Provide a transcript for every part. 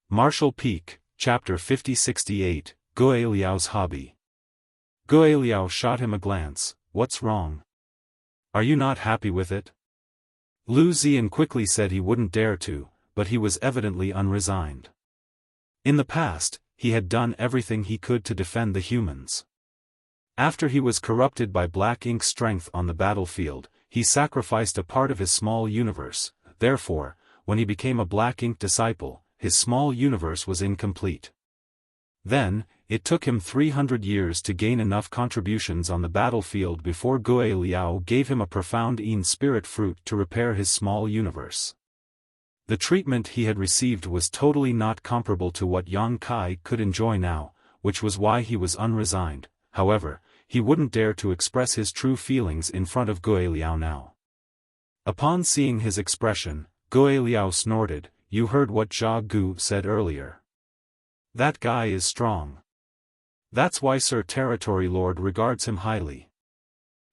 Martial Peak, Chapter 50-68, Guo Liao's Hobby. Guo Liao shot him a glance. What's wrong? Are you not happy with it? Lu Ziyan quickly said he wouldn't dare to, but he was evidently unresigned. In the past, he had done everything he could to defend the humans. After he was corrupted by black ink strength on the battlefield, he sacrificed a part of his small universe. Therefore, when he became a black ink disciple, his small universe was incomplete. Then, it took him 300 years to gain enough contributions on the battlefield before Guo Liao gave him a profound Yin spirit fruit to repair his small universe. The treatment he had received was totally not comparable to what Yang Kai could enjoy now, which was why he was unresigned. However, he wouldn't dare to express his true feelings in front of Guo Liao now. Upon seeing his expression, Guo Liao snorted. You heard what Jia Gu said earlier. That guy is strong. That's why Sir Territory Lord regards him highly.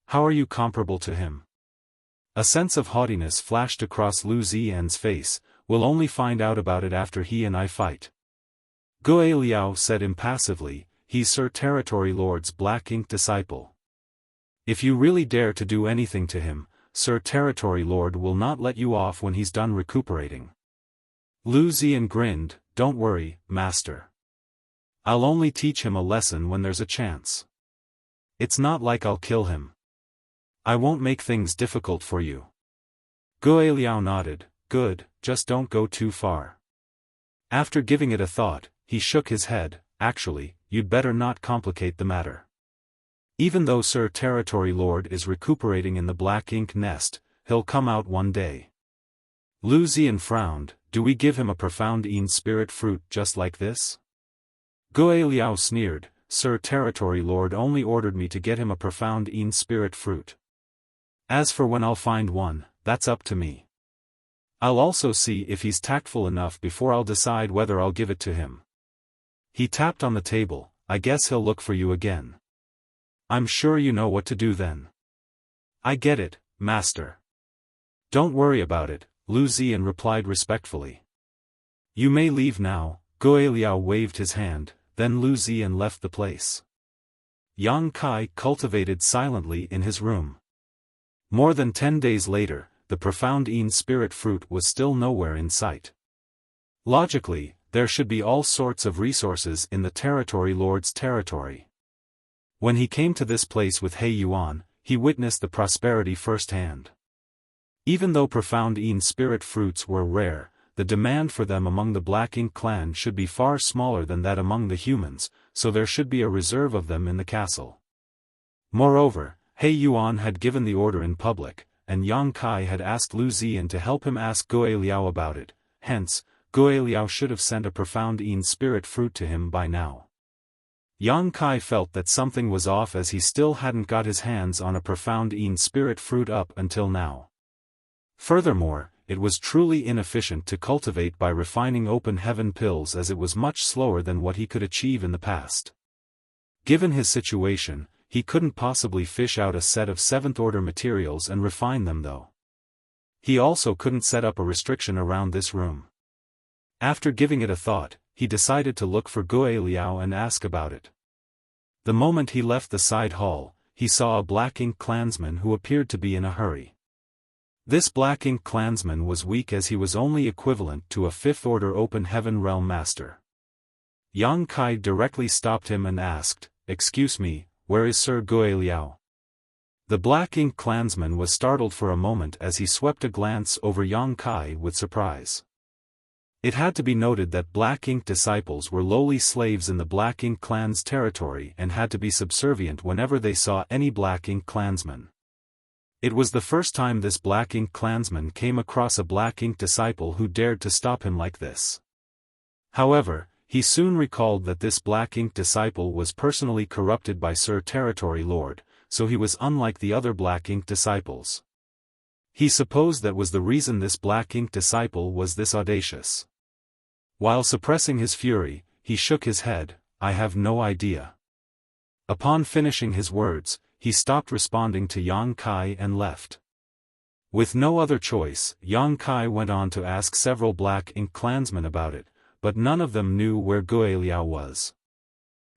How are you comparable to him? A sense of haughtiness flashed across Lu Ziyan's face. We'll only find out about it after he and I fight. Guo Liao said impassively, he's Sir Territory Lord's black ink disciple. If you really dare to do anything to him, Sir Territory Lord will not let you off when he's done recuperating. Lu Ziyan grinned. Don't worry, Master. I'll only teach him a lesson when there's a chance. It's not like I'll kill him. I won't make things difficult for you. Guo Liao nodded. Good, just don't go too far. After giving it a thought, he shook his head. Actually, you'd better not complicate the matter. Even though Sir Territory Lord is recuperating in the black ink nest, he'll come out one day. Lu Ziyan frowned. Do we give him a profound Yin spirit fruit just like this? Guo Liao sneered. Sir Territory Lord only ordered me to get him a profound Yin spirit fruit. As for when I'll find one, that's up to me. I'll also see if he's tactful enough before I'll decide whether I'll give it to him. He tapped on the table. I guess he'll look for you again. I'm sure you know what to do then. I get it, Master. Don't worry about it, Lu Ziyan replied respectfully. You may leave now. Guo Liao waved his hand, then Lu Ziyan left the place. Yang Kai cultivated silently in his room. More than 10 days later, the profound Yin spirit fruit was still nowhere in sight. Logically, there should be all sorts of resources in the Territory Lord's territory. When he came to this place with He Yuan, he witnessed the prosperity firsthand. Even though profound Yin spirit fruits were rare, the demand for them among the Black Ink clan should be far smaller than that among the humans, so there should be a reserve of them in the castle. Moreover, He Yuan had given the order in public, and Yang Kai had asked Lu Ziyan to help him ask Guo Liao about it. Hence, Guo Liao should have sent a profound Yin spirit fruit to him by now. Yang Kai felt that something was off as he still hadn't got his hands on a profound Yin spirit fruit up until now. Furthermore, it was truly inefficient to cultivate by refining open heaven pills as it was much slower than what he could achieve in the past. Given his situation, he couldn't possibly fish out a set of 7th-order materials and refine them though. He also couldn't set up a restriction around this room. After giving it a thought, he decided to look for Guo Liao and ask about it. The moment he left the side hall, he saw a Black Ink clansman who appeared to be in a hurry. This Black Ink clansman was weak as he was only equivalent to a 5th-order open heaven realm master. Yang Kai directly stopped him and asked, "Excuse me, where is Sir Guo Liao?" The Black Ink clansman was startled for a moment as he swept a glance over Yang Kai with surprise. It had to be noted that Black Ink disciples were lowly slaves in the Black Ink clan's territory and had to be subservient whenever they saw any Black Ink clansman. It was the first time this Black Ink clansman came across a Black Ink disciple who dared to stop him like this. However, he soon recalled that this Black Ink disciple was personally corrupted by Sir Territory Lord, so he was unlike the other Black Ink disciples. He supposed that was the reason this Black Ink disciple was this audacious. While suppressing his fury, he shook his head. I have no idea. Upon finishing his words, he stopped responding to Yang Kai and left. With no other choice, Yang Kai went on to ask several Black Ink clansmen about it, but none of them knew where Guiliao was.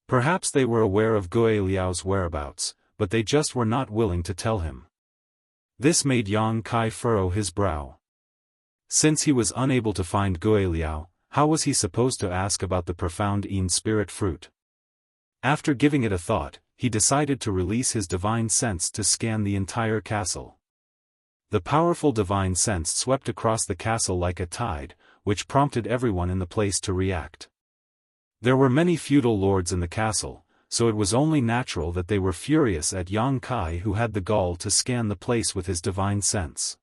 Perhaps they were aware of Guiliao's whereabouts, but they just were not willing to tell him. This made Yang Kai furrow his brow. Since he was unable to find Guiliao, how was he supposed to ask about the profound Yin spirit fruit? After giving it a thought, he decided to release his divine sense to scan the entire castle. The powerful divine sense swept across the castle like a tide, which prompted everyone in the place to react. There were many feudal lords in the castle, so it was only natural that they were furious at Yang Kai, who had the gall to scan the place with his divine sense.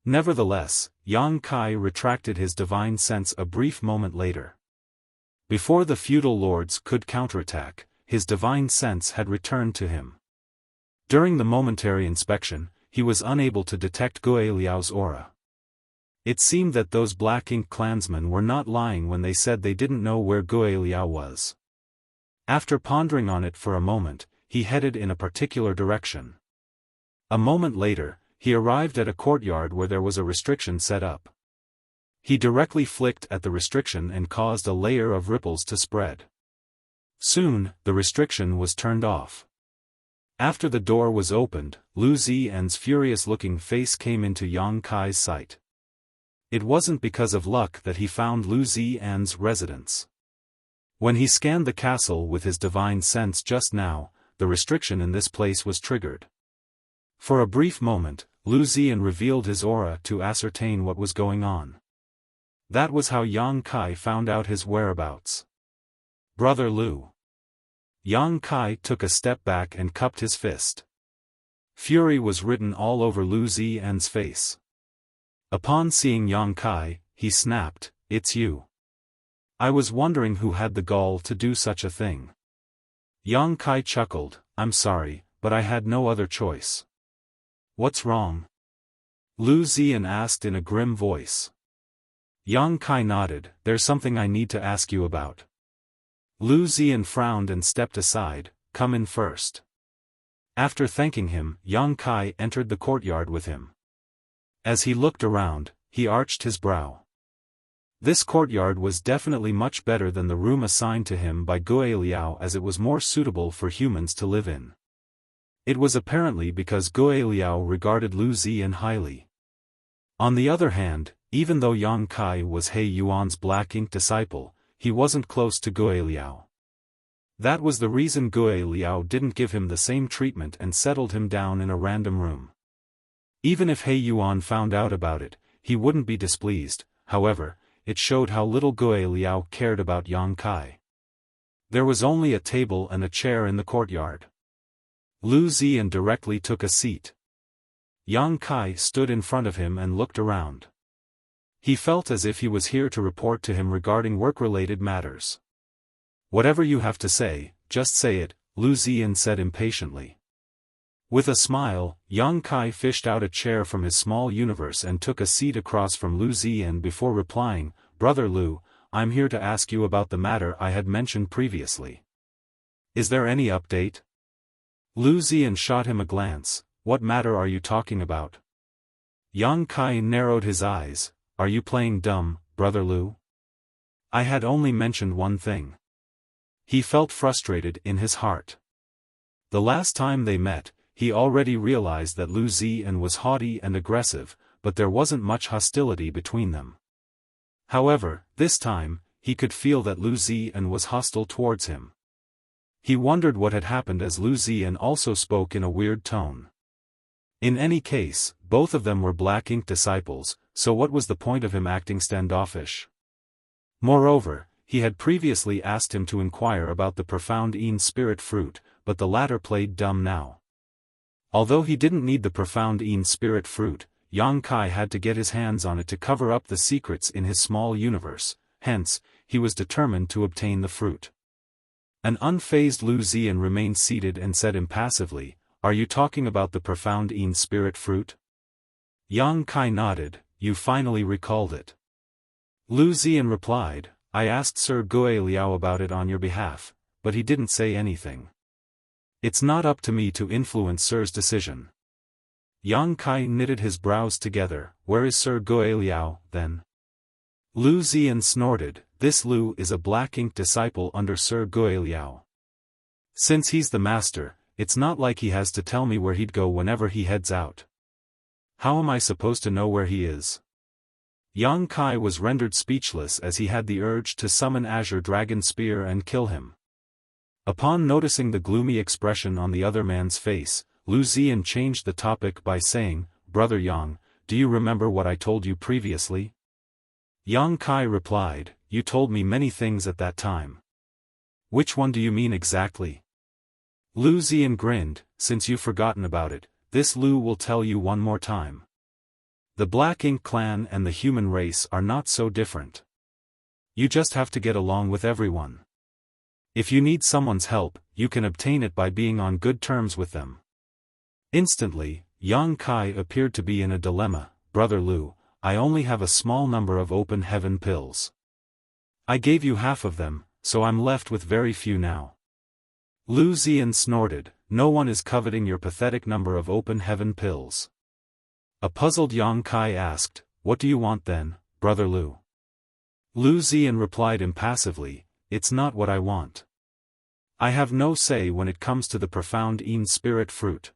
Nevertheless, Yang Kai retracted his divine sense a brief moment later. Before the feudal lords could counterattack, his divine sense had returned to him. During the momentary inspection, he was unable to detect Guiliao's aura. It seemed that those Black Ink clansmen were not lying when they said they didn't know where Guiliao was. After pondering on it for a moment, he headed in a particular direction. A moment later, he arrived at a courtyard where there was a restriction set up. He directly flicked at the restriction and caused a layer of ripples to spread. Soon, the restriction was turned off. After the door was opened, Lu Ziyan's furious-looking face came into Yang Kai's sight. It wasn't because of luck that he found Lu Ziyan's residence. When he scanned the castle with his divine sense just now, the restriction in this place was triggered. For a brief moment, Lu Ziyan revealed his aura to ascertain what was going on. That was how Yang Kai found out his whereabouts. Brother Lu. Yang Kai took a step back and cupped his fist. Fury was written all over Lu Ziyan's face. Upon seeing Yang Kai, he snapped, "It's you. I was wondering who had the gall to do such a thing." Yang Kai chuckled, "I'm sorry, but I had no other choice." "What's wrong?" Lu Ziyan asked in a grim voice. Yang Kai nodded, "There's something I need to ask you about." Lu Ziyan frowned and stepped aside, "Come in first." After thanking him, Yang Kai entered the courtyard with him. As he looked around, he arched his brow. This courtyard was definitely much better than the room assigned to him by Guiliao, as it was more suitable for humans to live in. It was apparently because Guiliao regarded Lu Ziyan highly. On the other hand, even though Yang Kai was He Yuan's Black Ink disciple, he wasn't close to Guiliao. That was the reason Guiliao didn't give him the same treatment and settled him down in a random room. Even if He Yuan found out about it, he wouldn't be displeased. However, it showed how little Guiliao cared about Yang Kai. There was only a table and a chair in the courtyard. Lu Ziyan directly took a seat. Yang Kai stood in front of him and looked around. He felt as if he was here to report to him regarding work-related matters. "Whatever you have to say, just say it," Lu Ziyan said impatiently. With a smile, Yang Kai fished out a chair from his small universe and took a seat across from Lu Ziyan before replying, "Brother Lu, I'm here to ask you about the matter I had mentioned previously. Is there any update?" Lu Ziyan shot him a glance. "What matter are you talking about?" Yang Kai narrowed his eyes. "Are you playing dumb, Brother Lu? I had only mentioned one thing." He felt frustrated in his heart. The last time they met, he already realized that Lu Ziyan was haughty and aggressive, but there wasn't much hostility between them. However, this time, he could feel that Lu Ziyan was hostile towards him. He wondered what had happened, as Lu Ziyan also spoke in a weird tone. In any case, both of them were Black Ink disciples, so what was the point of him acting standoffish? Moreover, he had previously asked him to inquire about the profound Yin spirit fruit, but the latter played dumb now. Although he didn't need the profound Yin spirit fruit, Yang Kai had to get his hands on it to cover up the secrets in his small universe, hence, he was determined to obtain the fruit. An unfazed Lu Ziyan remained seated and said impassively, "Are you talking about the profound Yin spirit fruit?" Yang Kai nodded. "You finally recalled it." Lu Ziyan replied, "I asked Sir Guiliao about it on your behalf, but he didn't say anything. It's not up to me to influence Sir's decision." Yang Kai knitted his brows together. "Where is Sir Guiliao, then?" Lu Ziyan snorted, this Lu is a Black Ink disciple under Sir Guiliao. Since he's the master, it's not like he has to tell me where he'd go whenever he heads out. How am I supposed to know where he is? Yang Kai was rendered speechless as he had the urge to summon Azure Dragon Spear and kill him. Upon noticing the gloomy expression on the other man's face, Lu Ziyan changed the topic by saying, "Brother Yang, do you remember what I told you previously?" Yang Kai replied, "You told me many things at that time. Which one do you mean exactly?" Lu Ziyan grinned, "Since you've forgotten about it, this Lu will tell you one more time. The Black Ink clan and the human race are not so different. You just have to get along with everyone. If you need someone's help, you can obtain it by being on good terms with them." Instantly, Yang Kai appeared to be in a dilemma. "Brother Lu, I only have a small number of open heaven pills. I gave you half of them, so I'm left with very few now." Lu Ziyan snorted, "No one is coveting your pathetic number of open heaven pills." A puzzled Yang Kai asked, "What do you want then, Brother Lu?" Lu Ziyan replied impassively, "It's not what I want. I have no say when it comes to the profound Yin spirit fruit."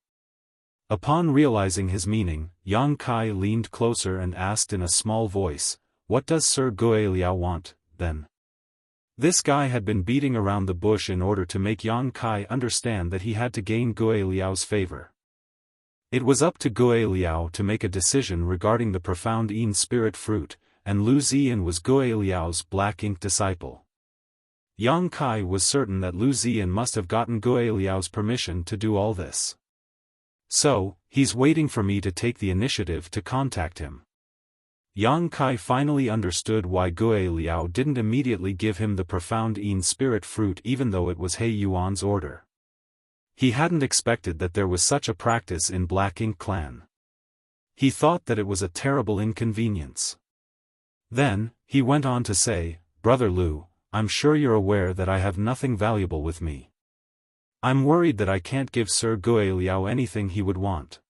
Upon realizing his meaning, Yang Kai leaned closer and asked in a small voice, "What does Sir Guiliao want, then?" This guy had been beating around the bush in order to make Yang Kai understand that he had to gain Guiliao's favor. It was up to Guiliao to make a decision regarding the profound Yin spirit fruit, and Lu Ziyan was Guiliao's Black Ink disciple. Yang Kai was certain that Lu Ziyan must have gotten Guiliao's permission to do all this. So, he's waiting for me to take the initiative to contact him. Yang Kai finally understood why Guiliao didn't immediately give him the profound Yin spirit fruit even though it was He Yuan's order. He hadn't expected that there was such a practice in Black Ink clan. He thought that it was a terrible inconvenience. Then, he went on to say, "Brother Lu, I'm sure you're aware that I have nothing valuable with me. I'm worried that I can't give Sir Guiliao anything he would want."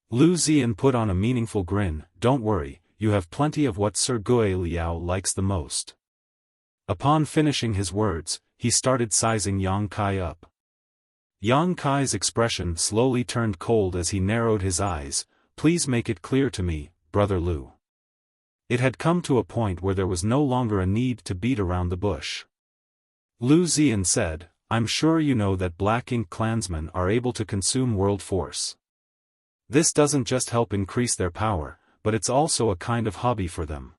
Lu Ziyan put on a meaningful grin, "Don't worry, you have plenty of what Sir Guiliao likes the most." Upon finishing his words, he started sizing Yang Kai up. Yang Kai's expression slowly turned cold as he narrowed his eyes. "Please make it clear to me, Brother Lu." It had come to a point where there was no longer a need to beat around the bush. Lu Ziyan said, "I'm sure you know that Black Ink clansmen are able to consume world force. This doesn't just help increase their power, but it's also a kind of hobby for them.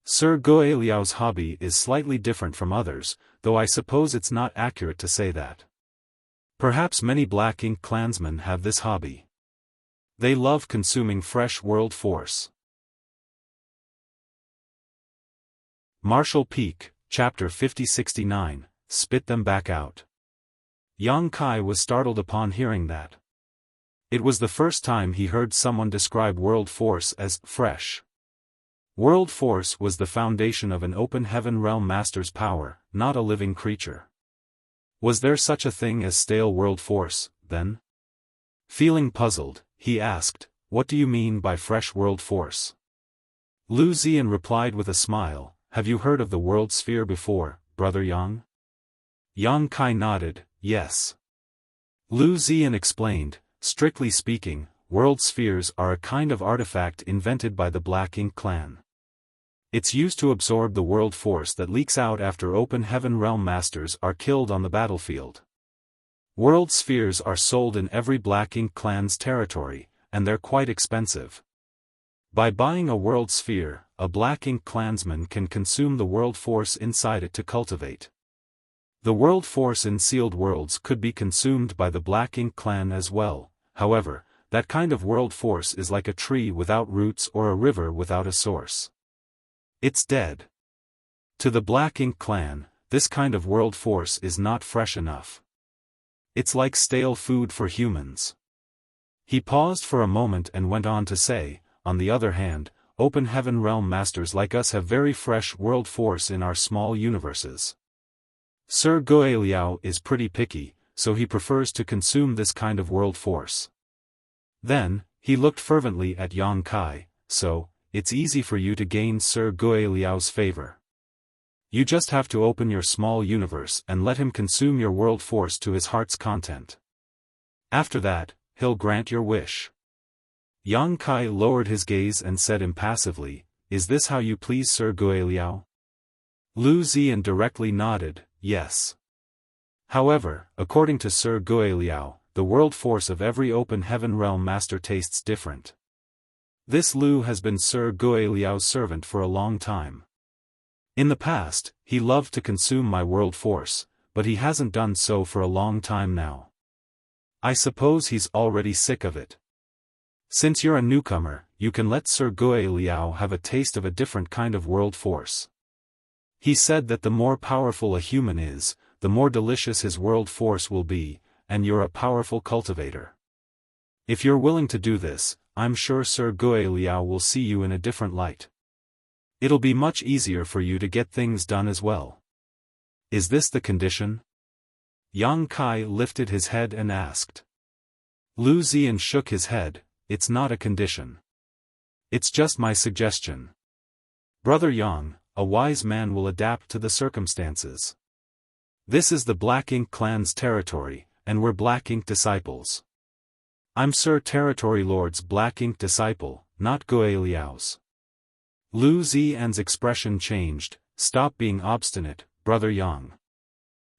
Sir Guiliao's hobby is slightly different from others, though I suppose it's not accurate to say that. Perhaps many Black Ink clansmen have this hobby. They love consuming fresh world force." Martial Peak, Chapter 5069, Spit Them Back Out. Yang Kai was startled upon hearing that. It was the first time he heard someone describe world force as fresh. World force was the foundation of an open heaven realm master's power, not a living creature. Was there such a thing as stale world force, then? Feeling puzzled, he asked, "What do you mean by fresh world force?" Lu Ziyan replied with a smile, "Have you heard of the world sphere before, Brother Yang?" Yang Kai nodded, "Yes." Lu Ziyan explained, "Strictly speaking, world spheres are a kind of artifact invented by the Black Ink clan. It's used to absorb the world force that leaks out after open heaven realm masters are killed on the battlefield. World spheres are sold in every Black Ink clan's territory, and they're quite expensive. By buying a world sphere, a Black Ink clansman can consume the world force inside it to cultivate. The world force in sealed worlds could be consumed by the Black Ink clan as well. However, that kind of world force is like a tree without roots or a river without a source. It's dead. To the Black Ink clan, this kind of world force is not fresh enough. It's like stale food for humans." He paused for a moment and went on to say, "On the other hand, open heaven realm masters like us have very fresh world force in our small universes. Sir Guiliao is pretty picky, so he prefers to consume this kind of world force." Then, he looked fervently at Yang Kai, "So, it's easy for you to gain Sir Guiliao's favor." You just have to open your small universe and let him consume your world force to his heart's content. After that, he'll grant your wish. Yang Kai lowered his gaze and said impassively, "Is this how you please Sir Guiliao?" Lu Ziyan directly nodded, yes. However, according to Sir Guiliao, the world force of every open heaven realm master tastes different. This Lu has been Sir Guiliao's servant for a long time. In the past, he loved to consume my world force, but he hasn't done so for a long time now. I suppose he's already sick of it. Since you're a newcomer, you can let Sir Guiliao have a taste of a different kind of world force. He said that the more powerful a human is, the more delicious his world force will be, and you're a powerful cultivator. If you're willing to do this, I'm sure Sir Guiliao will see you in a different light. It'll be much easier for you to get things done as well. Is this the condition? Yang Kai lifted his head and asked. Lu Ziyan shook his head, it's not a condition. It's just my suggestion. Brother Yang, a wise man will adapt to the circumstances. This is the Black Ink clan's territory, and we're Black Ink disciples. I'm Sir Territory Lord's Black Ink disciple, not Guiliao's. Lu Ziyan's expression changed. Stop being obstinate, Brother Yang.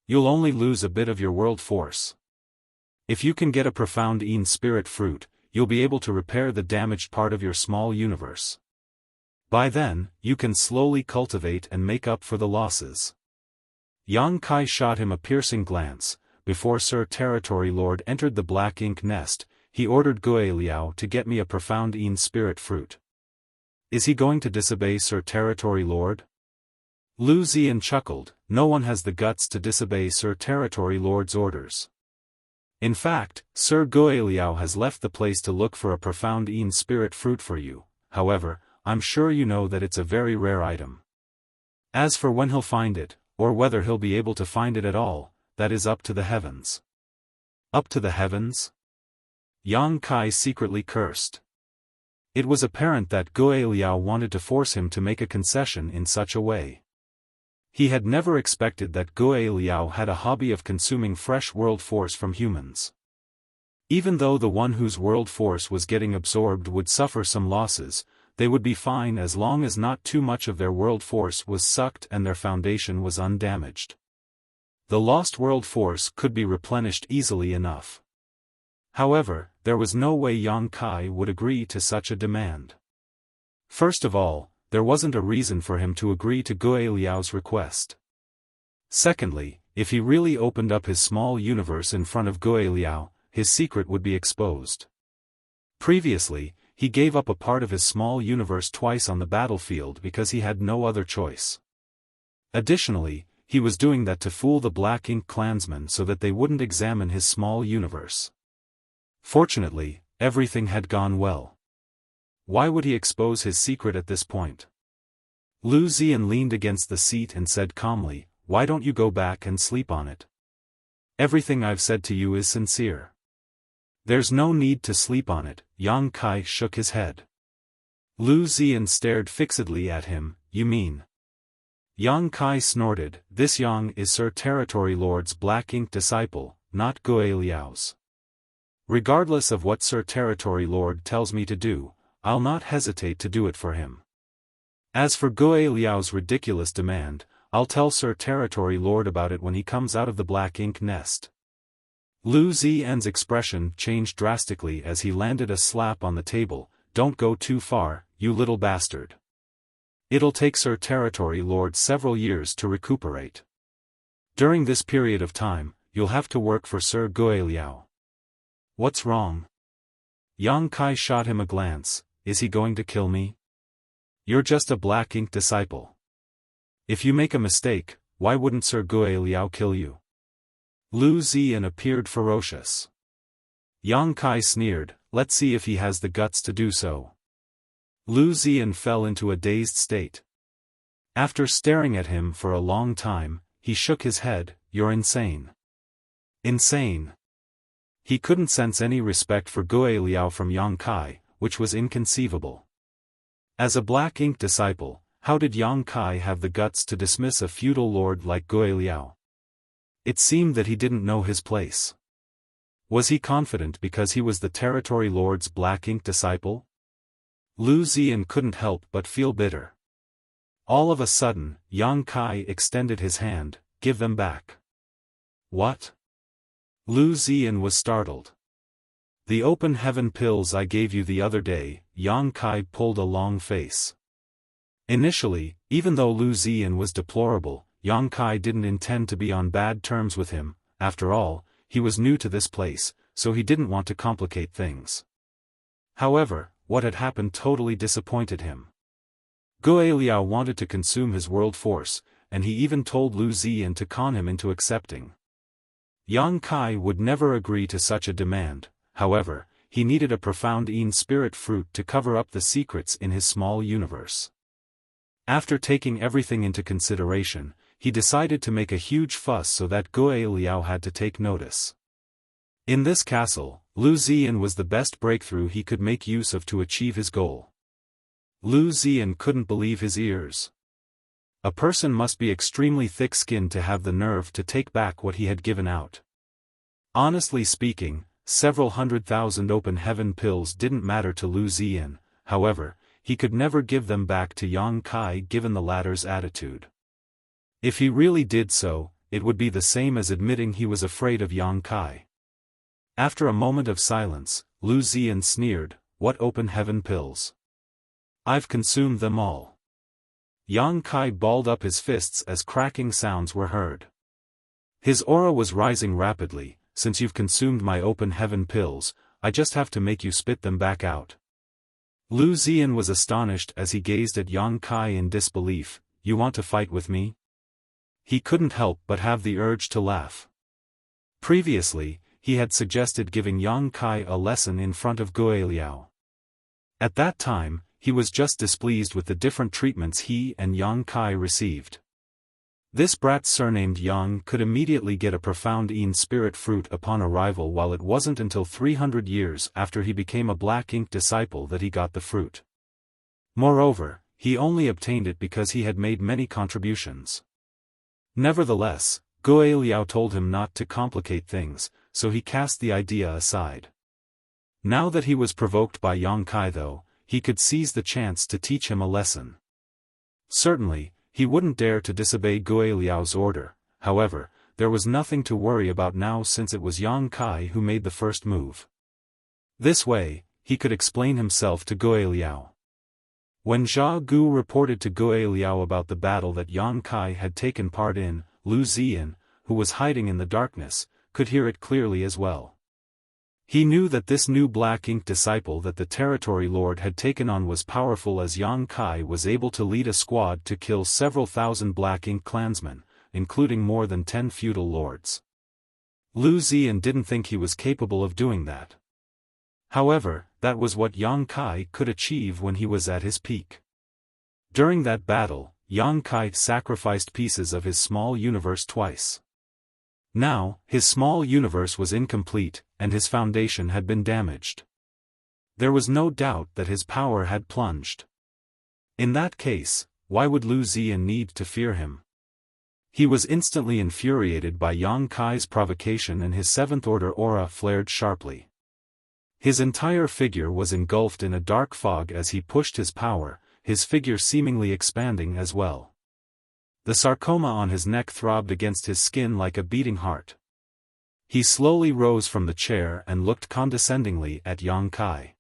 You'll only lose a bit of your world force. If you can get a profound Yin spirit fruit, you'll be able to repair the damaged part of your small universe. By then, you can slowly cultivate and make up for the losses. Yang Kai shot him a piercing glance. Before Sir Territory Lord entered the Black Ink nest, he ordered Guiliao to get me a profound Yin spirit fruit. Is he going to disobey Sir Territory Lord? Lu Ziyan chuckled. No one has the guts to disobey Sir Territory Lord's orders. In fact, Sir Guiliao has left the place to look for a profound Yin spirit fruit for you. However, I'm sure you know that it's a very rare item. As for when he'll find it, or whether he'll be able to find it at all, that is up to the heavens. Up to the heavens? Yang Kai secretly cursed. It was apparent that Guiliao wanted to force him to make a concession in such a way. He had never expected that Guiliao had a hobby of consuming fresh world force from humans. Even though the one whose world force was getting absorbed would suffer some losses, they would be fine as long as not too much of their world force was sucked and their foundation was undamaged. The lost world force could be replenished easily enough. However, there was no way Yang Kai would agree to such a demand. First of all, there wasn't a reason for him to agree to Guiliao's request. Secondly, if he really opened up his small universe in front of Guiliao, his secret would be exposed. Previously, he gave up a part of his small universe twice on the battlefield because he had no other choice. Additionally, he was doing that to fool the Black Ink clansmen so that they wouldn't examine his small universe. Fortunately, everything had gone well. Why would he expose his secret at this point? Lu Ziyan leaned against the seat and said calmly, "Why don't you go back and sleep on it? Everything I've said to you is sincere." "There's no need to sleep on it," Yang Kai shook his head. Lu Ziyan stared fixedly at him. "You mean?" Yang Kai snorted. "This Yang is Sir Territory Lord's Black Ink disciple, not Guiliao's. Regardless of what Sir Territory Lord tells me to do, I'll not hesitate to do it for him. As for Guiliao's ridiculous demand, I'll tell Sir Territory Lord about it when he comes out of the Black Ink nest." Lu Ziyan's expression changed drastically as he landed a slap on the table. "Don't go too far, you little bastard. It'll take Sir Territory Lord several years to recuperate. During this period of time, you'll have to work for Sir Guiliao." "What's wrong?" Yang Kai shot him a glance. "Is he going to kill me? You're just a Black Ink disciple. If you make a mistake, why wouldn't Sir Guiliao kill you?" Lu Ziyan appeared ferocious. Yang Kai sneered. "Let's see if he has the guts to do so." Lu Ziyan fell into a dazed state. After staring at him for a long time, he shook his head. "You're insane." Insane? He couldn't sense any respect for Guiliao from Yang Kai, which was inconceivable. As a Black Ink disciple, how did Yang Kai have the guts to dismiss a feudal lord like Gui Liao? It seemed that he didn't know his place. Was he confident because he was the territory lord's black ink disciple? Lu Ziyan couldn't help but feel bitter. All of a sudden, Yang Kai extended his hand. Give them back. What? Lu Ziyan was startled. The open heaven pills I gave you the other day. Yang Kai pulled a long face. Initially, even though Lu Ziyan was deplorable, Yang Kai didn't intend to be on bad terms with him. After all, he was new to this place, so he didn't want to complicate things. However, what had happened totally disappointed him. Gui Liao wanted to consume his world force, and he even told Lu Ziyan to con him into accepting. Yang Kai would never agree to such a demand. However, he needed a profound Yin spirit fruit to cover up the secrets in his small universe. After taking everything into consideration, he decided to make a huge fuss so that Gui Liao had to take notice. In this castle, Lu Ziyan was the best breakthrough he could make use of to achieve his goal. Lu Ziyan couldn't believe his ears. A person must be extremely thick-skinned to have the nerve to take back what he had given out. Honestly speaking, several 100,000 open heaven pills didn't matter to Lu Ziyan. However, he could never give them back to Yang Kai given the latter's attitude. If he really did so, it would be the same as admitting he was afraid of Yang Kai. After a moment of silence, Lu Ziyan sneered, "What open heaven pills? I've consumed them all." Yang Kai balled up his fists as cracking sounds were heard. His aura was rising rapidly. "Since you've consumed my open heaven pills, I just have to make you spit them back out." Lu Ziyan was astonished as he gazed at Yang Kai in disbelief. "You want to fight with me?" He couldn't help but have the urge to laugh. Previously, he had suggested giving Yang Kai a lesson in front of Gui Liao. At that time, he was just displeased with the different treatments he and Yang Kai received. This brat surnamed Yang could immediately get a profound Yin spirit fruit upon arrival, while it wasn't until 300 years after he became a black ink disciple that he got the fruit. Moreover, he only obtained it because he had made many contributions. Nevertheless, Gui Liao told him not to complicate things, so he cast the idea aside. Now that he was provoked by Yang Kai though, he could seize the chance to teach him a lesson. Certainly, he wouldn't dare to disobey Gui Liao's order. However, there was nothing to worry about now since it was Yang Kai who made the first move. This way, he could explain himself to Gui Liao. When Zha Gu reported to Gui Liao about the battle that Yang Kai had taken part in, Lu Ziyan, who was hiding in the darkness, could hear it clearly as well. He knew that this new black ink disciple that the territory lord had taken on was powerful, as Yang Kai was able to lead a squad to kill several thousand black ink clansmen, including more than 10 feudal lords. Lu Ziyan didn't think he was capable of doing that. However, that was what Yang Kai could achieve when he was at his peak. During that battle, Yang Kai sacrificed pieces of his small universe twice. Now, his small universe was incomplete, and his foundation had been damaged. There was no doubt that his power had plunged. In that case, why would Lu Ziyan need to fear him? He was instantly infuriated by Yang Kai's provocation, and his seventh order aura flared sharply. His entire figure was engulfed in a dark fog as he pushed his power, his figure seemingly expanding as well. The sarcoma on his neck throbbed against his skin like a beating heart. He slowly rose from the chair and looked condescendingly at Yang Kai.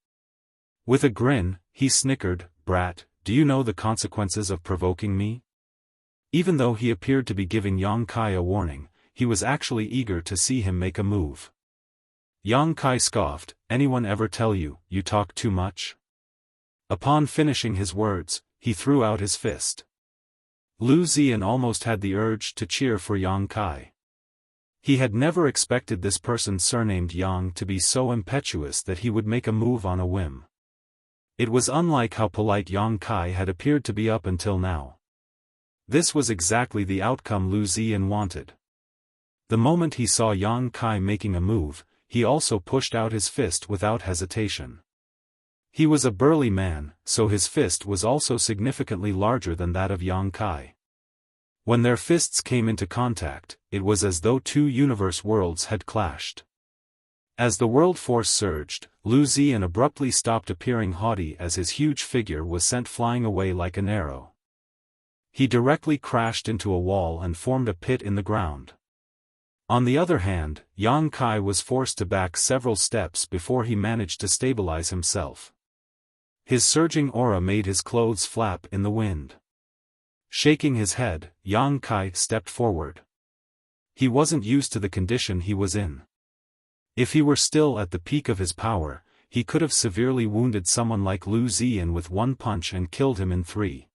With a grin, he snickered, "Brat, do you know the consequences of provoking me?" Even though he appeared to be giving Yang Kai a warning, he was actually eager to see him make a move. Yang Kai scoffed, "Anyone ever tell you, you talk too much?" Upon finishing his words, he threw out his fist. Lu Ziyan almost had the urge to cheer for Yang Kai. He had never expected this person surnamed Yang to be so impetuous that he would make a move on a whim. It was unlike how polite Yang Kai had appeared to be up until now. This was exactly the outcome Lu Ziyan wanted. The moment he saw Yang Kai making a move, he also pushed out his fist without hesitation. He was a burly man, so his fist was also significantly larger than that of Yang Kai. When their fists came into contact, it was as though two universe worlds had clashed. As the world force surged, Lu Ziyan abruptly stopped appearing haughty as his huge figure was sent flying away like an arrow. He directly crashed into a wall and formed a pit in the ground. On the other hand, Yang Kai was forced to back several steps before he managed to stabilize himself. His surging aura made his clothes flap in the wind. Shaking his head, Yang Kai stepped forward. He wasn't used to the condition he was in. If he were still at the peak of his power, he could have severely wounded someone like Lu Ziyan with one punch and killed him in 3.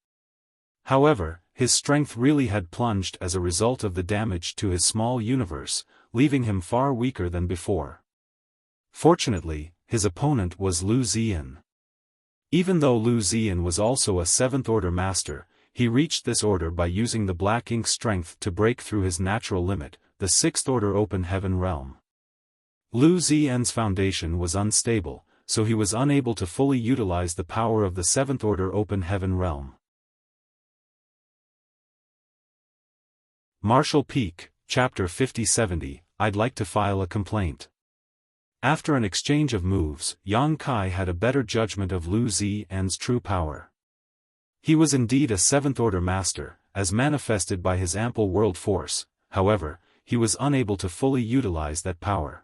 However, his strength really had plunged as a result of the damage to his small universe, leaving him far weaker than before. Fortunately, his opponent was Lu Ziyan. Even though Lu Ziyan was also a 7th Order master, he reached this order by using the Black Ink strength to break through his natural limit, the 6th Order Open Heaven realm. Lu Ziyan's foundation was unstable, so he was unable to fully utilize the power of the 7th Order Open Heaven realm. Martial Peak, Chapter 5070, I'd like to file a complaint. After an exchange of moves, Yang Kai had a better judgment of Lu Ziyan's true power. He was indeed a 7th Order master, as manifested by his ample world force, however, he was unable to fully utilize that power.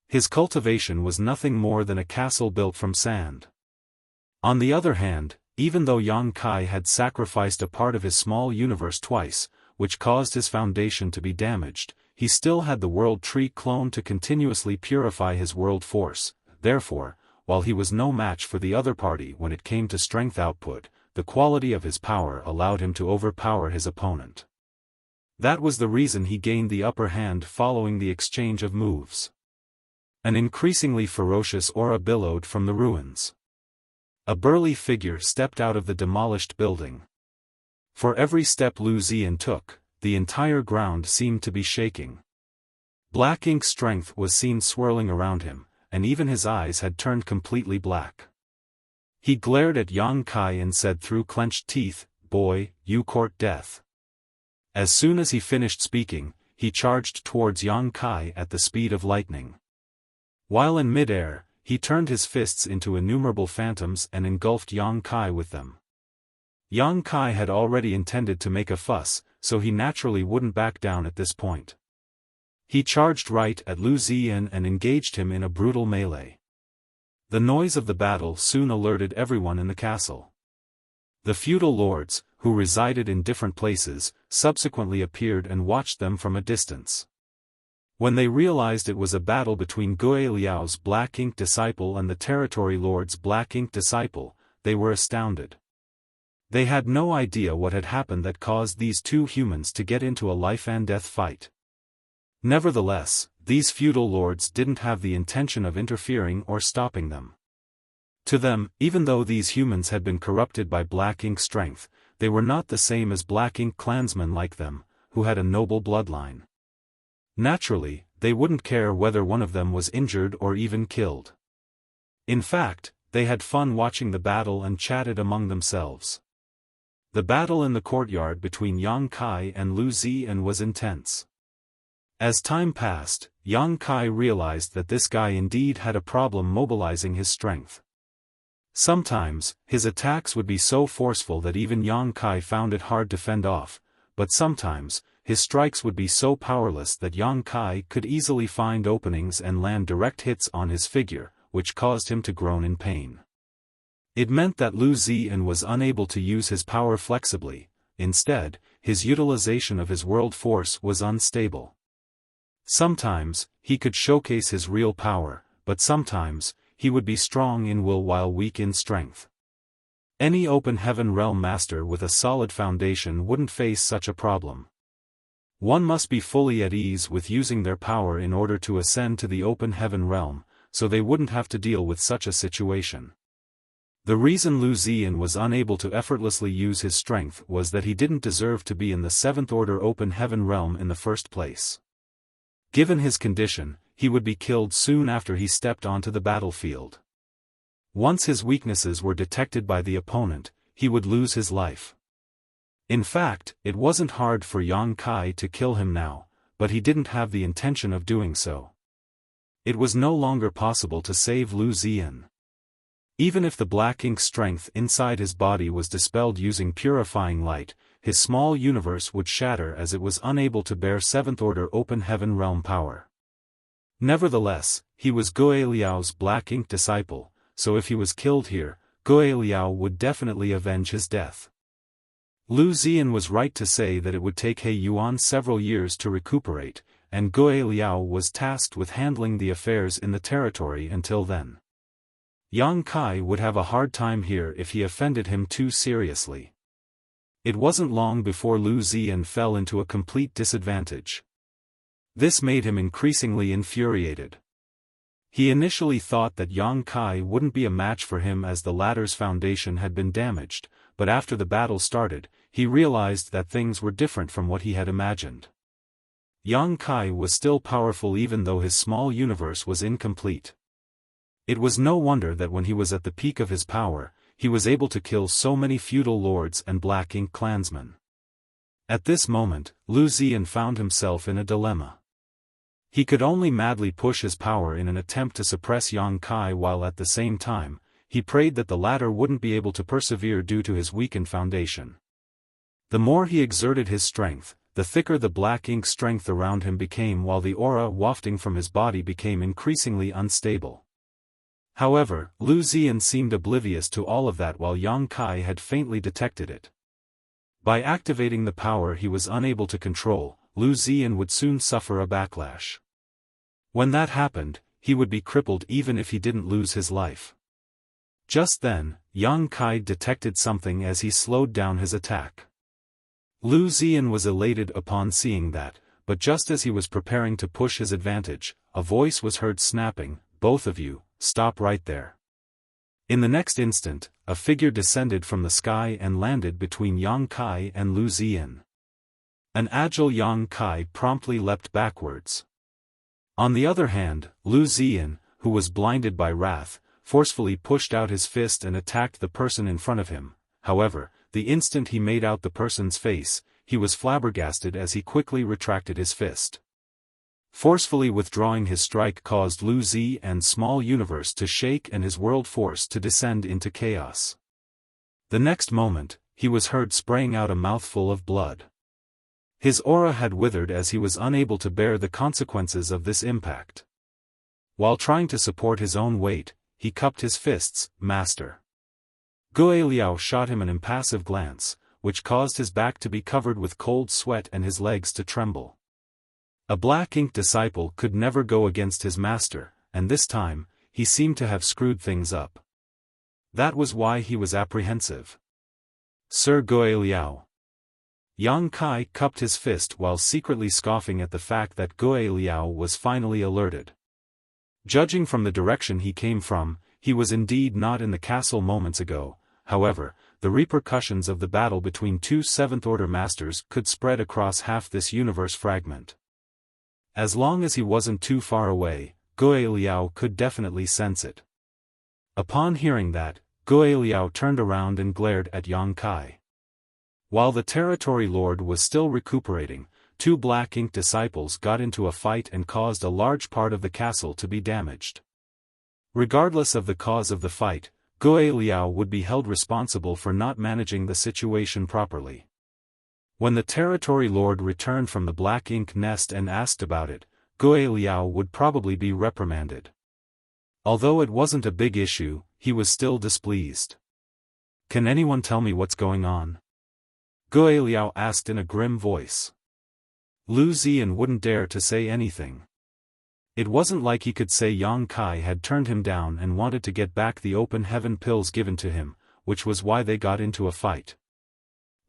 His cultivation was nothing more than a castle built from sand. On the other hand, even though Yang Kai had sacrificed a part of his small universe twice, which caused his foundation to be damaged, he still had the world tree clone to continuously purify his world force. Therefore, while he was no match for the other party when it came to strength output, the quality of his power allowed him to overpower his opponent. That was the reason he gained the upper hand following the exchange of moves. An increasingly ferocious aura billowed from the ruins. A burly figure stepped out of the demolished building. For every step Lu Ziyan took, the entire ground seemed to be shaking. Black ink strength was seen swirling around him, and even his eyes had turned completely black. He glared at Yang Kai and said through clenched teeth, "Boy, you court death." As soon as he finished speaking, he charged towards Yang Kai at the speed of lightning. While in mid-air, he turned his fists into innumerable phantoms and engulfed Yang Kai with them. Yang Kai had already intended to make a fuss, so he naturally wouldn't back down at this point. He charged right at Lu Ziyan and engaged him in a brutal melee. The noise of the battle soon alerted everyone in the castle. The feudal lords, who resided in different places, subsequently appeared and watched them from a distance. When they realized it was a battle between Gui Liao's Black Ink disciple and the Territory Lord's Black Ink disciple, they were astounded. They had no idea what had happened that caused these two humans to get into a life-and-death fight. Nevertheless, these feudal lords didn't have the intention of interfering or stopping them. To them, even though these humans had been corrupted by Black Ink strength, they were not the same as Black Ink clansmen like them, who had a noble bloodline. Naturally, they wouldn't care whether one of them was injured or even killed. In fact, they had fun watching the battle and chatted among themselves. The battle in the courtyard between Yang Kai and Lu Ziyan was intense. As time passed, Yang Kai realized that this guy indeed had a problem mobilizing his strength. Sometimes, his attacks would be so forceful that even Yang Kai found it hard to fend off, but sometimes, his strikes would be so powerless that Yang Kai could easily find openings and land direct hits on his figure, which caused him to groan in pain. It meant that Lu Ziyan was unable to use his power flexibly. Instead, his utilization of his world force was unstable. Sometimes, he could showcase his real power, but sometimes, he would be strong in will while weak in strength. Any open heaven realm master with a solid foundation wouldn't face such a problem. One must be fully at ease with using their power in order to ascend to the open heaven realm, so they wouldn't have to deal with such a situation. The reason Lu Ziyan was unable to effortlessly use his strength was that he didn't deserve to be in the 7th Order Open Heaven realm in the first place. Given his condition, he would be killed soon after he stepped onto the battlefield. Once his weaknesses were detected by the opponent, he would lose his life. In fact, it wasn't hard for Yang Kai to kill him now, but he didn't have the intention of doing so. It was no longer possible to save Lu Ziyan. Even if the black ink strength inside his body was dispelled using purifying light, his small universe would shatter as it was unable to bear seventh-order open heaven realm power. Nevertheless, he was Goe Liao's black ink disciple, so if he was killed here, Goe Liao would definitely avenge his death. Lu Ziyan was right to say that it would take He Yuan several years to recuperate, and Goe Liao was tasked with handling the affairs in the territory until then. Yang Kai would have a hard time here if he offended him too seriously. It wasn't long before Lu Ziyan fell into a complete disadvantage. This made him increasingly infuriated. He initially thought that Yang Kai wouldn't be a match for him as the latter's foundation had been damaged, but after the battle started, he realized that things were different from what he had imagined. Yang Kai was still powerful even though his small universe was incomplete. It was no wonder that when he was at the peak of his power, he was able to kill so many feudal lords and black ink clansmen. At this moment, Lu Ziyan found himself in a dilemma. He could only madly push his power in an attempt to suppress Yang Kai while at the same time, he prayed that the latter wouldn't be able to persevere due to his weakened foundation. The more he exerted his strength, the thicker the black ink strength around him became while the aura wafting from his body became increasingly unstable. However, Lu Ziyan seemed oblivious to all of that while Yang Kai had faintly detected it. By activating the power he was unable to control, Lu Ziyan would soon suffer a backlash. When that happened, he would be crippled even if he didn't lose his life. Just then, Yang Kai detected something as he slowed down his attack. Lu Ziyan was elated upon seeing that, but just as he was preparing to push his advantage, a voice was heard snapping, "Both of you, stop right there." In the next instant, a figure descended from the sky and landed between Yang Kai and Lu Ziyan. An agile Yang Kai promptly leapt backwards. On the other hand, Lu Ziyan, who was blinded by wrath, forcefully pushed out his fist and attacked the person in front of him. However, the instant he made out the person's face, he was flabbergasted as he quickly retracted his fist. Forcefully withdrawing his strike caused Lu Ziyan's small universe to shake and his world force to descend into chaos. The next moment, he was heard spraying out a mouthful of blood. His aura had withered as he was unable to bear the consequences of this impact. While trying to support his own weight, he cupped his fists. "Master." Goe Liao shot him an impassive glance, which caused his back to be covered with cold sweat and his legs to tremble. A black ink disciple could never go against his master, and this time, he seemed to have screwed things up. That was why he was apprehensive. "Sir Goe Liao." Yang Kai cupped his fist while secretly scoffing at the fact that Goe Liao was finally alerted. Judging from the direction he came from, he was indeed not in the castle moments ago. However, the repercussions of the battle between two seventh-order masters could spread across half this universe fragment. As long as he wasn't too far away, Goe Liao could definitely sense it. Upon hearing that, Goe Liao turned around and glared at Yang Kai. While the territory lord was still recuperating, two black ink disciples got into a fight and caused a large part of the castle to be damaged. Regardless of the cause of the fight, Goe Liao would be held responsible for not managing the situation properly. When the territory lord returned from the black ink nest and asked about it, Goe Liao would probably be reprimanded. Although it wasn't a big issue, he was still displeased. "Can anyone tell me what's going on?" Goe Liao asked in a grim voice. Lu Ziyan wouldn't dare to say anything. It wasn't like he could say Yang Kai had turned him down and wanted to get back the open heaven pills given to him, which was why they got into a fight.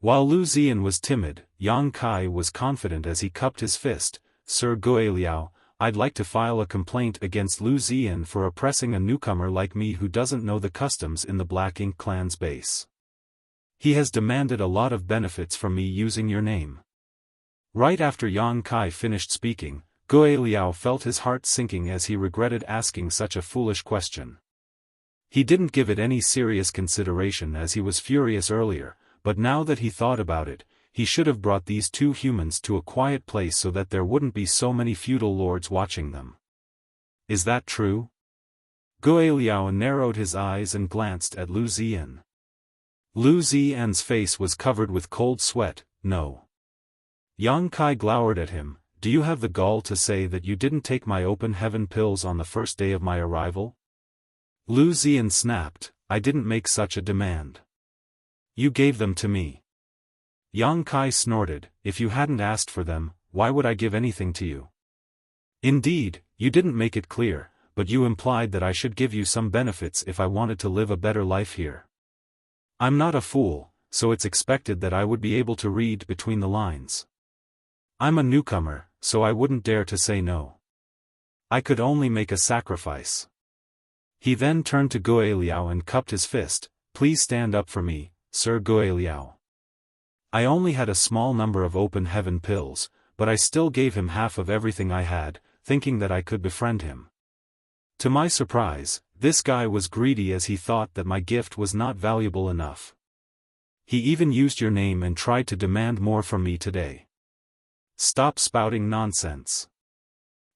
While Lu Ziyan was timid, Yang Kai was confident as he cupped his fist. "Sir Goe Liao, I'd like to file a complaint against Lu Ziyan for oppressing a newcomer like me who doesn't know the customs in the Black Ink clan's base. He has demanded a lot of benefits from me using your name." Right after Yang Kai finished speaking, Goe Liao felt his heart sinking as he regretted asking such a foolish question. He didn't give it any serious consideration as he was furious earlier, but now that he thought about it, he should have brought these two humans to a quiet place so that there wouldn't be so many feudal lords watching them. Is that true? Gui Liao narrowed his eyes and glanced at Lu Ziyan. Lu Ziyan's face was covered with cold sweat. No. Yang Kai glowered at him. Do you have the gall to say that you didn't take my open heaven pills on the first day of my arrival? Lu Ziyan snapped. I didn't make such a demand. You gave them to me. Yang Kai snorted. If you hadn't asked for them, why would I give anything to you? Indeed, you didn't make it clear, but you implied that I should give you some benefits if I wanted to live a better life here. I'm not a fool, so it's expected that I would be able to read between the lines. I'm a newcomer, so I wouldn't dare to say no. I could only make a sacrifice. He then turned to Gui Liao and cupped his fist. Please stand up for me, Sir Gui Liao. I only had a small number of open heaven pills, but I still gave him half of everything I had, thinking that I could befriend him. To my surprise, this guy was greedy as he thought that my gift was not valuable enough. He even used your name and tried to demand more from me today. Stop spouting nonsense.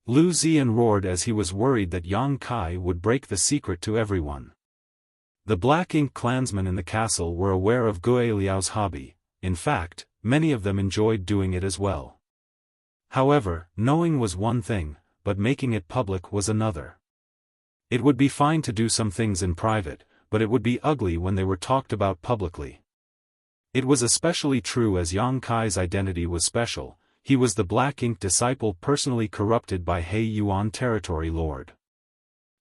Lu Ziyan roared as he was worried that Yang Kai would break the secret to everyone. The Black Ink clansmen in the castle were aware of Gui Liao's hobby. In fact, many of them enjoyed doing it as well. However, knowing was one thing, but making it public was another. It would be fine to do some things in private, but it would be ugly when they were talked about publicly. It was especially true as Yang Kai's identity was special. He was the Black Ink disciple personally corrupted by He Yuan territory lord.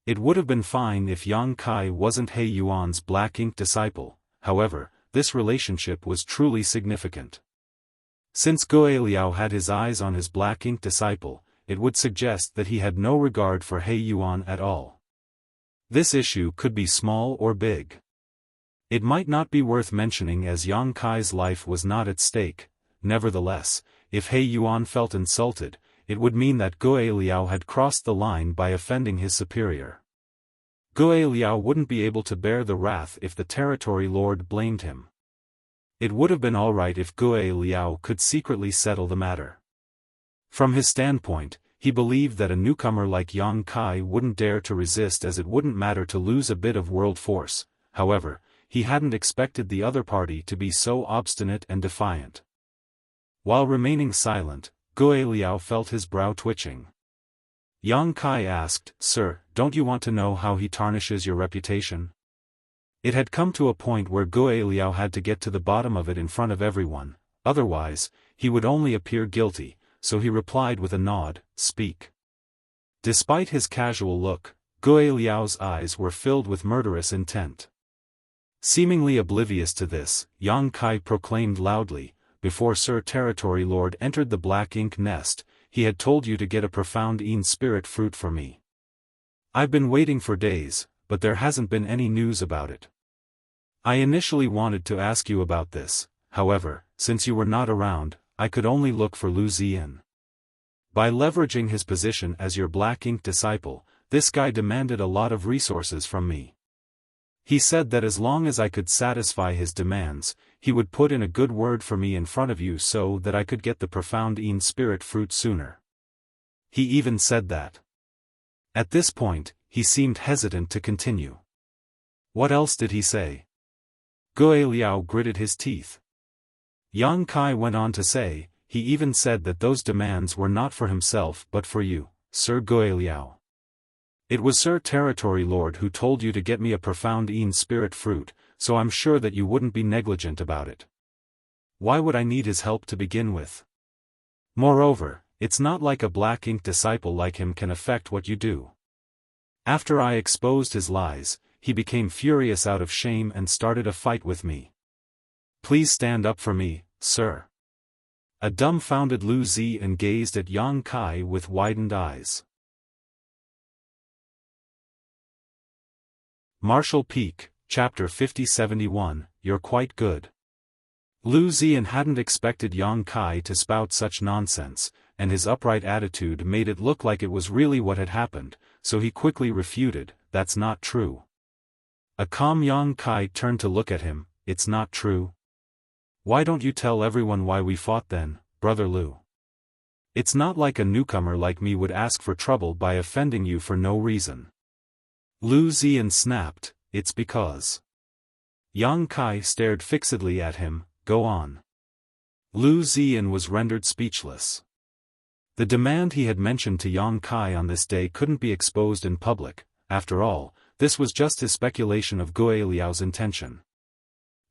It would have been fine if Yang Kai wasn't He Yuan's Black Ink disciple, however, this relationship was truly significant. Since Gui Liao had his eyes on his Black Ink disciple, it would suggest that he had no regard for He Yuan at all. This issue could be small or big. It might not be worth mentioning as Yang Kai's life was not at stake. Nevertheless, if He Yuan felt insulted, it would mean that Gui Liao had crossed the line by offending his superior. Gui Liao wouldn't be able to bear the wrath if the territory lord blamed him. It would have been alright if Gui Liao could secretly settle the matter. From his standpoint, he believed that a newcomer like Yang Kai wouldn't dare to resist as it wouldn't matter to lose a bit of world force. However, he hadn't expected the other party to be so obstinate and defiant. While remaining silent, Gui Liao felt his brow twitching. Yang Kai asked, Sir, don't you want to know how he tarnishes your reputation? It had come to a point where Gui Liao had to get to the bottom of it in front of everyone, otherwise, he would only appear guilty, so he replied with a nod, Speak. Despite his casual look, Gui Liao's eyes were filled with murderous intent. Seemingly oblivious to this, Yang Kai proclaimed loudly, Before Sir Territory Lord entered the Black Ink nest, he had told you to get a profound Een spirit fruit for me. I've been waiting for days, but there hasn't been any news about it. I initially wanted to ask you about this, however, since you were not around, I could only look for Lu Ziyan. By leveraging his position as your Black Ink disciple, this guy demanded a lot of resources from me. He said that as long as I could satisfy his demands, he would put in a good word for me in front of you so that I could get the profound Een spirit fruit sooner. He even said that. At this point, he seemed hesitant to continue. What else did he say? Gui Liao gritted his teeth. Yang Kai went on to say, he even said that those demands were not for himself but for you, Sir Gui Liao. It was Sir Territory Lord who told you to get me a profound Een spirit fruit, so I'm sure that you wouldn't be negligent about it. Why would I need his help to begin with? Moreover, it's not like a Black Ink disciple like him can affect what you do. After I exposed his lies, he became furious out of shame and started a fight with me. Please stand up for me, sir. A dumbfounded Lu Ziyan gazed at Yang Kai with widened eyes. Martial Peak, Chapter 5071, You're quite good. Lu Ziyan hadn't expected Yang Kai to spout such nonsense, and his upright attitude made it look like it was really what had happened, so he quickly refuted, That's not true. A calm Yang Kai turned to look at him. It's not true. Why don't you tell everyone why we fought then, Brother Lu? It's not like a newcomer like me would ask for trouble by offending you for no reason. Lu Ziyan snapped, it's because. Yang Kai stared fixedly at him, go on. Lu Ziyan was rendered speechless. The demand he had mentioned to Yang Kai on this day couldn't be exposed in public. After all, this was just his speculation of Gui Liao's intention.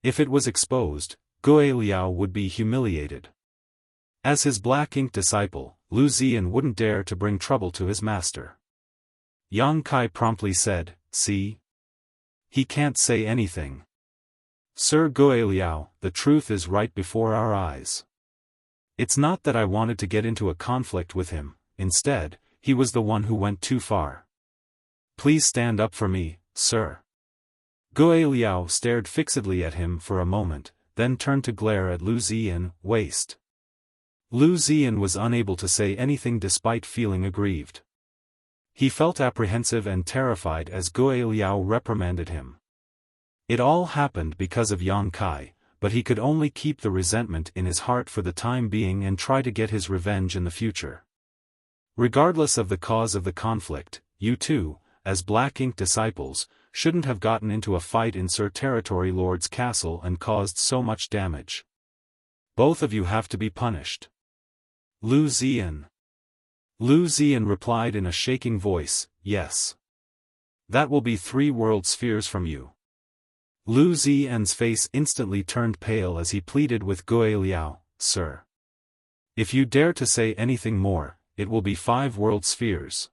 If it was exposed, Gui Liao would be humiliated. As his black ink disciple, Lu Ziyan wouldn't dare to bring trouble to his master. Yang Kai promptly said, see? He can't say anything. Sir Gui Liao, the truth is right before our eyes. It's not that I wanted to get into a conflict with him, instead, he was the one who went too far. Please stand up for me, sir. Gui Liao stared fixedly at him for a moment, then turned to glare at Lu Ziyan, waste. Lu Ziyan was unable to say anything despite feeling aggrieved. He felt apprehensive and terrified as Gui Liao reprimanded him. It all happened because of Yang Kai, but he could only keep the resentment in his heart for the time being and try to get his revenge in the future. Regardless of the cause of the conflict, you two, as Black Ink disciples, shouldn't have gotten into a fight in Sir Territory Lord's castle and caused so much damage. Both of you have to be punished. Lu Ziyan. Lu Ziyan replied in a shaking voice, yes. That will be 3 world spheres from you. Lu Ziyan's face instantly turned pale as he pleaded with Gui Liao, sir. If you dare to say anything more, it will be 5 world spheres.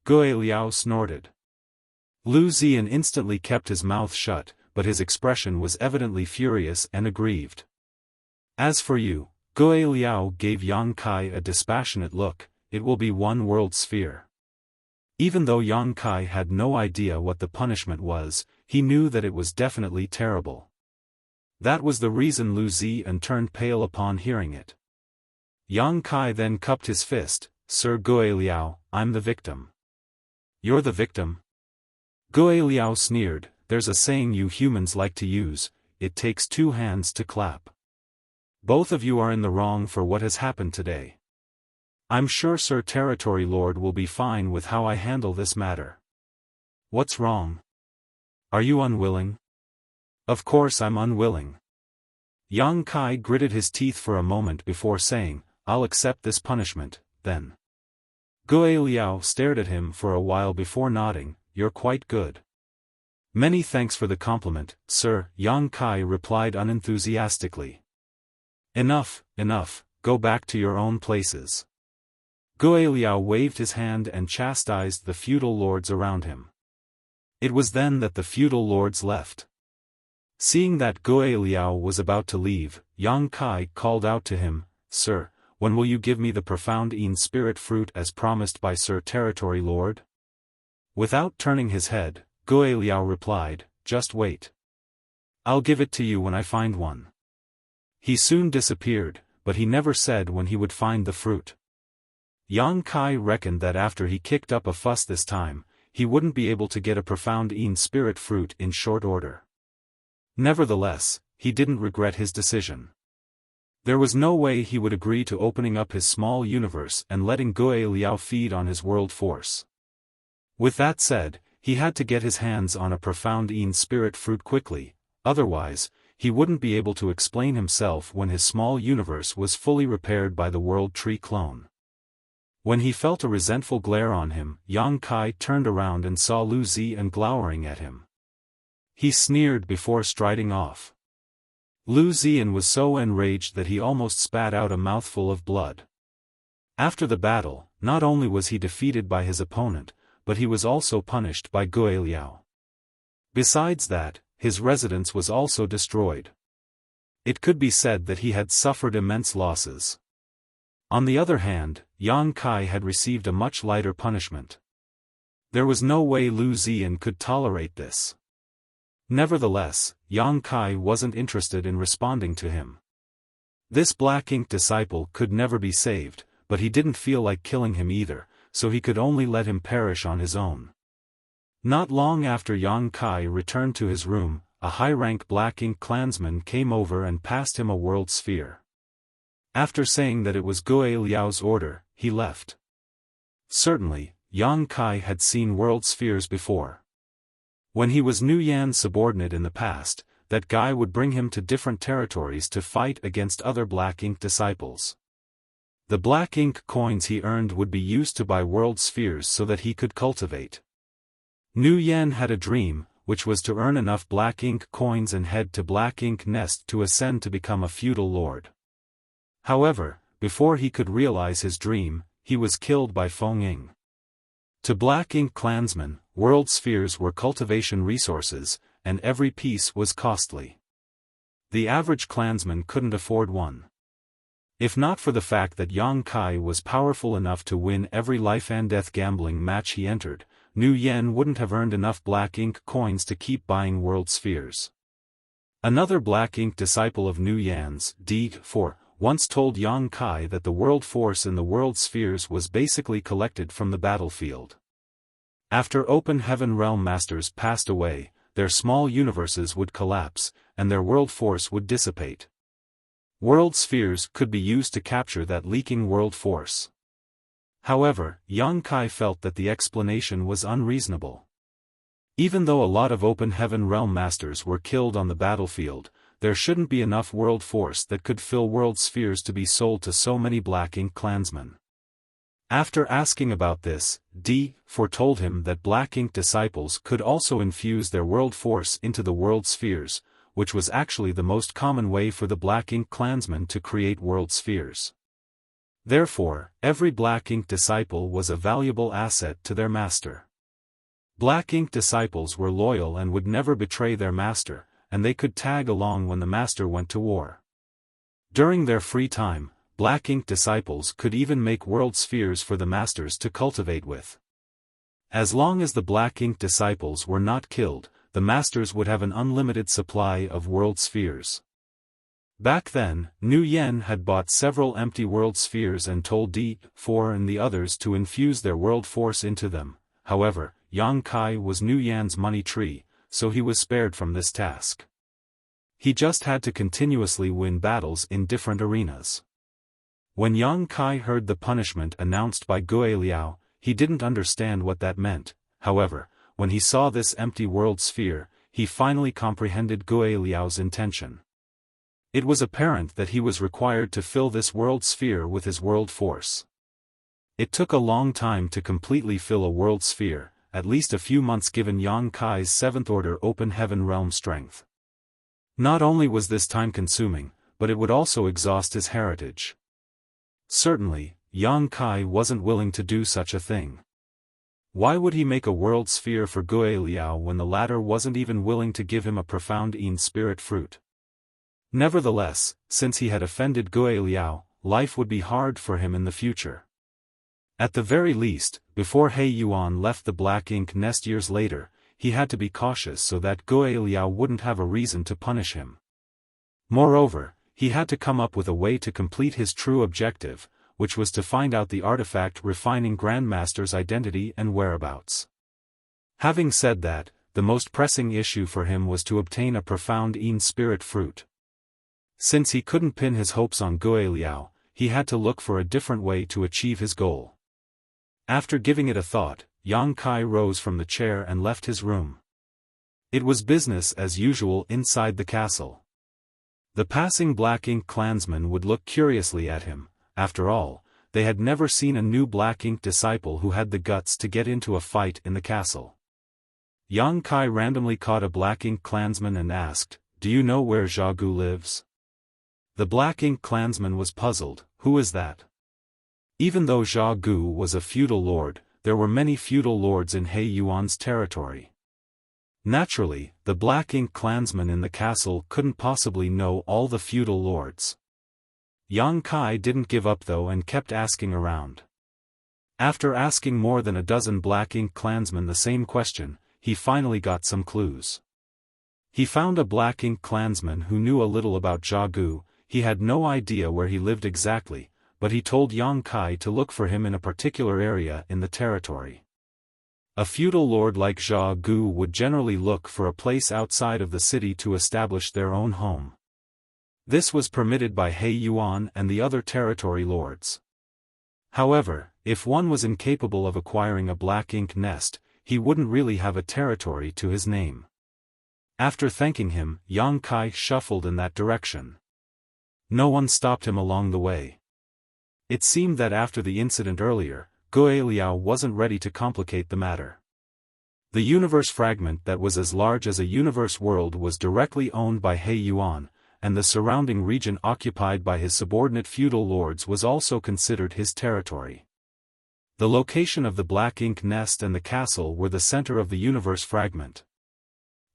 Gui Liao snorted. Lu Ziyan instantly kept his mouth shut, but his expression was evidently furious and aggrieved. As for you, Gui Liao gave Yang Kai a dispassionate look, it will be 1 world sphere. Even though Yang Kai had no idea what the punishment was, he knew that it was definitely terrible. That was the reason Lu Ziyan turned pale upon hearing it. Yang Kai then cupped his fist, Sir Gui Liao, I'm the victim. You're the victim? Gui Liao sneered, there's a saying you humans like to use, it takes 2 hands to clap. Both of you are in the wrong for what has happened today. I'm sure Sir Territory Lord will be fine with how I handle this matter. What's wrong? Are you unwilling? Of course I'm unwilling. Yang Kai gritted his teeth for a moment before saying, I'll accept this punishment, then. Gui Liao stared at him for a while before nodding, you're quite good. Many thanks for the compliment, sir, Yang Kai replied unenthusiastically. Enough, go back to your own places. Gui Liao waved his hand and chastised the feudal lords around him. It was then that the feudal lords left. Seeing that Gui Liao was about to leave, Yang Kai called out to him, Sir, when will you give me the profound Een spirit fruit as promised by Sir Territory Lord? Without turning his head, Gui Liao replied, just wait. I'll give it to you when I find one. He soon disappeared, but he never said when he would find the fruit. Yang Kai reckoned that after he kicked up a fuss this time, he wouldn't be able to get a profound Een spirit fruit in short order. Nevertheless, he didn't regret his decision. There was no way he would agree to opening up his small universe and letting Gui Liao feed on his world force. With that said, he had to get his hands on a profound Een spirit fruit quickly, otherwise, he wouldn't be able to explain himself when his small universe was fully repaired by the World Tree clone. When he felt a resentful glare on him, Yang Kai turned around and saw Lu Ziyan glowering at him. He sneered before striding off. Lu Ziyan was so enraged that he almost spat out a mouthful of blood. After the battle, not only was he defeated by his opponent, but he was also punished by Gui Liao. Besides that, his residence was also destroyed. It could be said that he had suffered immense losses. On the other hand, Yang Kai had received a much lighter punishment. There was no way Lu Ziyan could tolerate this. Nevertheless, Yang Kai wasn't interested in responding to him. This Black Ink disciple could never be saved, but he didn't feel like killing him either, so he could only let him perish on his own. Not long after Yang Kai returned to his room, a high-rank Black Ink clansman came over and passed him a world sphere. After saying that it was Gui Liao's order, he left. Certainly, Yang Kai had seen world spheres before. When he was Nu Yan's subordinate in the past, that guy would bring him to different territories to fight against other Black Ink disciples. The Black Ink coins he earned would be used to buy world spheres so that he could cultivate. Nu Yan had a dream, which was to earn enough Black Ink coins and head to Black Ink Nest to ascend to become a feudal lord. However, before he could realize his dream, he was killed by Feng Ying. To Black Ink clansmen, world spheres were cultivation resources, and every piece was costly. The average clansman couldn't afford one. If not for the fact that Yang Kai was powerful enough to win every life-and-death gambling match he entered, Nu Yan wouldn't have earned enough Black Ink coins to keep buying world spheres. Another Black Ink disciple of Nu Yan's, D4, once told Yang Kai that the world force in the world spheres was basically collected from the battlefield. After Open Heaven Realm Masters passed away, their small universes would collapse, and their world force would dissipate. World spheres could be used to capture that leaking world force. However, Yang Kai felt that the explanation was unreasonable. Even though a lot of Open Heaven Realm Masters were killed on the battlefield, there shouldn't be enough world force that could fill world spheres to be sold to so many Black Ink clansmen. After asking about this, D4 told him that Black Ink disciples could also infuse their world force into the world spheres, which was actually the most common way for the Black Ink clansmen to create world spheres. Therefore, every Black Ink disciple was a valuable asset to their master. Black Ink disciples were loyal and would never betray their master, and they could tag along when the master went to war. During their free time, Black Ink disciples could even make world spheres for the masters to cultivate with. As long as the Black Ink disciples were not killed, the masters would have an unlimited supply of world spheres. Back then, Nu Yan had bought several empty world spheres and told D4 and the others to infuse their world force into them. However, Yang Kai was Nu Yan's money tree, so he was spared from this task. He just had to continuously win battles in different arenas. When Yang Kai heard the punishment announced by Gui Liao, he didn't understand what that meant. However, when he saw this empty world sphere, he finally comprehended Gui Liao's intention. It was apparent that he was required to fill this world sphere with his world force. It took a long time to completely fill a world sphere, at least a few months given Yang Kai's 7th Order Open Heaven Realm strength. Not only was this time-consuming, but it would also exhaust his heritage. Certainly, Yang Kai wasn't willing to do such a thing. Why would he make a world sphere for Gui Liao when the latter wasn't even willing to give him a profound Yin spirit fruit? Nevertheless, since he had offended Gui Liao, life would be hard for him in the future. At the very least, before He Yuan left the Black Ink Nest years later, he had to be cautious so that Gui Liao wouldn't have a reason to punish him. Moreover, he had to come up with a way to complete his true objective, which was to find out the artifact refining Grandmaster's identity and whereabouts. Having said that, the most pressing issue for him was to obtain a profound Yin spirit fruit. Since he couldn't pin his hopes on Gui Liao, he had to look for a different way to achieve his goal. After giving it a thought, Yang Kai rose from the chair and left his room. It was business as usual inside the castle. The passing Black Ink clansmen would look curiously at him. After all, they had never seen a new Black Ink disciple who had the guts to get into a fight in the castle. Yang Kai randomly caught a Black Ink clansman and asked, "Do you know where Zha Gu lives?" The Black Ink clansman was puzzled. Who is that? Even though Zha Gu was a feudal lord, there were many feudal lords in He Yuan's territory. Naturally, the Black Ink clansman in the castle couldn't possibly know all the feudal lords. Yang Kai didn't give up though and kept asking around. After asking more than a dozen Black Ink clansmen the same question, he finally got some clues. He found a Black Ink clansman who knew a little about Zha Gu. He had no idea where he lived exactly, but he told Yang Kai to look for him in a particular area in the territory. A feudal lord like Zhao Gu would generally look for a place outside of the city to establish their own home. This was permitted by He Yuan and the other territory lords. However, if one was incapable of acquiring a black ink nest, he wouldn't really have a territory to his name. After thanking him, Yang Kai shuffled in that direction. No one stopped him along the way. It seemed that after the incident earlier, Gui Liao wasn't ready to complicate the matter. The universe fragment that was as large as a universe world was directly owned by He Yuan, and the surrounding region occupied by his subordinate feudal lords was also considered his territory. The location of the black ink nest and the castle were the center of the universe fragment.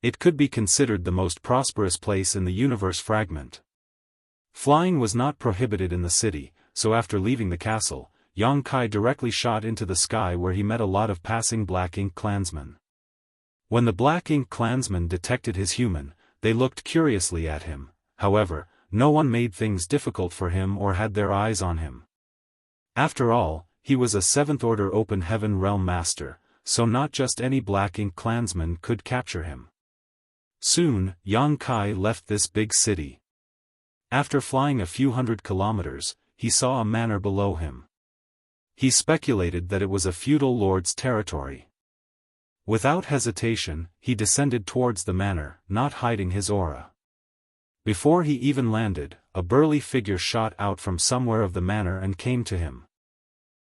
It could be considered the most prosperous place in the universe fragment. Flying was not prohibited in the city, so after leaving the castle, Yang Kai directly shot into the sky where he met a lot of passing black ink clansmen. When the black ink clansmen detected his human, they looked curiously at him. However, no one made things difficult for him or had their eyes on him. After all, he was a 7th Order Open Heaven Realm Master, so not just any black ink clansman could capture him. Soon, Yang Kai left this big city. After flying a few hundred kilometers, he saw a manor below him. He speculated that it was a feudal lord's territory. Without hesitation, he descended towards the manor, not hiding his aura. Before he even landed, a burly figure shot out from somewhere of the manor and came to him.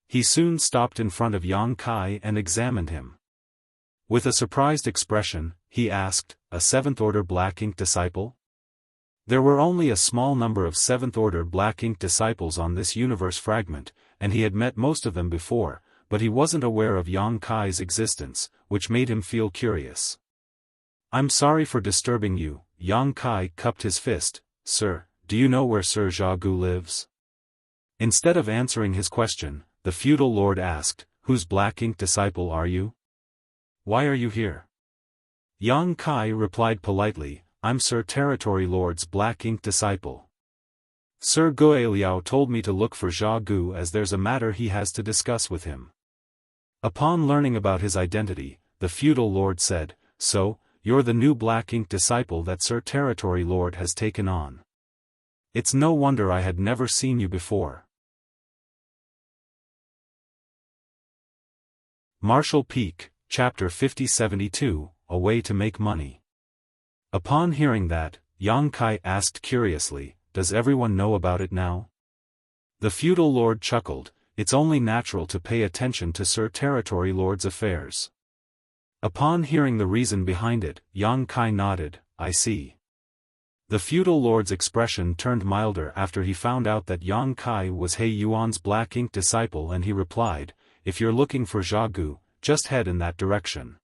He soon stopped in front of Yang Kai and examined him. With a surprised expression, he asked, "A 7th Order Black Ink disciple?" There were only a small number of 7th Order Black Ink disciples on this universe fragment, and he had met most of them before, but he wasn't aware of Yang Kai's existence, which made him feel curious. "I'm sorry for disturbing you." Yang Kai cupped his fist. "Sir, do you know where Sir Zhao Gu lives?" Instead of answering his question, the feudal lord asked, "Whose black ink disciple are you? Why are you here?" Yang Kai replied politely, "I'm Sir Territory Lord's black ink disciple. Sir Gui Liao told me to look for Zhao Gu as there's a matter he has to discuss with him." Upon learning about his identity, the feudal lord said, "So, you're the new black ink disciple that Sir Territory Lord has taken on. It's no wonder I had never seen you before." Martial Peak, Chapter 5072, A Way to Make Money. Upon hearing that, Yang Kai asked curiously, "Does everyone know about it now?" The feudal lord chuckled, "It's only natural to pay attention to Sir Territory Lord's affairs." Upon hearing the reason behind it, Yang Kai nodded, "I see." The feudal lord's expression turned milder after he found out that Yang Kai was He Yuan's black ink disciple, and he replied, "If you're looking for Zhao Gu, just head in that direction.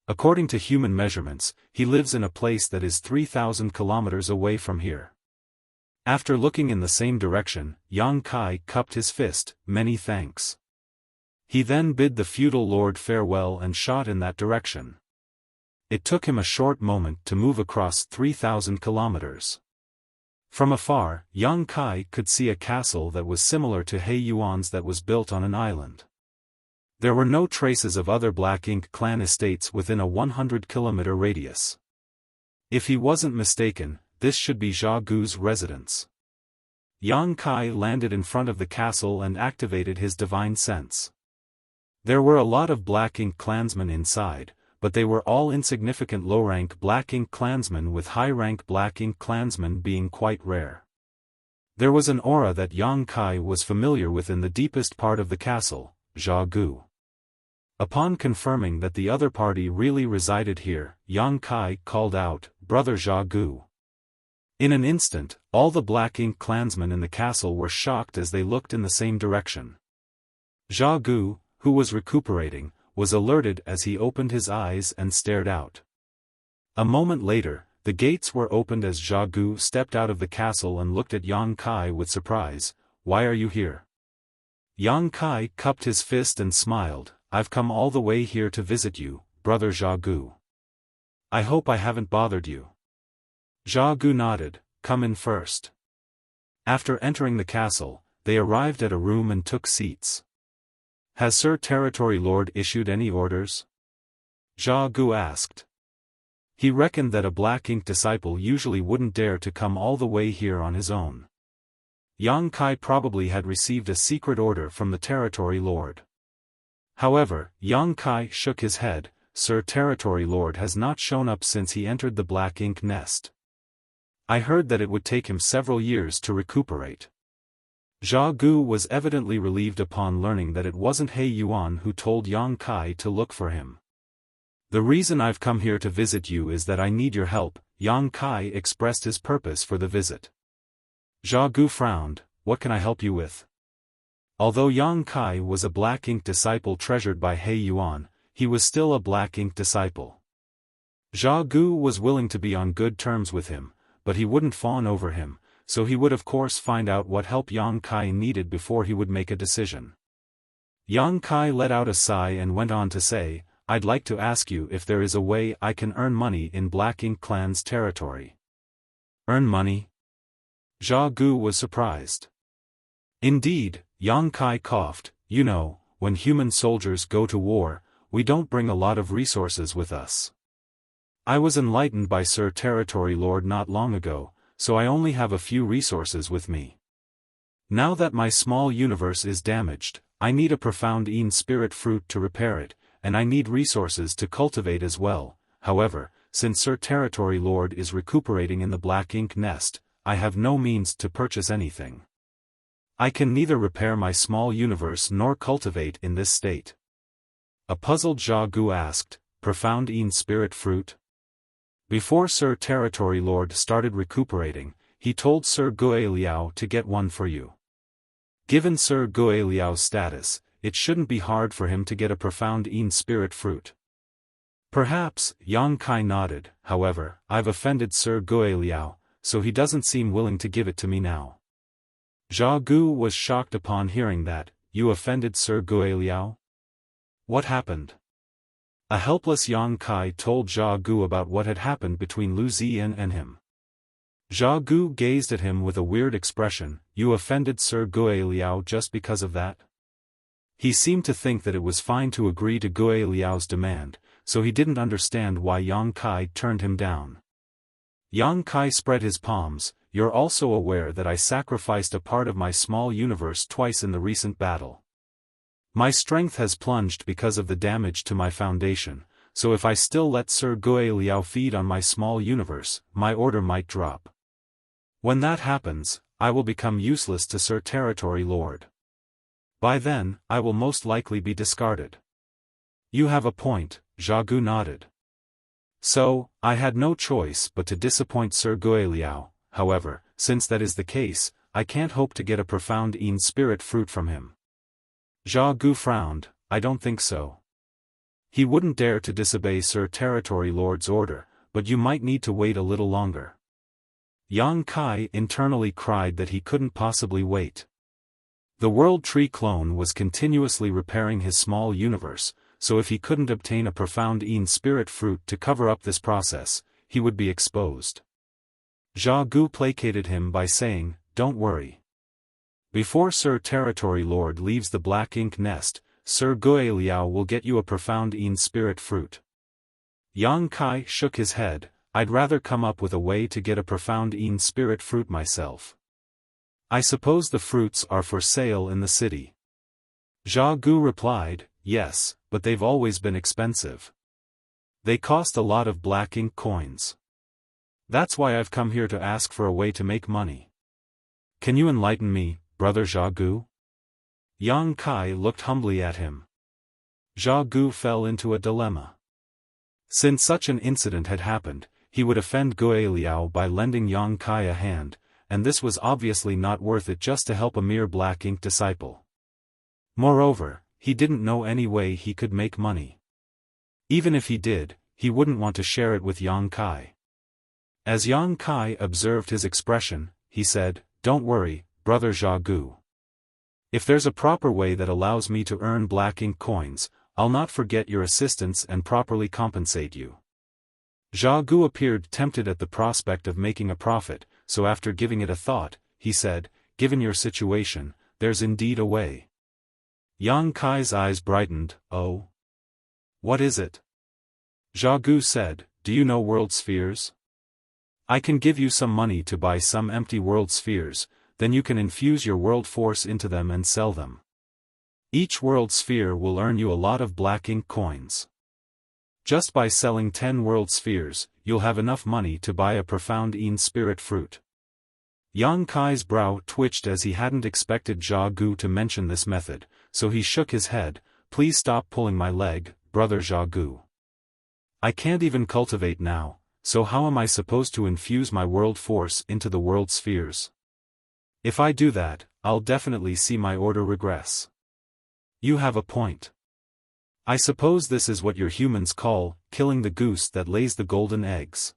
According to human measurements, he lives in a place that is 3,000 kilometers away from here." After looking in the same direction, Yang Kai cupped his fist, "Many thanks." He then bid the feudal lord farewell and shot in that direction. It took him a short moment to move across 3,000 kilometers. From afar, Yang Kai could see a castle that was similar to He Yuan's that was built on an island. There were no traces of other black ink clan estates within a 100-kilometer radius. If he wasn't mistaken, this should be Zhao Gu's residence. Yang Kai landed in front of the castle and activated his divine sense. There were a lot of black ink clansmen inside, but they were all insignificant low-rank black ink clansmen, with high-rank black ink clansmen being quite rare. There was an aura that Yang Kai was familiar with in the deepest part of the castle, Zhao Gu. Upon confirming that the other party really resided here, Yang Kai called out, "Brother Zhao Gu." In an instant, all the black ink clansmen in the castle were shocked as they looked in the same direction. Zhao Gu, who was recuperating, was alerted as he opened his eyes and stared out. A moment later, the gates were opened as Zhao Gu stepped out of the castle and looked at Yang Kai with surprise. "Why are you here?" Yang Kai cupped his fist and smiled, "I've come all the way here to visit you, brother Zhao Gu. I hope I haven't bothered you." Zhao Gu nodded, "Come in first." After entering the castle, they arrived at a room and took seats. Has Sir Territory Lord issued any orders? Zhao Gu asked. He reckoned that a black ink disciple usually wouldn't dare to come all the way here on his own. Yang Kai probably had received a secret order from the Territory Lord. However, Yang Kai shook his head. Sir Territory Lord has not shown up since he entered the black ink nest. I heard that it would take him several years to recuperate. Zhao Gu was evidently relieved upon learning that it wasn't He Yuan who told Yang Kai to look for him. The reason I've come here to visit you is that I need your help. Yang Kai expressed his purpose for the visit. Zhao Gu frowned. What can I help you with? Although Yang Kai was a black ink disciple treasured by He Yuan, he was still a black ink disciple. Zhao Gu was willing to be on good terms with him, but he wouldn't fawn over him, so he would of course find out what help Yang Kai needed before he would make a decision. Yang Kai let out a sigh and went on to say, I'd like to ask you if there is a way I can earn money in Black Ink Clan's territory. Earn money? Zhao Gu was surprised. Indeed, Yang Kai coughed, you know, when human soldiers go to war, we don't bring a lot of resources with us. I was enlightened by Sir Territory Lord not long ago, so I only have a few resources with me. Now that my small universe is damaged, I need a profound Een spirit fruit to repair it, and I need resources to cultivate as well. However, since Sir Territory Lord is recuperating in the black ink nest, I have no means to purchase anything. I can neither repair my small universe nor cultivate in this state. A puzzled Zhao Gu asked, profound Een spirit fruit? Before Sir Territory Lord started recuperating, he told Sir Guiliao to get one for you. Given Sir Guiliao's status, it shouldn't be hard for him to get a profound Een spirit fruit. Perhaps, Yang Kai nodded. However, I've offended Sir Guiliao, so he doesn't seem willing to give it to me now. Zhao Gu was shocked upon hearing that. You offended Sir Guiliao? What happened? A helpless Yang Kai told Zhao Gu about what had happened between Lu Ziyan and him. Zhao Gu gazed at him with a weird expression. You offended Sir Guiliao just because of that? He seemed to think that it was fine to agree to Guiliao's demand, so he didn't understand why Yang Kai turned him down. Yang Kai spread his palms. You're also aware that I sacrificed a part of my small universe twice in the recent battle. My strength has plunged because of the damage to my foundation, so if I still let Sir Guiliao feed on my small universe, my order might drop. When that happens, I will become useless to Sir Territory Lord. By then, I will most likely be discarded. You have a point, Zhao Gu nodded. So, I had no choice but to disappoint Sir Guiliao. However, since that is the case, I can't hope to get a profound Een spirit fruit from him. Zhao Gu frowned. I don't think so. He wouldn't dare to disobey Sir Territory Lord's order, but you might need to wait a little longer. Yang Kai internally cried that he couldn't possibly wait. The World Tree clone was continuously repairing his small universe, so if he couldn't obtain a profound Een spirit fruit to cover up this process, he would be exposed. Zhao Gu placated him by saying, don't worry. Before Sir Territory Lord leaves the black ink nest, Sir Guiliao will get you a profound Een spirit fruit. Yang Kai shook his head. I'd rather come up with a way to get a profound Een spirit fruit myself. I suppose the fruits are for sale in the city. Zhao Gu replied, yes, but they've always been expensive. They cost a lot of black ink coins. That's why I've come here to ask for a way to make money. Can you enlighten me, Brother Zhao Gu? Yang Kai looked humbly at him. Zhao Gu fell into a dilemma. Since such an incident had happened, he would offend Guiliao by lending Yang Kai a hand, and this was obviously not worth it just to help a mere black ink disciple. Moreover, he didn't know any way he could make money. Even if he did, he wouldn't want to share it with Yang Kai. As Yang Kai observed his expression, he said, don't worry, Brother Zhao Gu. If there's a proper way that allows me to earn black ink coins, I'll not forget your assistance and properly compensate you. Zhao Gu appeared tempted at the prospect of making a profit, so after giving it a thought, he said, given your situation, there's indeed a way. Yang Kai's eyes brightened. Oh? What is it? Zhao Gu said, do you know world spheres? I can give you some money to buy some empty world spheres, then you can infuse your world force into them and sell them. Each world sphere will earn you a lot of black ink coins. Just by selling 10 world spheres, you'll have enough money to buy a profound Yin spirit fruit. Yang Kai's brow twitched as he hadn't expected Zhao Gu to mention this method, so he shook his head. Please stop pulling my leg, brother Zhao Gu. I can't even cultivate now, so how am I supposed to infuse my world force into the world spheres? If I do that, I'll definitely see my order regress. You have a point. I suppose this is what your humans call killing the goose that lays the golden eggs.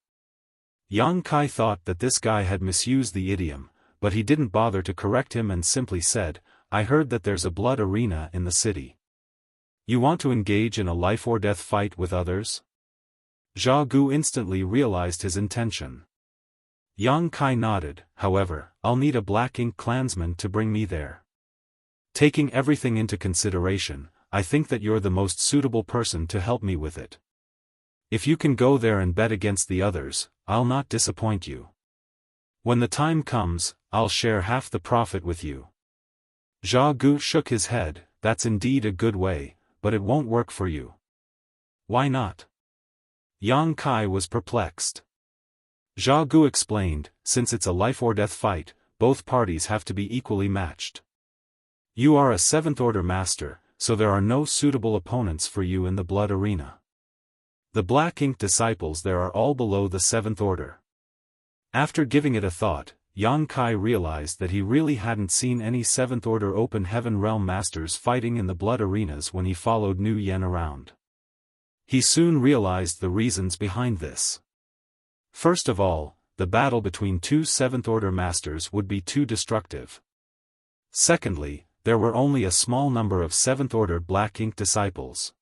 Yang Kai thought that this guy had misused the idiom, but he didn't bother to correct him and simply said, I heard that there's a blood arena in the city. You want to engage in a life-or-death fight with others? Zhao Gu instantly realized his intention. Yang Kai nodded. However, I'll need a black ink clansman to bring me there. Taking everything into consideration, I think that you're the most suitable person to help me with it. If you can go there and bet against the others, I'll not disappoint you. When the time comes, I'll share half the profit with you. Zhao Gu shook his head. That's indeed a good way, but it won't work for you. Why not? Yang Kai was perplexed. Zhao Gu explained, since it's a life-or-death fight, both parties have to be equally matched. You are a 7th order master, so there are no suitable opponents for you in the blood arena. The black ink disciples there are all below the 7th order. After giving it a thought, Yang Kai realized that he really hadn't seen any 7th order open heaven realm masters fighting in the blood arenas when he followed Nu Yen around. He soon realized the reasons behind this. First of all, the battle between 2 7th order masters would be too destructive. Secondly, there were only a small number of 7th order black ink disciples.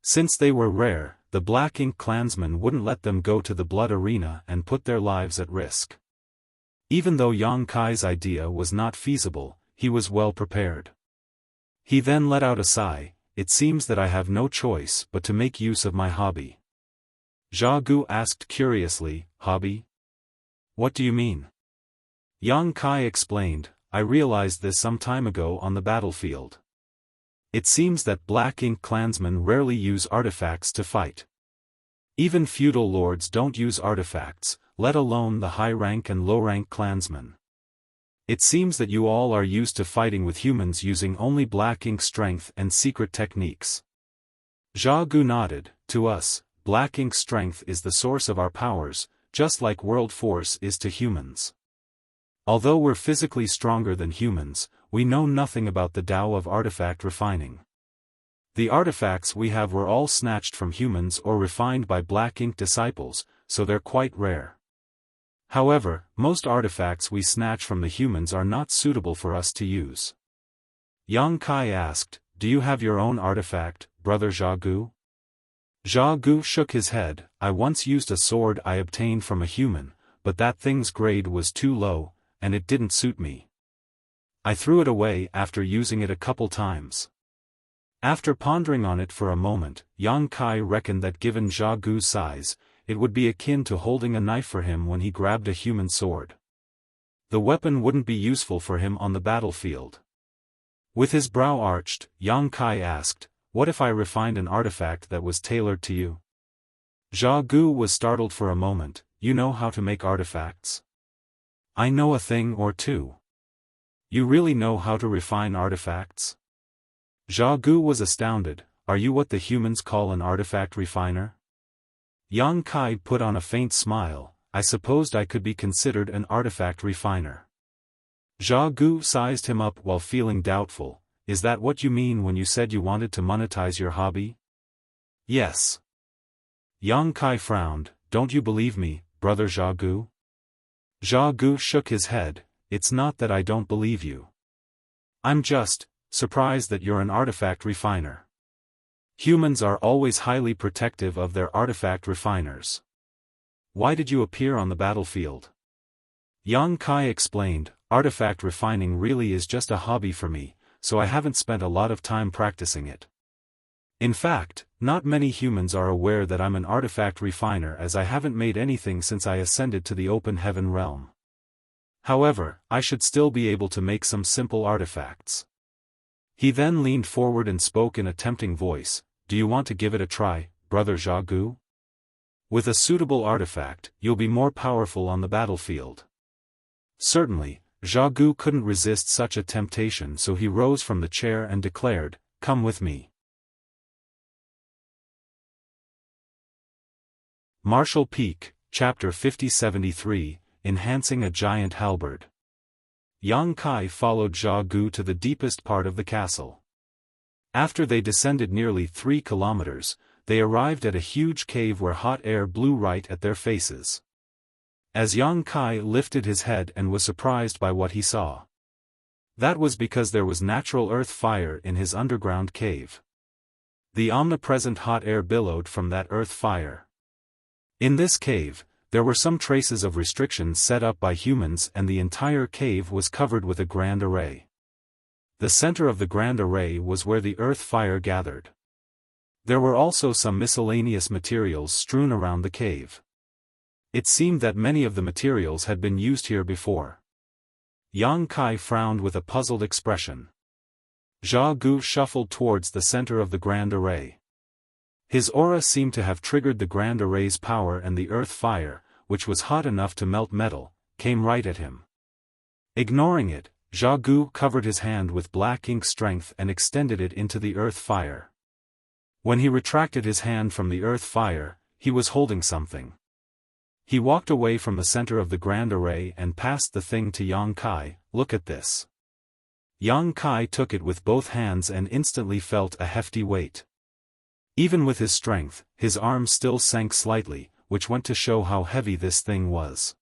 Since they were rare, the black ink clansmen wouldn't let them go to the blood arena and put their lives at risk. Even though Yang Kai's idea was not feasible, he was well prepared. He then let out a sigh. It seems that I have no choice but to make use of my hobby. Zhao Gu asked curiously, hobby? What do you mean? Yang Kai explained, I realized this some time ago on the battlefield. It seems that black ink clansmen rarely use artifacts to fight. Even feudal lords don't use artifacts, let alone the high-rank and low-rank clansmen. It seems that you all are used to fighting with humans using only black ink strength and secret techniques. Zhao Gu nodded. To us, black ink strength is the source of our powers, just like world force is to humans. Although we're physically stronger than humans, we know nothing about the Tao of artifact refining. The artifacts we have were all snatched from humans or refined by black ink disciples, so they're quite rare. However, most artifacts we snatch from the humans are not suitable for us to use. Yang Kai asked, do you have your own artifact, brother Zhao Gu? Zhao Gu shook his head. I once used a sword I obtained from a human, but that thing's grade was too low, and it didn't suit me. I threw it away after using it a couple times. After pondering on it for a moment, Yang Kai reckoned that given Zhao Gu's size, it would be akin to holding a knife for him when he grabbed a human sword. The weapon wouldn't be useful for him on the battlefield. With his brow arched, Yang Kai asked, what if I refined an artifact that was tailored to you? Zhao Gu was startled for a moment. You know how to make artifacts? I know a thing or two. You really know how to refine artifacts? Zhao Gu was astounded. Are you what the humans call an artifact refiner? Yang Kai put on a faint smile. I supposed I could be considered an artifact refiner. Zhao Gu sized him up while feeling doubtful. Is that what you mean when you said you wanted to monetize your hobby? Yes. Yang Kai frowned. Don't you believe me, brother Zhao Gu? Zhao Gu shook his head. It's not that I don't believe you. I'm just surprised that you're an artifact refiner. Humans are always highly protective of their artifact refiners. Why did you appear on the battlefield? Yang Kai explained, artifact refining really is just a hobby for me, so I haven't spent a lot of time practicing it. In fact, not many humans are aware that I'm an artifact refiner, as I haven't made anything since I ascended to the open heaven realm. However, I should still be able to make some simple artifacts. He then leaned forward and spoke in a tempting voice, "Do you want to give it a try, Brother Xiaogu? With a suitable artifact, you'll be more powerful on the battlefield." Certainly, Xiaogu couldn't resist such a temptation, so he rose from the chair and declared, "Come with me." Martial Peak, Chapter 5073, Enhancing a Giant Halberd. Yang Kai followed Xiaogu to the deepest part of the castle. After they descended nearly 3 kilometers, they arrived at a huge cave where hot air blew right at their faces. As Yang Kai lifted his head and was surprised by what he saw. That was because there was natural earth fire in his underground cave. The omnipresent hot air billowed from that earth fire. In this cave, there were some traces of restrictions set up by humans, and the entire cave was covered with a grand array. The center of the grand array was where the earth fire gathered. There were also some miscellaneous materials strewn around the cave. It seemed that many of the materials had been used here before. Yang Kai frowned with a puzzled expression. Xiaogu shuffled towards the center of the grand array. His aura seemed to have triggered the grand array's power, and the earth fire, which was hot enough to melt metal, came right at him. Ignoring it, Xiaogu covered his hand with black ink strength and extended it into the earth fire. When he retracted his hand from the earth fire, he was holding something. He walked away from the center of the grand array and passed the thing to Yang Kai. "Look at this." Yang Kai took it with both hands and instantly felt a hefty weight. Even with his strength, his arm still sank slightly, which went to show how heavy this thing was.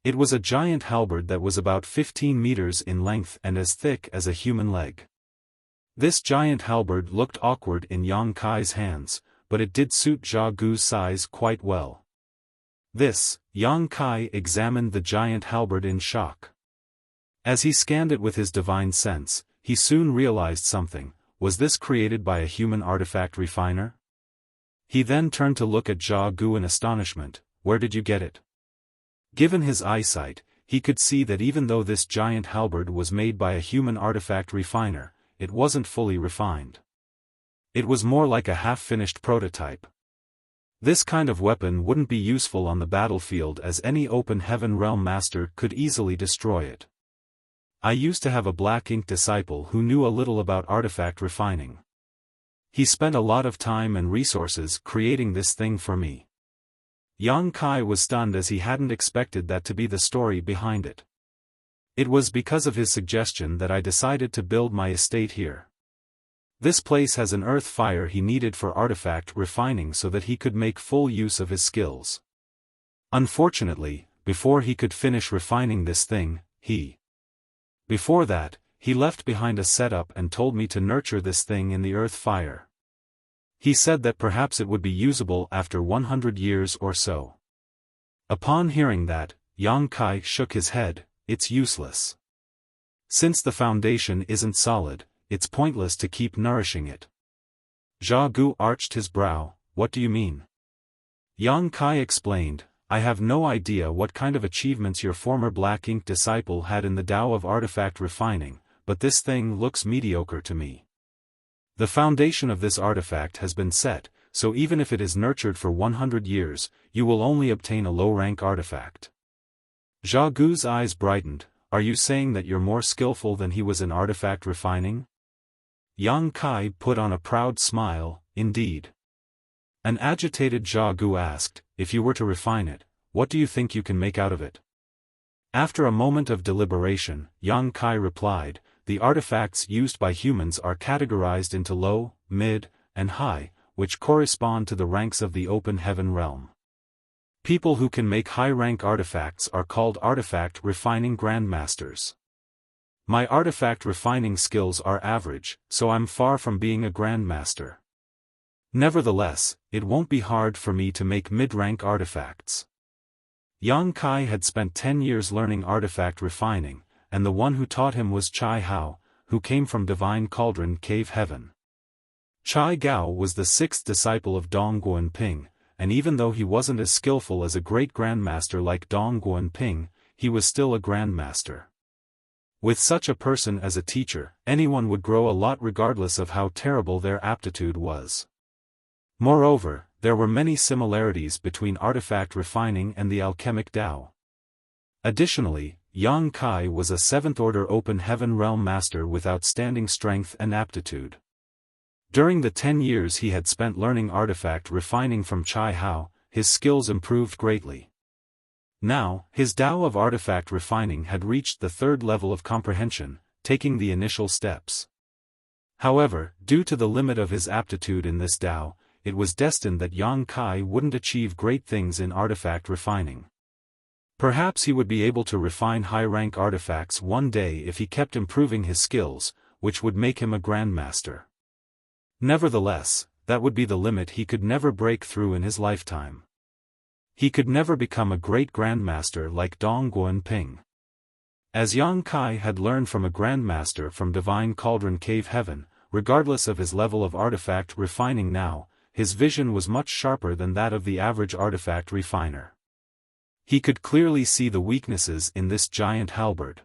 It was a giant halberd that was about 15 meters in length and as thick as a human leg. This giant halberd looked awkward in Yang Kai's hands, but it did suit Xiaogu's size quite well. Yang Kai examined the giant halberd in shock. As he scanned it with his divine sense, he soon realized something. Was this created by a human artifact refiner? He then turned to look at Xiaogu in astonishment. "Where did you get it?" Given his eyesight, he could see that even though this giant halberd was made by a human artifact refiner, it wasn't fully refined. It was more like a half-finished prototype. This kind of weapon wouldn't be useful on the battlefield, as any open heaven realm master could easily destroy it. "I used to have a black ink disciple who knew a little about artifact refining. He spent a lot of time and resources creating this thing for me." Yang Kai was stunned, as he hadn't expected that to be the story behind it. "It was because of his suggestion that I decided to build my estate here. This place has an earth fire he needed for artifact refining so that he could make full use of his skills. Unfortunately, before he could finish refining this thing, Before that, he left behind a setup and told me to nurture this thing in the earth fire. He said that perhaps it would be usable after 100 years or so." Upon hearing that, Yang Kai shook his head. "It's useless. Since the foundation isn't solid, it's pointless to keep nourishing it." Xiaogu arched his brow. "What do you mean?" Yang Kai explained, "I have no idea what kind of achievements your former black ink disciple had in the Tao of artifact refining, but this thing looks mediocre to me. The foundation of this artifact has been set, so even if it is nurtured for 100 years, you will only obtain a low-rank artifact." Xiaogu's eyes brightened. "Are you saying that you're more skillful than he was in artifact refining?" Yang Kai put on a proud smile. "Indeed." An agitated Xiaogu asked, "If you were to refine it, what do you think you can make out of it?" After a moment of deliberation, Yang Kai replied, "The artifacts used by humans are categorized into low, mid, and high, which correspond to the ranks of the open heaven realm. People who can make high-rank artifacts are called artifact refining grandmasters. My artifact refining skills are average, so I'm far from being a grandmaster. Nevertheless, it won't be hard for me to make mid-rank artifacts." Yang Kai had spent 10 years learning artifact refining, and the one who taught him was Chai Hao, who came from Divine Cauldron Cave Heaven. Chai Gao was the sixth disciple of Dong Guanping, and even though he wasn't as skillful as a great grandmaster like Dong Guanping, he was still a grandmaster. With such a person as a teacher, anyone would grow a lot regardless of how terrible their aptitude was. Moreover, there were many similarities between artifact refining and the alchemic Tao. Additionally, Yang Kai was a seventh-order open heaven realm master with outstanding strength and aptitude. During the 10 years he had spent learning artifact refining from Chai Hao, his skills improved greatly. Now, his Tao of artifact refining had reached the third level of comprehension, taking the initial steps. However, due to the limit of his aptitude in this Tao, it was destined that Yang Kai wouldn't achieve great things in artifact refining. Perhaps he would be able to refine high-rank artifacts one day if he kept improving his skills, which would make him a grandmaster. Nevertheless, that would be the limit he could never break through in his lifetime. He could never become a great grandmaster like Dong Guanping. As Yang Kai had learned from a grandmaster from Divine Cauldron Cave Heaven, regardless of his level of artifact refining now, his vision was much sharper than that of the average artifact refiner. He could clearly see the weaknesses in this giant halberd.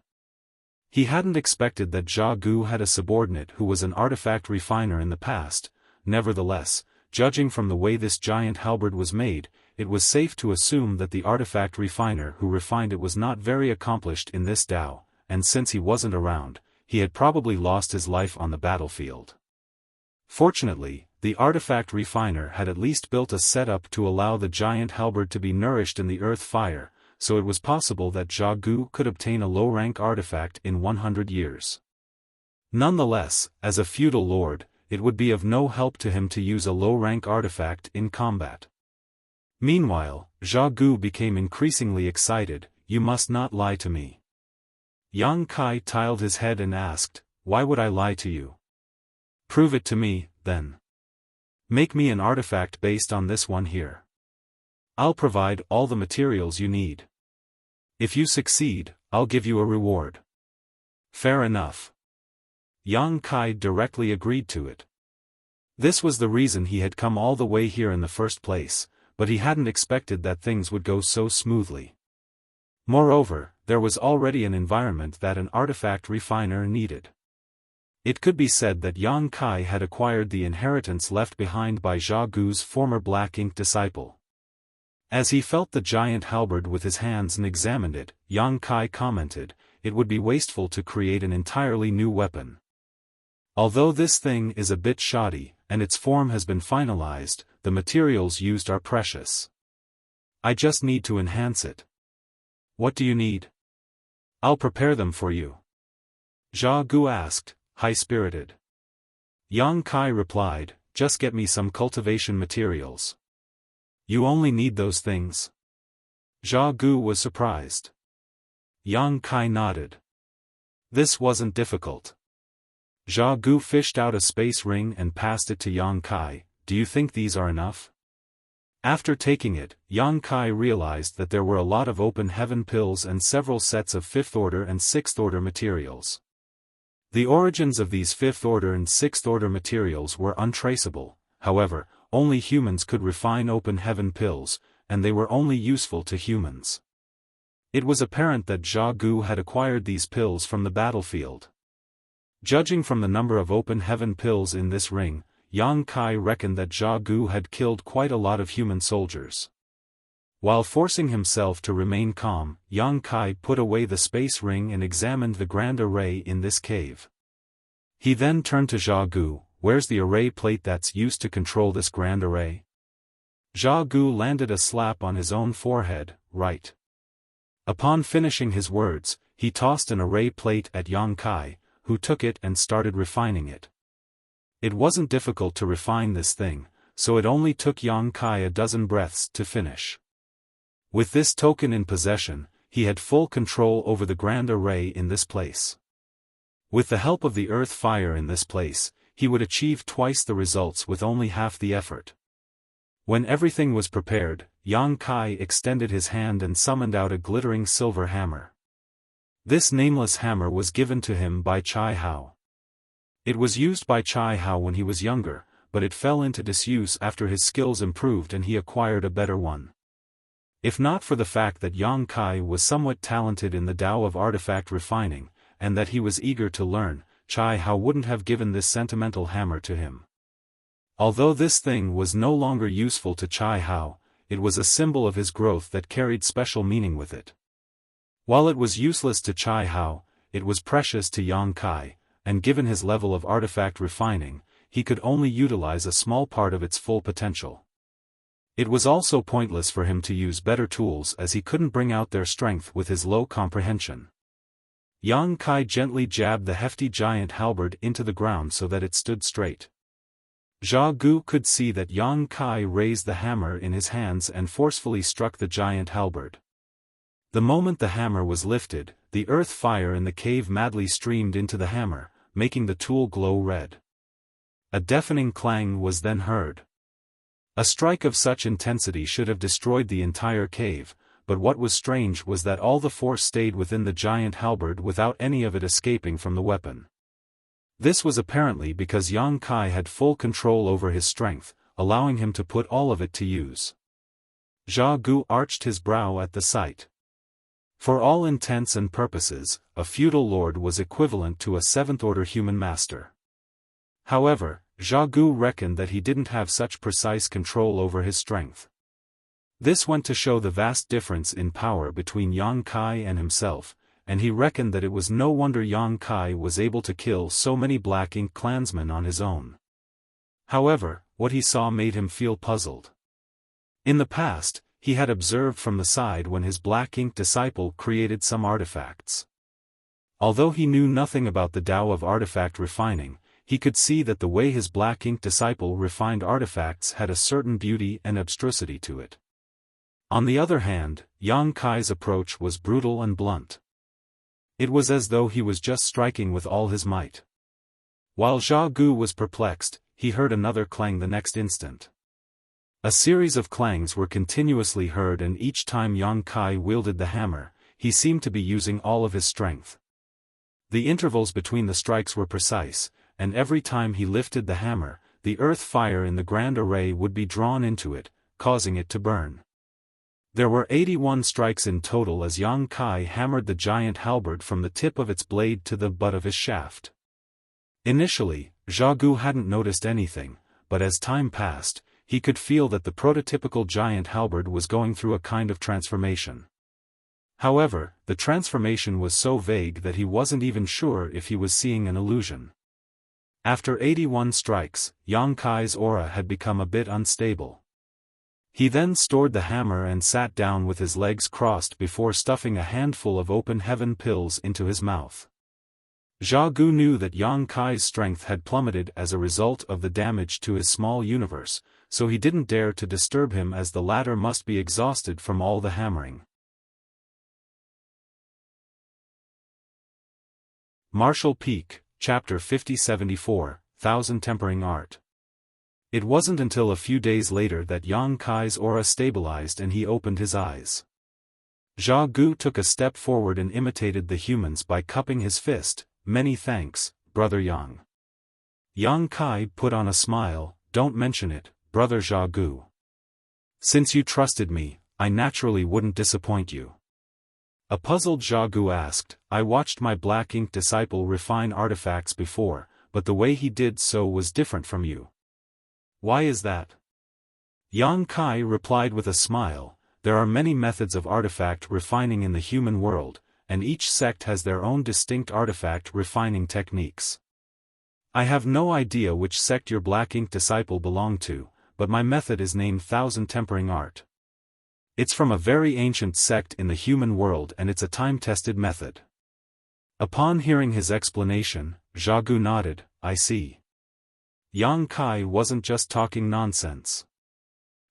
He hadn't expected that Jia Gu had a subordinate who was an artifact refiner in the past. Nevertheless, judging from the way this giant halberd was made, it was safe to assume that the artifact refiner who refined it was not very accomplished in this Tao, and since he wasn't around, he had probably lost his life on the battlefield. Fortunately, the artifact refiner had at least built a setup to allow the giant halberd to be nourished in the earth fire, so it was possible that Jia Gu could obtain a low-rank artifact in 100 years. Nonetheless, as a feudal lord, it would be of no help to him to use a low-rank artifact in combat. Meanwhile, Jia Gu became increasingly excited. "You must not lie to me." Yang Kai tiled his head and asked, "Why would I lie to you?" "Prove it to me, then. Make me an artifact based on this one here. I'll provide all the materials you need. If you succeed, I'll give you a reward." "Fair enough." Yang Kai directly agreed to it. This was the reason he had come all the way here in the first place, but he hadn't expected that things would go so smoothly. Moreover, there was already an environment that an artifact refiner needed. It could be said that Yang Kai had acquired the inheritance left behind by Jia Gu's former black ink disciple. As he felt the giant halberd with his hands and examined it, Yang Kai commented, "It would be wasteful to create an entirely new weapon. Although this thing is a bit shoddy, and its form has been finalized, the materials used are precious. I just need to enhance it." "What do you need?" "I'll prepare them for you." Jia Gu asked, high-spirited. Yang Kai replied, "Just get me some cultivation materials." "You only need those things?" Jia Gu was surprised. Yang Kai nodded. This wasn't difficult. Jia Gu fished out a space ring and passed it to Yang Kai. "Do you think these are enough?" After taking it, Yang Kai realized that there were a lot of open heaven pills and several sets of 5th order and 6th order materials. The origins of these 5th order and 6th order materials were untraceable. However, only humans could refine open heaven pills, and they were only useful to humans. It was apparent that Jia Gu had acquired these pills from the battlefield. Judging from the number of open heaven pills in this ring, Yang Kai reckoned that Jia Gu had killed quite a lot of human soldiers. While forcing himself to remain calm, Yang Kai put away the space ring and examined the grand array in this cave. He then turned to Jia Gu. "Where's the array plate that's used to control this grand array?" Jia Gu landed a slap on his own forehead. "Right." Upon finishing his words, he tossed an array plate at Yang Kai, who took it and started refining it. It wasn't difficult to refine this thing, so it only took Yang Kai a dozen breaths to finish. With this token in possession, he had full control over the grand array in this place. With the help of the earth fire in this place, he would achieve twice the results with only half the effort. When everything was prepared, Yang Kai extended his hand and summoned out a glittering silver hammer. This nameless hammer was given to him by Chai Hao. It was used by Chai Hao when he was younger, but it fell into disuse after his skills improved and he acquired a better one. If not for the fact that Yang Kai was somewhat talented in the Tao of artifact refining, and that he was eager to learn, Chai Hao wouldn't have given this sentimental hammer to him. Although this thing was no longer useful to Chai Hao, it was a symbol of his growth that carried special meaning with it. While it was useless to Chai Hao, it was precious to Yang Kai, and given his level of artifact refining, he could only utilize a small part of its full potential. It was also pointless for him to use better tools as he couldn't bring out their strength with his low comprehension. Yang Kai gently jabbed the hefty giant halberd into the ground so that it stood straight. Zha Gu could see that Yang Kai raised the hammer in his hands and forcefully struck the giant halberd. The moment the hammer was lifted, the earth fire in the cave madly streamed into the hammer, making the tool glow red. A deafening clang was then heard. A strike of such intensity should have destroyed the entire cave, but what was strange was that all the force stayed within the giant halberd without any of it escaping from the weapon. This was apparently because Yang Kai had full control over his strength, allowing him to put all of it to use. Zha Gu arched his brow at the sight. For all intents and purposes, a feudal lord was equivalent to a seventh-order human master. However, Zha Gu reckoned that he didn't have such precise control over his strength. This went to show the vast difference in power between Yang Kai and himself, and he reckoned that it was no wonder Yang Kai was able to kill so many Black Ink clansmen on his own. However, what he saw made him feel puzzled. In the past, he had observed from the side when his Black Ink disciple created some artifacts. Although he knew nothing about the Tao of artifact refining, he could see that the way his Black Ink disciple refined artifacts had a certain beauty and abstrusity to it. On the other hand, Yang Kai's approach was brutal and blunt. It was as though he was just striking with all his might. While Zha Gu was perplexed, he heard another clang the next instant. A series of clangs were continuously heard, and each time Yang Kai wielded the hammer, he seemed to be using all of his strength. The intervals between the strikes were precise, and every time he lifted the hammer, the earth fire in the grand array would be drawn into it, causing it to burn. There were 81 strikes in total as Yang Kai hammered the giant halberd from the tip of its blade to the butt of his shaft. Initially, Zha Gu hadn't noticed anything, but as time passed, he could feel that the prototypical giant halberd was going through a kind of transformation. However, the transformation was so vague that he wasn't even sure if he was seeing an illusion. After 81 strikes, Yang Kai's aura had become a bit unstable. He then stored the hammer and sat down with his legs crossed before stuffing a handful of open heaven pills into his mouth. Zha Gu knew that Yang Kai's strength had plummeted as a result of the damage to his small universe, so he didn't dare to disturb him as the latter must be exhausted from all the hammering. Martial Peak, Chapter 5074, Thousand Tempering Art. It wasn't until a few days later that Yang Kai's aura stabilized and he opened his eyes. Zha Gu took a step forward and imitated the humans by cupping his fist. "Many thanks, Brother Yang." Yang Kai put on a smile. "Don't mention it, Brother Zha Gu. Since you trusted me, I naturally wouldn't disappoint you." A puzzled Zha Gu asked, "I watched my Black Ink disciple refine artifacts before, but the way he did so was different from you. Why is that?" Yang Kai replied with a smile, "There are many methods of artifact refining in the human world, and each sect has their own distinct artifact refining techniques. I have no idea which sect your Black Ink disciple belonged to, but my method is named Thousand Tempering Art. It's from a very ancient sect in the human world and it's a time-tested method." Upon hearing his explanation, Zha Gu nodded. "I see." Yang Kai wasn't just talking nonsense.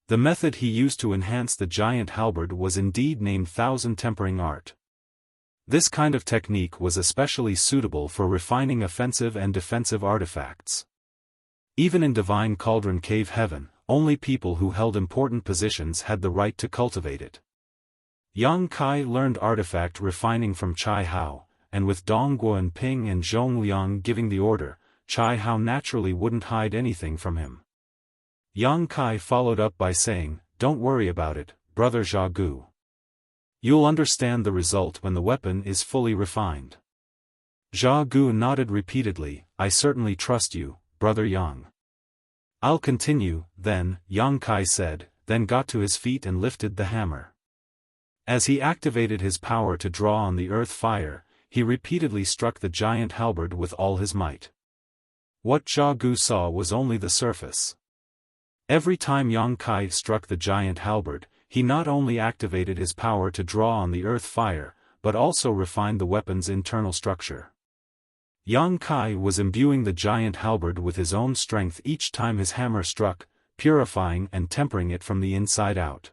The method he used to enhance the giant halberd was indeed named Thousand Tempering Art. This kind of technique was especially suitable for refining offensive and defensive artifacts. Even in Divine Cauldron Cave Heaven, only people who held important positions had the right to cultivate it. Yang Kai learned artifact refining from Chai Hao, and with Dong Guo and Ping and Zhong Liang giving the order, Chai Hao naturally wouldn't hide anything from him. Yang Kai followed up by saying, "Don't worry about it, brother Zha Gu. You'll understand the result when the weapon is fully refined." Zha Gu nodded repeatedly, "I certainly trust you, brother Yang." "I'll continue, then," Yang Kai said, then got to his feet and lifted the hammer. As he activated his power to draw on the earth fire, he repeatedly struck the giant halberd with all his might. What Zha Gu saw was only the surface. Every time Yang Kai struck the giant halberd, he not only activated his power to draw on the earth fire, but also refined the weapon's internal structure. Yang Kai was imbuing the giant halberd with his own strength each time his hammer struck, purifying and tempering it from the inside out.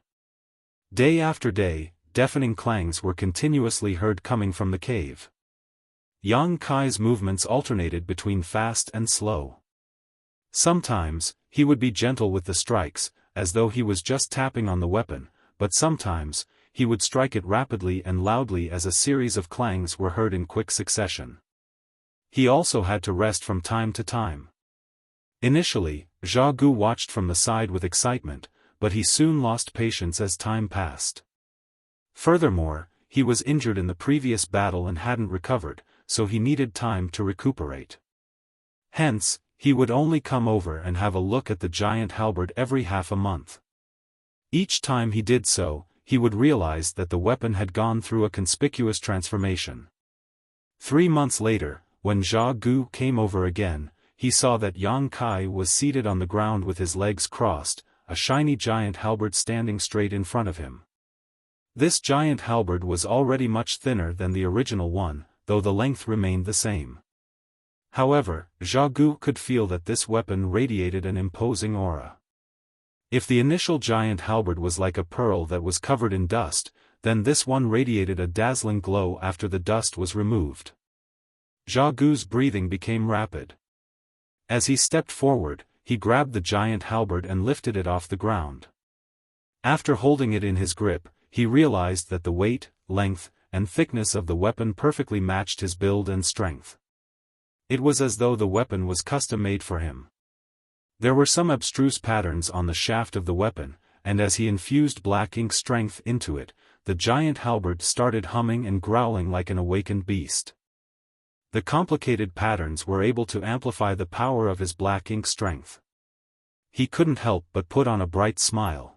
Day after day, deafening clangs were continuously heard coming from the cave. Yang Kai's movements alternated between fast and slow. Sometimes, he would be gentle with the strikes, as though he was just tapping on the weapon, but sometimes, he would strike it rapidly and loudly as a series of clangs were heard in quick succession. He also had to rest from time to time. Initially, Zha Gu watched from the side with excitement, but he soon lost patience as time passed. Furthermore, he was injured in the previous battle and hadn't recovered, so he needed time to recuperate. Hence, he would only come over and have a look at the giant halberd every half a month. Each time he did so, he would realize that the weapon had gone through a conspicuous transformation. 3 months later, when Zha Gu came over again, he saw that Yang Kai was seated on the ground with his legs crossed, a shiny giant halberd standing straight in front of him. This giant halberd was already much thinner than the original one, though the length remained the same. However, Zha Gu could feel that this weapon radiated an imposing aura. If the initial giant halberd was like a pearl that was covered in dust, then this one radiated a dazzling glow after the dust was removed. Zha Gu's breathing became rapid. As he stepped forward, he grabbed the giant halberd and lifted it off the ground. After holding it in his grip, he realized that the weight, length, and thickness of the weapon perfectly matched his build and strength. It was as though the weapon was custom-made for him. There were some abstruse patterns on the shaft of the weapon, and as he infused black ink strength into it, the giant halberd started humming and growling like an awakened beast. The complicated patterns were able to amplify the power of his black ink strength. He couldn't help but put on a bright smile.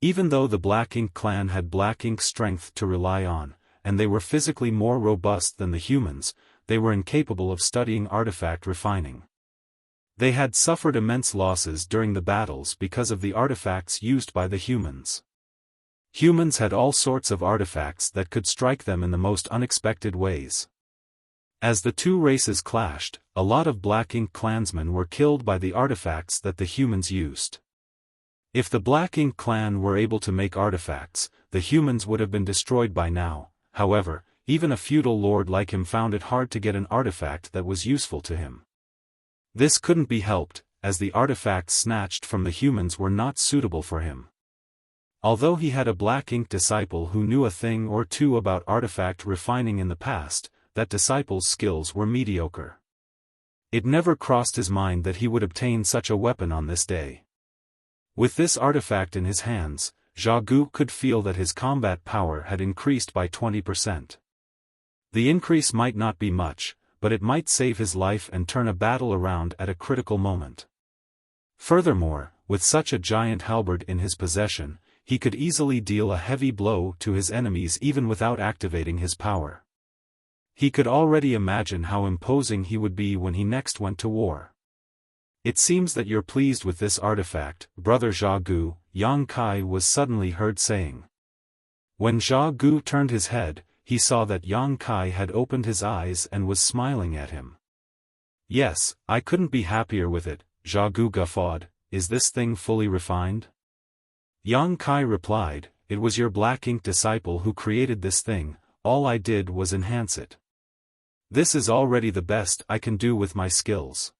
Even though the Black Ink clan had black ink strength to rely on, and they were physically more robust than the humans, they were incapable of studying artifact refining. They had suffered immense losses during the battles because of the artifacts used by the humans. Humans had all sorts of artifacts that could strike them in the most unexpected ways. As the two races clashed, a lot of Black Ink clansmen were killed by the artifacts that the humans used. If the Black Ink clan were able to make artifacts, the humans would have been destroyed by now. However, even a feudal lord like him found it hard to get an artifact that was useful to him. This couldn't be helped, as the artifacts snatched from the humans were not suitable for him. Although he had a Black Ink disciple who knew a thing or two about artifact refining in the past, that disciple's skills were mediocre. It never crossed his mind that he would obtain such a weapon on this day. With this artifact in his hands, Zha Gu could feel that his combat power had increased by 20%. The increase might not be much, but it might save his life and turn a battle around at a critical moment. Furthermore, with such a giant halberd in his possession, he could easily deal a heavy blow to his enemies even without activating his power. He could already imagine how imposing he would be when he next went to war. "It seems that you're pleased with this artifact, brother Zha Gu," Yang Kai was suddenly heard saying. When Zha Gu turned his head, he saw that Yang Kai had opened his eyes and was smiling at him. "Yes, I couldn't be happier with it," Zha Gu guffawed. "Is this thing fully refined?" Yang Kai replied, "It was your Black Ink disciple who created this thing, all I did was enhance it. This is already the best I can do with my skills."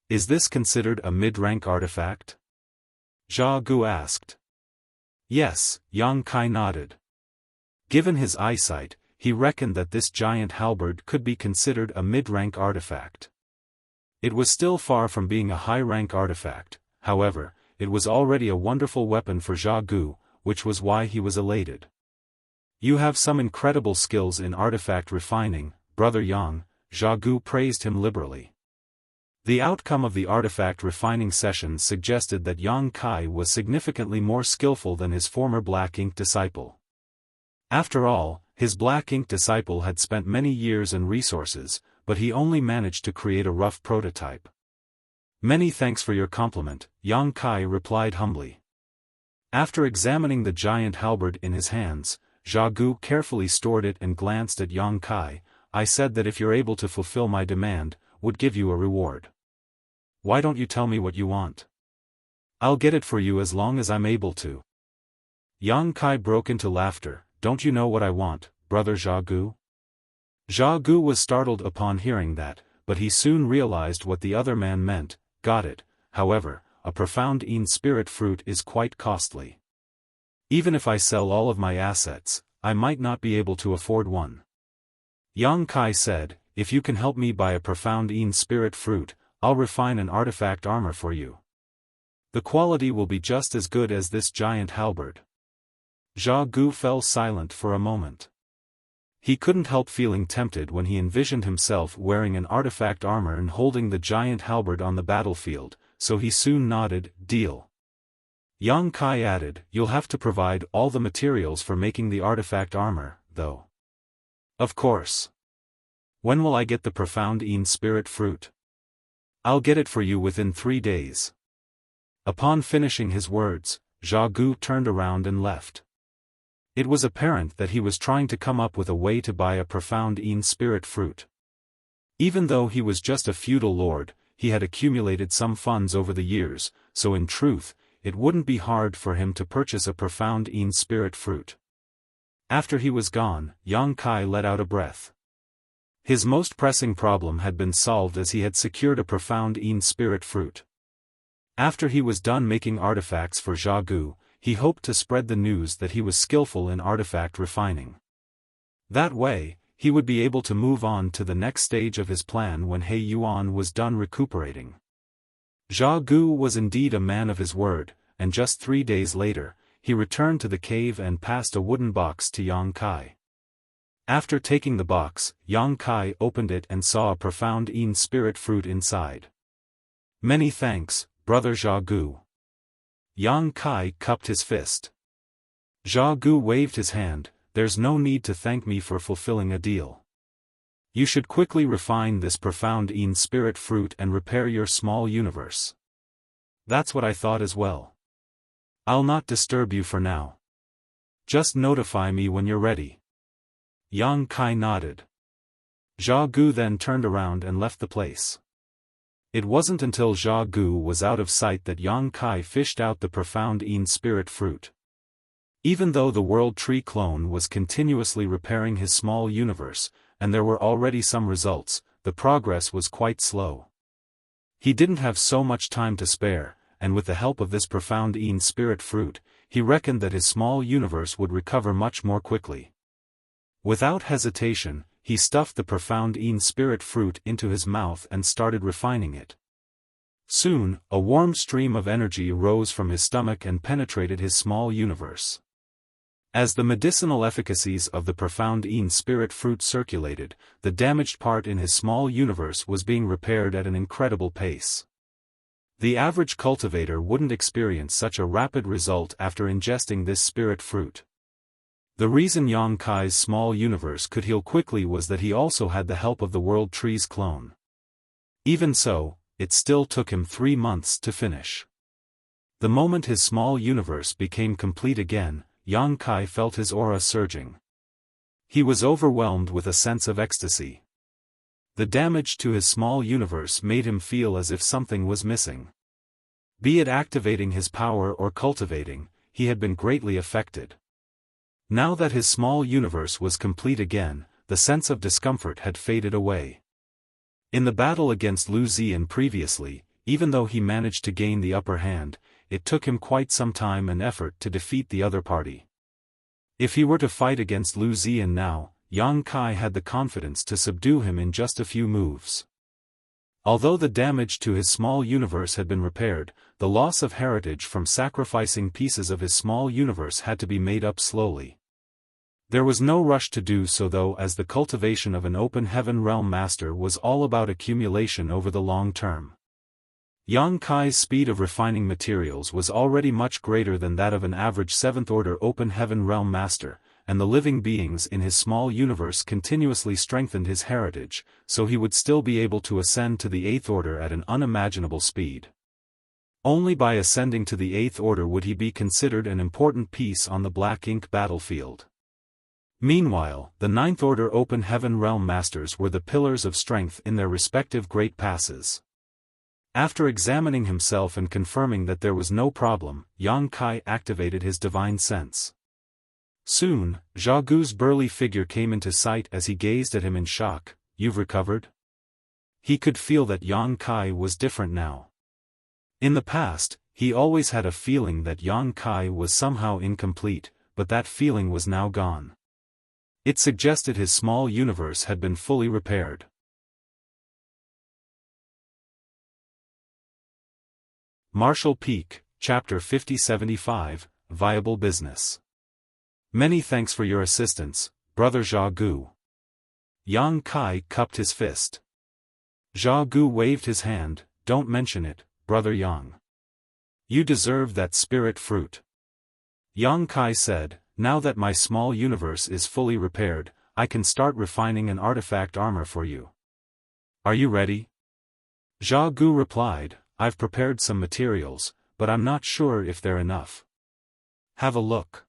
"Is this considered a mid-rank artifact?" Zha Gu asked. "Yes," Yang Kai nodded. Given his eyesight, he reckoned that this giant halberd could be considered a mid-rank artifact. It was still far from being a high-rank artifact, however, it was already a wonderful weapon for Zha Gu, which was why he was elated. You have some incredible skills in artifact refining, Brother Yang, Zha Gu praised him liberally. The outcome of the artifact refining session suggested that Yang Kai was significantly more skillful than his former Black Ink disciple. After all, his Black Ink disciple had spent many years and resources, but he only managed to create a rough prototype. Many thanks for your compliment, Yang Kai replied humbly. After examining the giant halberd in his hands, Zha Gu carefully stored it and glanced at Yang Kai. I said that if you're able to fulfill my demand, would give you a reward. Why don't you tell me what you want? I'll get it for you as long as I'm able to. Yang Kai broke into laughter. Don't you know what I want, Brother Zha Gu? Zha Gu was startled upon hearing that, but he soon realized what the other man meant. Got it, however, a profound Yin spirit fruit is quite costly. Even if I sell all of my assets, I might not be able to afford one. Yang Kai said, if you can help me buy a profound Yin spirit fruit, I'll refine an artifact armor for you. The quality will be just as good as this giant halberd. Zha Gu fell silent for a moment. He couldn't help feeling tempted when he envisioned himself wearing an artifact armor and holding the giant halberd on the battlefield, so he soon nodded, deal. Yang Kai added, you'll have to provide all the materials for making the artifact armor, though. Of course. When will I get the profound Yin spirit fruit? I'll get it for you within 3 days. Upon finishing his words, Zha Gu turned around and left. It was apparent that he was trying to come up with a way to buy a profound Yin spirit fruit. Even though he was just a feudal lord, he had accumulated some funds over the years, so in truth, it wouldn't be hard for him to purchase a profound Yin spirit fruit. After he was gone, Yang Kai let out a breath. His most pressing problem had been solved as he had secured a profound Yin spirit fruit. After he was done making artifacts for Zha Gu, he hoped to spread the news that he was skillful in artifact refining. That way, he would be able to move on to the next stage of his plan when He Yuan was done recuperating. Zha Gu was indeed a man of his word, and just 3 days later, he returned to the cave and passed a wooden box to Yang Kai. After taking the box, Yang Kai opened it and saw a profound Yin spirit fruit inside. Many thanks, Brother Zha Gu. Yang Kai cupped his fist. Zha Gu waved his hand, there's no need to thank me for fulfilling a deal. You should quickly refine this profound Yin spirit fruit and repair your small universe. That's what I thought as well. I'll not disturb you for now. Just notify me when you're ready. Yang Kai nodded. Zha Gu then turned around and left the place. It wasn't until Zha Gu was out of sight that Yang Kai fished out the profound Yin spirit fruit. Even though the World Tree clone was continuously repairing his small universe, and there were already some results, the progress was quite slow. He didn't have so much time to spare, and with the help of this profound Yin spirit fruit, he reckoned that his small universe would recover much more quickly. Without hesitation, he stuffed the profound Yin spirit fruit into his mouth and started refining it. Soon, a warm stream of energy rose from his stomach and penetrated his small universe. As the medicinal efficacies of the profound Yin spirit fruit circulated, the damaged part in his small universe was being repaired at an incredible pace. The average cultivator wouldn't experience such a rapid result after ingesting this spirit fruit. The reason Yang Kai's small universe could heal quickly was that he also had the help of the World Tree's clone. Even so, it still took him 3 months to finish. The moment his small universe became complete again, Yang Kai felt his aura surging. He was overwhelmed with a sense of ecstasy. The damage to his small universe made him feel as if something was missing. Be it activating his power or cultivating, he had been greatly affected. Now that his small universe was complete again, the sense of discomfort had faded away. In the battle against Lu Ziyan previously, even though he managed to gain the upper hand, it took him quite some time and effort to defeat the other party. If he were to fight against Lu Ziyan now, Yang Kai had the confidence to subdue him in just a few moves. Although the damage to his small universe had been repaired, the loss of heritage from sacrificing pieces of his small universe had to be made up slowly. There was no rush to do so though, as the cultivation of an open heaven realm master was all about accumulation over the long term. Yang Kai's speed of refining materials was already much greater than that of an average 7th order open heaven realm master, and the living beings in his small universe continuously strengthened his heritage, so he would still be able to ascend to the 8th order at an unimaginable speed. Only by ascending to the 8th order would he be considered an important piece on the black ink battlefield. Meanwhile, the 9th order open heaven realm masters were the pillars of strength in their respective great passes. After examining himself and confirming that there was no problem, Yang Kai activated his divine sense. Soon, Zhao Gu's burly figure came into sight as he gazed at him in shock. "You've recovered?" He could feel that Yang Kai was different now. In the past, he always had a feeling that Yang Kai was somehow incomplete, but that feeling was now gone. It suggested his small universe had been fully repaired. Marshall Peak, Chapter 5075, Viable Business. Many thanks for your assistance, Brother Zhao Gu. Yang Kai cupped his fist. Zhao Gu waved his hand. Don't mention it, Brother Yang. You deserve that spirit fruit. Yang Kai said, now that my small universe is fully repaired, I can start refining an artifact armor for you. Are you ready? Zhao Gu replied, I've prepared some materials, but I'm not sure if they're enough. Have a look.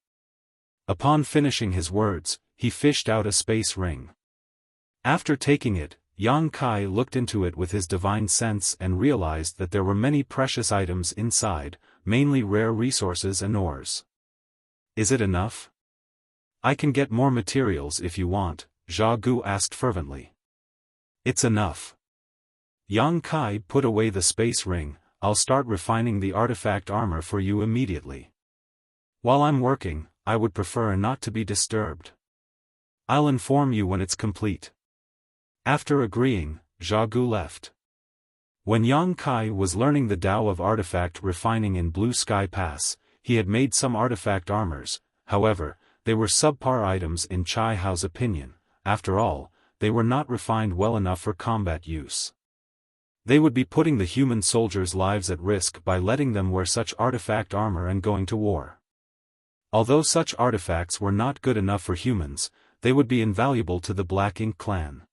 Upon finishing his words, he fished out a space ring. After taking it, Yang Kai looked into it with his divine sense and realized that there were many precious items inside, mainly rare resources and ores. Is it enough? I can get more materials if you want, Zhao Gu asked fervently. It's enough. Yang Kai put away the space ring. I'll start refining the artifact armor for you immediately. While I'm working, I would prefer not to be disturbed. I'll inform you when it's complete. After agreeing, Zhao Gu left. When Yang Kai was learning the Tao of artifact refining in Blue Sky Pass, he had made some artifact armors. However, they were subpar items in Chai Hao's opinion. After all, they were not refined well enough for combat use. They would be putting the human soldiers' lives at risk by letting them wear such artifact armor and going to war. Although such artifacts were not good enough for humans, they would be invaluable to the Black Ink clan.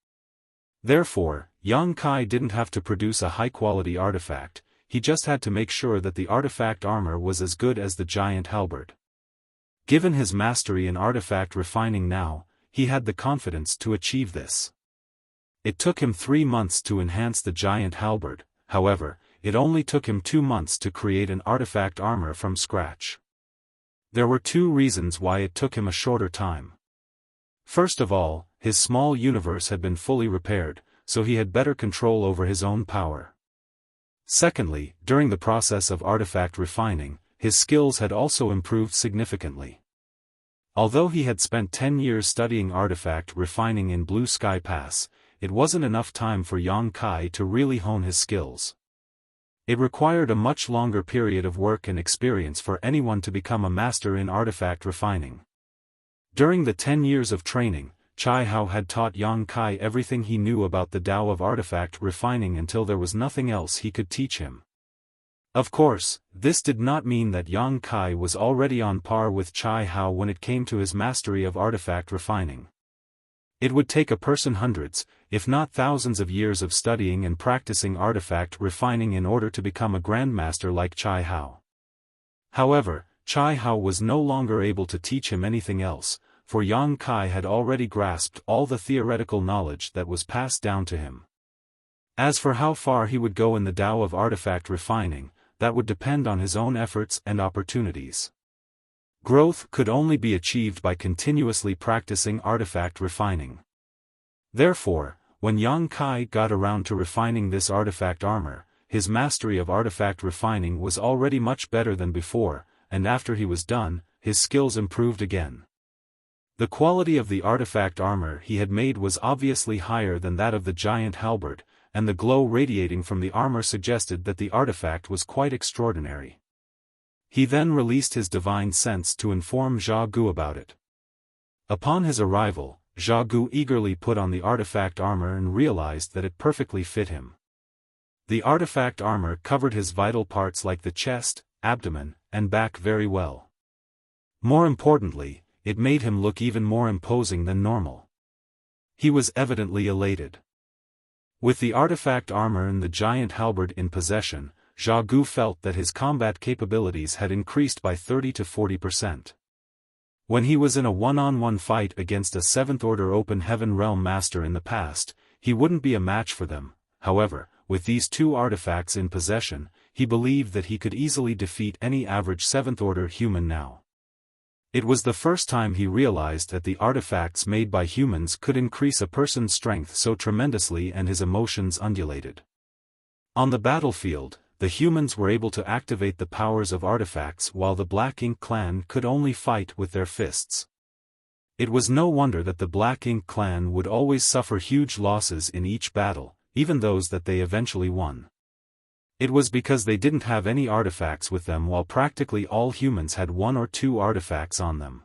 Therefore, Yang Kai didn't have to produce a high-quality artifact, he just had to make sure that the artifact armor was as good as the giant halberd. Given his mastery in artifact refining now, he had the confidence to achieve this. It took him 3 months to enhance the giant halberd, however, it only took him 2 months to create an artifact armor from scratch. There were 2 reasons why it took him a shorter time. First of all, his small universe had been fully repaired, so he had better control over his own power. Secondly, during the process of artifact refining, his skills had also improved significantly. Although he had spent 10 years studying artifact refining in Blue Sky Pass, it wasn't enough time for Yang Kai to really hone his skills. It required a much longer period of work and experience for anyone to become a master in artifact refining. During the 10 years of training, Chai Hao had taught Yang Kai everything he knew about the Tao of artifact refining until there was nothing else he could teach him. Of course, this did not mean that Yang Kai was already on par with Chai Hao when it came to his mastery of artifact refining. It would take a person hundreds, if not thousands of years of studying and practicing artifact refining in order to become a grandmaster like Chai Hao. However, Chai Hao was no longer able to teach him anything else, for Yang Kai had already grasped all the theoretical knowledge that was passed down to him. As for how far he would go in the Tao of artifact refining, that would depend on his own efforts and opportunities. Growth could only be achieved by continuously practicing artifact refining. Therefore, when Yang Kai got around to refining this artifact armor, his mastery of artifact refining was already much better than before, and after he was done, his skills improved again. The quality of the artifact armor he had made was obviously higher than that of the giant halberd, and the glow radiating from the armor suggested that the artifact was quite extraordinary. He then released his divine sense to inform Zhao Gu about it. Upon his arrival, Zhao Gu eagerly put on the artifact armor and realized that it perfectly fit him. The artifact armor covered his vital parts like the chest, abdomen, and back very well. More importantly, it made him look even more imposing than normal. He was evidently elated. With the artifact armor and the giant halberd in possession, Zhao Gu felt that his combat capabilities had increased by 30 to 40%. When he was in a one-on-one fight against a 7th Order Open Heaven Realm Master in the past, he wouldn't be a match for them. However, with these two artifacts in possession, he believed that he could easily defeat any average 7th Order human now. It was the first time he realized that the artifacts made by humans could increase a person's strength so tremendously, and his emotions undulated. On the battlefield, the humans were able to activate the powers of artifacts while the Black Ink clan could only fight with their fists. It was no wonder that the Black Ink clan would always suffer huge losses in each battle, even those that they eventually won. It was because they didn't have any artifacts with them, while practically all humans had 1 or 2 artifacts on them.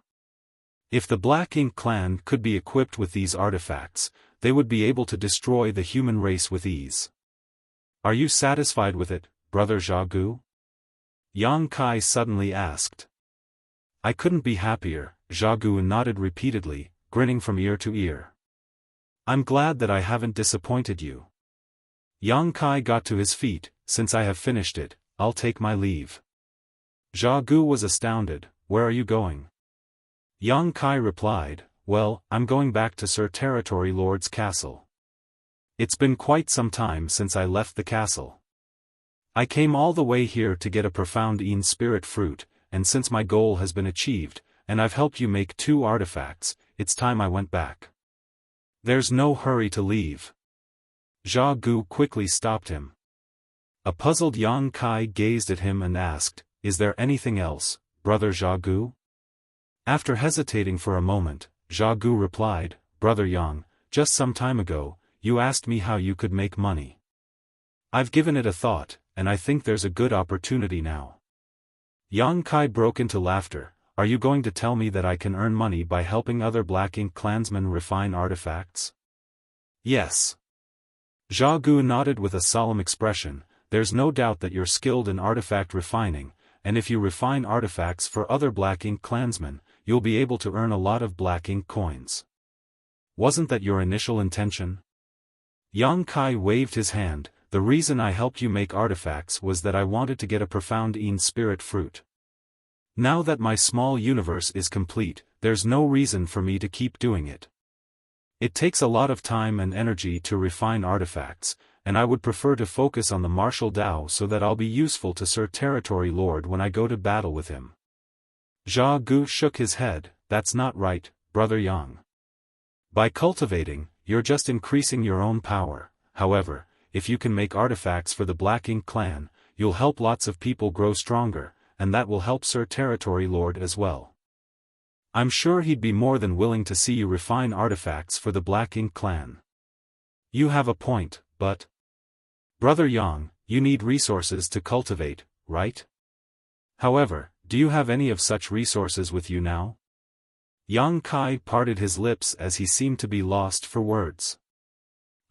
If the Black Ink clan could be equipped with these artifacts, they would be able to destroy the human race with ease. "Are you satisfied with it, Brother Zhao Gu?" Yang Kai suddenly asked. "I couldn't be happier," Zhao Gu nodded repeatedly, grinning from ear to ear. "I'm glad that I haven't disappointed you." Yang Kai got to his feet. "Since I have finished it, I'll take my leave." Zhao Gu was astounded. "Where are you going?" Yang Kai replied, "Well, I'm going back to Sir Territory Lord's castle. It's been quite some time since I left the castle. I came all the way here to get a profound Een spirit fruit, and since my goal has been achieved, and I've helped you make 2 artifacts, it's time I went back." "There's no hurry to leave." Zhao Gu quickly stopped him. A puzzled Yang Kai gazed at him and asked, "Is there anything else, Brother Zhao Gu?" After hesitating for a moment, Zhao Gu replied, "Brother Yang, just some time ago, you asked me how you could make money. I've given it a thought, and I think there's a good opportunity now." Yang Kai broke into laughter. "Are you going to tell me that I can earn money by helping other Black Ink clansmen refine artifacts?" "Yes." Zhao Gu nodded with a solemn expression. "There's no doubt that you're skilled in artifact refining, and if you refine artifacts for other Black Ink clansmen, you'll be able to earn a lot of Black Ink coins. Wasn't that your initial intention?" Yang Kai waved his hand. "The reason I helped you make artifacts was that I wanted to get a profound Een spirit fruit. Now that my small universe is complete, there's no reason for me to keep doing it. It takes a lot of time and energy to refine artifacts, and I would prefer to focus on the martial Dao so that I'll be useful to Sir Territory Lord when I go to battle with him." Zhao Gu shook his head. "That's not right, Brother Yang. By cultivating, you're just increasing your own power. However, if you can make artifacts for the Black Ink clan, you'll help lots of people grow stronger, and that will help Sir Territory Lord as well. I'm sure he'd be more than willing to see you refine artifacts for the Black Ink clan." "You have a point, but Brother Yang, you need resources to cultivate, right? However, do you have any of such resources with you now?" Yang Kai parted his lips as he seemed to be lost for words.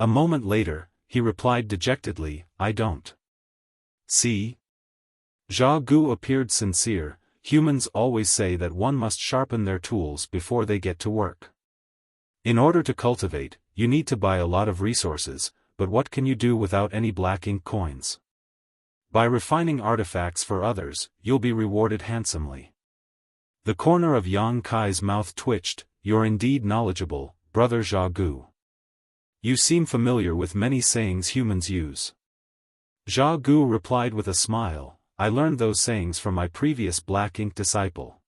A moment later, he replied dejectedly, "I don't." "See?" Zhao Gu appeared sincere. "Humans always say that one must sharpen their tools before they get to work. In order to cultivate, you need to buy a lot of resources, but what can you do without any Black Ink coins? By refining artifacts for others, you'll be rewarded handsomely." The corner of Yang Kai's mouth twitched. "You're indeed knowledgeable, Brother Zhao Gu. You seem familiar with many sayings humans use." Zhao Gu replied with a smile, "I learned those sayings from my previous Black Ink disciple.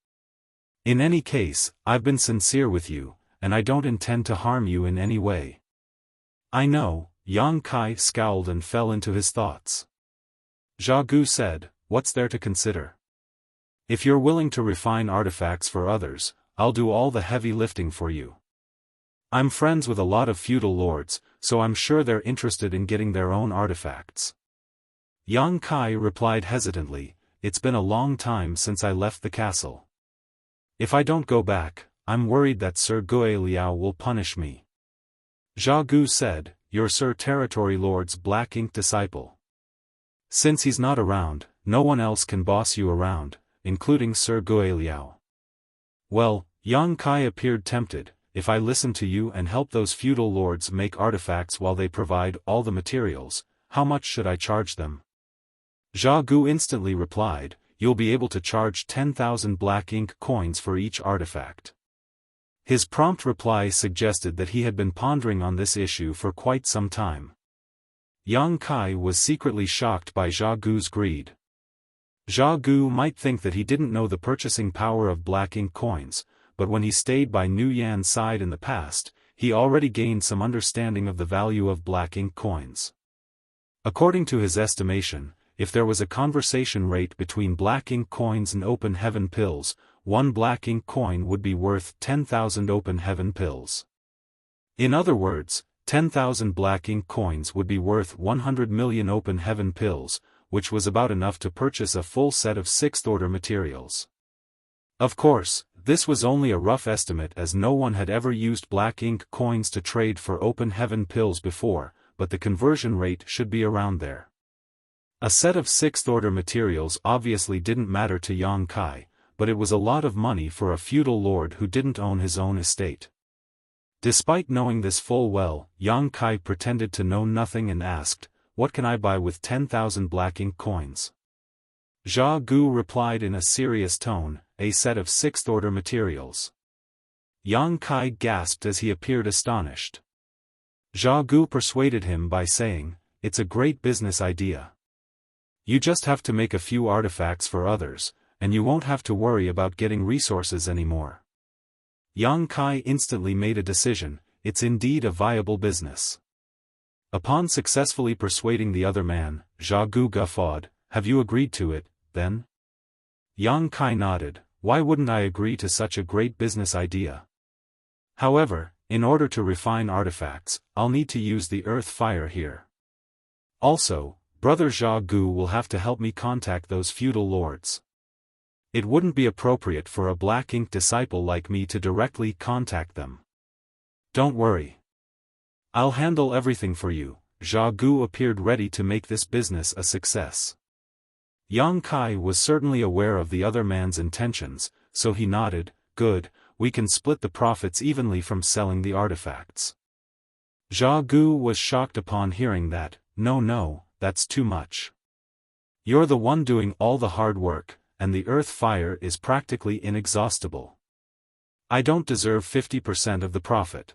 In any case, I've been sincere with you, and I don't intend to harm you in any way." "I know." Yang Kai scowled and fell into his thoughts. Zhao Gu said, "What's there to consider? If you're willing to refine artifacts for others, I'll do all the heavy lifting for you." I'm friends with a lot of feudal lords, so I'm sure they're interested in getting their own artifacts. Yang Kai replied hesitantly, it's been a long time since I left the castle. If I don't go back, I'm worried that Sir Gui Liao will punish me. Zhao Gu said, you're Sir Territory Lord's black ink disciple. Since he's not around, no one else can boss you around, including Sir Gui Liao. Well, Yang Kai appeared tempted. If I listen to you and help those feudal lords make artifacts while they provide all the materials, how much should I charge them? Zhao Gu instantly replied, you'll be able to charge 10,000 black ink coins for each artifact. His prompt reply suggested that he had been pondering on this issue for quite some time. Yang Kai was secretly shocked by Zhao Gu's greed. Zhao Gu might think that he didn't know the purchasing power of black ink coins, but when he stayed by Nu Yan's side in the past, he already gained some understanding of the value of black ink coins. According to his estimation, if there was a conversation rate between black ink coins and open heaven pills, one black ink coin would be worth 10,000 open heaven pills. In other words, 10,000 black ink coins would be worth 100 million open heaven pills, which was about enough to purchase a full set of sixth-order materials. Of course, this was only a rough estimate as no one had ever used black ink coins to trade for open heaven pills before, but the conversion rate should be around there. A set of sixth-order materials obviously didn't matter to Yang Kai, but it was a lot of money for a feudal lord who didn't own his own estate. Despite knowing this full well, Yang Kai pretended to know nothing and asked, what can I buy with 10,000 black ink coins? Zhao Gu replied in a serious tone, a set of sixth-order materials. Yang Kai gasped as he appeared astonished. Zhao Gu persuaded him by saying, it's a great business idea. You just have to make a few artifacts for others, and you won't have to worry about getting resources anymore. Yang Kai instantly made a decision, it's indeed a viable business. Upon successfully persuading the other man, Zhao Gu guffawed, have you agreed to it, then? Yang Kai nodded, why wouldn't I agree to such a great business idea? However, in order to refine artifacts, I'll need to use the earth fire here. Also, Brother Zhao Gu will have to help me contact those feudal lords. It wouldn't be appropriate for a black ink disciple like me to directly contact them. Don't worry. I'll handle everything for you. Zhao Gu appeared ready to make this business a success. Yang Kai was certainly aware of the other man's intentions, so he nodded, good, we can split the profits evenly from selling the artifacts. Zhao Gu was shocked upon hearing that, no, that's too much. You're the one doing all the hard work, and the earth fire is practically inexhaustible. I don't deserve 50% of the profit.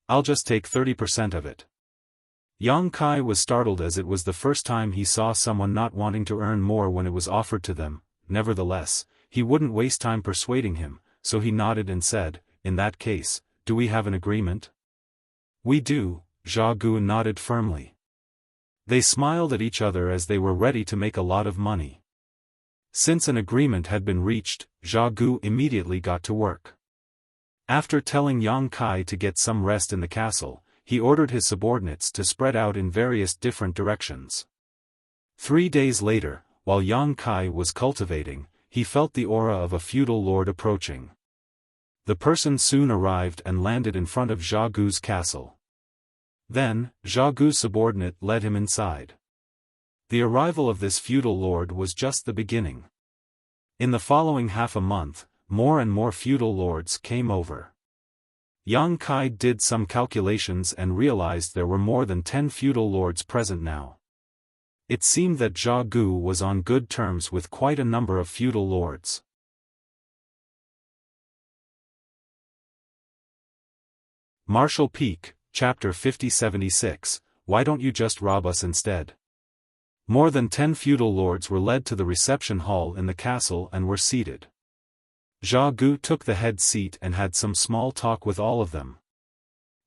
I'll just take 30% of it. Yang Kai was startled as it was the first time he saw someone not wanting to earn more when it was offered to them. Nevertheless, he wouldn't waste time persuading him, so he nodded and said, in that case, do we have an agreement? We do, Zhao Gu nodded firmly. They smiled at each other as they were ready to make a lot of money. Since an agreement had been reached, Zhao Gu immediately got to work. After telling Yang Kai to get some rest in the castle, he ordered his subordinates to spread out in various different directions. 3 days later, while Yang Kai was cultivating, he felt the aura of a feudal lord approaching. The person soon arrived and landed in front of Zhao Gu's castle. Then, Zhao Gu's subordinate led him inside. The arrival of this feudal lord was just the beginning. In the following half a month, more and more feudal lords came over. Yang Kai did some calculations and realized there were more than 10 feudal lords present now. It seemed that Zhao Gu was on good terms with quite a number of feudal lords. Martial Peak, Chapter 5076, Why don't you just rob us instead? More than 10 feudal lords were led to the reception hall in the castle and were seated. Zhao Gu took the head seat and had some small talk with all of them.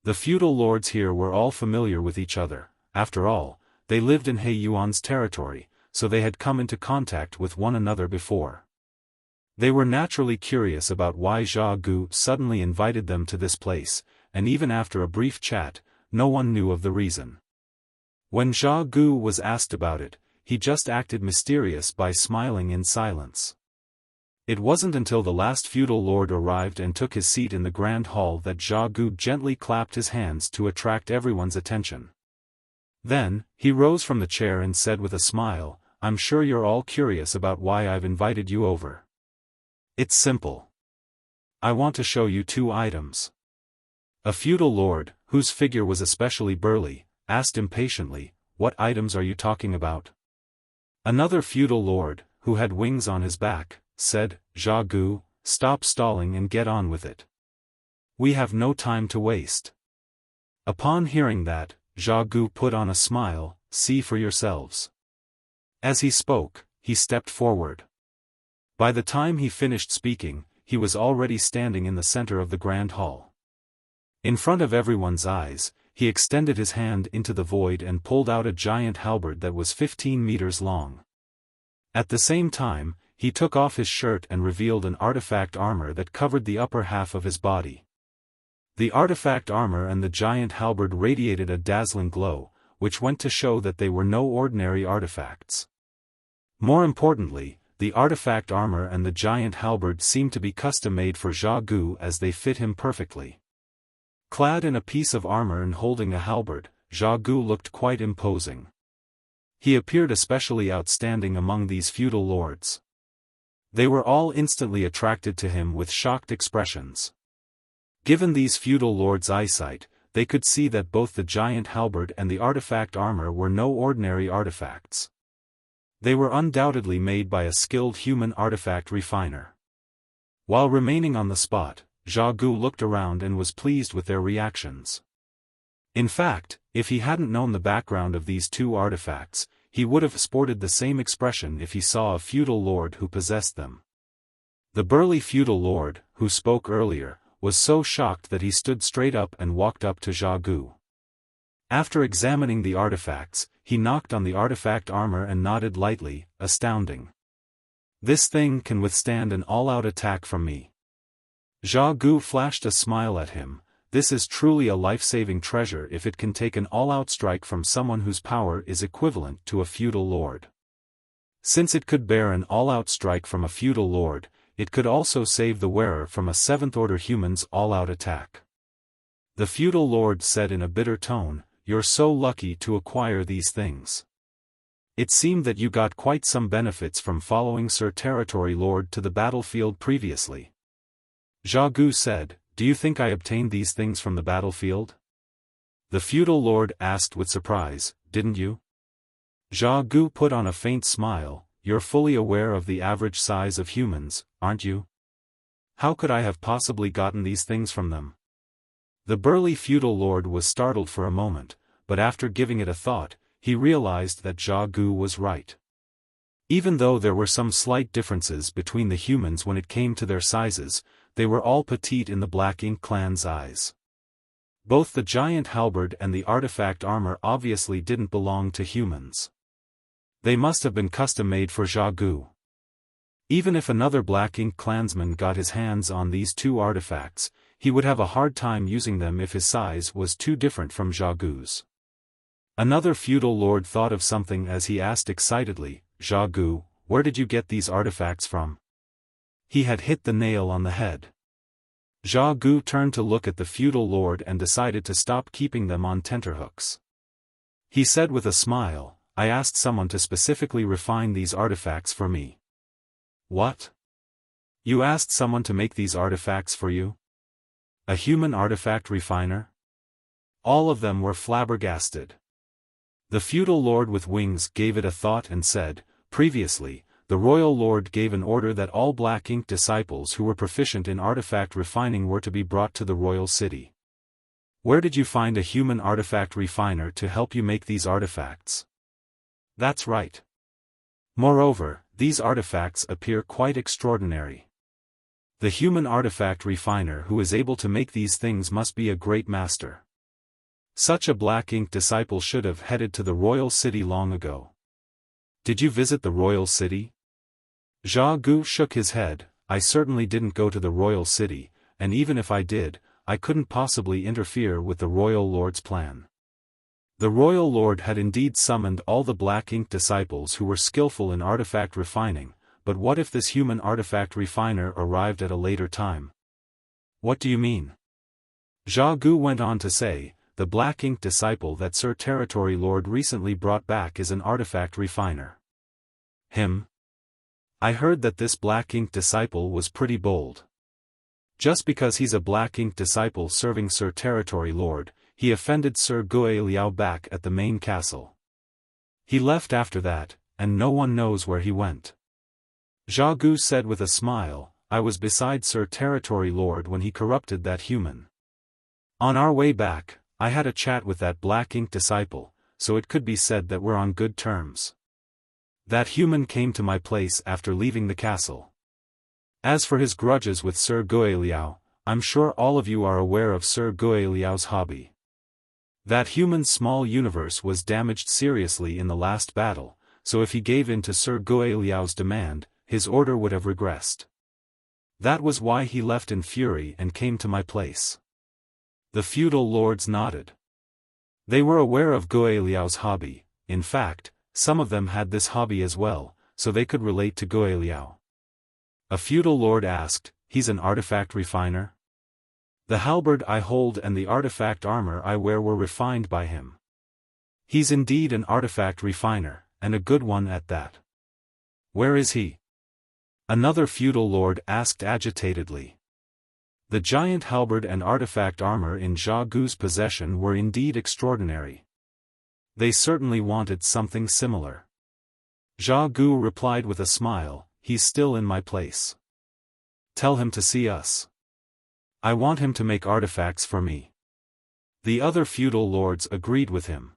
The feudal lords here were all familiar with each other. After all, they lived in He Yuan's territory, so they had come into contact with one another before. They were naturally curious about why Zhao Gu suddenly invited them to this place, and even after a brief chat, no one knew of the reason. When Zha Gu was asked about it, he just acted mysterious by smiling in silence. It wasn't until the last feudal lord arrived and took his seat in the grand hall that Zha Gu gently clapped his hands to attract everyone's attention. Then, he rose from the chair and said with a smile, "I'm sure you're all curious about why I've invited you over. It's simple. I want to show you 2 items." A feudal lord, whose figure was especially burly, asked impatiently, "What items are you talking about?" Another feudal lord, who had wings on his back, said, "Zha Gu, stop stalling and get on with it. We have no time to waste." Upon hearing that, Zha Gu put on a smile, "See for yourselves." As he spoke, he stepped forward. By the time he finished speaking, he was already standing in the center of the grand hall. In front of everyone's eyes, he extended his hand into the void and pulled out a giant halberd that was 15 meters long. At the same time, he took off his shirt and revealed an artifact armor that covered the upper half of his body. The artifact armor and the giant halberd radiated a dazzling glow, which went to show that they were no ordinary artifacts. More importantly, the artifact armor and the giant halberd seemed to be custom-made for Zha Gu as they fit him perfectly. Clad in a piece of armor and holding a halberd, Zha Gu looked quite imposing. He appeared especially outstanding among these feudal lords. They were all instantly attracted to him with shocked expressions. Given these feudal lords' eyesight, they could see that both the giant halberd and the artifact armor were no ordinary artifacts. They were undoubtedly made by a skilled human artifact refiner. While remaining on the spot, Zha Gu looked around and was pleased with their reactions. In fact, if he hadn't known the background of these 2 artifacts, he would have sported the same expression if he saw a feudal lord who possessed them. The burly feudal lord, who spoke earlier, was so shocked that he stood straight up and walked up to Zha Gu. After examining the artifacts, he knocked on the artifact armor and nodded lightly, astounding. "This thing can withstand an all-out attack from me." Zha Gu flashed a smile at him. "This is truly a life-saving treasure if it can take an all-out strike from someone whose power is equivalent to a feudal lord. Since it could bear an all-out strike from a feudal lord, it could also save the wearer from a 7th-order human's all-out attack." The feudal lord said in a bitter tone, "You're so lucky to acquire these things. It seemed that you got quite some benefits from following Sir Territory Lord to the battlefield previously." Zha Gu said, "Do you think I obtained these things from the battlefield?" The feudal lord asked with surprise, "Didn't you?" Zha Gu put on a faint smile, "You're fully aware of the average size of humans, aren't you? How could I have possibly gotten these things from them?" The burly feudal lord was startled for a moment, but after giving it a thought, he realized that Zha Gu was right. Even though there were some slight differences between the humans when it came to their sizes, they were all petite in the Black Ink clan's eyes. Both the giant halberd and the artifact armor obviously didn't belong to humans. They must have been custom-made for Zha Gu. Even if another Black Ink clansman got his hands on these 2 artifacts, he would have a hard time using them if his size was too different from Zha Gu's. Another feudal lord thought of something as he asked excitedly, "Zha Gu, where did you get these artifacts from?" He had hit the nail on the head. Zha Gu turned to look at the feudal lord and decided to stop keeping them on tenterhooks. He said with a smile, "I asked someone to specifically refine these artifacts for me." "What? You asked someone to make these artifacts for you? A human artifact refiner?" All of them were flabbergasted. The feudal lord with wings gave it a thought and said, "Previously, the royal lord gave an order that all Black Ink disciples who were proficient in artifact refining were to be brought to the royal city. Where did you find a human artifact refiner to help you make these artifacts?" "That's right. Moreover, these artifacts appear quite extraordinary. The human artifact refiner who is able to make these things must be a great master. Such a Black Ink disciple should have headed to the royal city long ago." "Did you visit the royal city?" Zha Gu shook his head. "I certainly didn't go to the royal city, and even if I did, I couldn't possibly interfere with the royal lord's plan. The royal lord had indeed summoned all the black ink disciples who were skillful in artifact refining, but what if this human artifact refiner arrived at a later time? What do you mean? Zha Gu went on to say, the black ink disciple that Sir Territory Lord recently brought back is an artifact refiner. Him? I heard that this black ink disciple was pretty bold. Just because he's a black ink disciple serving Sir Territory Lord, he offended Sir Gui Liao back at the main castle. He left after that, and no one knows where he went. Zha Gu said with a smile, I was beside Sir Territory Lord when he corrupted that human. On our way back, I had a chat with that black ink disciple, so it could be said that we're on good terms. That human came to my place after leaving the castle. As for his grudges with Sir Gui Liao, I'm sure all of you are aware of Sir Gui Liao's hobby. That human's small universe was damaged seriously in the last battle, so if he gave in to Sir Gui Liao's demand, his order would have regressed. That was why he left in fury and came to my place. The feudal lords nodded. They were aware of Gui Liao's hobby. In fact, some of them had this hobby as well, so they could relate to Gui Liao. A feudal lord asked, he's an artifact refiner? The halberd I hold and the artifact armor I wear were refined by him. He's indeed an artifact refiner, and a good one at that. Where is he? Another feudal lord asked agitatedly. The giant halberd and artifact armor in Zha Gu's possession were indeed extraordinary. They certainly wanted something similar. Zha Gu replied with a smile, he's still in my place. Tell him to see us. I want him to make artifacts for me. The other feudal lords agreed with him.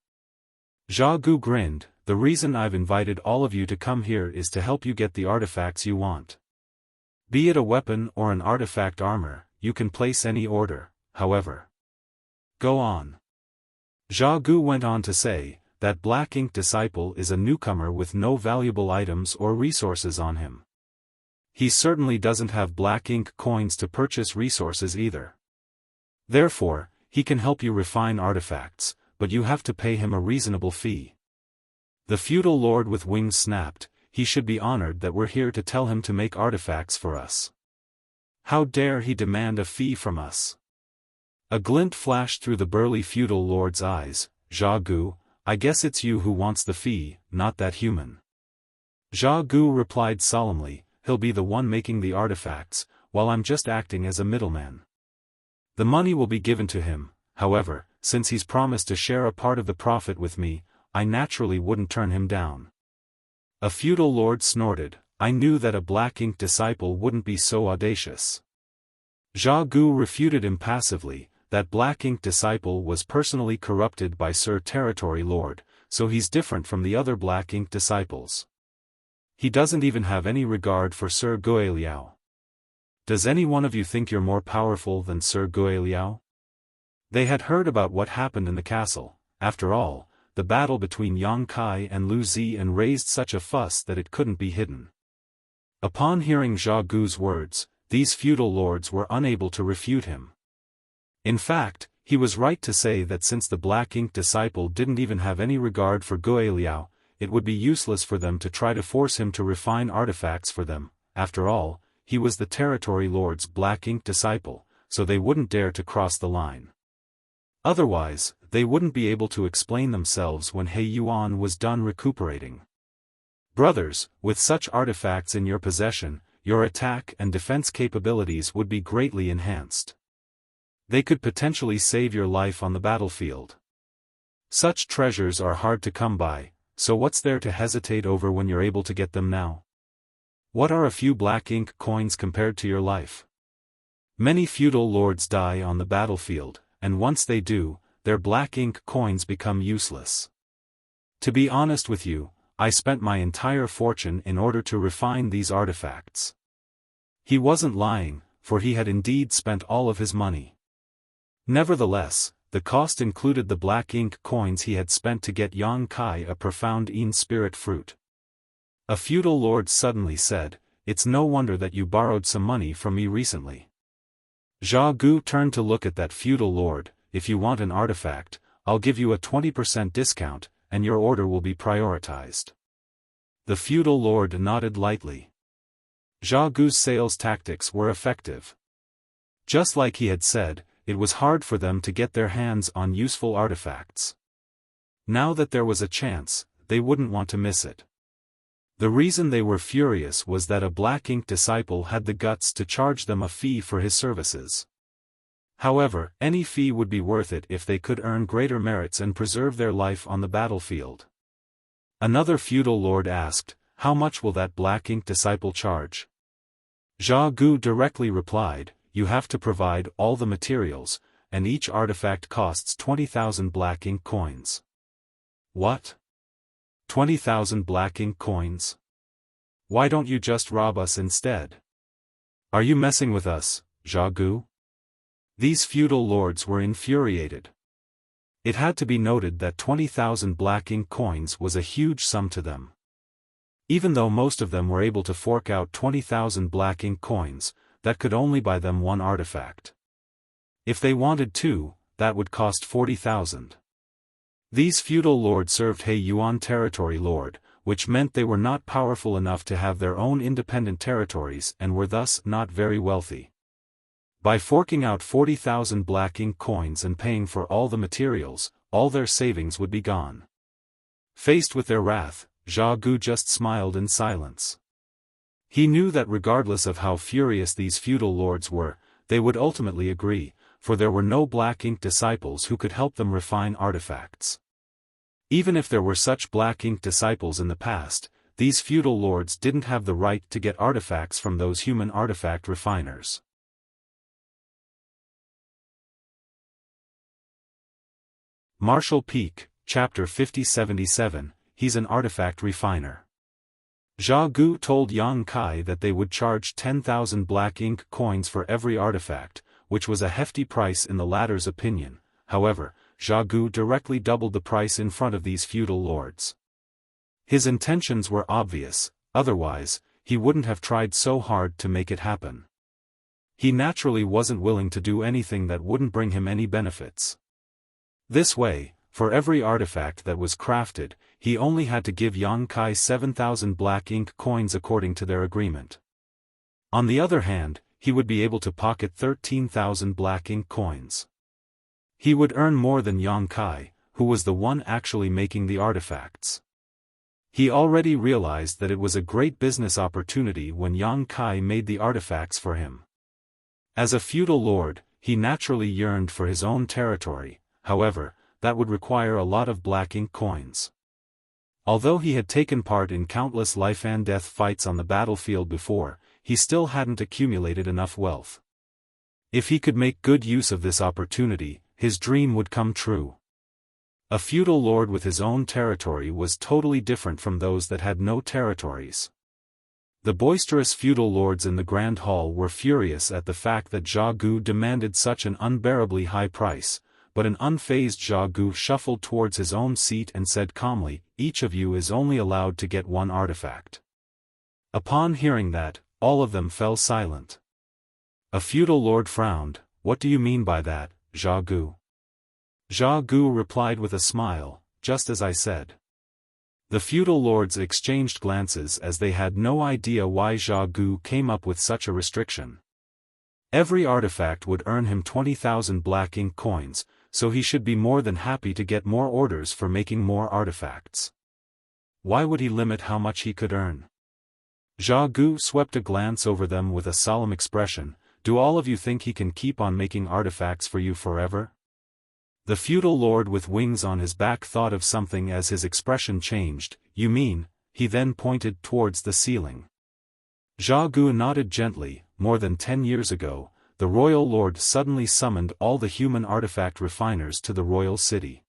Zha Gu grinned, the reason I've invited all of you to come here is to help you get the artifacts you want. Be it a weapon or an artifact armor, you can place any order, however. Go on. Zha Gu went on to say, that black ink disciple is a newcomer with no valuable items or resources on him. He certainly doesn't have black ink coins to purchase resources either. Therefore, he can help you refine artifacts, but you have to pay him a reasonable fee. The feudal lord with wings snapped, he should be honored that we're here to tell him to make artifacts for us. How dare he demand a fee from us? A glint flashed through the burly feudal lord's eyes, Zha Gu, I guess it's you who wants the fee, not that human. Zha Gu replied solemnly, he'll be the one making the artifacts, while I'm just acting as a middleman. The money will be given to him, however, since he's promised to share a part of the profit with me, I naturally wouldn't turn him down. A feudal lord snorted, I knew that a black ink disciple wouldn't be so audacious. Zha Gu refuted impassively, that black ink disciple was personally corrupted by Sir Territory Lord, so he's different from the other black ink disciples. He doesn't even have any regard for Sir Gui Liao. Does any one of you think you're more powerful than Sir Gui Liao? They had heard about what happened in the castle. After all, the battle between Yang Kai and Lu Ziyan raised such a fuss that it couldn't be hidden. Upon hearing Zha Gu's words, these feudal lords were unable to refute him. In fact, he was right to say that since the black ink disciple didn't even have any regard for Gui Liao, it would be useless for them to try to force him to refine artifacts for them. After all, he was the Territory Lord's black ink disciple, so they wouldn't dare to cross the line. Otherwise, they wouldn't be able to explain themselves when He Yuan was done recuperating. Brothers, with such artifacts in your possession, your attack and defense capabilities would be greatly enhanced. They could potentially save your life on the battlefield. Such treasures are hard to come by, so what's there to hesitate over when you're able to get them now? What are a few black ink coins compared to your life? Many feudal lords die on the battlefield, and once they do, their black ink coins become useless. To be honest with you, I spent my entire fortune in order to refine these artifacts. He wasn't lying, for he had indeed spent all of his money. Nevertheless, the cost included the black ink coins he had spent to get Yang Kai a profound spirit fruit. A feudal lord suddenly said, it's no wonder that you borrowed some money from me recently. Zhao Gu turned to look at that feudal lord. If you want an artifact, I'll give you a 20% discount, and your order will be prioritized. The feudal lord nodded lightly. Zhao Gu's sales tactics were effective. Just like he had said, it was hard for them to get their hands on useful artifacts. Now that there was a chance, they wouldn't want to miss it. The reason they were furious was that a Black Ink disciple had the guts to charge them a fee for his services. However, any fee would be worth it if they could earn greater merits and preserve their life on the battlefield. Another feudal lord asked, "How much will that Black Ink disciple charge?" Zhao Gu directly replied, "You have to provide all the materials, and each artifact costs 20,000 Black Ink coins." What? 20,000 Black Ink coins? Why don't you just rob us instead? Are you messing with us, Zhao Gu? These feudal lords were infuriated. It had to be noted that 20,000 Black Ink coins was a huge sum to them. Even though most of them were able to fork out 20,000 Black Ink coins, that could only buy them one artifact. If they wanted two, that would cost 40,000. These feudal lords served He Yuan territory lord, which meant they were not powerful enough to have their own independent territories and were thus not very wealthy. By forking out 40,000 Black Ink coins and paying for all the materials, all their savings would be gone. Faced with their wrath, Zhao Gu just smiled in silence. He knew that regardless of how furious these feudal lords were, they would ultimately agree, for there were no Black Ink disciples who could help them refine artifacts. Even if there were such Black Ink disciples in the past, these feudal lords didn't have the right to get artifacts from those human artifact refiners. Marshall Peak, Chapter 5077, He's an artifact refiner. Zhao Gu told Yang Kai that they would charge 10,000 Black Ink coins for every artifact, which was a hefty price in the latter's opinion. However, Zhao Gu directly doubled the price in front of these feudal lords. His intentions were obvious, otherwise, he wouldn't have tried so hard to make it happen. He naturally wasn't willing to do anything that wouldn't bring him any benefits. This way, for every artifact that was crafted, he only had to give Yang Kai 7,000 Black Ink coins according to their agreement. On the other hand, he would be able to pocket 13,000 Black Ink coins. He would earn more than Yang Kai, who was the one actually making the artifacts. He already realized that it was a great business opportunity when Yang Kai made the artifacts for him. As a feudal lord, he naturally yearned for his own territory, however, that would require a lot of Black Ink coins. Although he had taken part in countless life-and-death fights on the battlefield before, he still hadn't accumulated enough wealth. If he could make good use of this opportunity, his dream would come true. A feudal lord with his own territory was totally different from those that had no territories. The boisterous feudal lords in the Grand Hall were furious at the fact that Zhao Gu demanded such an unbearably high price, but an unfazed Zhao Gu shuffled towards his own seat and said calmly, "Each of you is only allowed to get one artifact." Upon hearing that, all of them fell silent. A feudal lord frowned. "What do you mean by that, Zhao Gu?" Zhao Gu replied with a smile, "Just as I said." The feudal lords exchanged glances as they had no idea why Zhao Gu came up with such a restriction. Every artifact would earn him 20,000 Black Ink coins, so he should be more than happy to get more orders for making more artifacts. Why would he limit how much he could earn? Zhao Gu swept a glance over them with a solemn expression. "Do all of you think he can keep on making artifacts for you forever?" The feudal lord with wings on his back thought of something as his expression changed. "You mean," he then pointed towards the ceiling. Zhao Gu nodded gently. "More than 10 years ago, the royal lord suddenly summoned all the human artifact refiners to the royal city.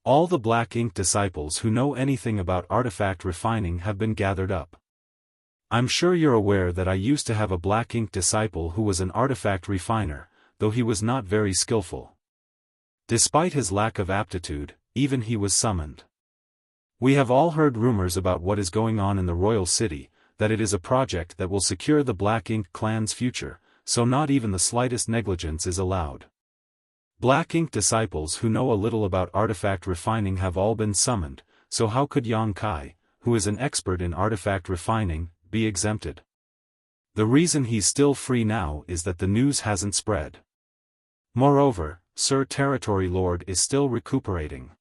All the Black Ink disciples who know anything about artifact refining have been gathered up. I'm sure you're aware that I used to have a Black Ink disciple who was an artifact refiner, though he was not very skillful. Despite his lack of aptitude, even he was summoned. We have all heard rumors about what is going on in the royal city, that it is a project that will secure the Black Ink clan's future, so not even the slightest negligence is allowed. Black ink disciples who know a little about artifact refining have all been summoned, so how could Yang Kai, who is an expert in artifact refining, be exempted? The reason he's still free now is that the news hasn't spread. Moreover, Sir Territory Lord is still recuperating.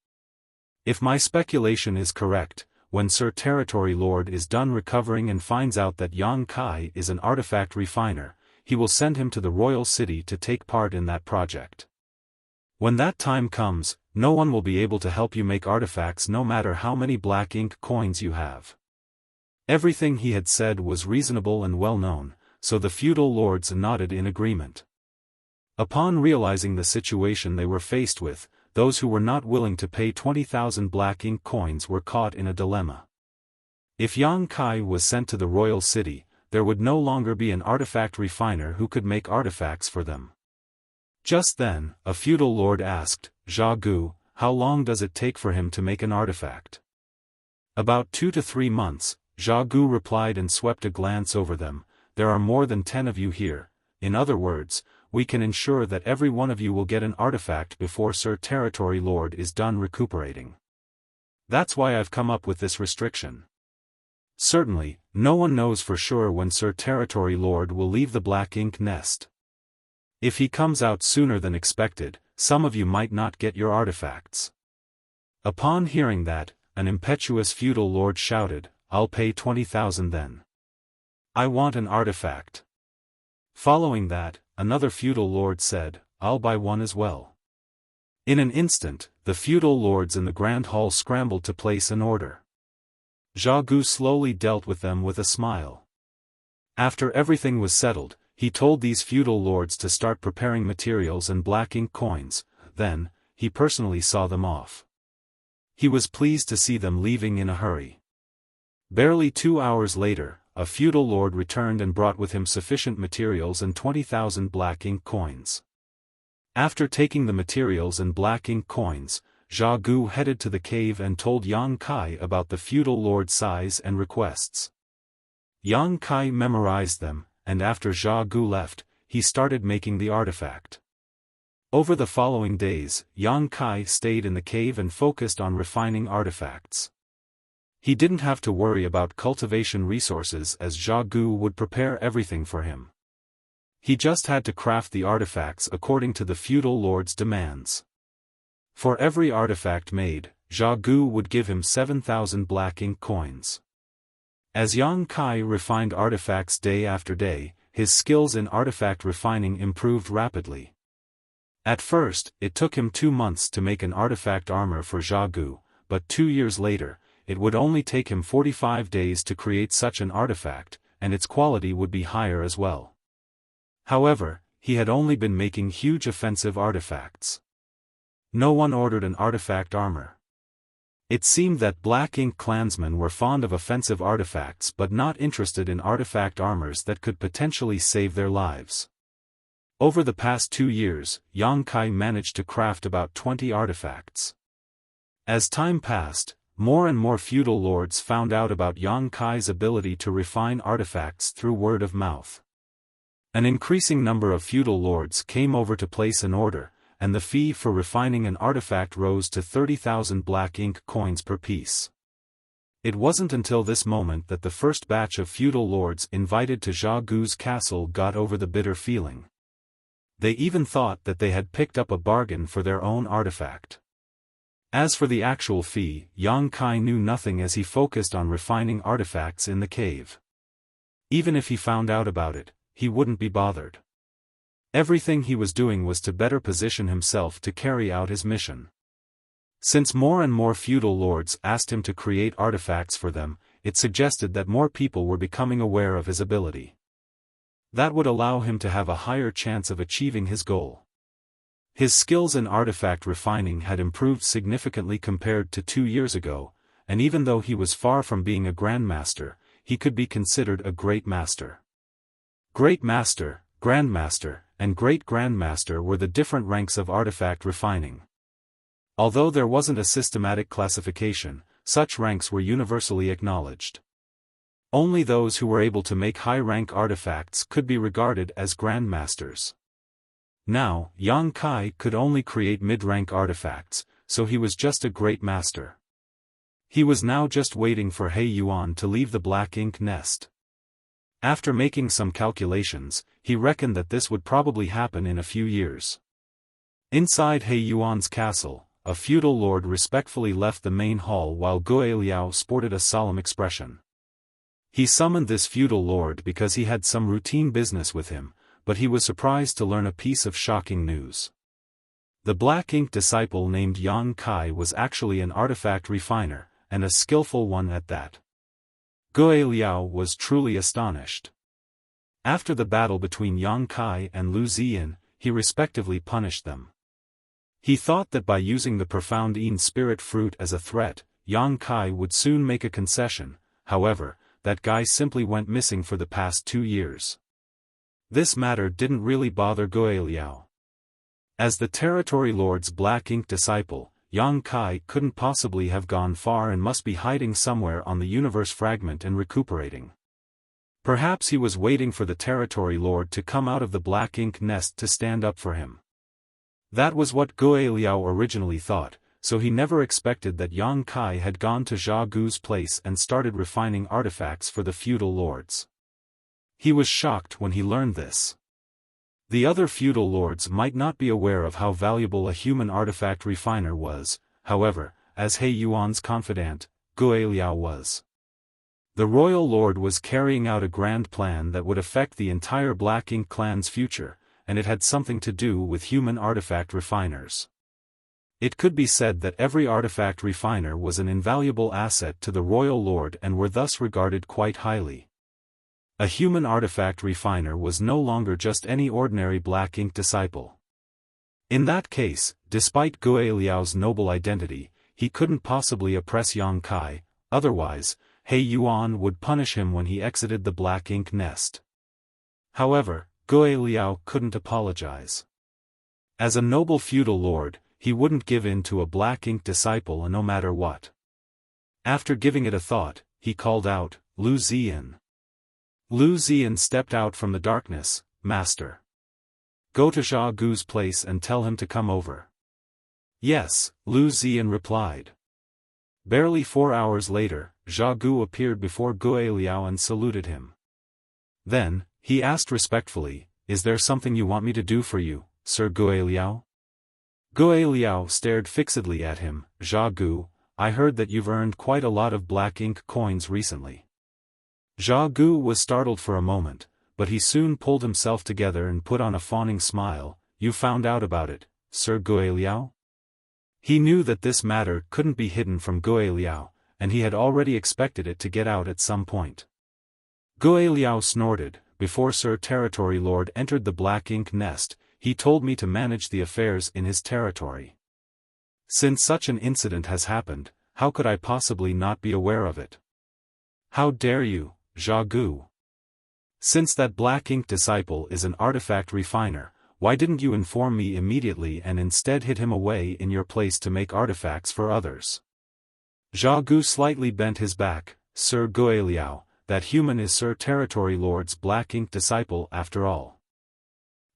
If my speculation is correct, when Sir Territory Lord is done recovering and finds out that Yang Kai is an artifact refiner, he will send him to the royal city to take part in that project. When that time comes, no one will be able to help you make artifacts no matter how many black ink coins you have. Everything he had said was reasonable and well known, so the feudal lords nodded in agreement. Upon realizing the situation they were faced with, those who were not willing to pay 20,000 black ink coins were caught in a dilemma. If Yang Kai was sent to the royal city, there would no longer be an artifact refiner who could make artifacts for them. Just then, a feudal lord asked, "Zha Gu, how long does it take for him to make an artifact?" "About 2 to 3 months, Zha Gu replied and swept a glance over them. "There are more than 10 of you here. In other words, we can ensure that every one of you will get an artifact before Sir Territory Lord is done recuperating. That's why I've come up with this restriction. Certainly, no one knows for sure when Sir Territory Lord will leave the black ink nest. If he comes out sooner than expected, some of you might not get your artifacts." Upon hearing that, an impetuous feudal lord shouted, "I'll pay 20,000 then. I want an artifact." Following that, another feudal lord said, "I'll buy one as well." In an instant, the feudal lords in the grand hall scrambled to place an order. Zha Gu slowly dealt with them with a smile. After everything was settled, he told these feudal lords to start preparing materials and black ink coins, then, he personally saw them off. He was pleased to see them leaving in a hurry. Barely 2 hours later, a feudal lord returned and brought with him sufficient materials and 20,000 black ink coins. After taking the materials and black ink coins, Zha Gu headed to the cave and told Yang Kai about the feudal lord's size and requests. Yang Kai memorized them, and after Zha Gu left, he started making the artifact. Over the following days, Yang Kai stayed in the cave and focused on refining artifacts. He didn't have to worry about cultivation resources as Zha Gu would prepare everything for him. He just had to craft the artifacts according to the feudal lord's demands. For every artifact made, Zha Gu would give him 7,000 black ink coins. As Yang Kai refined artifacts day after day, his skills in artifact refining improved rapidly. At first, it took him 2 months to make an artifact armor for Zha Gu, but 2 years later, it would only take him 45 days to create such an artifact, and its quality would be higher as well. However, he had only been making huge offensive artifacts. No one ordered an artifact armor. It seemed that Black Ink clansmen were fond of offensive artifacts but not interested in artifact armors that could potentially save their lives. Over the past 2 years, Yang Kai managed to craft about 20 artifacts. As time passed, more and more feudal lords found out about Yang Kai's ability to refine artifacts through word of mouth. An increasing number of feudal lords came over to place an order, and the fee for refining an artifact rose to 30,000 black ink coins per piece. It wasn't until this moment that the first batch of feudal lords invited to Zha Gu's castle got over the bitter feeling. They even thought that they had picked up a bargain for their own artifact. As for the actual fee, Yang Kai knew nothing as he focused on refining artifacts in the cave. Even if he found out about it, he wouldn't be bothered. Everything he was doing was to better position himself to carry out his mission. Since more and more feudal lords asked him to create artifacts for them, it suggested that more people were becoming aware of his ability. That would allow him to have a higher chance of achieving his goal. His skills in artifact refining had improved significantly compared to 2 years ago, and even though he was far from being a grandmaster, he could be considered a great master. Great master, grandmaster, and great-grandmaster were the different ranks of artifact refining. Although there wasn't a systematic classification, such ranks were universally acknowledged. Only those who were able to make high-rank artifacts could be regarded as grandmasters. Now, Yang Kai could only create mid-rank artifacts, so he was just a great master. He was now just waiting for He Yuan to leave the black ink nest. After making some calculations, he reckoned that this would probably happen in a few years. Inside He Yuan's castle, a feudal lord respectfully left the main hall while Guo Liao sported a solemn expression. He summoned this feudal lord because he had some routine business with him, but he was surprised to learn a piece of shocking news. The black ink disciple named Yang Kai was actually an artifact refiner, and a skillful one at that. Guo Liao was truly astonished. After the battle between Yang Kai and Lu Ziyan, he respectively punished them. He thought that by using the profound Yin spirit fruit as a threat, Yang Kai would soon make a concession. However, that guy simply went missing for the past 2 years. This matter didn't really bother Guo Liao. As the territory lord's black ink disciple, Yang Kai couldn't possibly have gone far and must be hiding somewhere on the universe fragment and recuperating. Perhaps he was waiting for the territory lord to come out of the black ink nest to stand up for him. That was what Guo Liao originally thought, so he never expected that Yang Kai had gone to Zha Gu's place and started refining artifacts for the feudal lords. He was shocked when he learned this. The other feudal lords might not be aware of how valuable a human artifact refiner was, however, as He Yuan's confidant, Guo Liao was. The royal lord was carrying out a grand plan that would affect the entire Black Ink clan's future, and it had something to do with human artifact refiners. It could be said that every artifact refiner was an invaluable asset to the royal lord and were thus regarded quite highly. A human artifact refiner was no longer just any ordinary black ink disciple. In that case, despite Guo Liao's noble identity, he couldn't possibly oppress Yang Kai, otherwise, He Yuan would punish him when he exited the black ink nest. However, Guo Liao couldn't apologize. As a noble feudal lord, he wouldn't give in to a black ink disciple no matter what. After giving it a thought, he called out, "Lu Ziyan." Lu Ziyan stepped out from the darkness. "Master. Go to Zha Gu's place and tell him to come over." "Yes," Lu Ziyan replied. Barely 4 hours later, Zha Gu appeared before Guo Liao and saluted him. Then, he asked respectfully, "Is there something you want me to do for you, Sir Guo Liao?" Guo Liao stared fixedly at him. "Zha Gu, I heard that you've earned quite a lot of black ink coins recently." Zha Gu was startled for a moment, but he soon pulled himself together and put on a fawning smile. "You found out about it, Sir Guo Liao?" He knew that this matter couldn't be hidden from Guo Liao, and he had already expected it to get out at some point. Guo Liao snorted. "Before Sir Territory Lord entered the black ink nest, he told me to manage the affairs in his territory. Since such an incident has happened, how could I possibly not be aware of it?" "How dare you, Zha Gu? Since that black ink disciple is an artifact refiner, why didn't you inform me immediately and instead hid him away in your place to make artifacts for others?" Zha Gu slightly bent his back. "Sir Guo Liao, that human is Sir Territory Lord's black ink disciple after all.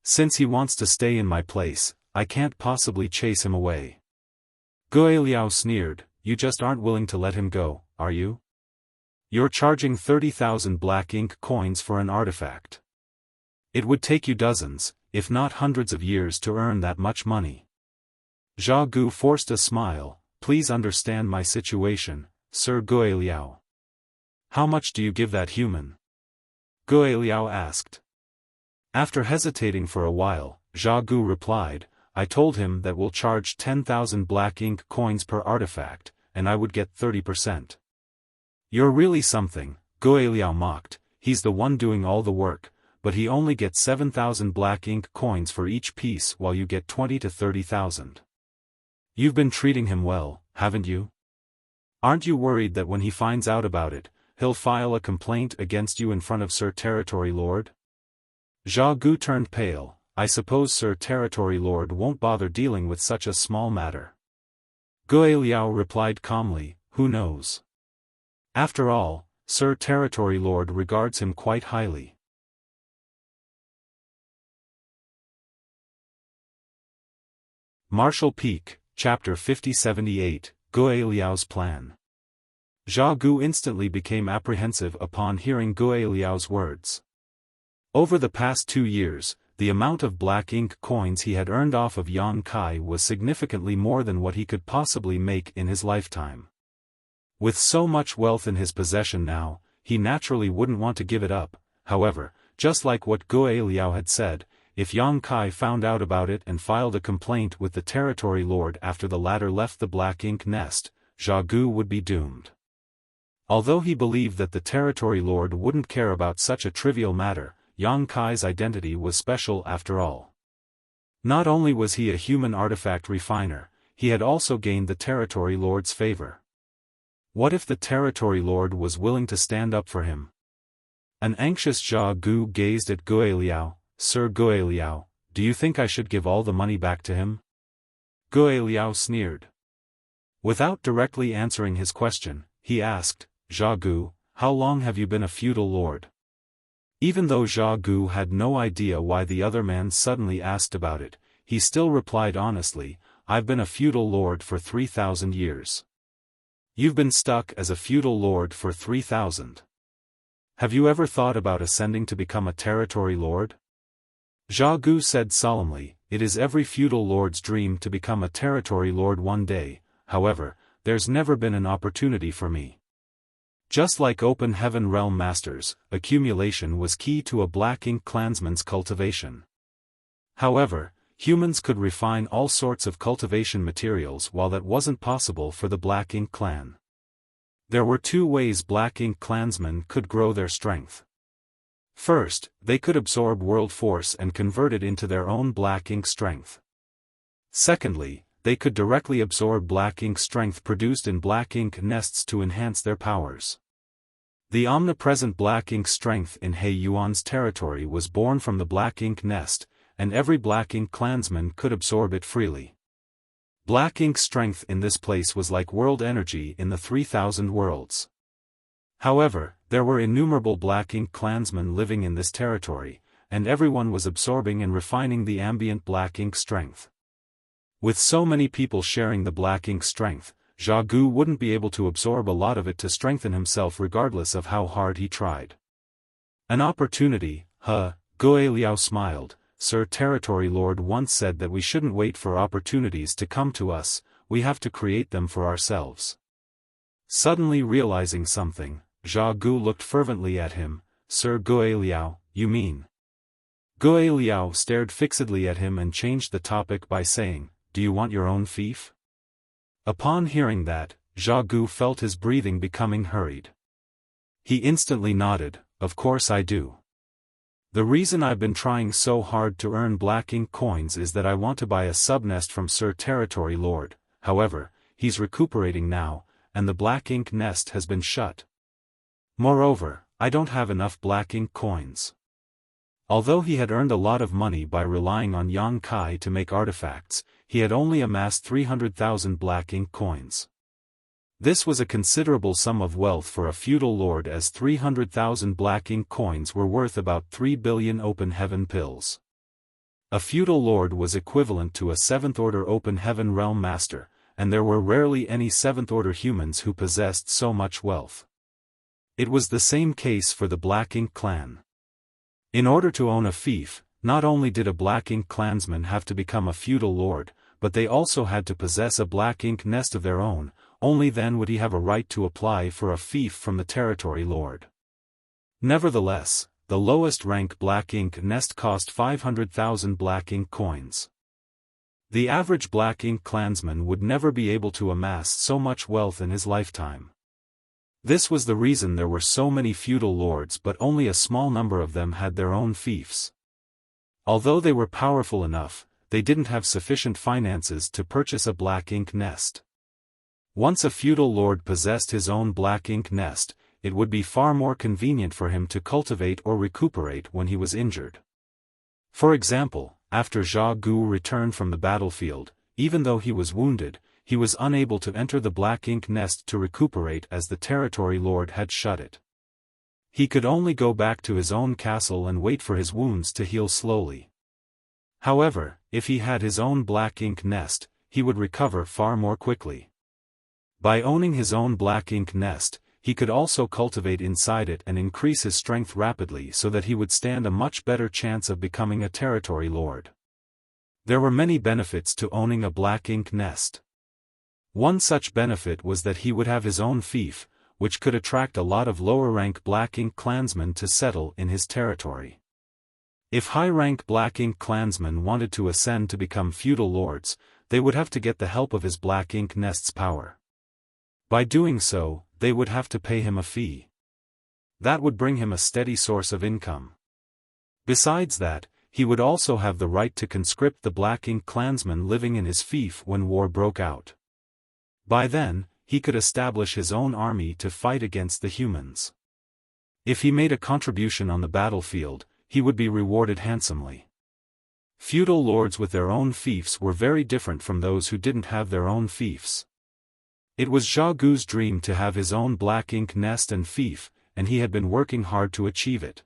Since he wants to stay in my place, I can't possibly chase him away." Guo Liao sneered. "You just aren't willing to let him go, are you? You're charging 30,000 black ink coins for an artifact. It would take you dozens, if not hundreds of years to earn that much money." Zha Gu forced a smile. "Please understand my situation, Sir Guo Liao. How much do you give that human?" Guo Liao asked. After hesitating for a while, Zha Gu replied, "I told him that we'll charge 10,000 black ink coins per artifact, and I would get 30%. "You're really something," Guo Liao mocked. "He's the one doing all the work, but he only gets 7,000 black ink coins for each piece while you get 20 to 30,000. You've been treating him well, haven't you? Aren't you worried that when he finds out about it, he'll file a complaint against you in front of Sir Territory Lord?" Zha Gu turned pale. "I suppose Sir Territory Lord won't bother dealing with such a small matter." Guo Liao replied calmly, "Who knows? After all, Sir Territory Lord regards him quite highly. Martial Peak, Chapter 5078, Gui Liao's Plan. Zhao Gu instantly became apprehensive upon hearing Gui Liao's words. Over the past 2 years, the amount of black ink coins he had earned off of Yang Kai was significantly more than what he could possibly make in his lifetime. With so much wealth in his possession now, he naturally wouldn't want to give it up. However, just like what Gui Liao had said, if Yang Kai found out about it and filed a complaint with the Territory Lord after the latter left the black ink nest, Zhao Gu would be doomed. Although he believed that the Territory Lord wouldn't care about such a trivial matter, Yang Kai's identity was special after all. Not only was he a human artifact refiner, he had also gained the Territory Lord's favor. What if the Territory Lord was willing to stand up for him? An anxious Zhao Gu gazed at Gui Liao. Sir Gui Liao, do you think I should give all the money back to him? Gui Liao sneered. Without directly answering his question, he asked, Zhao Gu, how long have you been a feudal lord? Even though Zhao Gu had no idea why the other man suddenly asked about it, he still replied honestly, I've been a feudal lord for 3,000 years. You've been stuck as a feudal lord for 3,000. Have you ever thought about ascending to become a territory lord? Zhao Gu said solemnly, it is every feudal lord's dream to become a territory lord one day, however, there's never been an opportunity for me. Just like Open Heaven Realm Masters, accumulation was key to a Black Ink clansman's cultivation. However, humans could refine all sorts of cultivation materials while that wasn't possible for the Black Ink clan. There were 2 ways Black Ink clansmen could grow their strength. First, they could absorb world force and convert it into their own Black Ink strength. Secondly, they could directly absorb Black Ink strength produced in Black Ink nests to enhance their powers. The omnipresent Black Ink strength in He Yuan's territory was born from the Black Ink nest, and every Black Ink clansman could absorb it freely. Black Ink strength in this place was like world energy in the 3,000 worlds. However, there were innumerable Black Ink clansmen living in this territory, and everyone was absorbing and refining the ambient Black Ink strength. With so many people sharing the Black Ink strength, Zhao Gu wouldn't be able to absorb a lot of it to strengthen himself regardless of how hard he tried. An opportunity, huh? Gui Liao smiled. Sir Territory Lord once said that we shouldn't wait for opportunities to come to us, we have to create them for ourselves. Suddenly realizing something, Zhao Gu looked fervently at him. Sir Gui Liao, you mean? Gui Liao stared fixedly at him and changed the topic by saying, do you want your own fief? Upon hearing that, Zhao Gu felt his breathing becoming hurried. He instantly nodded, of course I do. The reason I've been trying so hard to earn Black Ink coins is that I want to buy a subnest from Sir Territory Lord, however, he's recuperating now, and the Black Ink nest has been shut. Moreover, I don't have enough Black Ink coins. Although he had earned a lot of money by relying on Yang Kai to make artifacts, he had only amassed 300,000 Black Ink coins. This was a considerable sum of wealth for a feudal lord, as 300,000 Black Ink coins were worth about 3 billion Open Heaven pills. A feudal lord was equivalent to a 7th-order Open Heaven Realm Master, and there were rarely any 7th-order humans who possessed so much wealth. It was the same case for the Black Ink clan. In order to own a fief, not only did a Black Ink clansman have to become a feudal lord, but they also had to possess a Black Ink nest of their own, only then would he have a right to apply for a fief from the Territory Lord. Nevertheless, the lowest rank Black Ink nest cost 500,000 Black Ink coins. The average Black Ink clansman would never be able to amass so much wealth in his lifetime. This was the reason there were so many feudal lords, but only a small number of them had their own fiefs. Although they were powerful enough, they didn't have sufficient finances to purchase a Black Ink nest. Once a feudal lord possessed his own Black Ink nest, it would be far more convenient for him to cultivate or recuperate when he was injured. For example, after Zhao Gu returned from the battlefield, even though he was wounded, he was unable to enter the Black Ink nest to recuperate as the Territory Lord had shut it. He could only go back to his own castle and wait for his wounds to heal slowly. However, if he had his own black ink nest, he would recover far more quickly. By owning his own black ink nest, he could also cultivate inside it and increase his strength rapidly so that he would stand a much better chance of becoming a territory lord. There were many benefits to owning a black ink nest. One such benefit was that he would have his own fief, which could attract a lot of lower-rank Black Ink clansmen to settle in his territory. If high-rank Black Ink clansmen wanted to ascend to become feudal lords, they would have to get the help of his Black Ink nest's power. By doing so, they would have to pay him a fee. That would bring him a steady source of income. Besides that, he would also have the right to conscript the Black Ink clansmen living in his fief when war broke out. By then, he could establish his own army to fight against the humans. If he made a contribution on the battlefield, he would be rewarded handsomely. Feudal lords with their own fiefs were very different from those who didn't have their own fiefs. It was Zhao Gu's dream to have his own black ink nest and fief, and he had been working hard to achieve it.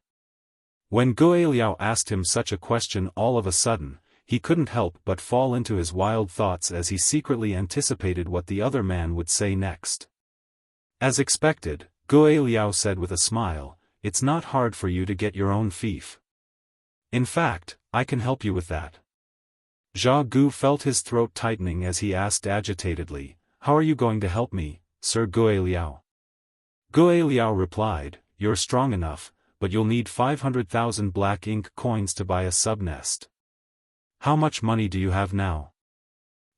When Guiliao asked him such a question all of a sudden, he couldn't help but fall into his wild thoughts as he secretly anticipated what the other man would say next. As expected, Guiliao said with a smile, "It's not hard for you to get your own fief. In fact, I can help you with that." Zhao Gu felt his throat tightening as he asked agitatedly, "How are you going to help me, Sir Guiliao?" Guiliao replied, "You're strong enough, but you'll need 500,000 black ink coins to buy a sub-nest. How much money do you have now?"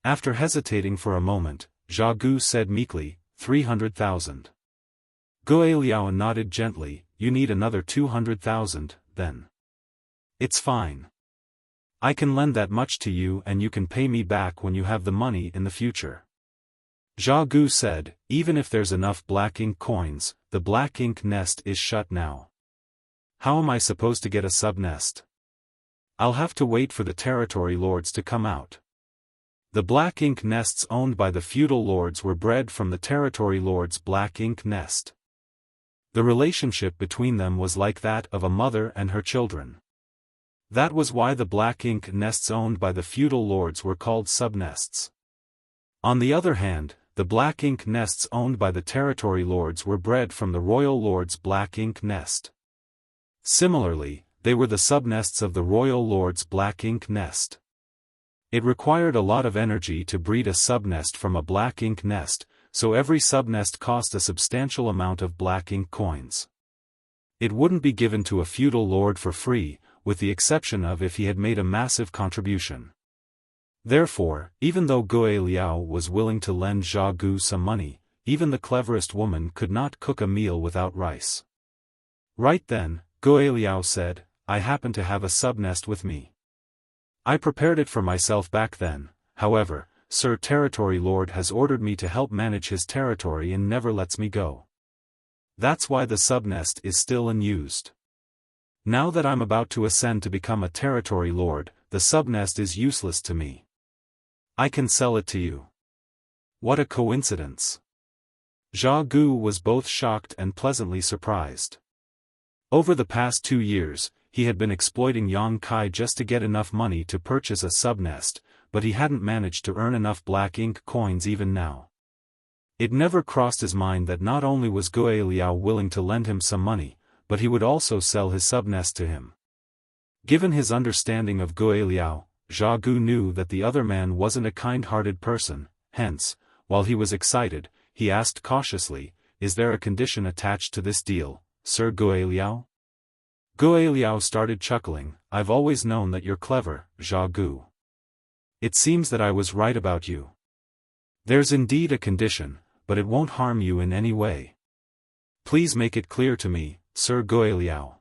After hesitating for a moment, Zhao Gu said meekly, 300,000. Guiliao nodded gently, "You need another 200,000, then." "It's fine. I can lend that much to you and you can pay me back when you have the money in the future." Zhao Gu said, "Even if there's enough black ink coins, the black ink nest is shut now. How am I supposed to get a sub-nest? I'll have to wait for the territory lords to come out." The black ink nests owned by the feudal lords were bred from the territory lord's black ink nest. The relationship between them was like that of a mother and her children. That was why the black ink nests owned by the feudal lords were called sub-nests. On the other hand, the black ink nests owned by the territory lords were bred from the royal lord's black ink nest. Similarly, they were the sub-nests of the royal lord's black ink nest. It required a lot of energy to breed a sub-nest from a black ink nest, so every sub-nest cost a substantial amount of black ink coins. It wouldn't be given to a feudal lord for free, with the exception of if he had made a massive contribution. Therefore, even though Guiliao was willing to lend Zhao Gu some money, even the cleverest woman could not cook a meal without rice. Right then, Guiliao said, "I happen to have a sub-nest with me. I prepared it for myself back then, however, Sir Territory Lord has ordered me to help manage his territory and never lets me go. That's why the sub-nest is still unused. Now that I'm about to ascend to become a territory lord, the sub-nest is useless to me. I can sell it to you." What a coincidence. Zhao Gu was both shocked and pleasantly surprised. Over the past 2 years, he had been exploiting Yang Kai just to get enough money to purchase a sub-nest, but he hadn't managed to earn enough black ink coins even now. It never crossed his mind that not only was Guiliao willing to lend him some money, but he would also sell his sub-nest to him. Given his understanding of Guiliao, Zhao Gu knew that the other man wasn't a kind-hearted person, hence, while he was excited, he asked cautiously, "Is there a condition attached to this deal, Sir Guiliao?" Guiliao started chuckling, "I've always known that you're clever, Zhao Gu. It seems that I was right about you. There's indeed a condition, but it won't harm you in any way. Please make it clear to me, Sir Guiliao."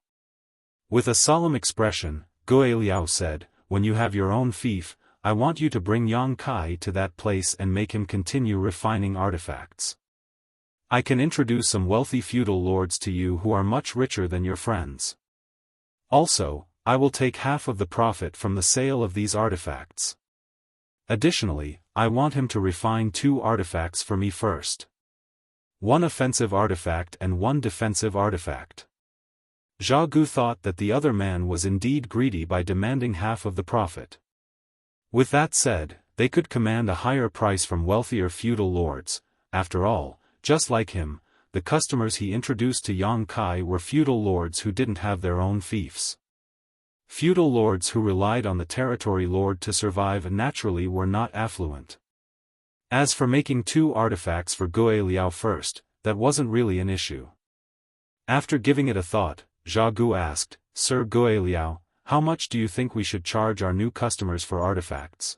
With a solemn expression, Guiliao said, "When you have your own fief, I want you to bring Yang Kai to that place and make him continue refining artifacts. I can introduce some wealthy feudal lords to you who are much richer than your friends. Also, I will take half of the profit from the sale of these artifacts. Additionally, I want him to refine 2 artifacts for me first. 1 offensive artifact and 1 defensive artifact. Zhao Gu thought that the other man was indeed greedy by demanding half of the profit. With that said, they could command a higher price from wealthier feudal lords. After all, just like him, the customers he introduced to Yang Kai were feudal lords who didn't have their own fiefs. Feudal lords who relied on the territory lord to survive naturally were not affluent. As for making 2 artifacts for Gui Liao first, that wasn't really an issue. After giving it a thought, Zhao Gu asked, Sir Gui Liao, how much do you think we should charge our new customers for artifacts?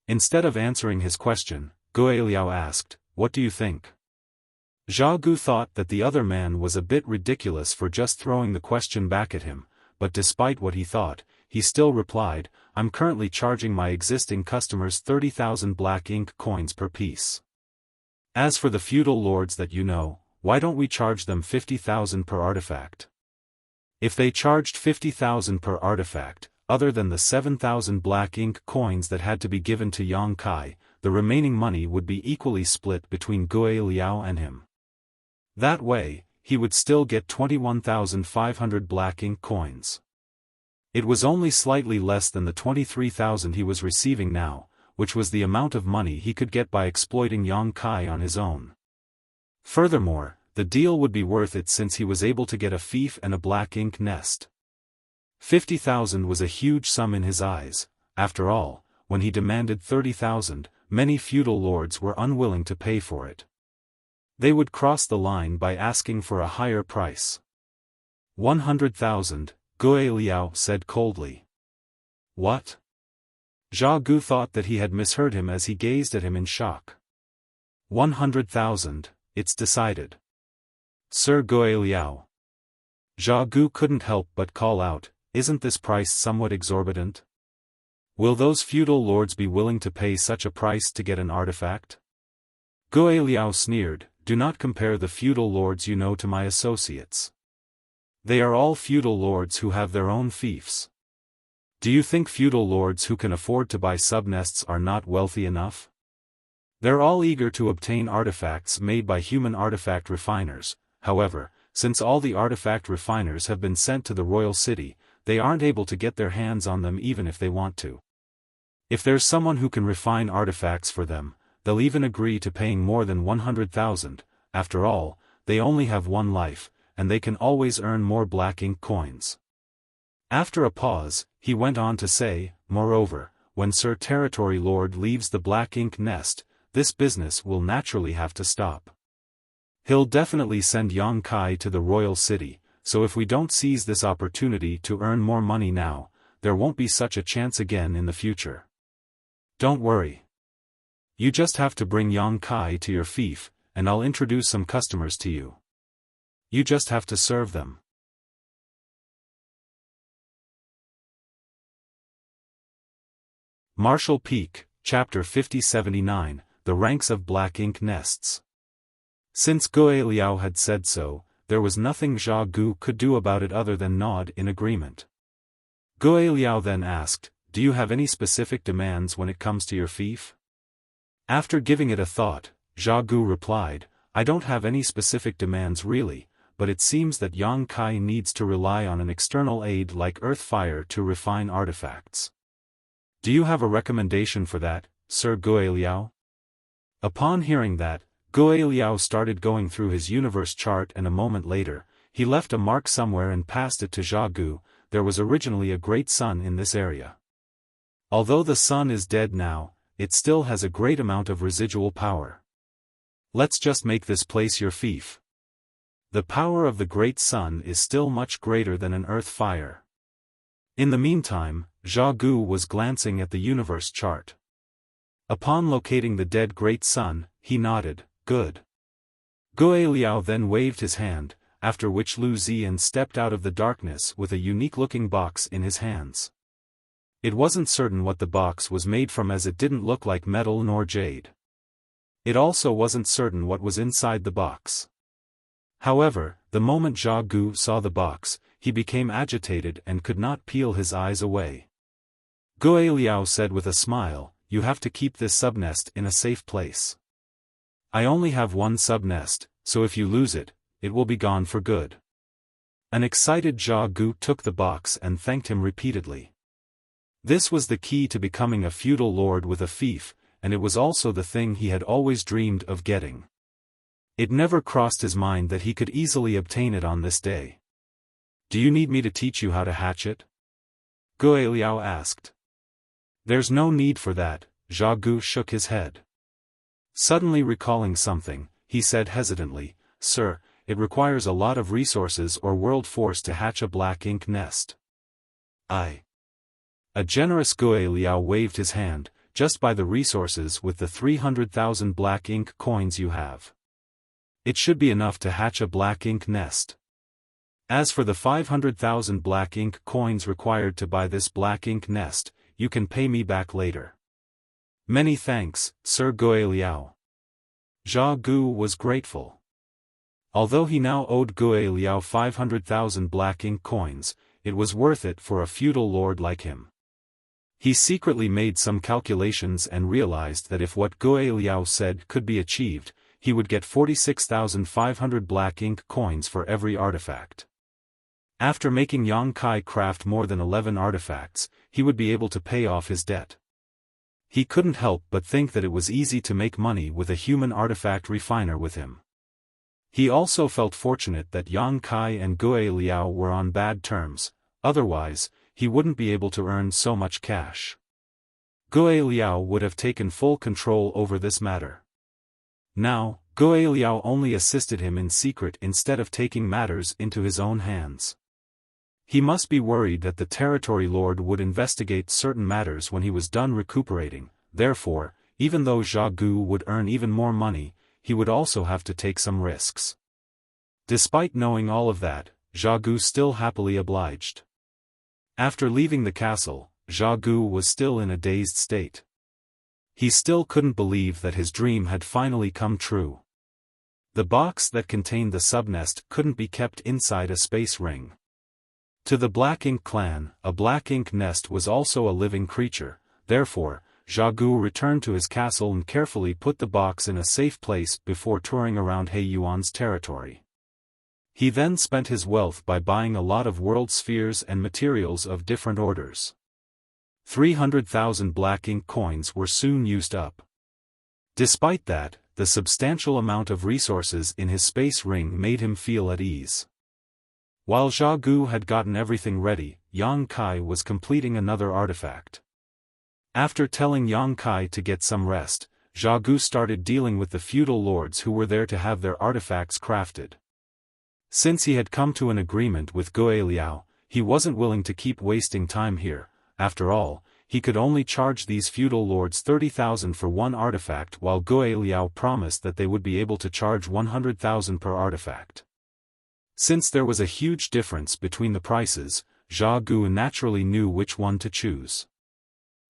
Instead of answering his question, Gui Liao asked, what do you think? Zhao Gu thought that the other man was a bit ridiculous for just throwing the question back at him, but despite what he thought, he still replied, I'm currently charging my existing customers 30,000 black ink coins per piece. As for the feudal lords that you know, why don't we charge them 50,000 per artifact? If they charged 50,000 per artifact, other than the 7,000 black ink coins that had to be given to Yang Kai, the remaining money would be equally split between Gui Liao and him. That way, he would still get 21,500 black ink coins. It was only slightly less than the 23,000 he was receiving now, which was the amount of money he could get by exploiting Yang Kai on his own. Furthermore, the deal would be worth it since he was able to get a fief and a black ink nest. 50,000 was a huge sum in his eyes. After all, when he demanded 30,000, many feudal lords were unwilling to pay for it. They would cross the line by asking for a higher price. 100,000, Gui Liao said coldly. What? Zhao Gu thought that he had misheard him as he gazed at him in shock. 100,000, it's decided. Sir Gui Liao. Zhao Gu couldn't help but call out, isn't this price somewhat exorbitant? Will those feudal lords be willing to pay such a price to get an artifact? Gui Liao sneered, do not compare the feudal lords you know to my associates. They are all feudal lords who have their own fiefs. Do you think feudal lords who can afford to buy subnests are not wealthy enough? They're all eager to obtain artifacts made by human artifact refiners. However, since all the artifact refiners have been sent to the royal city, they aren't able to get their hands on them even if they want to. If there's someone who can refine artifacts for them, they'll even agree to paying more than 100,000, after all, they only have one life, and they can always earn more black ink coins. After a pause, he went on to say, moreover, when Sir Territory Lord leaves the black ink nest, this business will naturally have to stop. He'll definitely send Yang Kai to the royal city, so if we don't seize this opportunity to earn more money now, there won't be such a chance again in the future. Don't worry. You just have to bring Yang Kai to your fief, and I'll introduce some customers to you. You just have to serve them. Martial Peak, Chapter 5079, The Ranks of Black Ink Nests. Since Gui Liao had said so, there was nothing Zhao Gu could do about it other than nod in agreement. Gui Liao then asked, do you have any specific demands when it comes to your fief? After giving it a thought, Zhao Gu replied, I don't have any specific demands really, but it seems that Yang Kai needs to rely on an external aid like earth fire to refine artifacts. Do you have a recommendation for that, Sir Gui Liao? Upon hearing that, Gui Liao started going through his universe chart, and a moment later, he left a mark somewhere and passed it to Zhao Gu. There was originally a great sun in this area. Although the sun is dead now, it still has a great amount of residual power. Let's just make this place your fief. The power of the great sun is still much greater than an earth fire. In the meantime, Zhao Gu was glancing at the universe chart. Upon locating the dead great sun, he nodded, good. Gui Liao then waved his hand, after which Lu Ziyan stepped out of the darkness with a unique-looking box in his hands. It wasn't certain what the box was made from as it didn't look like metal nor jade. It also wasn't certain what was inside the box. However, the moment Zhao Gu saw the box, he became agitated and could not peel his eyes away. Gui Liao said with a smile, you have to keep this subnest in a safe place. I only have one subnest, so if you lose it, it will be gone for good. An excited Zhao Gu took the box and thanked him repeatedly. This was the key to becoming a feudal lord with a fief, and it was also the thing he had always dreamed of getting. It never crossed his mind that he could easily obtain it on this day. "Do you need me to teach you how to hatch it?" Gui Liao asked. "There's no need for that," Zhao Gu shook his head. Suddenly recalling something, he said hesitantly, "Sir, it requires a lot of resources or world force to hatch a black ink nest." A generous Gui Liao waved his hand, "Just buy the resources with the 300,000 black ink coins you have. It should be enough to hatch a black ink nest. As for the 500,000 black ink coins required to buy this black ink nest, you can pay me back later." "Many thanks, Sir Gui Liao." Zhao Gu was grateful. Although he now owed Gui Liao 500,000 black ink coins, it was worth it for a feudal lord like him. He secretly made some calculations and realized that if what Gui Liao said could be achieved, he would get 46,500 black ink coins for every artifact. After making Yang Kai craft more than 11 artifacts, he would be able to pay off his debt. He couldn't help but think that it was easy to make money with a human artifact refiner with him. He also felt fortunate that Yang Kai and Gui Liao were on bad terms, otherwise, he wouldn't be able to earn so much cash. Gui Liao would have taken full control over this matter. Now, Gui Liao only assisted him in secret instead of taking matters into his own hands. He must be worried that the territory lord would investigate certain matters when he was done recuperating, therefore, even though Zhao Gu would earn even more money, he would also have to take some risks. Despite knowing all of that, Zhao Gu still happily obliged. After leaving the castle, Zhao Gu was still in a dazed state. He still couldn't believe that his dream had finally come true. The box that contained the subnest couldn't be kept inside a space ring. To the Black Ink clan, a black ink nest was also a living creature, therefore, Zhao Gu returned to his castle and carefully put the box in a safe place before touring around He Yuan's territory. He then spent his wealth by buying a lot of world spheres and materials of different orders. 300,000 black ink coins were soon used up. Despite that, the substantial amount of resources in his space ring made him feel at ease. While Zhao Gu had gotten everything ready, Yang Kai was completing another artifact. After telling Yang Kai to get some rest, Zhao Gu started dealing with the feudal lords who were there to have their artifacts crafted. Since he had come to an agreement with Gui Liao, he wasn't willing to keep wasting time here. After all, he could only charge these feudal lords 30,000 for one artifact while Gui Liao promised that they would be able to charge 100,000 per artifact. Since there was a huge difference between the prices, Zhao Gu naturally knew which one to choose.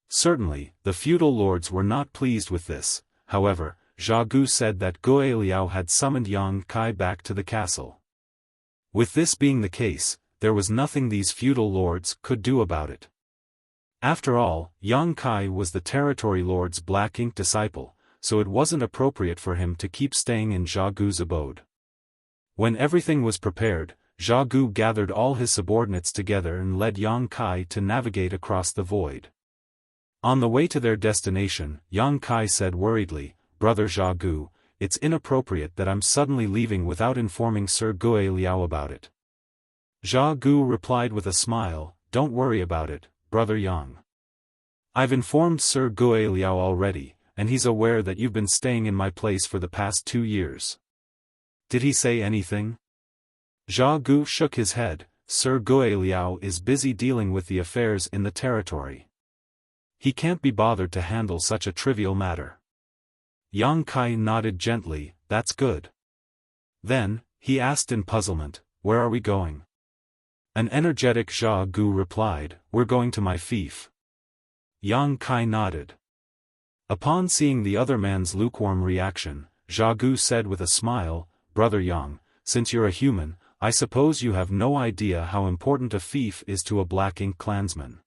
Certainly, the feudal lords were not pleased with this, however, Zhao Gu said that Gui Liao had summoned Yang Kai back to the castle. With this being the case, there was nothing these feudal lords could do about it. After all, Yang Kai was the territory lord's black ink disciple, so it wasn't appropriate for him to keep staying in Zhao Gu's abode. When everything was prepared, Zhao Gu gathered all his subordinates together and led Yang Kai to navigate across the void. On the way to their destination, Yang Kai said worriedly, "Brother Zhao Gu, it's inappropriate that I'm suddenly leaving without informing Sir Gui Liao about it." Zhao Gu replied with a smile, "Don't worry about it, Brother Yang. I've informed Sir Gui Liao already, and he's aware that you've been staying in my place for the past 2 years. Did he say anything?" Zhao Gu shook his head. "Sir Gui Liao is busy dealing with the affairs in the territory. He can't be bothered to handle such a trivial matter." Yang Kai nodded gently, "That's good." Then, he asked in puzzlement, "Where are we going?" An energetic Zhao Gu replied, "We're going to my fief." Yang Kai nodded. Upon seeing the other man's lukewarm reaction, Zhao Gu said with a smile, "Brother Yang, since you're a human, I suppose you have no idea how important a fief is to a Black Ink clansman."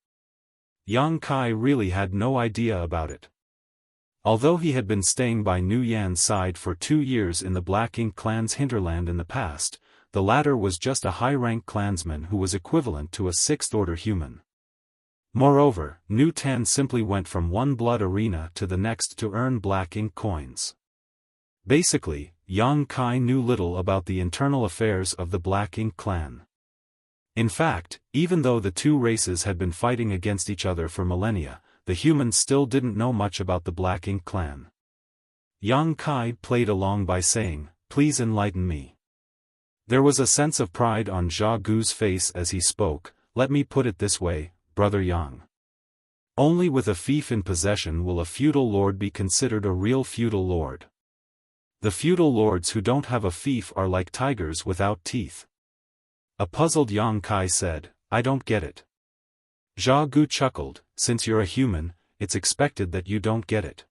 Yang Kai really had no idea about it. Although he had been staying by Nu Yan's side for 2 years in the Black Ink clan's hinterland in the past, the latter was just a high-rank clansman who was equivalent to a sixth-order human. Moreover, Nu Tan simply went from one blood arena to the next to earn black ink coins. Basically, Yang Kai knew little about the internal affairs of the Black Ink clan. In fact, even though the two races had been fighting against each other for millennia, the humans still didn't know much about the Black Ink clan. Yang Kai played along by saying, "Please enlighten me." There was a sense of pride on Zha Gu's face as he spoke. "Let me put it this way, Brother Yang. Only with a fief in possession will a feudal lord be considered a real feudal lord. The feudal lords who don't have a fief are like tigers without teeth." A puzzled Yang Kai said, "I don't get it." Zha Gu chuckled, "Since you're a human, it's expected that you don't get it.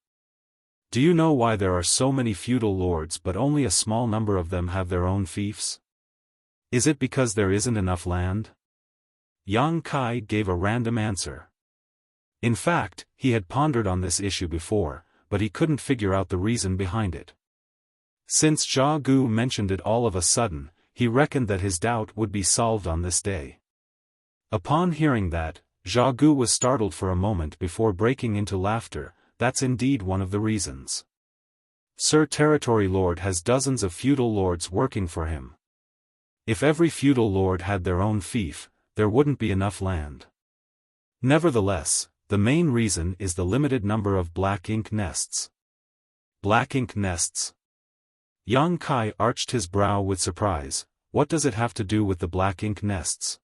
Do you know why there are so many feudal lords but only a small number of them have their own fiefs? Is it because there isn't enough land?" Yang Kai gave a random answer. In fact, he had pondered on this issue before, but he couldn't figure out the reason behind it. Since Zha Gu mentioned it all of a sudden, he reckoned that his doubt would be solved on this day. Upon hearing that, Zha Gu was startled for a moment before breaking into laughter. "That's indeed one of the reasons. Sir Territory Lord has dozens of feudal lords working for him. If every feudal lord had their own fief, there wouldn't be enough land. Nevertheless, the main reason is the limited number of black ink nests." Black ink nests? Yang Kai arched his brow with surprise. "What does it have to do with the black ink nests?"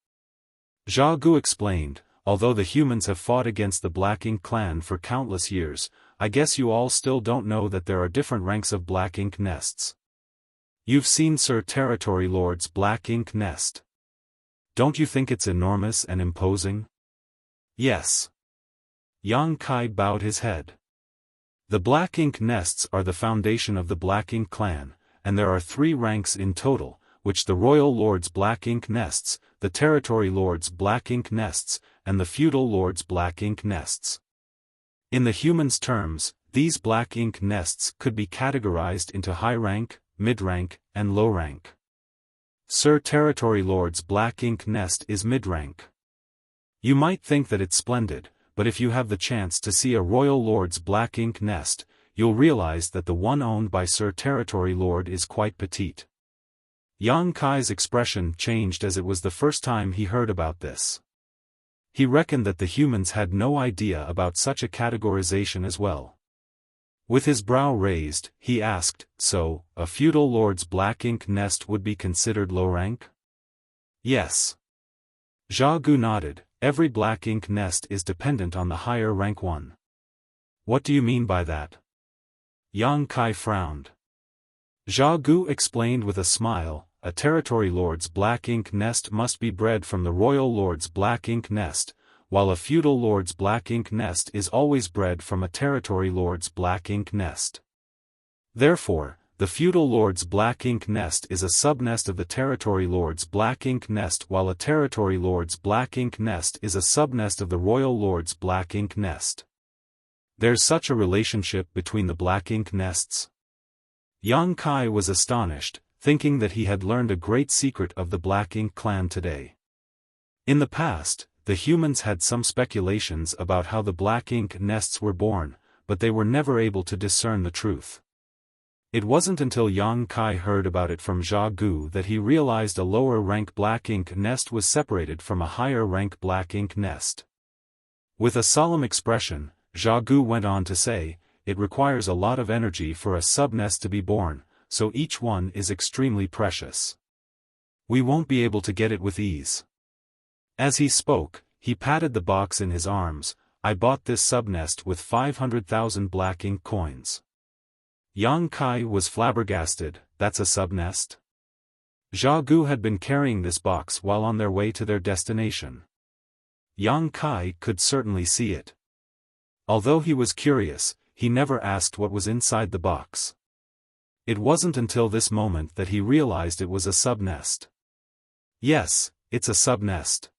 Zha Gu explained, "Although the humans have fought against the Black Ink clan for countless years, I guess you all still don't know that there are different ranks of black ink nests. You've seen Sir Territory Lord's black ink nest. Don't you think it's enormous and imposing?" "Yes." Yang Kai bowed his head. "The Black Ink nests are the foundation of the Black Ink clan, and there are 3 ranks in total, which the Royal Lord's Black Ink nests, the Territory Lord's Black Ink nests, and the Feudal Lord's Black Ink nests. In the humans' terms, these Black Ink nests could be categorized into high rank, mid-rank, and low rank. Sir Territory Lord's Black Ink nest is mid-rank. You might think that it's splendid, but if you have the chance to see a Royal Lord's Black Ink nest, you'll realize that the one owned by Sir Territory Lord is quite petite." Yang Kai's expression changed as it was the first time he heard about this. He reckoned that the humans had no idea about such a categorization as well. With his brow raised, he asked, "So, a feudal lord's black ink nest would be considered low rank?" "Yes." Zha Gu nodded. "Every black ink nest is dependent on the higher rank one." "What do you mean by that?" Yang Kai frowned. Zha Gu explained with a smile, "A Territory Lord's Black Ink nest must be bred from the Royal Lord's Black Ink nest, while a Feudal Lord's Black Ink nest is always bred from a Territory Lord's Black Ink nest. Therefore, the Feudal Lord's Black Ink nest is a subnest of the Territory Lord's Black Ink nest, while a Territory Lord's Black Ink nest is a subnest of the Royal Lord's Black Ink nest. There's such a relationship between the Black Ink nests?" Yang Kai was astonished, thinking that he had learned a great secret of the Black Ink clan today. In the past, the humans had some speculations about how the Black Ink nests were born, but they were never able to discern the truth. It wasn't until Yang Kai heard about it from Zha Gu that he realized a lower-rank black ink nest was separated from a higher-rank black ink nest. With a solemn expression, Zha Gu went on to say, "It requires a lot of energy for a sub-nest to be born, so each one is extremely precious. We won't be able to get it with ease." As he spoke, he patted the box in his arms. "I bought this sub-nest with 500,000 black ink coins." Yang Kai was flabbergasted. "That's a sub-nest?" Zha Gu had been carrying this box while on their way to their destination. Yang Kai could certainly see it. Although he was curious, he never asked what was inside the box. It wasn't until this moment that he realized it was a sub-nest. "Yes, it's a sub-nest."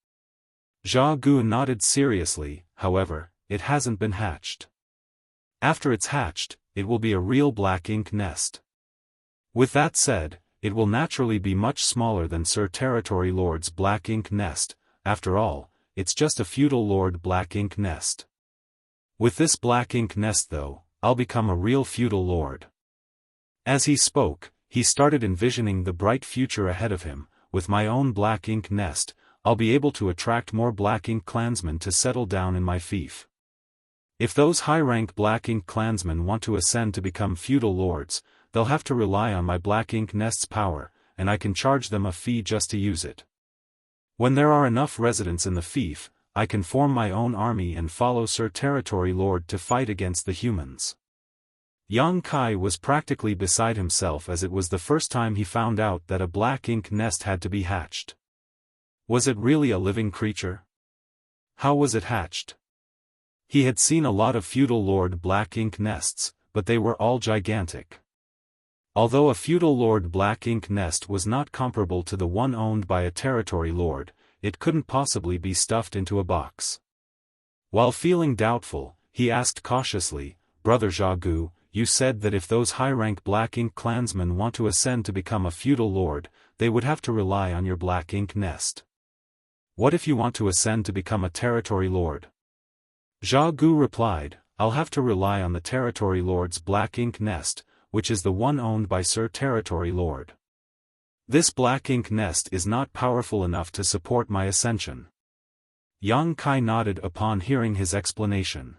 Zha Gu nodded seriously. "However, it hasn't been hatched. After it's hatched, it will be a real black ink nest." With that said, it will naturally be much smaller than Sir Territory Lord's black ink nest. After all, it's just a feudal lord black ink nest. With this black ink nest though, I'll become a real feudal lord. As he spoke, he started envisioning the bright future ahead of him. With my own black ink nest, I'll be able to attract more black ink clansmen to settle down in my fief. If those high-rank black ink clansmen want to ascend to become feudal lords, they'll have to rely on my black ink nest's power, and I can charge them a fee just to use it. When there are enough residents in the fief, I can form my own army and follow Sir Territory Lord to fight against the humans. Yang Kai was practically beside himself as it was the first time he found out that a black ink nest had to be hatched. Was it really a living creature? How was it hatched? He had seen a lot of feudal lord black ink nests, but they were all gigantic. Although a feudal lord black ink nest was not comparable to the one owned by a territory lord, it couldn't possibly be stuffed into a box. While feeling doubtful, he asked cautiously, "Brother Xiaogu, you said that if those high-rank black ink clansmen want to ascend to become a feudal lord, they would have to rely on your black ink nest. What if you want to ascend to become a territory lord?" Xiaogu replied, "I'll have to rely on the territory lord's black ink nest, which is the one owned by Sir Territory Lord. This black ink nest is not powerful enough to support my ascension." Yang Kai nodded upon hearing his explanation.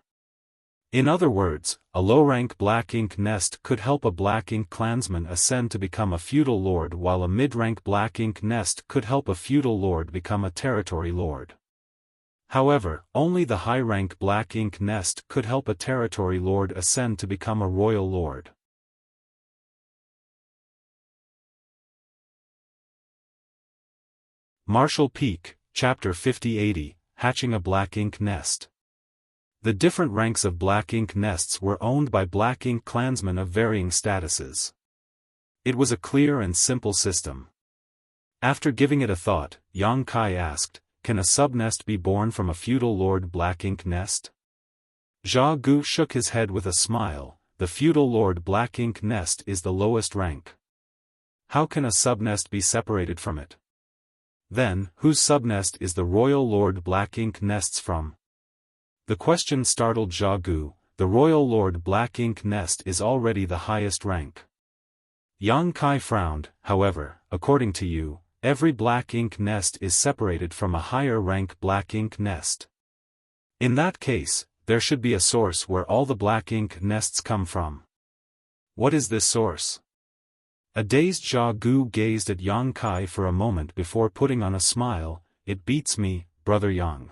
In other words, a low-rank black ink nest could help a black ink clansman ascend to become a feudal lord, while a mid-rank black ink nest could help a feudal lord become a territory lord. However, only the high-rank black ink nest could help a territory lord ascend to become a royal lord. Martial Peak, Chapter 5080, Hatching a Black Ink Nest. The different ranks of black ink nests were owned by black ink clansmen of varying statuses. It was a clear and simple system. After giving it a thought, Yang Kai asked, "Can a subnest be born from a feudal lord black ink nest?" Xiaogu shook his head with a smile. "The feudal lord black ink nest is the lowest rank. How can a subnest be separated from it? Then, whose subnest is the royal lord black ink nests from?" The question startled Xiaogu. "The royal lord black ink nest is already the highest rank." Yang Kai frowned. "However, according to you, every black ink nest is separated from a higher rank black ink nest. In that case, there should be a source where all the black ink nests come from. What is this source?" A dazed Xiaogu gazed at Yang Kai for a moment before putting on a smile. "It beats me, Brother Yang.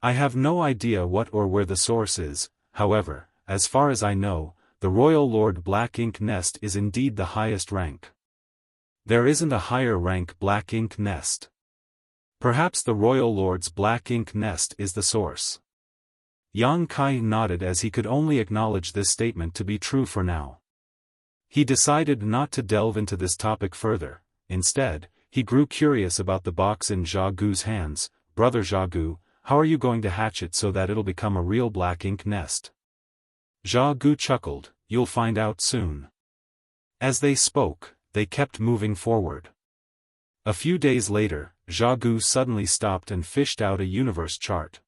I have no idea what or where the source is. However, as far as I know, the royal lord black ink nest is indeed the highest rank. There isn't a higher rank black ink nest. Perhaps the royal lord's black ink nest is the source." Yang Kai nodded as he could only acknowledge this statement to be true for now. He decided not to delve into this topic further. Instead, he grew curious about the box in Xiaogu's hands. "Brother Xiaogu, how are you going to hatch it so that it'll become a real black ink nest?" Xiaogu chuckled. "You'll find out soon." As they spoke, they kept moving forward. A few days later, Xiaogu suddenly stopped and fished out a universe chart.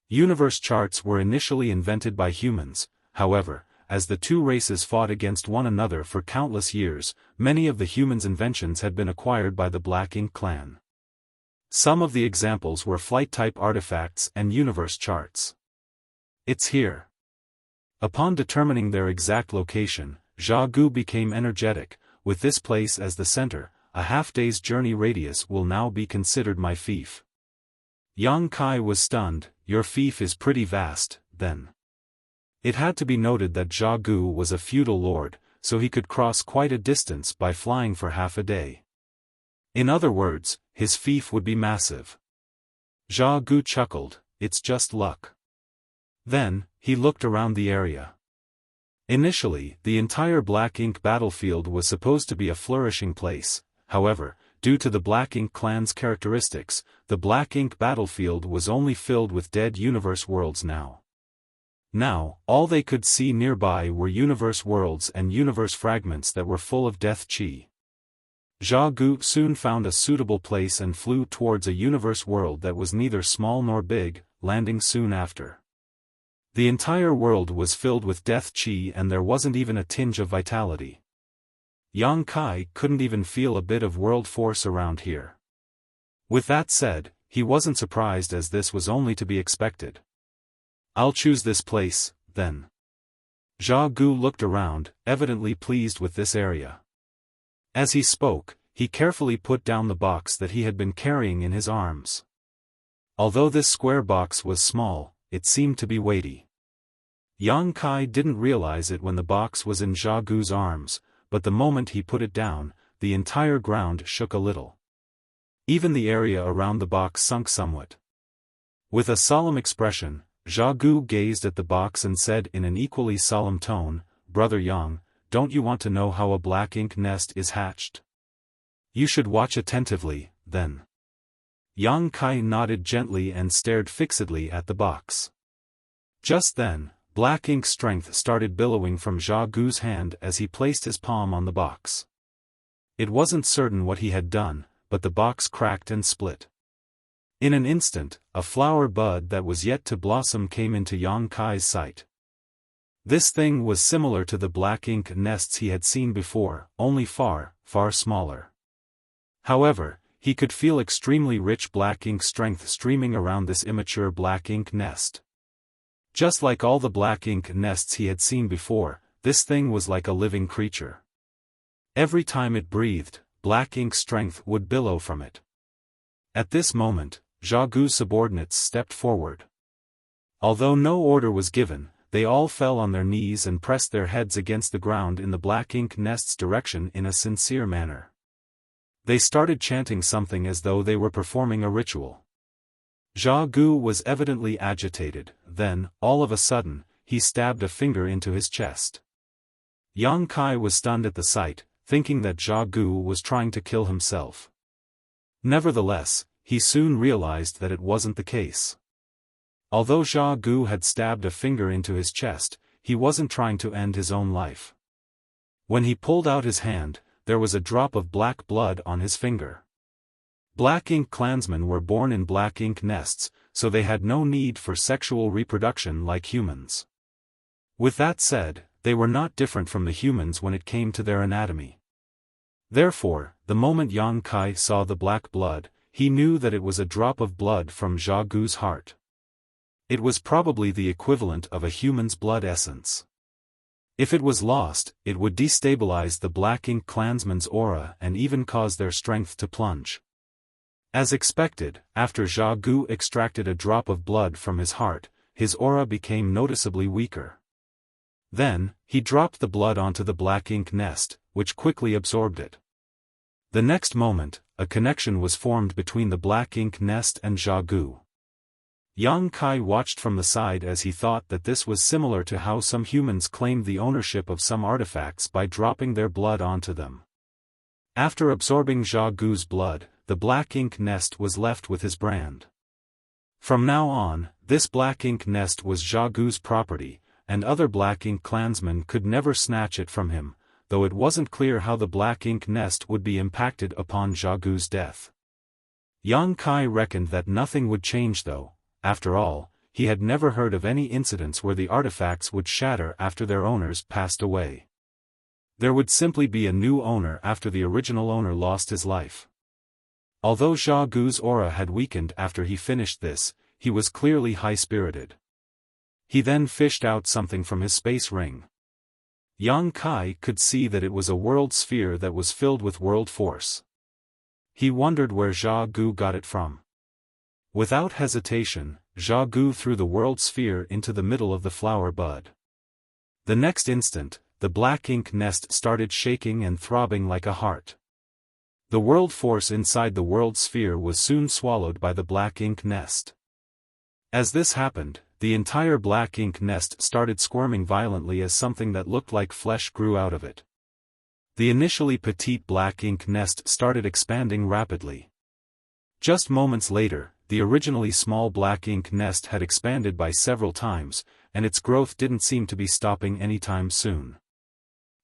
Universe charts were initially invented by humans. However, as the two races fought against one another for countless years, many of the humans' inventions had been acquired by the Black Ink clan. Some of the examples were flight-type artifacts and universe charts. "It's here." Upon determining their exact location, Xiaogu became energetic. "With this place as the center, a half-day's journey radius will now be considered my fief." Yang Kai was stunned. "Your fief is pretty vast, then." It had to be noted that Xiaogu was a feudal lord, so he could cross quite a distance by flying for half a day. In other words, his fief would be massive. Xiaogu chuckled. "It's just luck." Then, he looked around the area. Initially, the entire Black Ink battlefield was supposed to be a flourishing place. However, due to the Black Ink clan's characteristics, the Black Ink battlefield was only filled with dead universe worlds now. Now, all they could see nearby were universe worlds and universe fragments that were full of death chi. Zhao Gu soon found a suitable place and flew towards a universe world that was neither small nor big, landing soon after. The entire world was filled with death qi and there wasn't even a tinge of vitality. Yang Kai couldn't even feel a bit of world force around here. With that said, he wasn't surprised as this was only to be expected. I'll choose this place, then. Zhao Gu looked around, evidently pleased with this area. As he spoke, he carefully put down the box that he had been carrying in his arms. Although this square box was small, it seemed to be weighty. Yang Kai didn't realize it when the box was in Zhao Gu's arms, but the moment he put it down, the entire ground shook a little. Even the area around the box sunk somewhat. With a solemn expression, Zhao Gu gazed at the box and said in an equally solemn tone, "Brother Yang, don't you want to know how a black ink nest is hatched? You should watch attentively, then." Yang Kai nodded gently and stared fixedly at the box. Just then, black ink strength started billowing from Zhao Gu's hand as he placed his palm on the box. It wasn't certain what he had done, but the box cracked and split. In an instant, a flower bud that was yet to blossom came into Yang Kai's sight. This thing was similar to the black ink nests he had seen before, only far, far smaller. However, he could feel extremely rich black ink strength streaming around this immature black ink nest. Just like all the black ink nests he had seen before, this thing was like a living creature. Every time it breathed, black ink strength would billow from it. At this moment, Zhao Gu's subordinates stepped forward. Although no order was given, they all fell on their knees and pressed their heads against the ground in the black ink nest's direction in a sincere manner. They started chanting something as though they were performing a ritual. Zhao Gu was evidently agitated, then, all of a sudden, he stabbed a finger into his chest. Yang Kai was stunned at the sight, thinking that Zhao Gu was trying to kill himself. Nevertheless, he soon realized that it wasn't the case. Although Zhao Gu had stabbed a finger into his chest, he wasn't trying to end his own life. When he pulled out his hand, there was a drop of black blood on his finger. Black ink clansmen were born in black ink nests, so they had no need for sexual reproduction like humans. With that said, they were not different from the humans when it came to their anatomy. Therefore, the moment Yang Kai saw the black blood, he knew that it was a drop of blood from Zhao Gu's heart. It was probably the equivalent of a human's blood essence. If it was lost, it would destabilize the black ink clansman's aura and even cause their strength to plunge. As expected, after Zhao Gu extracted a drop of blood from his heart, his aura became noticeably weaker. Then, he dropped the blood onto the black ink nest, which quickly absorbed it. The next moment, a connection was formed between the black ink nest and Zhao Gu. Yang Kai watched from the side as he thought that this was similar to how some humans claimed the ownership of some artifacts by dropping their blood onto them. After absorbing Zhao Gu's blood, the black ink nest was left with his brand. From now on, this black ink nest was Zhao Gu's property, and other black ink clansmen could never snatch it from him, though it wasn't clear how the black ink nest would be impacted upon Zhao Gu's death. Yang Kai reckoned that nothing would change though. After all, he had never heard of any incidents where the artifacts would shatter after their owners passed away. There would simply be a new owner after the original owner lost his life. Although Zhao Gu's aura had weakened after he finished this, he was clearly high-spirited. He then fished out something from his space ring. Yang Kai could see that it was a world sphere that was filled with world force. He wondered where Zhao Gu got it from. Without hesitation, Zhao Gu threw the world sphere into the middle of the flower bud. The next instant, the black ink nest started shaking and throbbing like a heart. The world force inside the world sphere was soon swallowed by the black ink nest. As this happened, the entire black ink nest started squirming violently as something that looked like flesh grew out of it. The initially petite black ink nest started expanding rapidly. Just moments later, the originally small black ink nest had expanded by several times, and its growth didn't seem to be stopping anytime soon.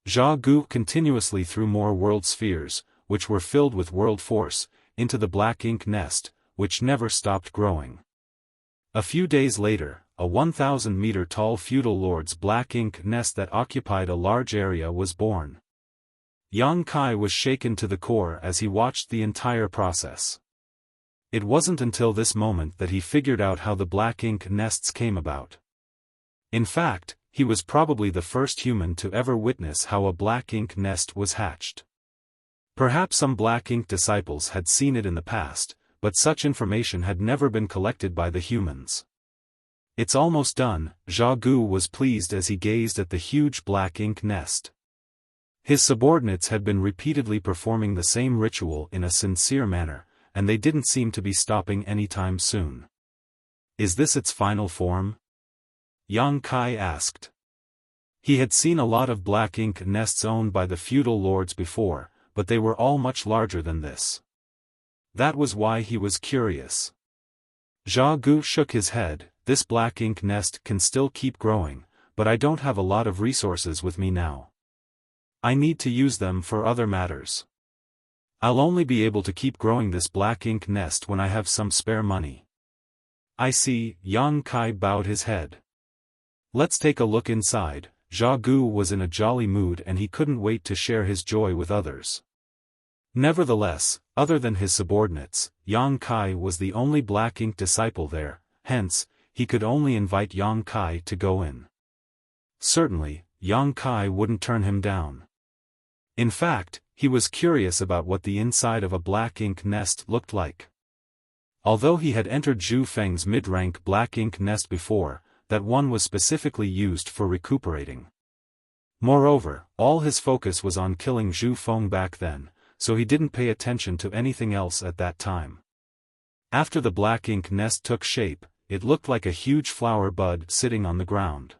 Zhao Gu continuously threw more world spheres, which were filled with world force, into the black ink nest, which never stopped growing. A few days later, a 1,000-meter-tall feudal lord's black ink nest that occupied a large area was born. Yang Kai was shaken to the core as he watched the entire process. It wasn't until this moment that he figured out how the black ink nests came about. In fact, he was probably the first human to ever witness how a black ink nest was hatched. Perhaps some black ink disciples had seen it in the past, but such information had never been collected by the humans. "It's almost done," Zhao Gu was pleased as he gazed at the huge black ink nest. His subordinates had been repeatedly performing the same ritual in a sincere manner, and they didn't seem to be stopping anytime soon. "Is this its final form?" Yang Kai asked. He had seen a lot of black ink nests owned by the feudal lords before, but they were all much larger than this. That was why he was curious. Zhao Gu shook his head. "This black ink nest can still keep growing, but I don't have a lot of resources with me now. I need to use them for other matters. I'll only be able to keep growing this black ink nest when I have some spare money." "I see," Yang Kai bowed his head. "Let's take a look inside." Zhao Gu was in a jolly mood and he couldn't wait to share his joy with others. Nevertheless, other than his subordinates, Yang Kai was the only black ink disciple there, hence, he could only invite Yang Kai to go in. Certainly, Yang Kai wouldn't turn him down. In fact, he was curious about what the inside of a black ink nest looked like. Although he had entered Zhu Feng's mid-rank black ink nest before, that one was specifically used for recuperating. Moreover, all his focus was on killing Zhu Feng back then, so he didn't pay attention to anything else at that time. After the black ink nest took shape, it looked like a huge flower bud sitting on the ground.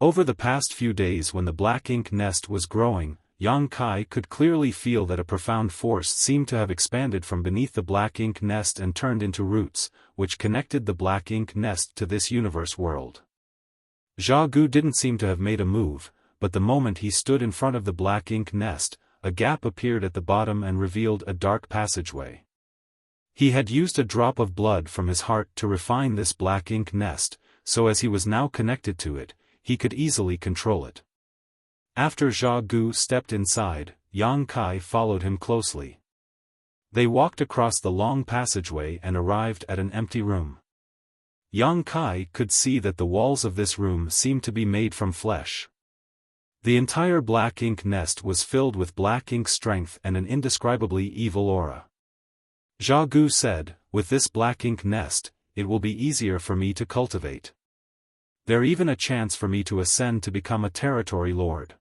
Over the past few days when the black ink nest was growing, Yang Kai could clearly feel that a profound force seemed to have expanded from beneath the black ink nest and turned into roots, which connected the black ink nest to this universe world. Zhao Gu didn't seem to have made a move, but the moment he stood in front of the black ink nest, a gap appeared at the bottom and revealed a dark passageway. He had used a drop of blood from his heart to refine this black ink nest, so as he was now connected to it, he could easily control it. After Zhao Gu stepped inside, Yang Kai followed him closely. They walked across the long passageway and arrived at an empty room. Yang Kai could see that the walls of this room seemed to be made from flesh. The entire black ink nest was filled with black ink strength and an indescribably evil aura. Zhao Gu said, "With this black ink nest, it will be easier for me to cultivate. There's even a chance for me to ascend to become a territory lord."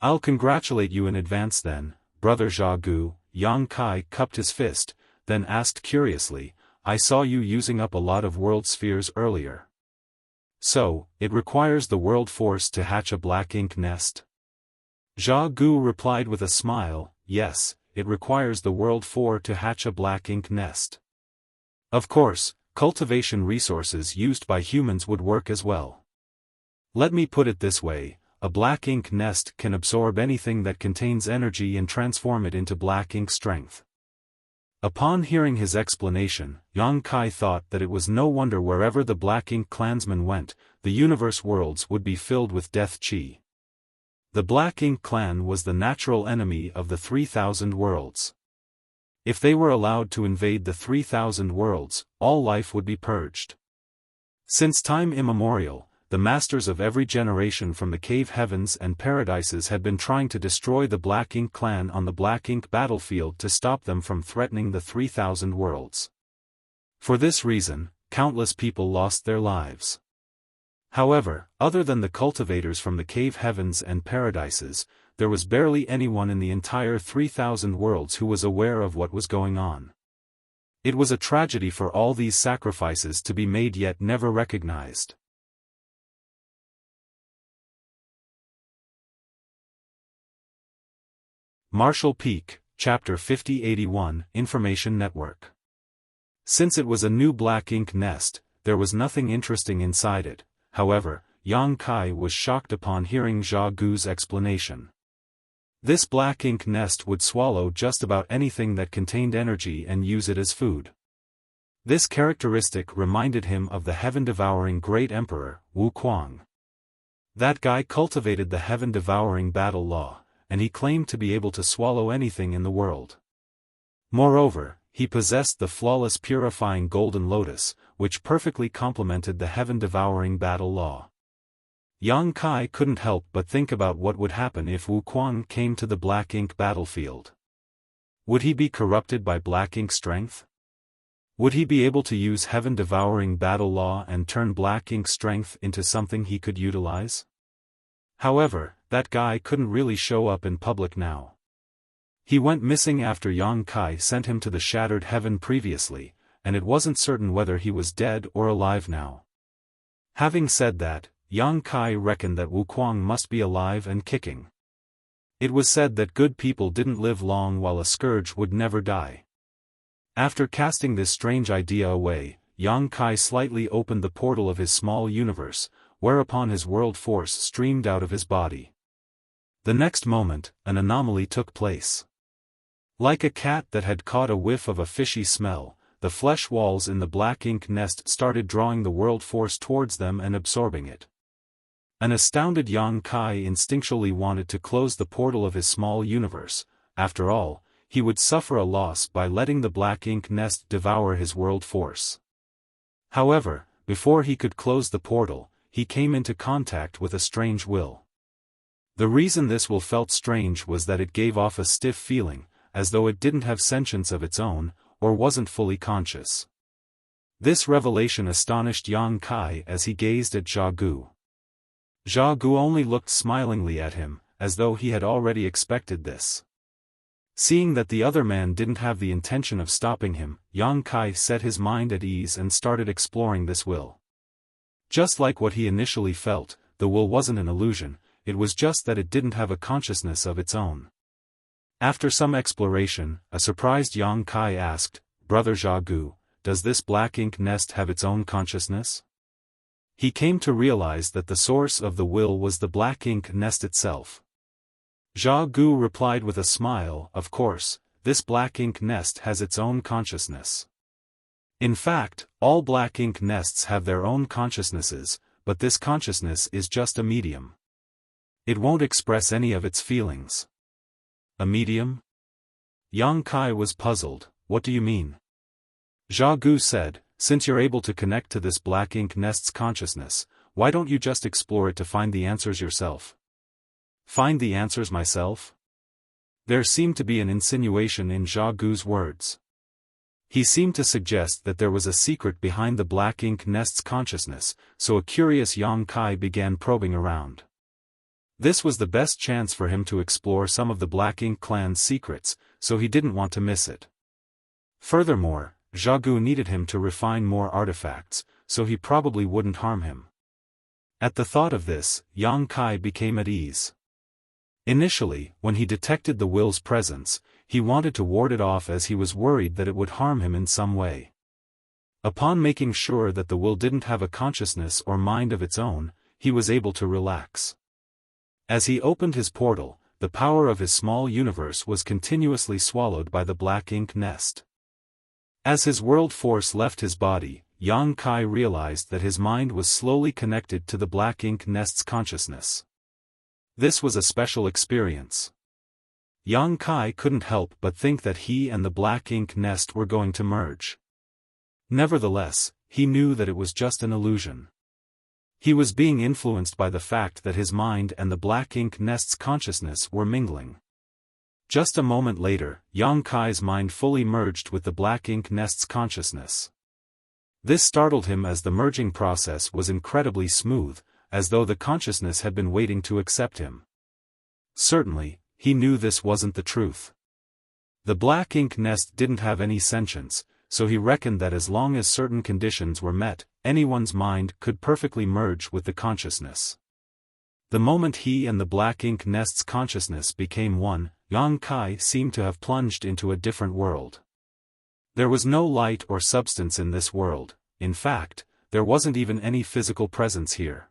"I'll congratulate you in advance then, brother Zhao Gu." Yang Kai cupped his fist, then asked curiously, "I saw you using up a lot of world spheres earlier. So, it requires the world force to hatch a black ink nest?" Zhao Gu replied with a smile, "Yes, it requires the world force to hatch a black ink nest. Of course, cultivation resources used by humans would work as well. Let me put it this way, a black ink nest can absorb anything that contains energy and transform it into black ink strength." Upon hearing his explanation, Yang Kai thought that it was no wonder wherever the black ink clansmen went, the universe worlds would be filled with death chi. The black ink clan was the natural enemy of the 3,000 worlds. If they were allowed to invade the 3,000 worlds, all life would be purged. Since time immemorial, the masters of every generation from the cave heavens and paradises had been trying to destroy the Black Ink clan on the Black Ink battlefield to stop them from threatening the 3,000 worlds. For this reason, countless people lost their lives. However, other than the cultivators from the cave heavens and paradises, there was barely anyone in the entire 3,000 worlds who was aware of what was going on. It was a tragedy for all these sacrifices to be made yet never recognized. Marshall Peak, Chapter 5081, Information Network. Since it was a new Black Ink nest, there was nothing interesting inside it. However, Yang Kai was shocked upon hearing Zhao Gu's explanation. This black ink nest would swallow just about anything that contained energy and use it as food. This characteristic reminded him of the heaven-devouring great emperor, Wuquang. That guy cultivated the heaven-devouring battle law, and he claimed to be able to swallow anything in the world. Moreover, he possessed the flawless purifying golden lotus, which perfectly complemented the heaven-devouring battle law. Yang Kai couldn't help but think about what would happen if Wuquang came to the black ink battlefield. Would he be corrupted by black ink strength? Would he be able to use heaven-devouring battle law and turn black ink strength into something he could utilize? However, that guy couldn't really show up in public now. He went missing after Yang Kai sent him to the shattered heaven previously, and it wasn't certain whether he was dead or alive now. Having said that, Yang Kai reckoned that Wuquang must be alive and kicking. It was said that good people didn't live long while a scourge would never die. After casting this strange idea away, Yang Kai slightly opened the portal of his small universe, whereupon his world force streamed out of his body. The next moment, an anomaly took place. Like a cat that had caught a whiff of a fishy smell, the flesh walls in the black ink nest started drawing the world force towards them and absorbing it. An astounded Yang Kai instinctually wanted to close the portal of his small universe. After all, he would suffer a loss by letting the black ink nest devour his world force. However, before he could close the portal, he came into contact with a strange will. The reason this will felt strange was that it gave off a stiff feeling, as though it didn't have sentience of its own, or wasn't fully conscious. This revelation astonished Yang Kai as he gazed at Zha Gu. Zha Gu only looked smilingly at him, as though he had already expected this. Seeing that the other man didn't have the intention of stopping him, Yang Kai set his mind at ease and started exploring this will. Just like what he initially felt, the will wasn't an illusion, it was just that it didn't have a consciousness of its own. After some exploration, a surprised Yang Kai asked, "Brother Zha Gu, does this black ink nest have its own consciousness?" He came to realize that the source of the will was the black ink nest itself. Zha Gu replied with a smile, "Of course, this black ink nest has its own consciousness. In fact, all black ink nests have their own consciousnesses, but this consciousness is just a medium. It won't express any of its feelings." "A medium?" Yang Kai was puzzled. "What do you mean?" Zha Gu said, "Since you're able to connect to this black ink nest's consciousness, why don't you just explore it to find the answers yourself?" "Find the answers myself?" There seemed to be an insinuation in Zha Gu's words. He seemed to suggest that there was a secret behind the black ink nest's consciousness, so a curious Yang Kai began probing around. This was the best chance for him to explore some of the black ink clan's secrets, so he didn't want to miss it. Furthermore, Zha Gu needed him to refine more artifacts, so he probably wouldn't harm him. At the thought of this, Yang Kai became at ease. Initially, when he detected the will's presence, he wanted to ward it off as he was worried that it would harm him in some way. Upon making sure that the will didn't have a consciousness or mind of its own, he was able to relax. As he opened his portal, the power of his small universe was continuously swallowed by the black ink nest. As his world force left his body, Yang Kai realized that his mind was slowly connected to the black ink nest's consciousness. This was a special experience. Yang Kai couldn't help but think that he and the black ink nest were going to merge. Nevertheless, he knew that it was just an illusion. He was being influenced by the fact that his mind and the black ink nest's consciousness were mingling. Just a moment later, Yang Kai's mind fully merged with the black ink nest's consciousness. This startled him as the merging process was incredibly smooth, as though the consciousness had been waiting to accept him. Certainly, he knew this wasn't the truth. The black ink nest didn't have any sentience, so he reckoned that as long as certain conditions were met, anyone's mind could perfectly merge with the consciousness. The moment he and the black ink nest's consciousness became one, Yang Kai seemed to have plunged into a different world. There was no light or substance in this world. In fact, there wasn't even any physical presence here.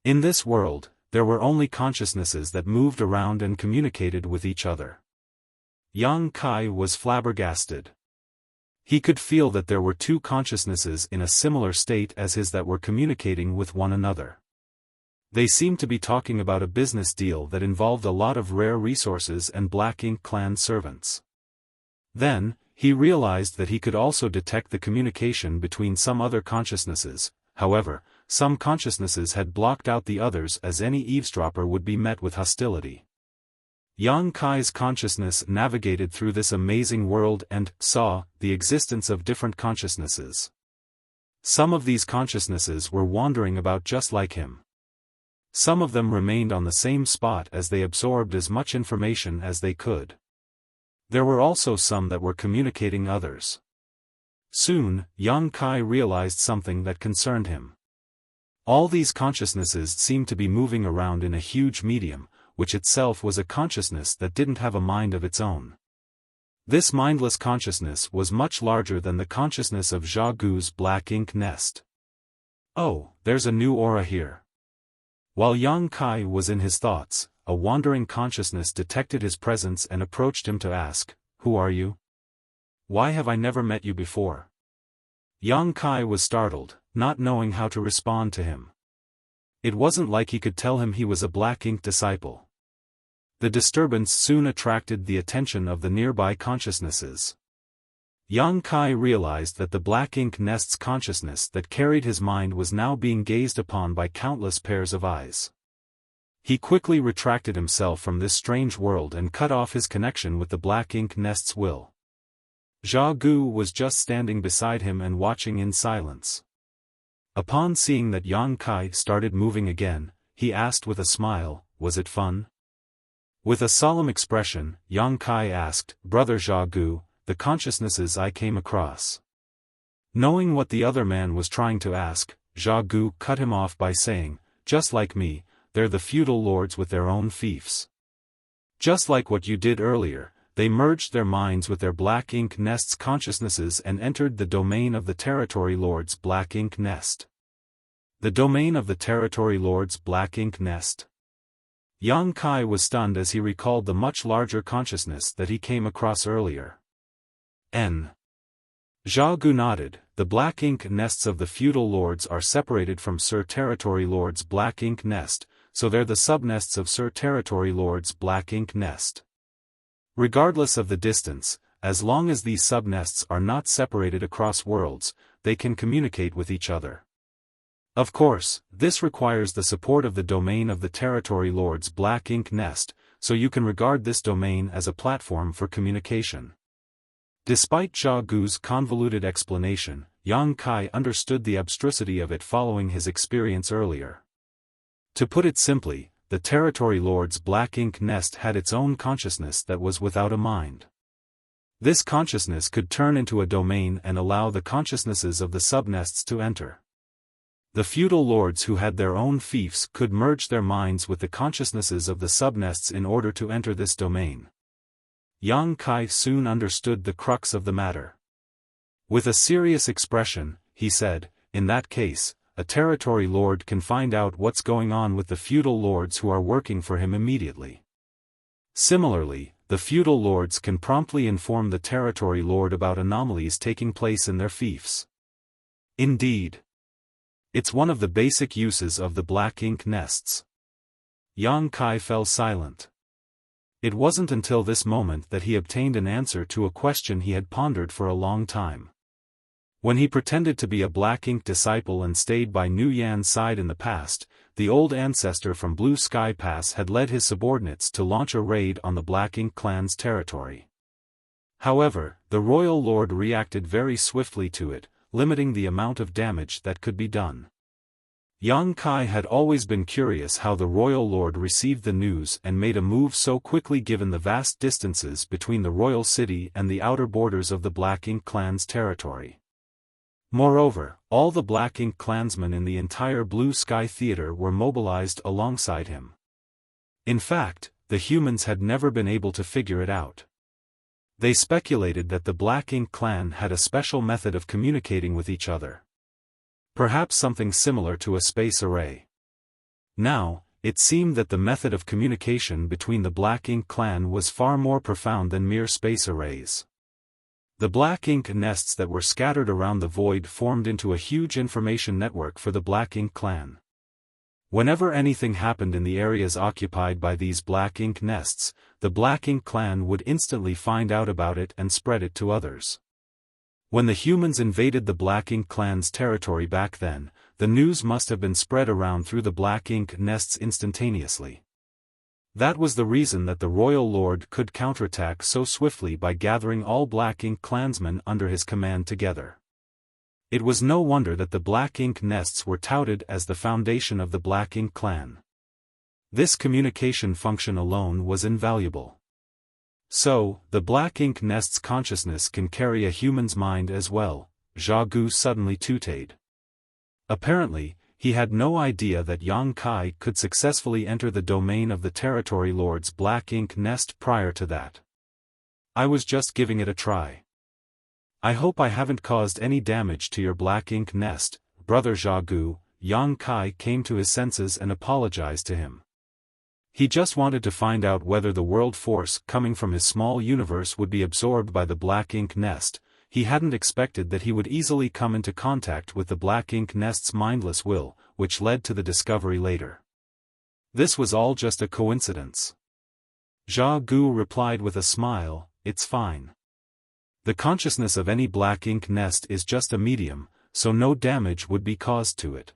In this world, there were only consciousnesses that moved around and communicated with each other. Yang Kai was flabbergasted. He could feel that there were two consciousnesses in a similar state as his that were communicating with one another. They seemed to be talking about a business deal that involved a lot of rare resources and Black Ink clan servants. Then, he realized that he could also detect the communication between some other consciousnesses. However, some consciousnesses had blocked out the others, as any eavesdropper would be met with hostility. Yang Kai's consciousness navigated through this amazing world and saw the existence of different consciousnesses. Some of these consciousnesses were wandering about just like him. Some of them remained on the same spot as they absorbed as much information as they could. There were also some that were communicating others. Soon, Yang Kai realized something that concerned him. All these consciousnesses seemed to be moving around in a huge medium, which itself was a consciousness that didn't have a mind of its own. This mindless consciousness was much larger than the consciousness of Zha Gu's Black Ink nest. Oh, there's a new aura here. While Yang Kai was in his thoughts, a wandering consciousness detected his presence and approached him to ask, "Who are you? Why have I never met you before?" Yang Kai was startled, not knowing how to respond to him. It wasn't like he could tell him he was a Black Ink disciple. The disturbance soon attracted the attention of the nearby consciousnesses. Yang Kai realized that the Black Ink nest's consciousness that carried his mind was now being gazed upon by countless pairs of eyes. He quickly retracted himself from this strange world and cut off his connection with the Black Ink nest's will. Zha Gu was just standing beside him and watching in silence. Upon seeing that Yang Kai started moving again, he asked with a smile, "Was it fun?" With a solemn expression, Yang Kai asked, "Brother Zha Gu, the consciousnesses I came across." Knowing what the other man was trying to ask, Zha Gu cut him off by saying, "Just like me, they're the feudal lords with their own fiefs. Just like what you did earlier, they merged their minds with their Black Ink nest's consciousnesses and entered the domain of the Territory Lord's Black Ink nest." The domain of the Territory Lord's Black Ink nest? Yang Kai was stunned as he recalled the much larger consciousness that he came across earlier. Zha Gu nodded. The Black Ink nests of the feudal lords are separated from Sir Territory Lord's Black Ink nest, so they're the subnests of Sir Territory Lord's Black Ink nest. Regardless of the distance, as long as these subnests are not separated across worlds, they can communicate with each other. Of course, this requires the support of the domain of the Territory Lord's Black Ink nest, so you can regard this domain as a platform for communication. Despite Zha Gu's convoluted explanation, Yang Kai understood the abstrusity of it following his experience earlier. To put it simply, the Territory Lord's Black Ink nest had its own consciousness that was without a mind. This consciousness could turn into a domain and allow the consciousnesses of the subnests to enter. The feudal lords who had their own fiefs could merge their minds with the consciousnesses of the subnests in order to enter this domain. Yang Kai soon understood the crux of the matter. With a serious expression, he said, "In that case, a territory lord can find out what's going on with the feudal lords who are working for him immediately. Similarly, the feudal lords can promptly inform the territory lord about anomalies taking place in their fiefs." Indeed. It's one of the basic uses of the Black Ink nests. Yang Kai fell silent. It wasn't until this moment that he obtained an answer to a question he had pondered for a long time. When he pretended to be a Black Ink disciple and stayed by Nu Yan's side in the past, the old ancestor from Blue Sky Pass had led his subordinates to launch a raid on the Black Ink clan's territory. However, the royal lord reacted very swiftly to it, limiting the amount of damage that could be done. Yang Kai had always been curious how the royal lord received the news and made a move so quickly given the vast distances between the royal city and the outer borders of the Black Ink clan's territory. Moreover, all the Black Ink clansmen in the entire Blue Sky Theater were mobilized alongside him. In fact, the humans had never been able to figure it out. They speculated that the Black Ink clan had a special method of communicating with each other. Perhaps something similar to a space array. Now, it seemed that the method of communication between the Black Ink clan was far more profound than mere space arrays. The black ink nests that were scattered around the void formed into a huge information network for the Black Ink clan. Whenever anything happened in the areas occupied by these black ink nests, the Black Ink clan would instantly find out about it and spread it to others. When the humans invaded the Black Ink clan's territory back then, the news must have been spread around through the black ink nests instantaneously. That was the reason that the Royal Lord could counterattack so swiftly by gathering all Black Ink clansmen under his command together. It was no wonder that the black ink nests were touted as the foundation of the Black Ink clan. This communication function alone was invaluable. So, the black ink nest's consciousness can carry a human's mind as well, Zha Gu suddenly tooted. Apparently, he had no idea that Yang Kai could successfully enter the domain of the Territory Lord's black ink nest prior to that. I was just giving it a try. I hope I haven't caused any damage to your black ink nest, Brother Zha Gu. Yang Kai came to his senses and apologized to him. He just wanted to find out whether the world force coming from his small universe would be absorbed by the black ink nest. He hadn't expected that he would easily come into contact with the black ink nest's mindless will, which led to the discovery later. This was all just a coincidence. Zha Gu replied with a smile, "It's fine. The consciousness of any black ink nest is just a medium, so no damage would be caused to it.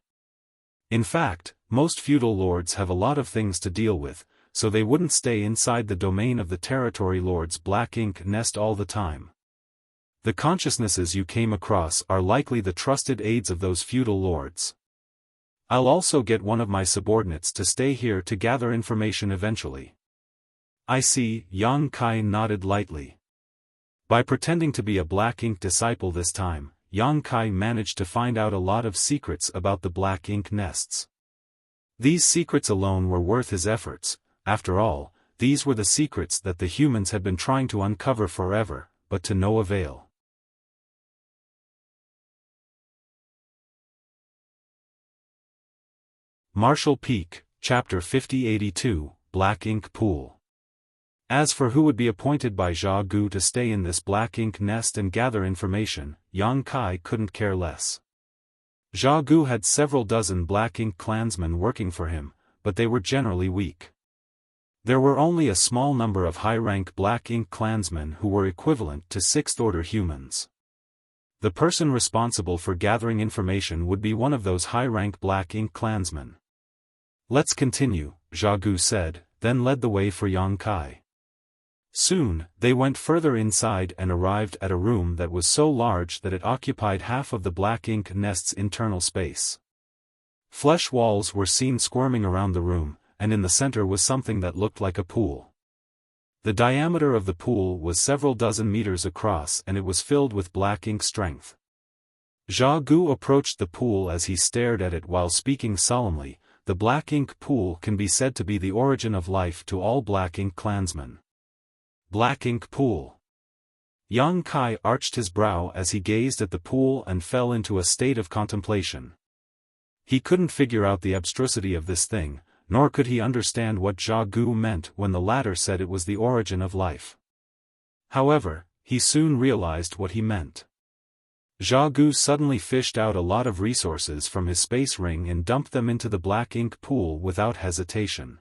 In fact, most feudal lords have a lot of things to deal with, so they wouldn't stay inside the domain of the Territory Lord's black ink nest all the time. The consciousnesses you came across are likely the trusted aides of those feudal lords. I'll also get one of my subordinates to stay here to gather information eventually." "I see," Yang Kai nodded lightly. By pretending to be a black ink disciple this time, Yang Kai managed to find out a lot of secrets about the black ink nests. These secrets alone were worth his efforts. After all, these were the secrets that the humans had been trying to uncover forever, but to no avail. Marshall Peak, Chapter 5082, Black Ink Pool. As for who would be appointed by Zha Gu to stay in this black ink nest and gather information, Yang Kai couldn't care less. Zha Gu had several dozen black ink clansmen working for him, but they were generally weak. There were only a small number of high-rank black ink clansmen who were equivalent to sixth-order humans. The person responsible for gathering information would be one of those high-rank black ink clansmen. "Let's continue," Zha Gu said, then led the way for Yang Kai. Soon, they went further inside and arrived at a room that was so large that it occupied half of the black ink nest's internal space. Flesh walls were seen squirming around the room, and in the center was something that looked like a pool. The diameter of the pool was several dozen meters across and it was filled with black ink strength. Zha Gu approached the pool as he stared at it while speaking solemnly. "The black ink pool can be said to be the origin of life to all black ink clansmen." Black ink pool. Yang Kai arched his brow as he gazed at the pool and fell into a state of contemplation. He couldn't figure out the abstrusity of this thing, nor could he understand what Zha Gu meant when the latter said it was the origin of life. However, he soon realized what he meant. Zha Gu suddenly fished out a lot of resources from his space ring and dumped them into the black ink pool without hesitation.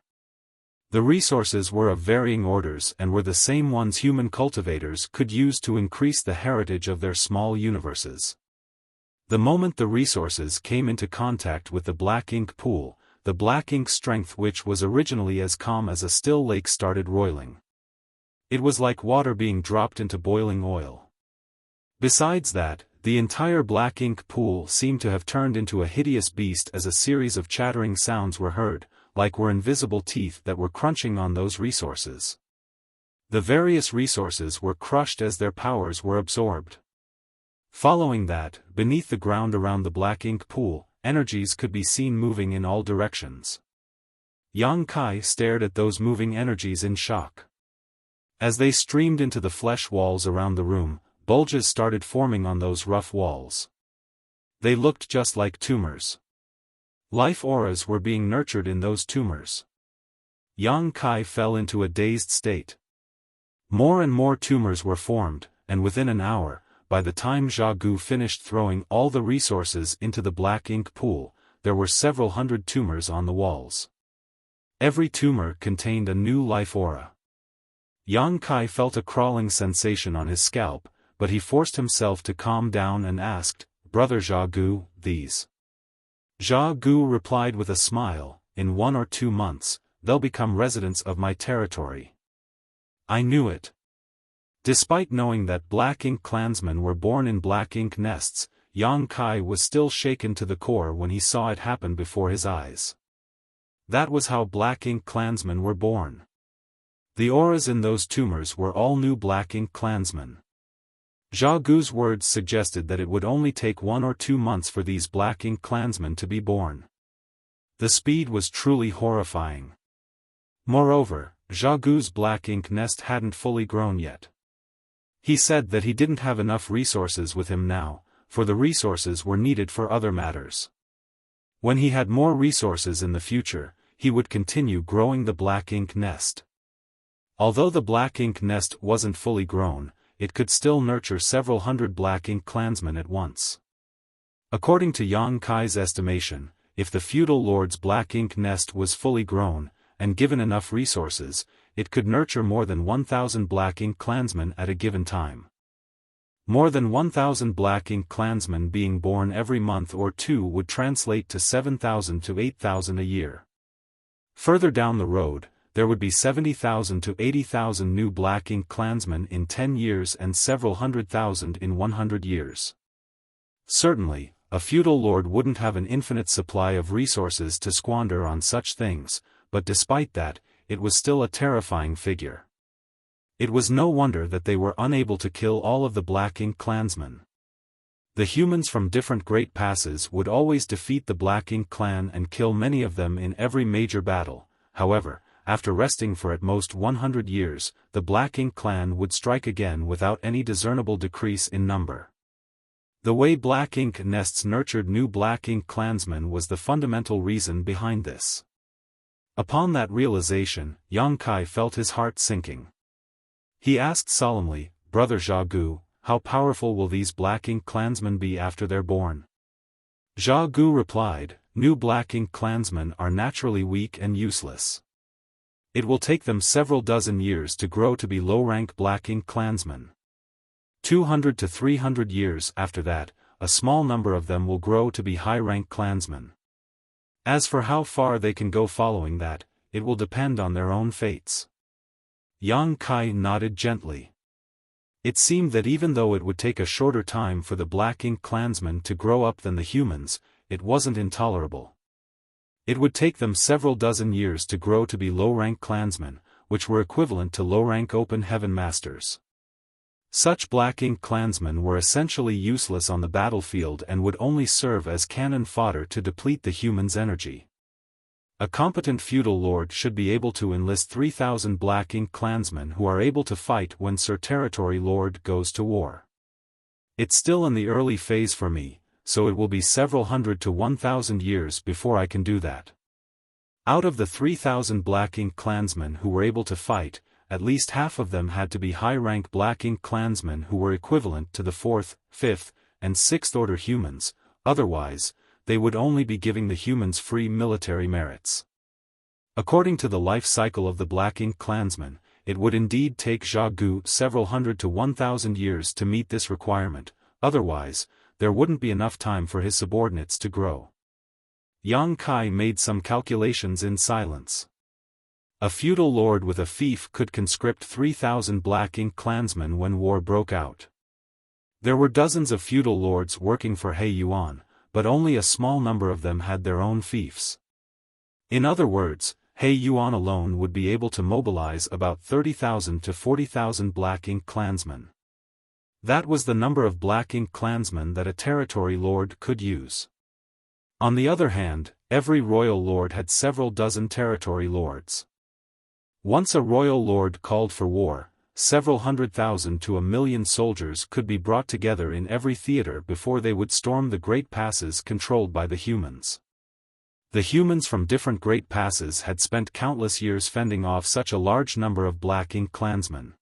The resources were of varying orders and were the same ones human cultivators could use to increase the heritage of their small universes. The moment the resources came into contact with the black ink pool, the black ink strength, which was originally as calm as a still lake, started roiling. It was like water being dropped into boiling oil. Besides that, the entire black ink pool seemed to have turned into a hideous beast as a series of chattering sounds were heard, like were invisible teeth that were crunching on those resources. The various resources were crushed as their powers were absorbed. Following that, beneath the ground around the black ink pool, energies could be seen moving in all directions. Yang Kai stared at those moving energies in shock. As they streamed into the flesh walls around the room, bulges started forming on those rough walls. They looked just like tumors. Life auras were being nurtured in those tumors. Yang Kai fell into a dazed state. More and more tumors were formed, and within an hour, by the time Zha Gu finished throwing all the resources into the black ink pool, there were several hundred tumors on the walls. Every tumor contained a new life aura. Yang Kai felt a crawling sensation on his scalp, but he forced himself to calm down and asked, "Brother Zha Gu, these?" Zha Gu replied with a smile, "In 1 or 2 months, they'll become residents of my territory." I knew it. Despite knowing that black ink clansmen were born in black ink nests, Yang Kai was still shaken to the core when he saw it happen before his eyes. That was how black ink clansmen were born. The auras in those tumors were all new black ink clansmen. Zha Gu's words suggested that it would only take 1 or 2 months for these black ink clansmen to be born. The speed was truly horrifying. Moreover, Zha Gu's black ink nest hadn't fully grown yet. He said that he didn't have enough resources with him now, for the resources were needed for other matters. When he had more resources in the future, he would continue growing the black ink nest. Although the black ink nest wasn't fully grown, it could still nurture several hundred black ink clansmen at once. According to Yang Kai's estimation, if the feudal lord's black ink nest was fully grown, and given enough resources, it could nurture more than 1,000 black ink clansmen at a given time. More than 1,000 black ink clansmen being born every month or 2 would translate to 7,000 to 8,000 a year. Further down the road, there would be 70,000 to 80,000 new black ink clansmen in 10 years and several 100,000 in 100 years. Certainly, a feudal lord wouldn't have an infinite supply of resources to squander on such things, but despite that, it was still a terrifying figure. It was no wonder that they were unable to kill all of the black ink clansmen. The humans from different great passes would always defeat the black ink clan and kill many of them in every major battle. However, after resting for at most 100 years, the black ink clan would strike again without any discernible decrease in number. The way black ink nests nurtured new black ink clansmen was the fundamental reason behind this. Upon that realization, Yang Kai felt his heart sinking. He asked solemnly, "Brother Zha Gu, how powerful will these black ink clansmen be after they're born?" Zha Gu replied, "New black ink clansmen are naturally weak and useless. It will take them several dozen years to grow to be low-rank black ink clansmen. 200 to 300 years after that, a small number of them will grow to be high-rank clansmen. As for how far they can go following that, it will depend on their own fates." Yang Kai nodded gently. It seemed that even though it would take a shorter time for the black ink clansmen to grow up than the humans, it wasn't intolerable. It would take them several dozen years to grow to be low-rank clansmen, which were equivalent to low-rank open heaven masters. Such black ink clansmen were essentially useless on the battlefield and would only serve as cannon fodder to deplete the humans' energy. A competent feudal lord should be able to enlist 3,000 black ink clansmen who are able to fight when Sir Territory Lord goes to war. It's still in the early phase for me, so it will be several hundred to 1,000 years before I can do that. Out of the 3,000 black ink clansmen who were able to fight, at least half of them had to be high-rank black ink clansmen who were equivalent to the 4th, 5th, and 6th order humans, otherwise, they would only be giving the humans free military merits. According to the life cycle of the black ink clansmen, it would indeed take Zha Gu several hundred to 1,000 years to meet this requirement, otherwise, there wouldn't be enough time for his subordinates to grow. Yang Kai made some calculations in silence. A feudal lord with a fief could conscript 3,000 black ink clansmen when war broke out. There were dozens of feudal lords working for He Yuan, but only a small number of them had their own fiefs. In other words, He Yuan alone would be able to mobilize about 30,000 to 40,000 black ink clansmen. That was the number of black ink clansmen that a territory lord could use. On the other hand, every royal lord had several dozen territory lords. Once a royal lord called for war, several 100,000 to 1,000,000 soldiers could be brought together in every theater before they would storm the great passes controlled by the humans. The humans from different great passes had spent countless years fending off such a large number of Black Ink clansmen.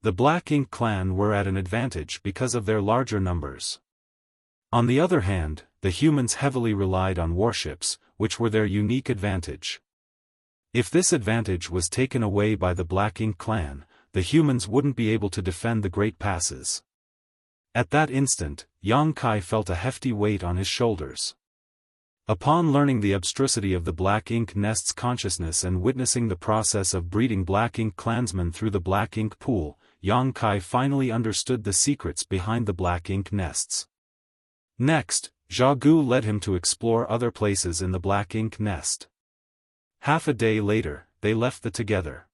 The Black Ink clan were at an advantage because of their larger numbers. On the other hand, the humans heavily relied on warships, which were their unique advantage. If this advantage was taken away by the Black Ink clan, the humans wouldn't be able to defend the great passes. At that instant, Yang Kai felt a hefty weight on his shoulders. Upon learning the abstrusity of the Black Ink nest's consciousness and witnessing the process of breeding Black Ink clansmen through the Black Ink pool, Yang Kai finally understood the secrets behind the Black Ink nests. Next, Zhao Gu led him to explore other places in the Black Ink nest. Half a day later, they left the together.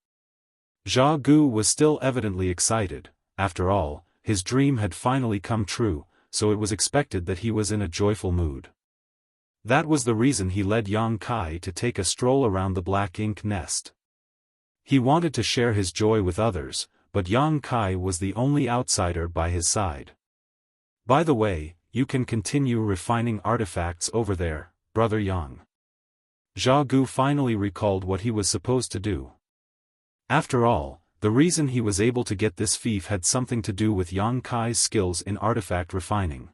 Zhao Gu was still evidently excited. After all, his dream had finally come true, so it was expected that he was in a joyful mood. That was the reason he led Yang Kai to take a stroll around the Black Ink nest. He wanted to share his joy with others, but Yang Kai was the only outsider by his side. By the way, you can continue refining artifacts over there, Brother Yang. Zhao Gu finally recalled what he was supposed to do. After all, the reason he was able to get this fief had something to do with Yang Kai's skills in artifact refining.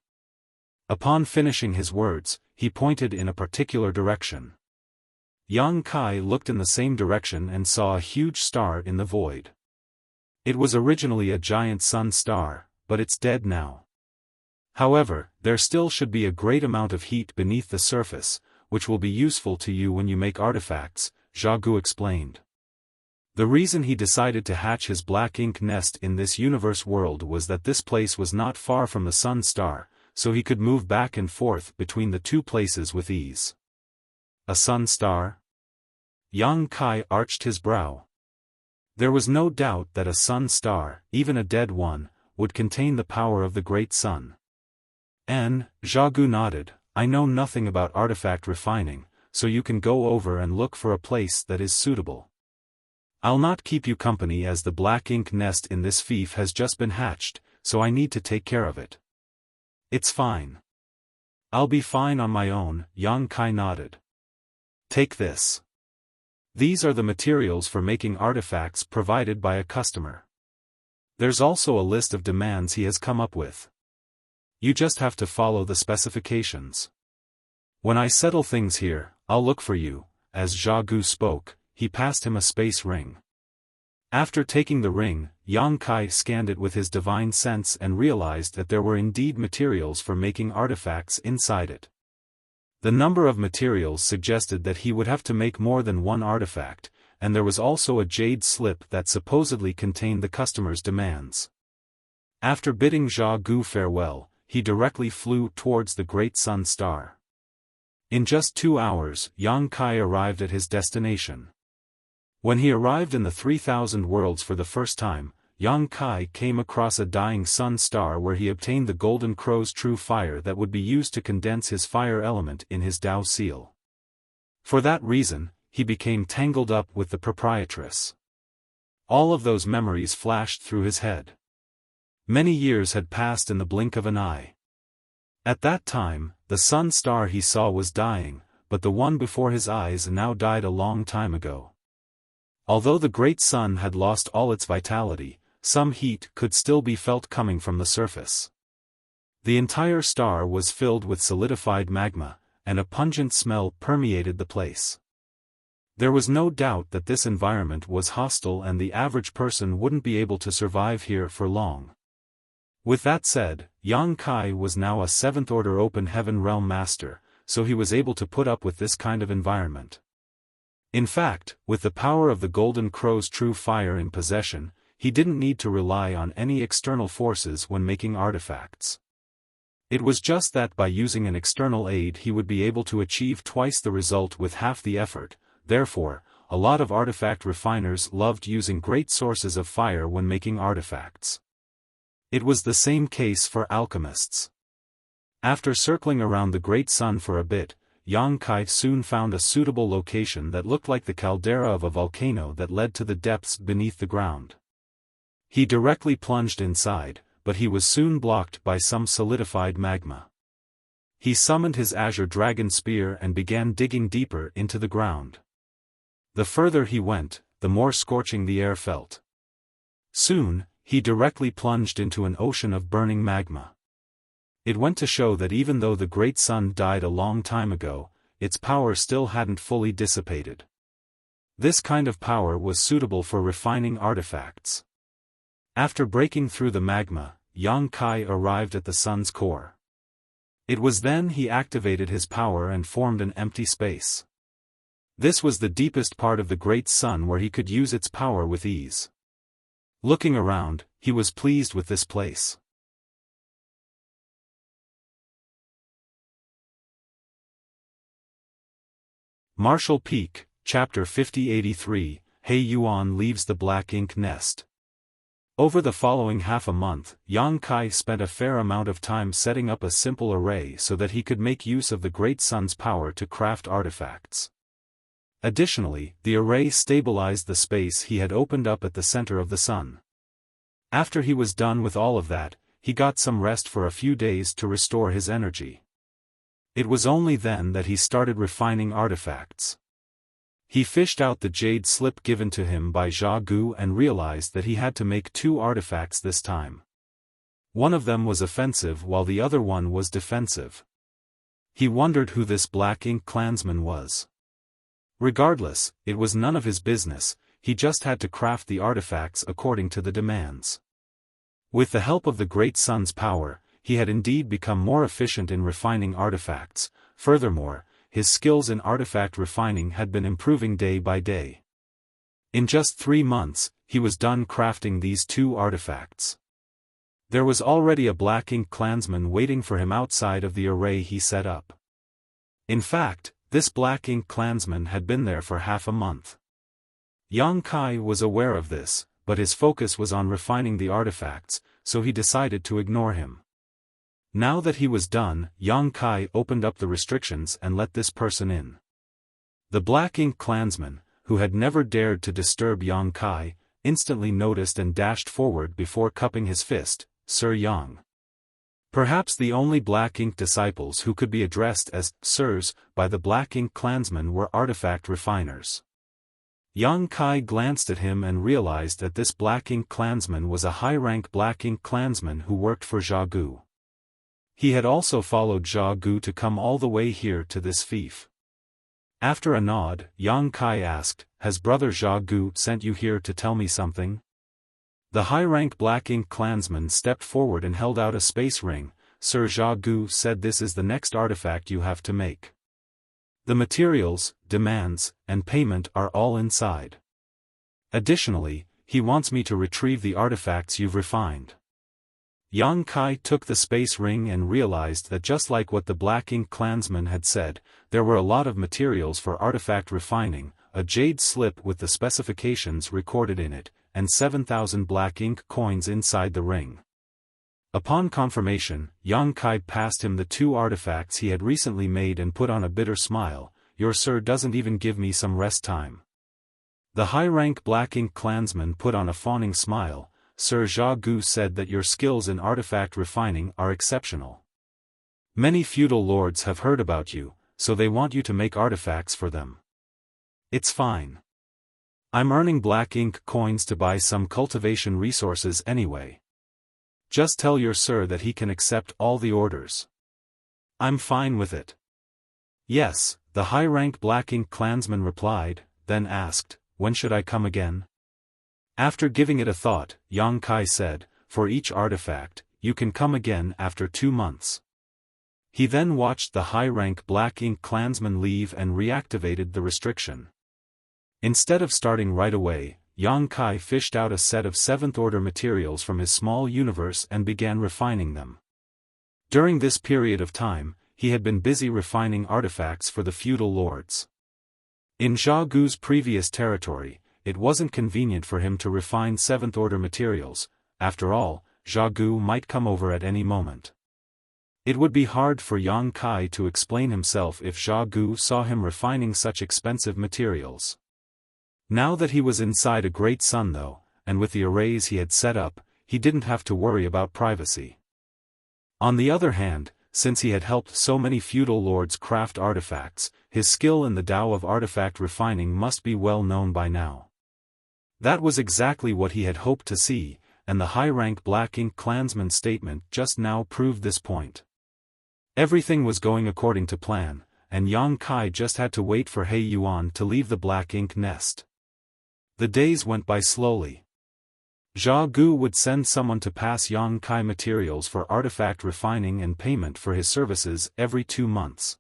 Upon finishing his words, he pointed in a particular direction. Yang Kai looked in the same direction and saw a huge star in the void. It was originally a giant sun star, but it's dead now. However, there still should be a great amount of heat beneath the surface, which will be useful to you when you make artifacts, Zhao Gu explained. The reason he decided to hatch his Black Ink nest in this universe world was that this place was not far from the sun star, so he could move back and forth between the two places with ease. A sun star? Yang Kai arched his brow. There was no doubt that a sun star, even a dead one, would contain the power of the great sun. Zhao Gu nodded. I know nothing about artifact refining, so you can go over and look for a place that is suitable. I'll not keep you company as the Black Ink nest in this fief has just been hatched, so I need to take care of it. It's fine. I'll be fine on my own, Yang Kai nodded. Take this. These are the materials for making artifacts provided by a customer. There's also a list of demands he has come up with. You just have to follow the specifications. When I settle things here, I'll look for you. As Zhao Gu spoke, he passed him a space ring. After taking the ring, Yang Kai scanned it with his divine sense and realized that there were indeed materials for making artifacts inside it. The number of materials suggested that he would have to make more than one artifact, and there was also a jade slip that supposedly contained the customer's demands. After bidding Zhao Gu farewell, he directly flew towards the great sun star. In just 2 hours, Yang Kai arrived at his destination. When he arrived in the 3,000 worlds for the first time, Yang Kai came across a dying sun star where he obtained the golden crow's true fire that would be used to condense his fire element in his Dao seal. For that reason, he became tangled up with the proprietress. All of those memories flashed through his head. Many years had passed in the blink of an eye. At that time, the sun star he saw was dying, but the one before his eyes now died a long time ago. Although the great sun had lost all its vitality, some heat could still be felt coming from the surface. The entire star was filled with solidified magma, and a pungent smell permeated the place. There was no doubt that this environment was hostile and the average person wouldn't be able to survive here for long. With that said, Yang Kai was now a 7th Order Open Heaven Realm Master, so he was able to put up with this kind of environment. In fact, with the power of the Golden Crow's true fire in possession, he didn't need to rely on any external forces when making artifacts. It was just that by using an external aid he would be able to achieve twice the result with half the effort. Therefore, a lot of artifact refiners loved using great sources of fire when making artifacts. It was the same case for alchemists. After circling around the great sun for a bit, Yang Kai soon found a suitable location that looked like the caldera of a volcano that led to the depths beneath the ground. He directly plunged inside, but he was soon blocked by some solidified magma. He summoned his azure dragon spear and began digging deeper into the ground. The further he went, the more scorching the air felt. Soon, he directly plunged into an ocean of burning magma. It went to show that even though the great sun died a long time ago, its power still hadn't fully dissipated. This kind of power was suitable for refining artifacts. After breaking through the magma, Yang Kai arrived at the sun's core. It was then he activated his power and formed an empty space. This was the deepest part of the great sun where he could use its power with ease. Looking around, he was pleased with this place. Marshall Peak, Chapter 5083, He Yuan leaves the black ink nest. Over the following half a month, Yang Kai spent a fair amount of time setting up a simple array so that he could make use of the great sun's power to craft artifacts. Additionally, the array stabilized the space he had opened up at the center of the sun. After he was done with all of that, he got some rest for a few days to restore his energy. It was only then that he started refining artifacts. He fished out the jade slip given to him by Zha Gu and realized that he had to make 2 artifacts this time. One of them was offensive while the other one was defensive. He wondered who this black ink clansman was. Regardless, it was none of his business, he just had to craft the artifacts according to the demands. With the help of the great sun's power, he had indeed become more efficient in refining artifacts. Furthermore, his skills in artifact refining had been improving day by day. In just 3 months, he was done crafting these 2 artifacts. There was already a black ink clansman waiting for him outside of the array he set up. In fact, this black ink clansman had been there for half a month. Yang Kai was aware of this, but his focus was on refining the artifacts, so he decided to ignore him. Now that he was done, Yang Kai opened up the restrictions and let this person in. The black ink clansman, who had never dared to disturb Yang Kai, instantly noticed and dashed forward before cupping his fist, Sir Yang. Perhaps the only black ink disciples who could be addressed as sirs by the black ink clansman were artifact refiners. Yang Kai glanced at him and realized that this black ink clansman was a high-rank black ink clansman who worked for Zha Gu. He had also followed Zha Gu to come all the way here to this fief. After a nod, Yang Kai asked, "Has Brother Zha Gu sent you here to tell me something?" The high-rank black ink clansman stepped forward and held out a space ring. "Sir Zha Gu said this is the next artifact you have to make. The materials, demands, and payment are all inside. Additionally, he wants me to retrieve the artifacts you've refined." Yang Kai took the space ring and realized that just like what the black ink clansman had said, there were a lot of materials for artifact refining, a jade slip with the specifications recorded in it, and 7,000 black ink coins inside the ring. Upon confirmation, Yang Kai passed him the 2 artifacts he had recently made and put on a bitter smile. "Your sir doesn't even give me some rest time." The high-rank black ink clansman put on a fawning smile. "Sir Zha Gu said that your skills in artifact refining are exceptional. Many feudal lords have heard about you, so they want you to make artifacts for them. It's fine. I'm earning black ink coins to buy some cultivation resources anyway. Just tell your sir that he can accept all the orders. I'm fine with it." "Yes," the high-rank black ink clansman replied, then asked, "When should I come again?" After giving it a thought, Yang Kai said, "For each artifact, you can come again after 2 months." He then watched the high-rank black ink clansman leave and reactivated the restriction. Instead of starting right away, Yang Kai fished out a set of 7th-order materials from his small universe and began refining them. During this period of time, he had been busy refining artifacts for the feudal lords. In Zha Gu's previous territory, it wasn't convenient for him to refine 7th-order materials. After all, Zha Gu might come over at any moment. It would be hard for Yang Kai to explain himself if Zha Gu saw him refining such expensive materials. Now that he was inside a great sun though, and with the arrays he had set up, he didn't have to worry about privacy. On the other hand, since he had helped so many feudal lords craft artifacts, his skill in the Tao of artifact refining must be well known by now. That was exactly what he had hoped to see, and the high-rank Black Ink clansman's statement just now proved this point. Everything was going according to plan, and Yang Kai just had to wait for He Yuan to leave the Black Ink nest. The days went by slowly. Zhao Gu would send someone to pass Yang Kai materials for artifact refining and payment for his services every 2 months.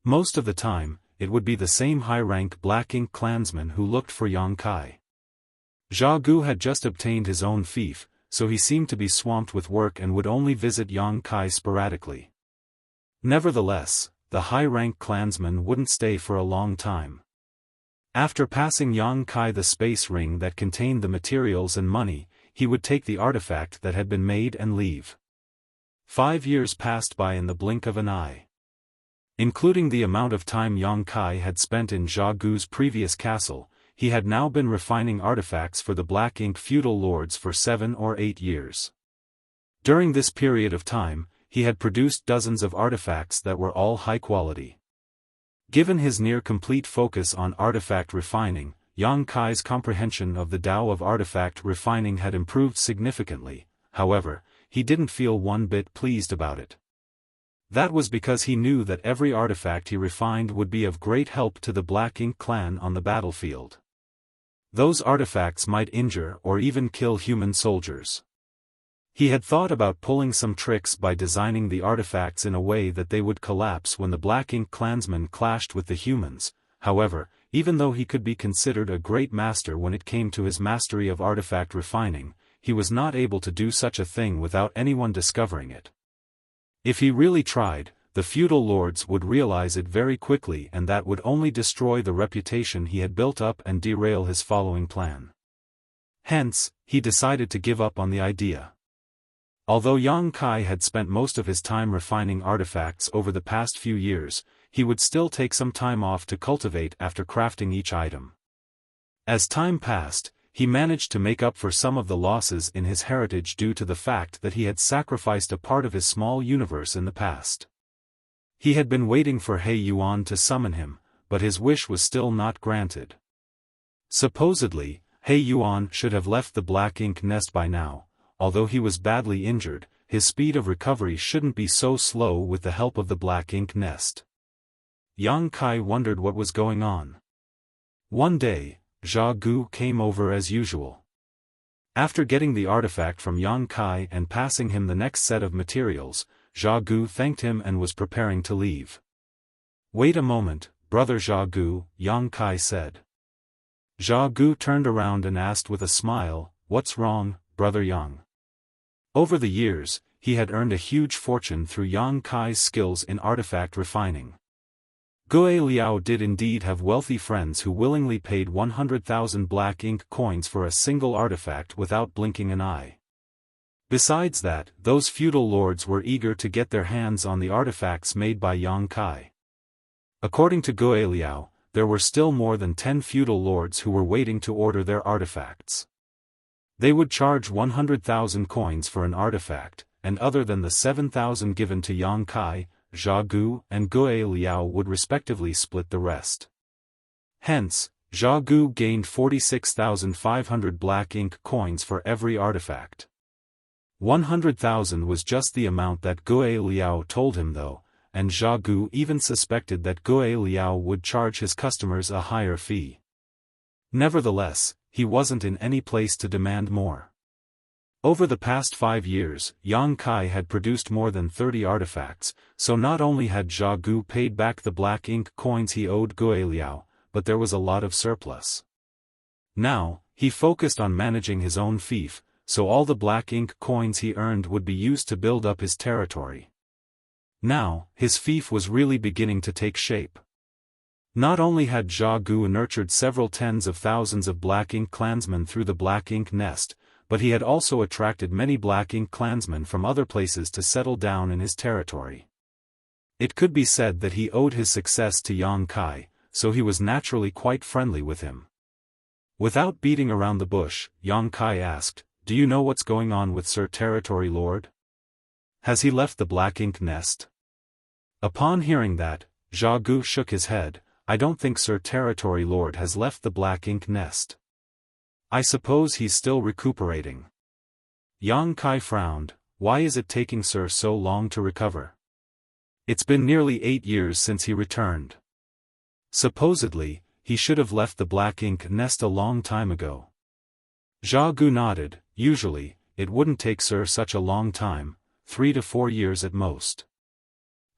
Most of the time, it would be the same high-rank Black Ink clansman who looked for Yang Kai. Zhao Gu had just obtained his own fief, so he seemed to be swamped with work and would only visit Yang Kai sporadically. Nevertheless, the high-rank clansman wouldn't stay for a long time. After passing Yang Kai the space ring that contained the materials and money, he would take the artifact that had been made and leave. 5 years passed by in the blink of an eye. Including the amount of time Yang Kai had spent in Zhao Gu's previous castle, he had now been refining artifacts for the Black Ink feudal lords for 7 or 8 years. During this period of time, he had produced dozens of artifacts that were all high quality. Given his near-complete focus on artifact refining, Yang Kai's comprehension of the Tao of artifact refining had improved significantly. However, he didn't feel one bit pleased about it. That was because he knew that every artifact he refined would be of great help to the Black Ink clan on the battlefield. Those artifacts might injure or even kill human soldiers. He had thought about pulling some tricks by designing the artifacts in a way that they would collapse when the Black Ink clansmen clashed with the humans. However, even though he could be considered a great master when it came to his mastery of artifact refining, he was not able to do such a thing without anyone discovering it. If he really tried, the feudal lords would realize it very quickly, and that would only destroy the reputation he had built up and derail his following plan. Hence, he decided to give up on the idea. Although Yang Kai had spent most of his time refining artifacts over the past few years, he would still take some time off to cultivate after crafting each item. As time passed, he managed to make up for some of the losses in his heritage due to the fact that he had sacrificed a part of his small universe in the past. He had been waiting for He Yuan to summon him, but his wish was still not granted. Supposedly, He Yuan should have left the Black Ink nest by now. Although he was badly injured, his speed of recovery shouldn't be so slow with the help of the Black Ink nest. Yang Kai wondered what was going on. One day, Zhao Gu came over as usual. After getting the artifact from Yang Kai and passing him the next set of materials, Zhao Gu thanked him and was preparing to leave. "Wait a moment, brother Zhao Gu," Yang Kai said. Zhao Gu turned around and asked with a smile, "What's wrong, brother Yang?" Over the years, he had earned a huge fortune through Yang Kai's skills in artifact refining. Gui Liao did indeed have wealthy friends who willingly paid 100,000 Black Ink coins for a single artifact without blinking an eye. Besides that, those feudal lords were eager to get their hands on the artifacts made by Yang Kai. According to Gui Liao, there were still more than 10 feudal lords who were waiting to order their artifacts. They would charge 100,000 coins for an artifact, and other than the 7,000 given to Yang Kai, Zhao Gu and Gui Liao would respectively split the rest. Hence, Zhao Gu gained 46,500 Black Ink coins for every artifact. 100,000 was just the amount that Gui Liao told him though, and Zhao Gu even suspected that Gui Liao would charge his customers a higher fee. Nevertheless, he wasn't in any place to demand more. Over the past 5 years, Yang Kai had produced more than 30 artifacts, so not only had Zhao Gu paid back the Black Ink coins he owed Gui Liao, but there was a lot of surplus. Now, he focused on managing his own fief, so all the Black Ink coins he earned would be used to build up his territory. Now, his fief was really beginning to take shape. Not only had Zhao Gu nurtured several tens of thousands of Black Ink clansmen through the Black Ink nest, but he had also attracted many Black Ink clansmen from other places to settle down in his territory. It could be said that he owed his success to Yang Kai, so he was naturally quite friendly with him. Without beating around the bush, Yang Kai asked, "Do you know what's going on with Sir Territory Lord? Has he left the black ink nest? Upon hearing that, Xiaogu shook his head. I don't think Sir Territory Lord has left the black ink nest. I suppose he's still recuperating. Yang Kai frowned. Why is it taking Sir so long to recover? It's been nearly 8 years since he returned. Supposedly, he should have left the black ink nest a long time ago. Xiaogu nodded. Usually, it wouldn't take Sir such a long time, 3 to 4 years at most.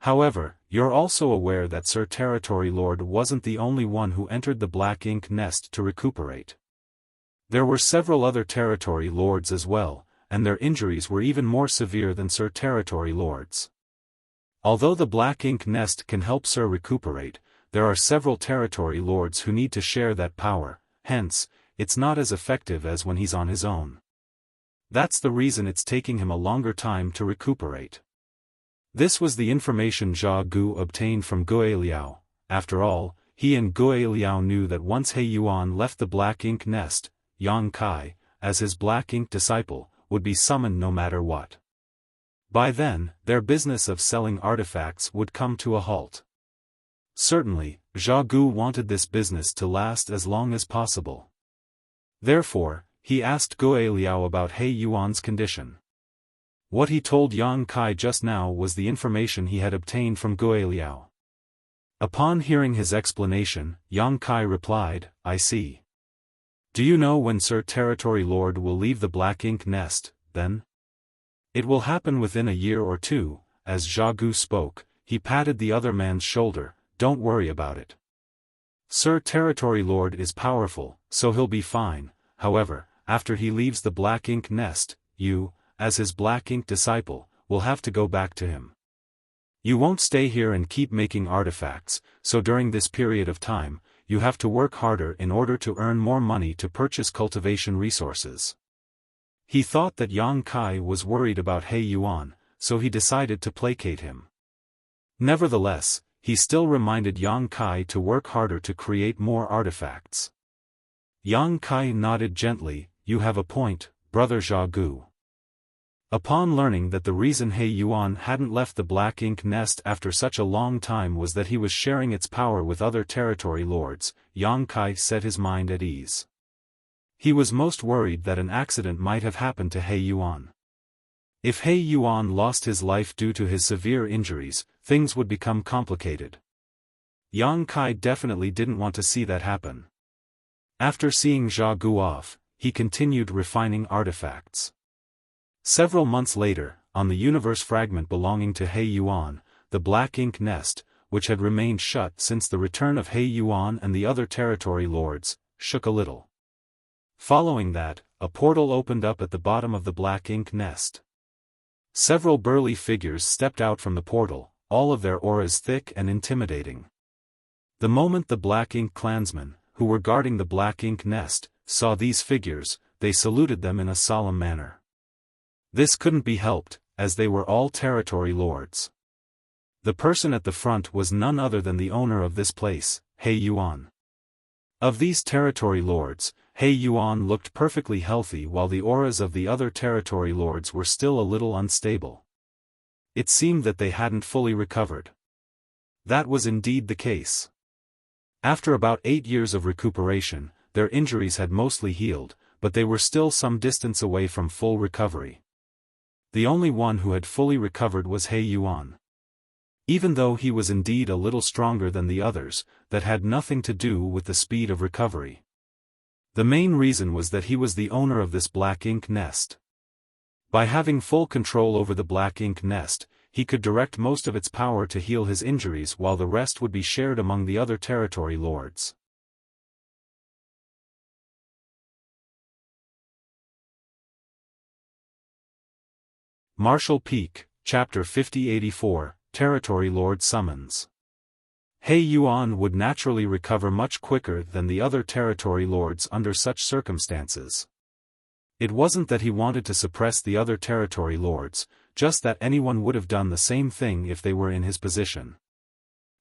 However, you're also aware that Sir Territory Lord wasn't the only one who entered the black ink nest to recuperate. There were several other Territory Lords as well, and their injuries were even more severe than Sir Territory Lord's. Although the black ink nest can help Sir recuperate, there are several Territory Lords who need to share that power, hence, it's not as effective as when he's on his own. That's the reason it's taking him a longer time to recuperate. This was the information Xiaogu obtained from Guiliao. After all, he and Guiliao knew that once He Yuan left the black ink nest, Yang Kai, as his black ink disciple, would be summoned no matter what. By then, their business of selling artifacts would come to a halt. Certainly, Xiaogu wanted this business to last as long as possible. Therefore, he asked Guiliao about He Yuan's condition. What he told Yang Kai just now was the information he had obtained from Guiliao. Upon hearing his explanation, Yang Kai replied, I see. Do you know when Sir Territory Lord will leave the black ink nest, then? It will happen within a year or two. As Xiaogu spoke, he patted the other man's shoulder. Don't worry about it. Sir Territory Lord is powerful, so he'll be fine. However, after he leaves the black ink nest, you, as his black ink disciple, will have to go back to him. You won't stay here and keep making artifacts, so during this period of time, you have to work harder in order to earn more money to purchase cultivation resources. He thought that Yang Kai was worried about He Yuan, so he decided to placate him. Nevertheless, he still reminded Yang Kai to work harder to create more artifacts. Yang Kai nodded gently. You have a point, Brother Xiaogu. Upon learning that the reason He Yuan hadn't left the black ink nest after such a long time was that he was sharing its power with other Territory Lords, Yang Kai set his mind at ease. He was most worried that an accident might have happened to He Yuan. If He Yuan lost his life due to his severe injuries, things would become complicated. Yang Kai definitely didn't want to see that happen. After seeing Xiaogu off, he continued refining artifacts. Several months later, on the universe fragment belonging to He Yuan, the black ink nest, which had remained shut since the return of He Yuan and the other Territory Lords, shook a little. Following that, a portal opened up at the bottom of the black ink nest. Several burly figures stepped out from the portal, all of their auras thick and intimidating. The moment the black ink clansmen, who were guarding the black ink nest, saw these figures, they saluted them in a solemn manner. This couldn't be helped, as they were all Territory Lords. The person at the front was none other than the owner of this place, He Yuan. Of these Territory Lords, He Yuan looked perfectly healthy while the auras of the other Territory Lords were still a little unstable. It seemed that they hadn't fully recovered. That was indeed the case. After about 8 years of recuperation, their injuries had mostly healed, but they were still some distance away from full recovery. The only one who had fully recovered was He Yuan. Even though he was indeed a little stronger than the others, that had nothing to do with the speed of recovery. The main reason was that he was the owner of this black ink nest. By having full control over the black ink nest, he could direct most of its power to heal his injuries while the rest would be shared among the other Territory Lords. Martial Peak, Chapter 5084, Territory Lord Summons. He Yuan would naturally recover much quicker than the other Territory Lords under such circumstances. It wasn't that he wanted to suppress the other Territory Lords, just that anyone would have done the same thing if they were in his position.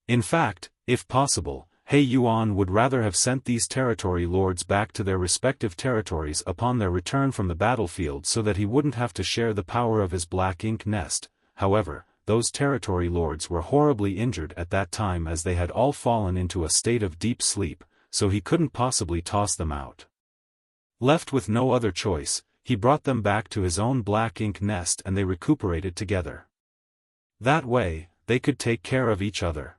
In fact, if possible, He Yuan would rather have sent these Territory Lords back to their respective territories upon their return from the battlefield so that he wouldn't have to share the power of his black ink nest, However, those territory lords were horribly injured at that time as they had all fallen into a state of deep sleep, so he couldn't possibly toss them out. Left with no other choice, he brought them back to his own black ink nest and they recuperated together. That way, they could take care of each other.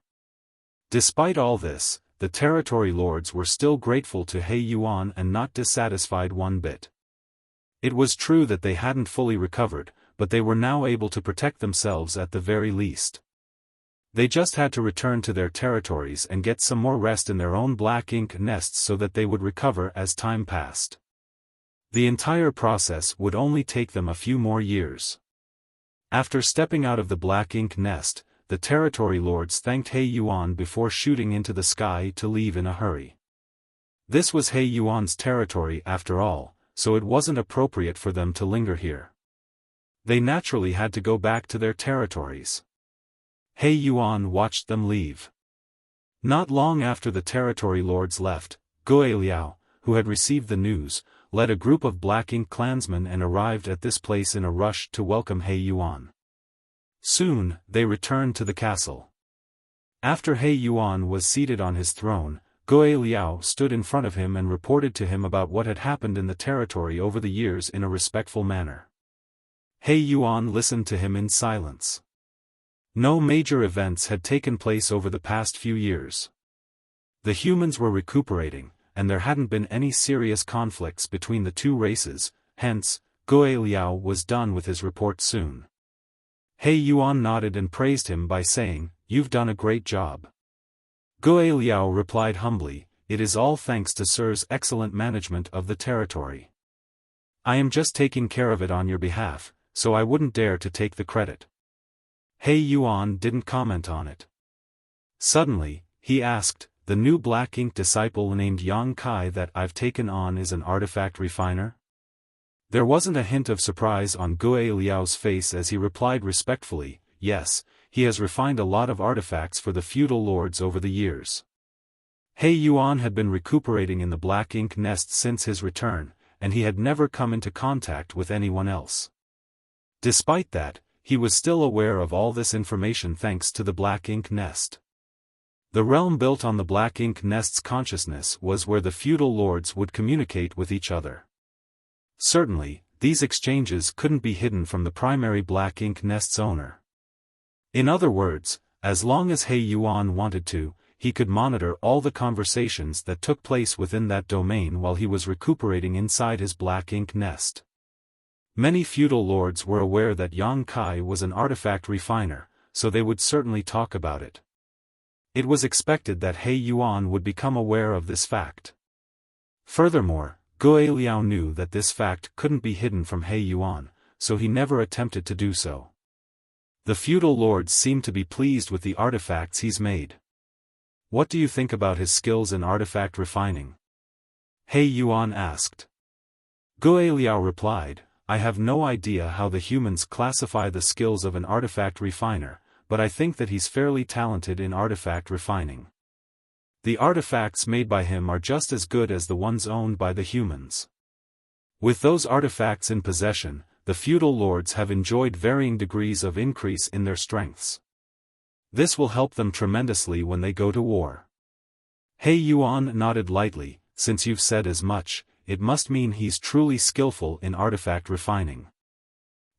Despite all this, the territory lords were still grateful to He Yuan and not dissatisfied one bit. It was true that they hadn't fully recovered, but they were now able to protect themselves at the very least. They just had to return to their territories and get some more rest in their own black ink nests so that they would recover as time passed. The entire process would only take them a few more years. After stepping out of the black ink nest, the territory lords thanked He Yuan before shooting into the sky to leave in a hurry. This was He Yuan's territory after all, so it wasn't appropriate for them to linger here. They naturally had to go back to their territories. He Yuan watched them leave. Not long after the territory lords left, Gui Liao, who had received the news, led a group of black ink clansmen and arrived at this place in a rush to welcome He Yuan. Soon, they returned to the castle. After He Yuan was seated on his throne, Gui Liao stood in front of him and reported to him about what had happened in the territory over the years in a respectful manner. He Yuan listened to him in silence. No major events had taken place over the past few years. The humans were recuperating, and there hadn't been any serious conflicts between the two races, hence, Gui Liao was done with his report soon. He Yuan nodded and praised him by saying, "You've done a great job." Gui Liao replied humbly, "It is all thanks to Sir's excellent management of the territory. I am just taking care of it on your behalf, so I wouldn't dare to take the credit." He Yuan didn't comment on it. Suddenly, he asked, "The new black ink disciple named Yang Kai that I've taken on is an artifact refiner?" There wasn't a hint of surprise on Gui Liao's face as he replied respectfully, "Yes, he has refined a lot of artifacts for the feudal lords over the years." He Yuan had been recuperating in the black ink nest since his return, and he had never come into contact with anyone else. Despite that, he was still aware of all this information thanks to the black ink nest. The realm built on the black ink nest's consciousness was where the feudal lords would communicate with each other. Certainly, these exchanges couldn't be hidden from the primary black ink nest's owner. In other words, as long as He Yuan wanted to, he could monitor all the conversations that took place within that domain while he was recuperating inside his black ink nest. Many feudal lords were aware that Yang Kai was an artifact refiner, so they would certainly talk about it. It was expected that He Yuan would become aware of this fact. Furthermore, Gui Liao knew that this fact couldn't be hidden from He Yuan, so he never attempted to do so. The feudal lords seem to be pleased with the artifacts he's made. What do you think about his skills in artifact refining? He Yuan asked. Gui Liao replied, "I have no idea how the humans classify the skills of an artifact refiner, but I think that he's fairly talented in artifact refining. The artifacts made by him are just as good as the ones owned by the humans. With those artifacts in possession, the feudal lords have enjoyed varying degrees of increase in their strengths. This will help them tremendously when they go to war." He Yuan nodded lightly, "Since you've said as much, it must mean he's truly skillful in artifact refining."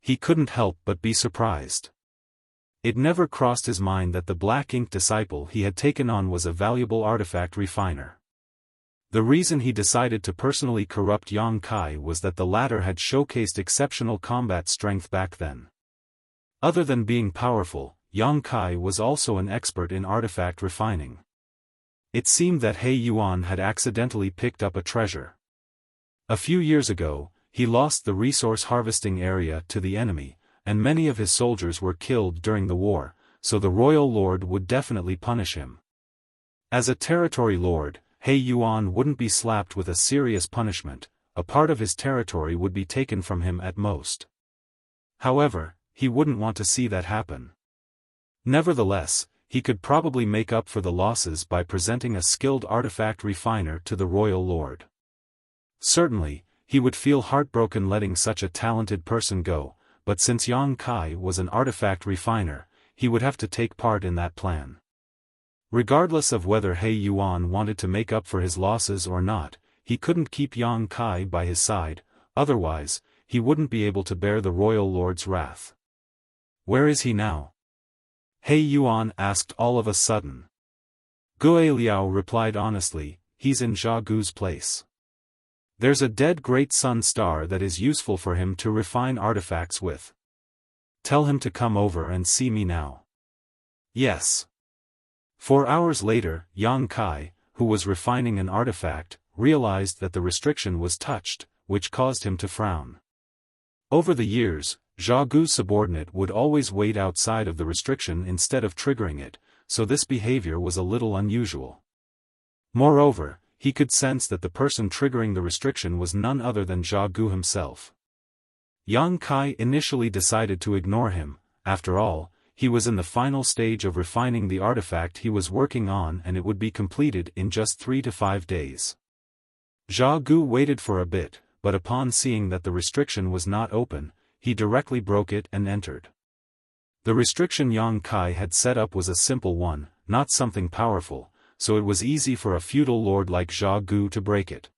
He couldn't help but be surprised. It never crossed his mind that the black ink disciple he had taken on was a valuable artifact refiner. The reason he decided to personally corrupt Yang Kai was that the latter had showcased exceptional combat strength back then. Other than being powerful, Yang Kai was also an expert in artifact refining. It seemed that He Yuan had accidentally picked up a treasure. A few years ago, he lost the resource harvesting area to the enemy, and many of his soldiers were killed during the war, so the royal lord would definitely punish him. As a territory lord, He Yuan wouldn't be slapped with a serious punishment, a part of his territory would be taken from him at most. However, he wouldn't want to see that happen. Nevertheless, he could probably make up for the losses by presenting a skilled artifact refiner to the royal lord. Certainly, he would feel heartbroken letting such a talented person go, but since Yang Kai was an artifact refiner, he would have to take part in that plan. Regardless of whether He Yuan wanted to make up for his losses or not, he couldn't keep Yang Kai by his side, otherwise, he wouldn't be able to bear the royal lord's wrath. Where is he now? He Yuan asked all of a sudden. Gue Liao replied honestly, he's in Zha Gu's place. There's a dead great sun star that is useful for him to refine artifacts with. Tell him to come over and see me now. Yes. 4 hours later, Yang Kai, who was refining an artifact, realized that the restriction was touched, which caused him to frown. Over the years, Zha Gu's subordinate would always wait outside of the restriction instead of triggering it, so this behavior was a little unusual. Moreover, he could sense that the person triggering the restriction was none other than Zha Gu himself. Yang Kai initially decided to ignore him. After all, he was in the final stage of refining the artifact he was working on and it would be completed in just 3 to 5 days. Zha Gu waited for a bit, but upon seeing that the restriction was not open, he directly broke it and entered. The restriction Yang Kai had set up was a simple one, not something powerful, so it was easy for a feudal lord like Zha Gu to break it.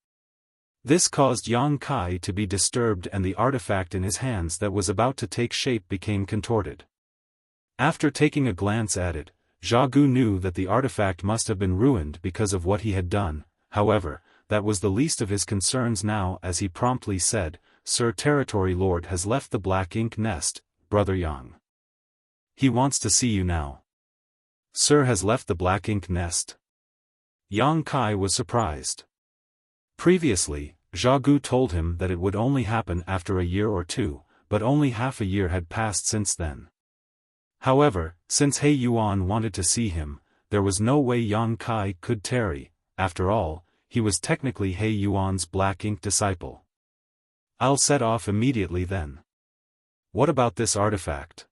This caused Yang Kai to be disturbed and the artifact in his hands that was about to take shape became contorted. After taking a glance at it, Zha Gu knew that the artifact must have been ruined because of what he had done. However, that was the least of his concerns now, as he promptly said, "Sir Territory Lord has left the black ink nest, Brother Yang. He wants to see you now." "Sir has left the black ink nest?" Yang Kai was surprised. Previously, Zha Gu told him that it would only happen after a year or two, but only half a year had passed since then. However, since He Yuan wanted to see him, there was no way Yang Kai could tarry. After all, he was technically He Yuan's black ink disciple. "I'll set off immediately then." "What about this artifact?"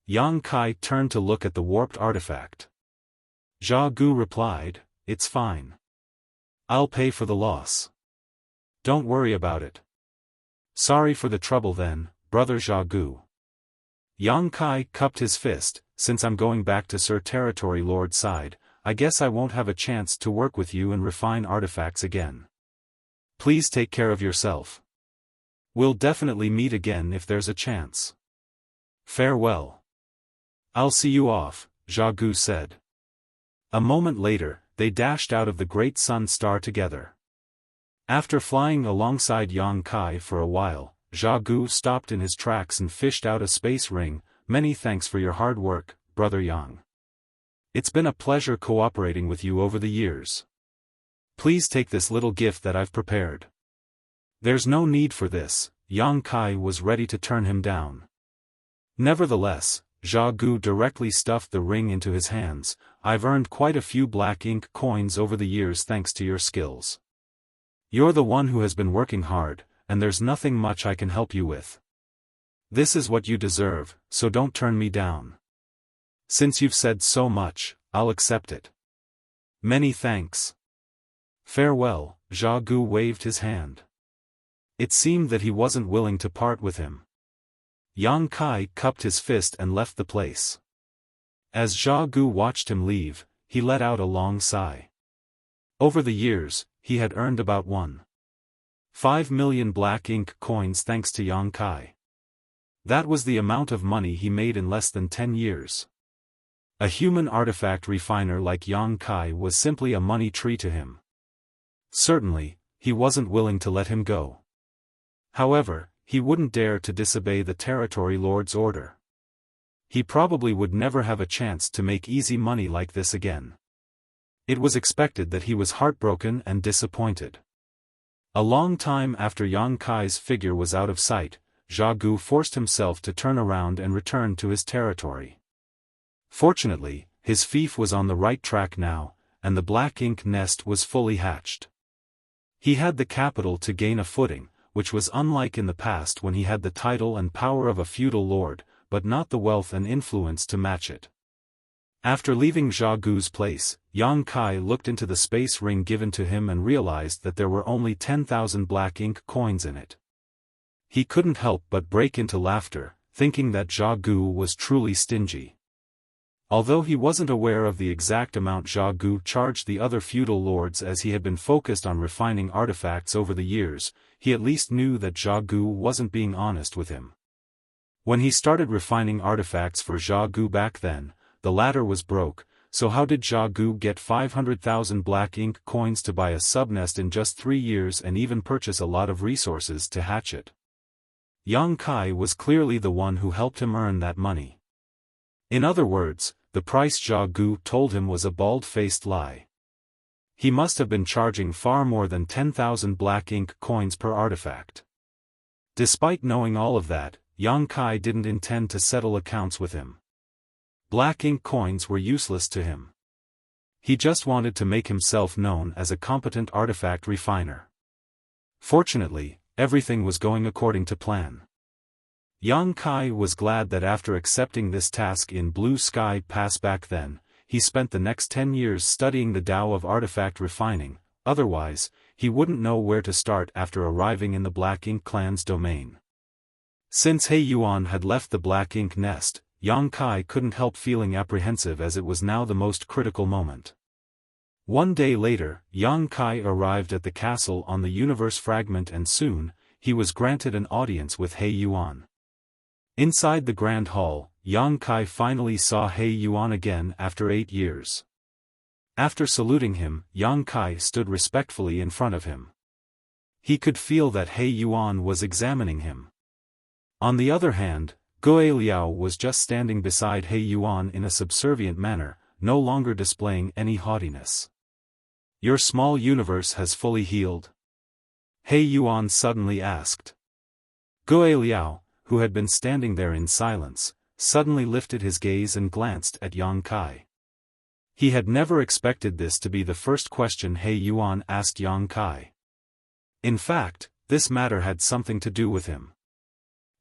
Yang Kai turned to look at the warped artifact. Zha Gu replied, "It's fine. I'll pay for the loss. Don't worry about it." "Sorry for the trouble then, Brother Zha Gu." Yang Kai cupped his fist, "Since I'm going back to Sir Territory Lord's side, I guess I won't have a chance to work with you and refine artifacts again. Please take care of yourself. We'll definitely meet again if there's a chance. Farewell." "I'll see you off," Zha Gu said. A moment later, they dashed out of the great sun star together. After flying alongside Yang Kai for a while, Zha Gu stopped in his tracks and fished out a space ring. "Many thanks for your hard work, Brother Yang. It's been a pleasure cooperating with you over the years. Please take this little gift that I've prepared." "There's no need for this," Yang Kai was ready to turn him down. Nevertheless, Zha Gu directly stuffed the ring into his hands. "I've earned quite a few black ink coins over the years thanks to your skills. You're the one who has been working hard, and there's nothing much I can help you with. This is what you deserve, so don't turn me down. Since you've said so much, I'll accept it. Many thanks. Farewell." Zha Gu waved his hand. It seemed that he wasn't willing to part with him. Yang Kai cupped his fist and left the place. As Zha Gu watched him leave, he let out a long sigh. Over the years, he had earned about 1.5 million black ink coins thanks to Yang Kai. That was the amount of money he made in less than 10 years. A human artifact refiner like Yang Kai was simply a money tree to him. Certainly, he wasn't willing to let him go. However, he wouldn't dare to disobey the Territory Lord's order. He probably would never have a chance to make easy money like this again. It was expected that he was heartbroken and disappointed. A long time after Yang Kai's figure was out of sight, Zha Gu forced himself to turn around and return to his territory. Fortunately, his fief was on the right track now, and the black ink nest was fully hatched. He had the capital to gain a footing, which was unlike in the past when he had the title and power of a feudal lord, but not the wealth and influence to match it. After leaving Zha Gu's place, Yang Kai looked into the space ring given to him and realized that there were only 10,000 black ink coins in it. He couldn't help but break into laughter, thinking that Zhao Gu was truly stingy. Although he wasn't aware of the exact amount Zhao Gu charged the other feudal lords, as he had been focused on refining artifacts over the years, he at least knew that Zhao Gu wasn't being honest with him. When he started refining artifacts for Zhao Gu back then, the latter was broke, so how did Zhao Gu get 500,000 black ink coins to buy a subnest in just 3 years and even purchase a lot of resources to hatch it? Yang Kai was clearly the one who helped him earn that money. In other words, the price Zhao Gu told him was a bald-faced lie. He must have been charging far more than 10,000 black ink coins per artifact. Despite knowing all of that, Yang Kai didn't intend to settle accounts with him. Black ink coins were useless to him. He just wanted to make himself known as a competent artifact refiner. Fortunately, everything was going according to plan. Yang Kai was glad that after accepting this task in Blue Sky Pass back then, he spent the next 10 years studying the Tao of artifact refining, otherwise, he wouldn't know where to start after arriving in the Black Ink clan's domain. Since He Yuan had left the Black Ink nest, Yang Kai couldn't help feeling apprehensive, as it was now the most critical moment. One day later, Yang Kai arrived at the castle on the universe fragment, and soon, he was granted an audience with He Yuan. Inside the grand hall, Yang Kai finally saw He Yuan again after 8 years. After saluting him, Yang Kai stood respectfully in front of him. He could feel that He Yuan was examining him. On the other hand, Gui Liao was just standing beside He Yuan in a subservient manner, no longer displaying any haughtiness. "Your small universe has fully healed?" He Yuan suddenly asked. Gui Liao, who had been standing there in silence, suddenly lifted his gaze and glanced at Yang Kai. He had never expected this to be the first question He Yuan asked Yang Kai. In fact, this matter had something to do with him.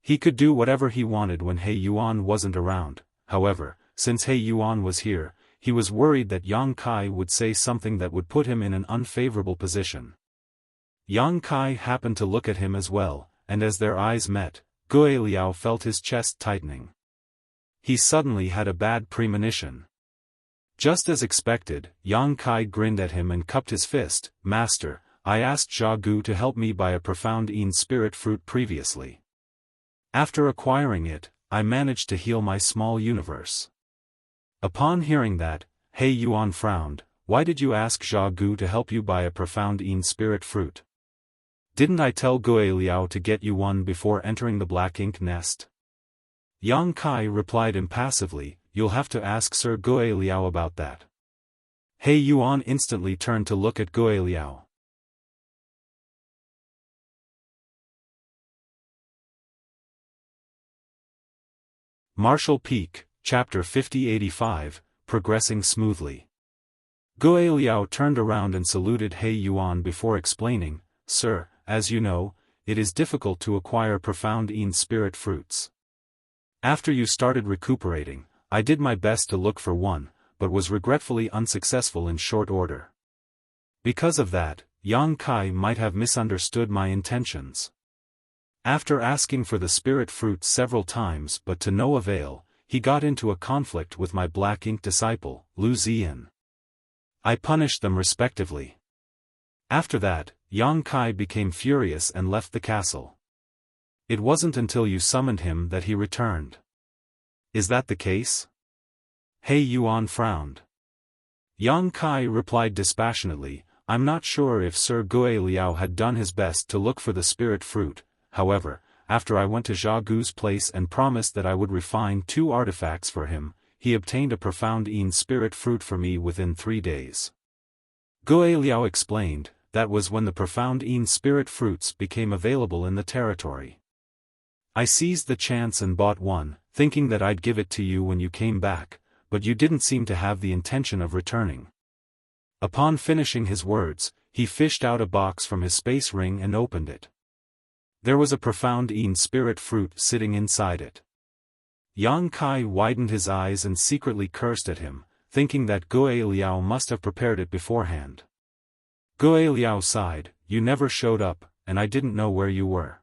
He could do whatever he wanted when He Yuan wasn't around. However, since He Yuan was here, he was worried that Yang Kai would say something that would put him in an unfavorable position. Yang Kai happened to look at him as well, and as their eyes met, Gui Liao felt his chest tightening. He suddenly had a bad premonition. Just as expected, Yang Kai grinned at him and cupped his fist. "Master, I asked Zhao Gu to help me buy a profound Yin spirit fruit previously. After acquiring it, I managed to heal my small universe." Upon hearing that, He Yuan frowned. "Why did you ask Zhao Gu to help you buy a profound Yin spirit fruit? Didn't I tell Gui Liao to get you one before entering the Black Ink nest?" Yang Kai replied impassively, "You'll have to ask Sir Gui Liao about that." He Yuan instantly turned to look at Gui Liao. Martial Peak, Chapter 5085, Progressing Smoothly. Gui Liao turned around and saluted He Yuan before explaining, "Sir, as you know, it is difficult to acquire profound Yin spirit fruits. After you started recuperating, I did my best to look for one, but was regretfully unsuccessful in short order. Because of that, Yang Kai might have misunderstood my intentions. After asking for the spirit fruit several times but to no avail, he got into a conflict with my Black Ink disciple, Lu Ziyan. I punished them respectively. After that, Yang Kai became furious and left the castle. It wasn't until you summoned him that he returned. Is that the case?" He Yuan frowned. Yang Kai replied dispassionately, "I'm not sure if Sir Gui Liao had done his best to look for the spirit fruit. However, after I went to Zhao Gu's place and promised that I would refine 2 artifacts for him, he obtained a profound Yin spirit fruit for me within 3 days." Gui Liao explained, "That was when the profound Yin spirit fruits became available in the territory. I seized the chance and bought one, thinking that I'd give it to you when you came back, but you didn't seem to have the intention of returning." Upon finishing his words, he fished out a box from his space ring and opened it. There was a profound Yin spirit fruit sitting inside it. Yang Kai widened his eyes and secretly cursed at him, thinking that Gui Liao must have prepared it beforehand. Gui Liao sighed, "You never showed up, and I didn't know where you were."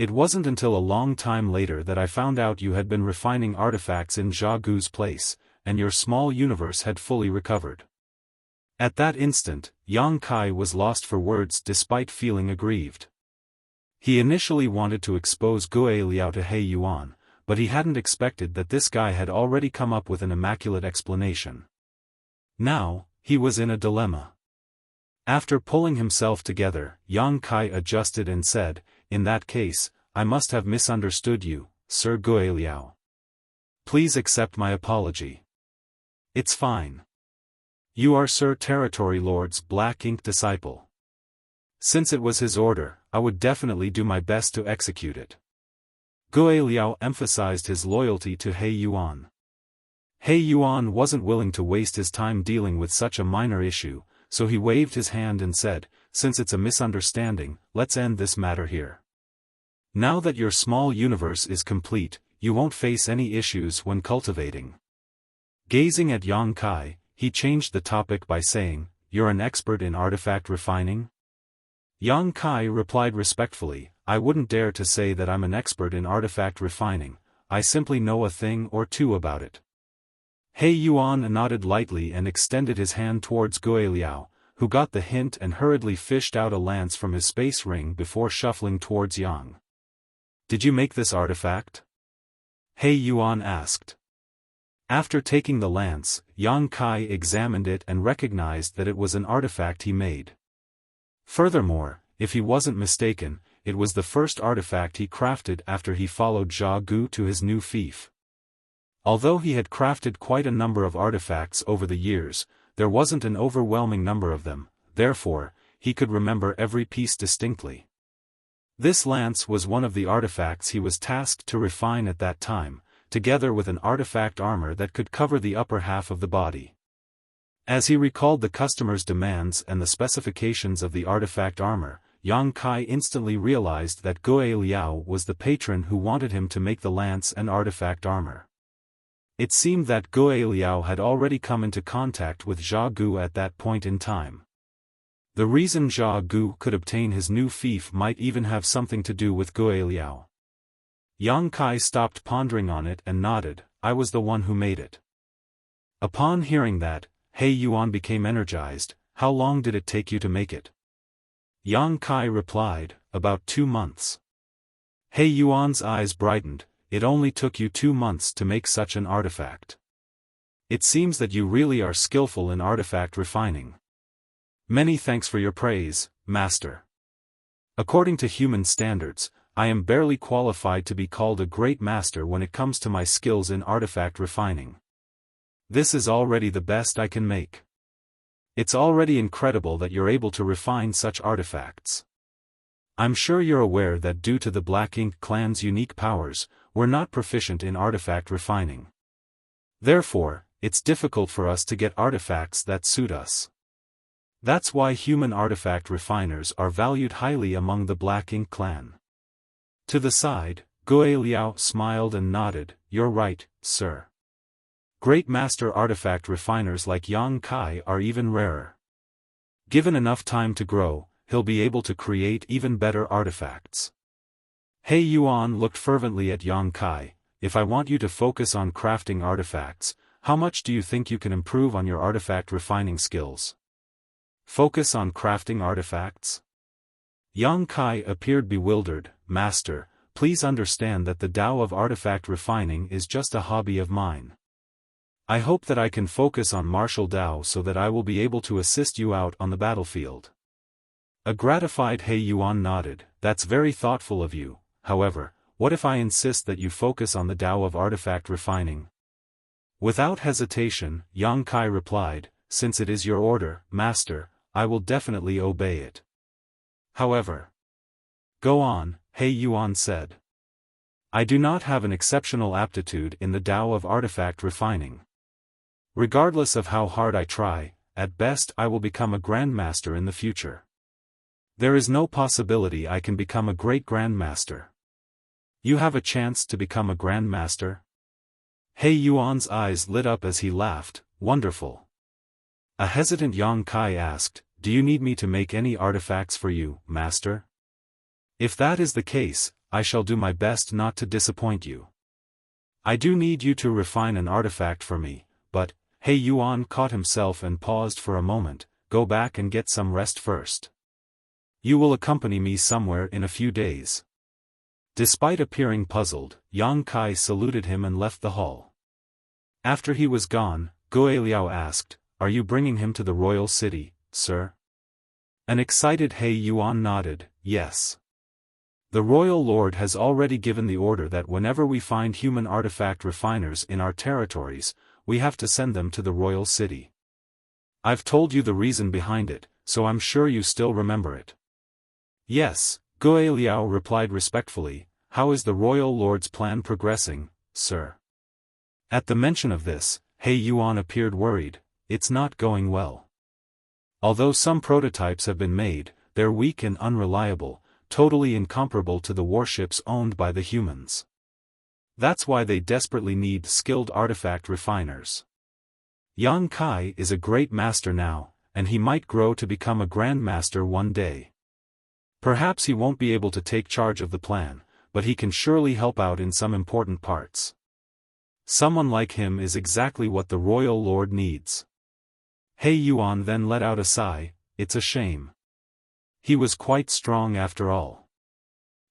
It wasn't until a long time later that I found out you had been refining artifacts in Jia Gu's place, and your small universe had fully recovered. At that instant, Yang Kai was lost for words despite feeling aggrieved. He initially wanted to expose Gue Liao to He Yuan, but he hadn't expected that this guy had already come up with an immaculate explanation. Now, he was in a dilemma. After pulling himself together, Yang Kai adjusted and said, "In that case, I must have misunderstood you, Sir Gue Liao. Please accept my apology. It's fine. You are Sir Territory Lord's black ink disciple. Since it was his order, I would definitely do my best to execute it." Gue Liao emphasized his loyalty to He Yuan. He Yuan wasn't willing to waste his time dealing with such a minor issue, so he waved his hand and said, "Since it's a misunderstanding, let's end this matter here. Now that your small universe is complete, you won't face any issues when cultivating." Gazing at Yang Kai, he changed the topic by saying, "You're an expert in artifact refining?" Yang Kai replied respectfully, "I wouldn't dare to say that I'm an expert in artifact refining, I simply know a thing or two about it." He Yuan nodded lightly and extended his hand towards Gue Liao, who got the hint and hurriedly fished out a lance from his space ring before shuffling towards Yang. "Did you make this artifact?" He Yuan asked. After taking the lance, Yang Kai examined it and recognized that it was an artifact he made. Furthermore, if he wasn't mistaken, it was the first artifact he crafted after he followed Jia Gu to his new fief. Although he had crafted quite a number of artifacts over the years, there wasn't an overwhelming number of them, therefore, he could remember every piece distinctly. This lance was one of the artifacts he was tasked to refine at that time, together with an artifact armor that could cover the upper half of the body. As he recalled the customer's demands and the specifications of the artifact armor, Yang Kai instantly realized that Gue Liao was the patron who wanted him to make the lance and artifact armor. It seemed that Gue Liao had already come into contact with Jia Gu at that point in time. The reason Jia Gu could obtain his new fief might even have something to do with Gue Liao. Yang Kai stopped pondering on it and nodded, "I was the one who made it." Upon hearing that, He Yuan became energized. "How long did it take you to make it?" Yang Kai replied, "About 2 months." He Yuan's eyes brightened. "It only took you 2 months to make such an artifact. It seems that you really are skillful in artifact refining. Many thanks for your praise, Master. According to human standards, I am barely qualified to be called a great master when it comes to my skills in artifact refining. This is already the best I can make. It's already incredible that you're able to refine such artifacts. I'm sure you're aware that due to the Black Ink clan's unique powers, we're not proficient in artifact refining. Therefore, it's difficult for us to get artifacts that suit us. That's why human artifact refiners are valued highly among the Black Ink clan." To the side, Gue Liao smiled and nodded, "You're right, sir. Great master artifact refiners like Yang Kai are even rarer. Given enough time to grow, he'll be able to create even better artifacts." He Yuan looked fervently at Yang Kai. "If I want you to focus on crafting artifacts, how much do you think you can improve on your artifact refining skills?" "Focus on crafting artifacts?" Yang Kai appeared bewildered. "Master, please understand that the Tao of artifact refining is just a hobby of mine. I hope that I can focus on martial Tao so that I will be able to assist you out on the battlefield." A gratified He Yuan nodded, "That's very thoughtful of you. However, what if I insist that you focus on the Tao of artifact refining?" Without hesitation, Yang Kai replied, "Since it is your order, Master, I will definitely obey it. However—" "Go on," He Yuan said. "I do not have an exceptional aptitude in the Tao of artifact refining. Regardless of how hard I try, at best I will become a grandmaster in the future. There is no possibility I can become a great grandmaster. You have a chance to become a grandmaster?" He Yuan's eyes lit up as he laughed, "Wonderful." A hesitant Yang Kai asked, "Do you need me to make any artifacts for you, Master?" "If that is the case, I shall do my best not to disappoint you. I do need you to refine an artifact for me, but, He Yuan caught himself and paused for a moment. Go back and get some rest first. You will accompany me somewhere in a few days. Despite appearing puzzled, Yang Kai saluted him and left the hall. After he was gone, Guiliao asked, Are you bringing him to the royal city, sir? An excited He Yuan nodded, yes. The royal lord has already given the order that whenever we find human artifact refiners in our territories, we have to send them to the royal city. I've told you the reason behind it, so I'm sure you still remember it. Yes, Guiliao replied respectfully. How is the royal lord's plan progressing, sir? At the mention of this, He Yuan appeared worried. It's not going well. Although some prototypes have been made, they're weak and unreliable, totally incomparable to the warships owned by the humans. That's why they desperately need skilled artifact refiners. Yang Kai is a great master now, and he might grow to become a grandmaster one day. Perhaps he won't be able to take charge of the plan, but he can surely help out in some important parts. Someone like him is exactly what the royal lord needs. He Yuan then let out a sigh. It's a shame. He was quite strong after all.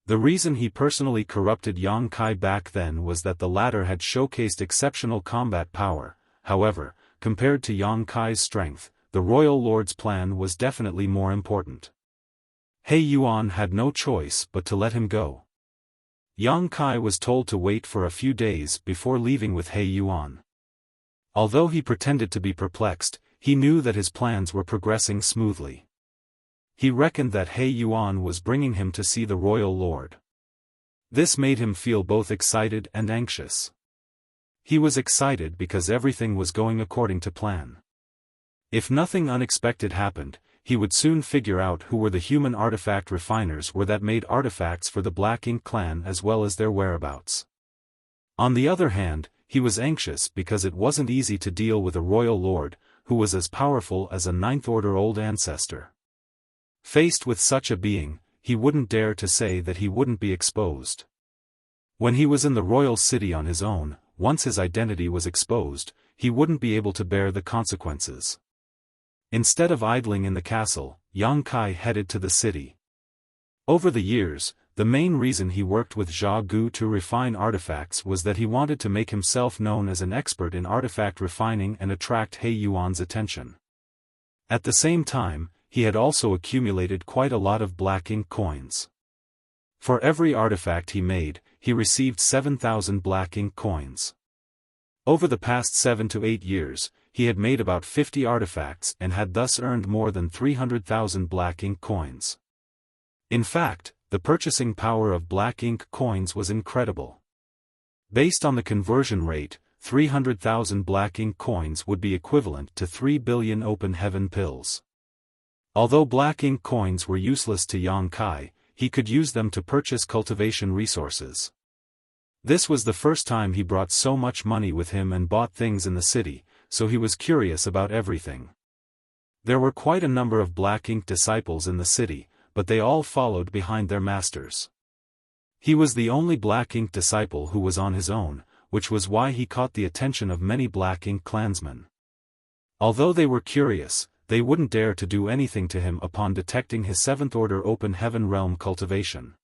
The reason he personally corrupted Yang Kai back then was that the latter had showcased exceptional combat power. However, compared to Yang Kai's strength, the royal lord's plan was definitely more important. He Yuan had no choice but to let him go. Yang Kai was told to wait for a few days before leaving with He Yuan. Although he pretended to be perplexed, he knew that his plans were progressing smoothly. He reckoned that He Yuan was bringing him to see the royal lord. This made him feel both excited and anxious. He was excited because everything was going according to plan. If nothing unexpected happened, he would soon figure out who were the human artifact refiners that made artifacts for the Black Ink clan as well as their whereabouts. On the other hand, he was anxious because it wasn't easy to deal with a royal lord, who was as powerful as a ninth-order old ancestor. Faced with such a being, he wouldn't dare to say that he wouldn't be exposed. When he was in the royal city on his own, once his identity was exposed, he wouldn't be able to bear the consequences. Instead of idling in the castle, Yang Kai headed to the city. Over the years, the main reason he worked with Zha Gu to refine artifacts was that he wanted to make himself known as an expert in artifact refining and attract He Yuan's attention. At the same time, he had also accumulated quite a lot of Black Ink coins. For every artifact he made, he received 7,000 Black Ink coins. Over the past 7 to 8 years, he had made about 50 artifacts and had thus earned more than 300,000 Black Ink coins. In fact, the purchasing power of Black Ink coins was incredible. Based on the conversion rate, 300,000 Black Ink coins would be equivalent to 3 billion open heaven pills. Although Black Ink coins were useless to Yang Kai, he could use them to purchase cultivation resources. This was the first time he brought so much money with him and bought things in the city, so he was curious about everything. There were quite a number of Black Ink disciples in the city, but they all followed behind their masters. He was the only Black Ink disciple who was on his own, which was why he caught the attention of many Black Ink clansmen. Although they were curious, they wouldn't dare to do anything to him upon detecting his 7th-order open heaven realm cultivation.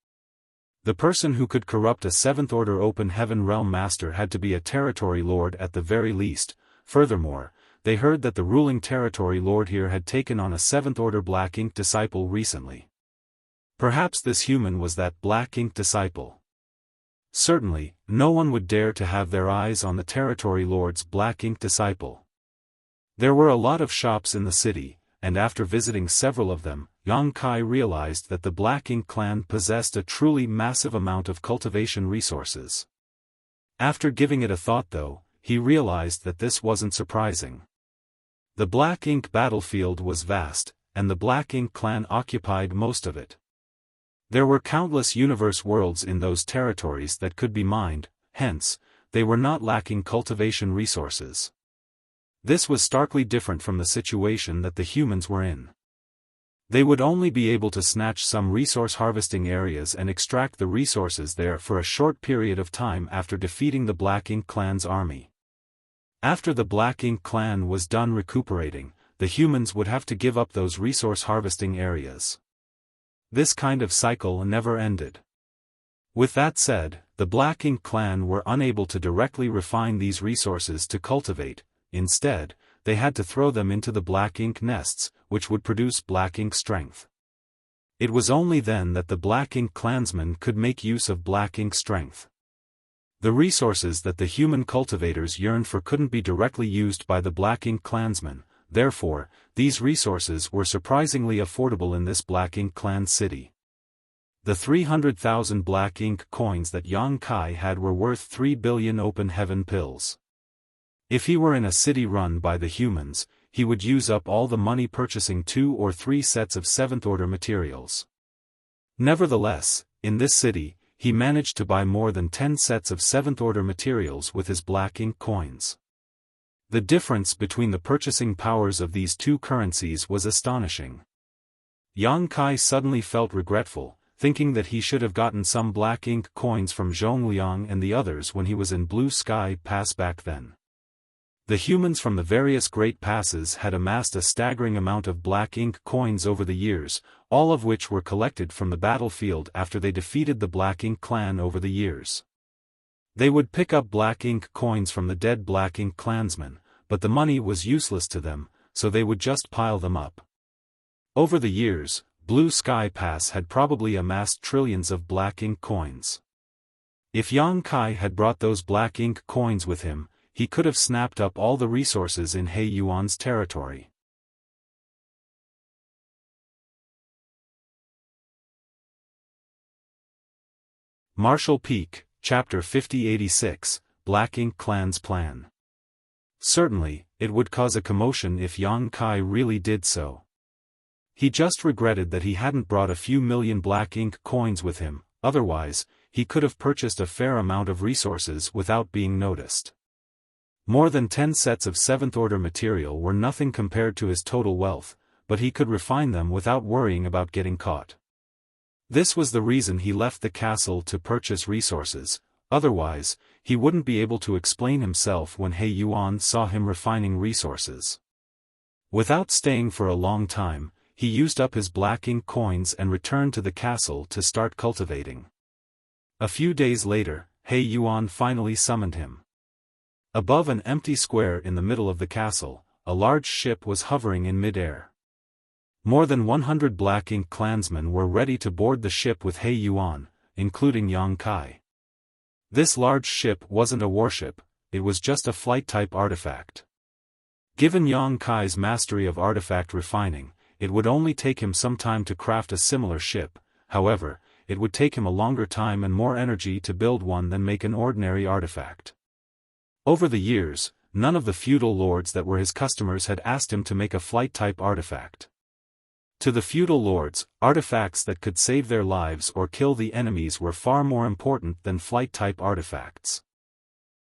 The person who could corrupt a 7th-order open heaven realm master had to be a territory lord at the very least. Furthermore, they heard that the ruling territory lord here had taken on a 7th-order Black Ink disciple recently. Perhaps this human was that Black Ink disciple. Certainly, no one would dare to have their eyes on the territory lord's Black Ink disciple. There were a lot of shops in the city, and after visiting several of them, Yang Kai realized that the Black Ink clan possessed a truly massive amount of cultivation resources. After giving it a thought though, he realized that this wasn't surprising. The Black Ink battlefield was vast, and the Black Ink clan occupied most of it. There were countless universe worlds in those territories that could be mined, hence, they were not lacking cultivation resources. This was starkly different from the situation that the humans were in. They would only be able to snatch some resource harvesting areas and extract the resources there for a short period of time after defeating the Black Ink clan's army. After the Black Ink clan was done recuperating, the humans would have to give up those resource harvesting areas. This kind of cycle never ended. With that said, the Black Ink clan were unable to directly refine these resources to cultivate. Instead, they had to throw them into the Black Ink nests, which would produce Black Ink strength. It was only then that the Black Ink clansmen could make use of Black Ink strength. The resources that the human cultivators yearned for couldn't be directly used by the Black Ink clansmen, therefore, these resources were surprisingly affordable in this Black Ink clan city. The 300,000 Black Ink coins that Yang Kai had were worth 3 billion open heaven pills. If he were in a city run by the humans, he would use up all the money purchasing 2 or 3 sets of 7th-order materials. Nevertheless, in this city, he managed to buy more than 10 sets of 7th-order materials with his Black Ink coins. The difference between the purchasing powers of these two currencies was astonishing. Yang Kai suddenly felt regretful, thinking that he should have gotten some Black Ink coins from Zhongliang and the others when he was in Blue Sky Pass back then. The humans from the various Great Passes had amassed a staggering amount of Black Ink coins over the years, all of which were collected from the battlefield after they defeated the Black Ink clan over the years. They would pick up Black Ink coins from the dead Black Ink clansmen, but the money was useless to them, so they would just pile them up. Over the years, Blue Sky Pass had probably amassed trillions of Black Ink coins. If Yang Kai had brought those Black Ink coins with him, he could have snapped up all the resources in He Yuan's territory. Marshall Peak, Chapter 5086, Black Ink Clan's Plan. Certainly, it would cause a commotion if Yang Kai really did so. He just regretted that he hadn't brought a few million Black Ink coins with him, otherwise, he could have purchased a fair amount of resources without being noticed. More than 10 sets of 7th-order material were nothing compared to his total wealth, but he could refine them without worrying about getting caught. This was the reason he left the castle to purchase resources, otherwise, he wouldn't be able to explain himself when He Yuan saw him refining resources. Without staying for a long time, he used up his Black Ink coins and returned to the castle to start cultivating. A few days later, He Yuan finally summoned him. Above an empty square in the middle of the castle, a large ship was hovering in mid-air. More than 100 Black Ink clansmen were ready to board the ship with He Yuan, including Yang Kai. This large ship wasn't a warship, it was just a flight-type artifact. Given Yang Kai's mastery of artifact refining, it would only take him some time to craft a similar ship, however, it would take him a longer time and more energy to build one than make an ordinary artifact. Over the years, none of the feudal lords that were his customers had asked him to make a flight-type artifact. To the feudal lords, artifacts that could save their lives or kill the enemies were far more important than flight-type artifacts.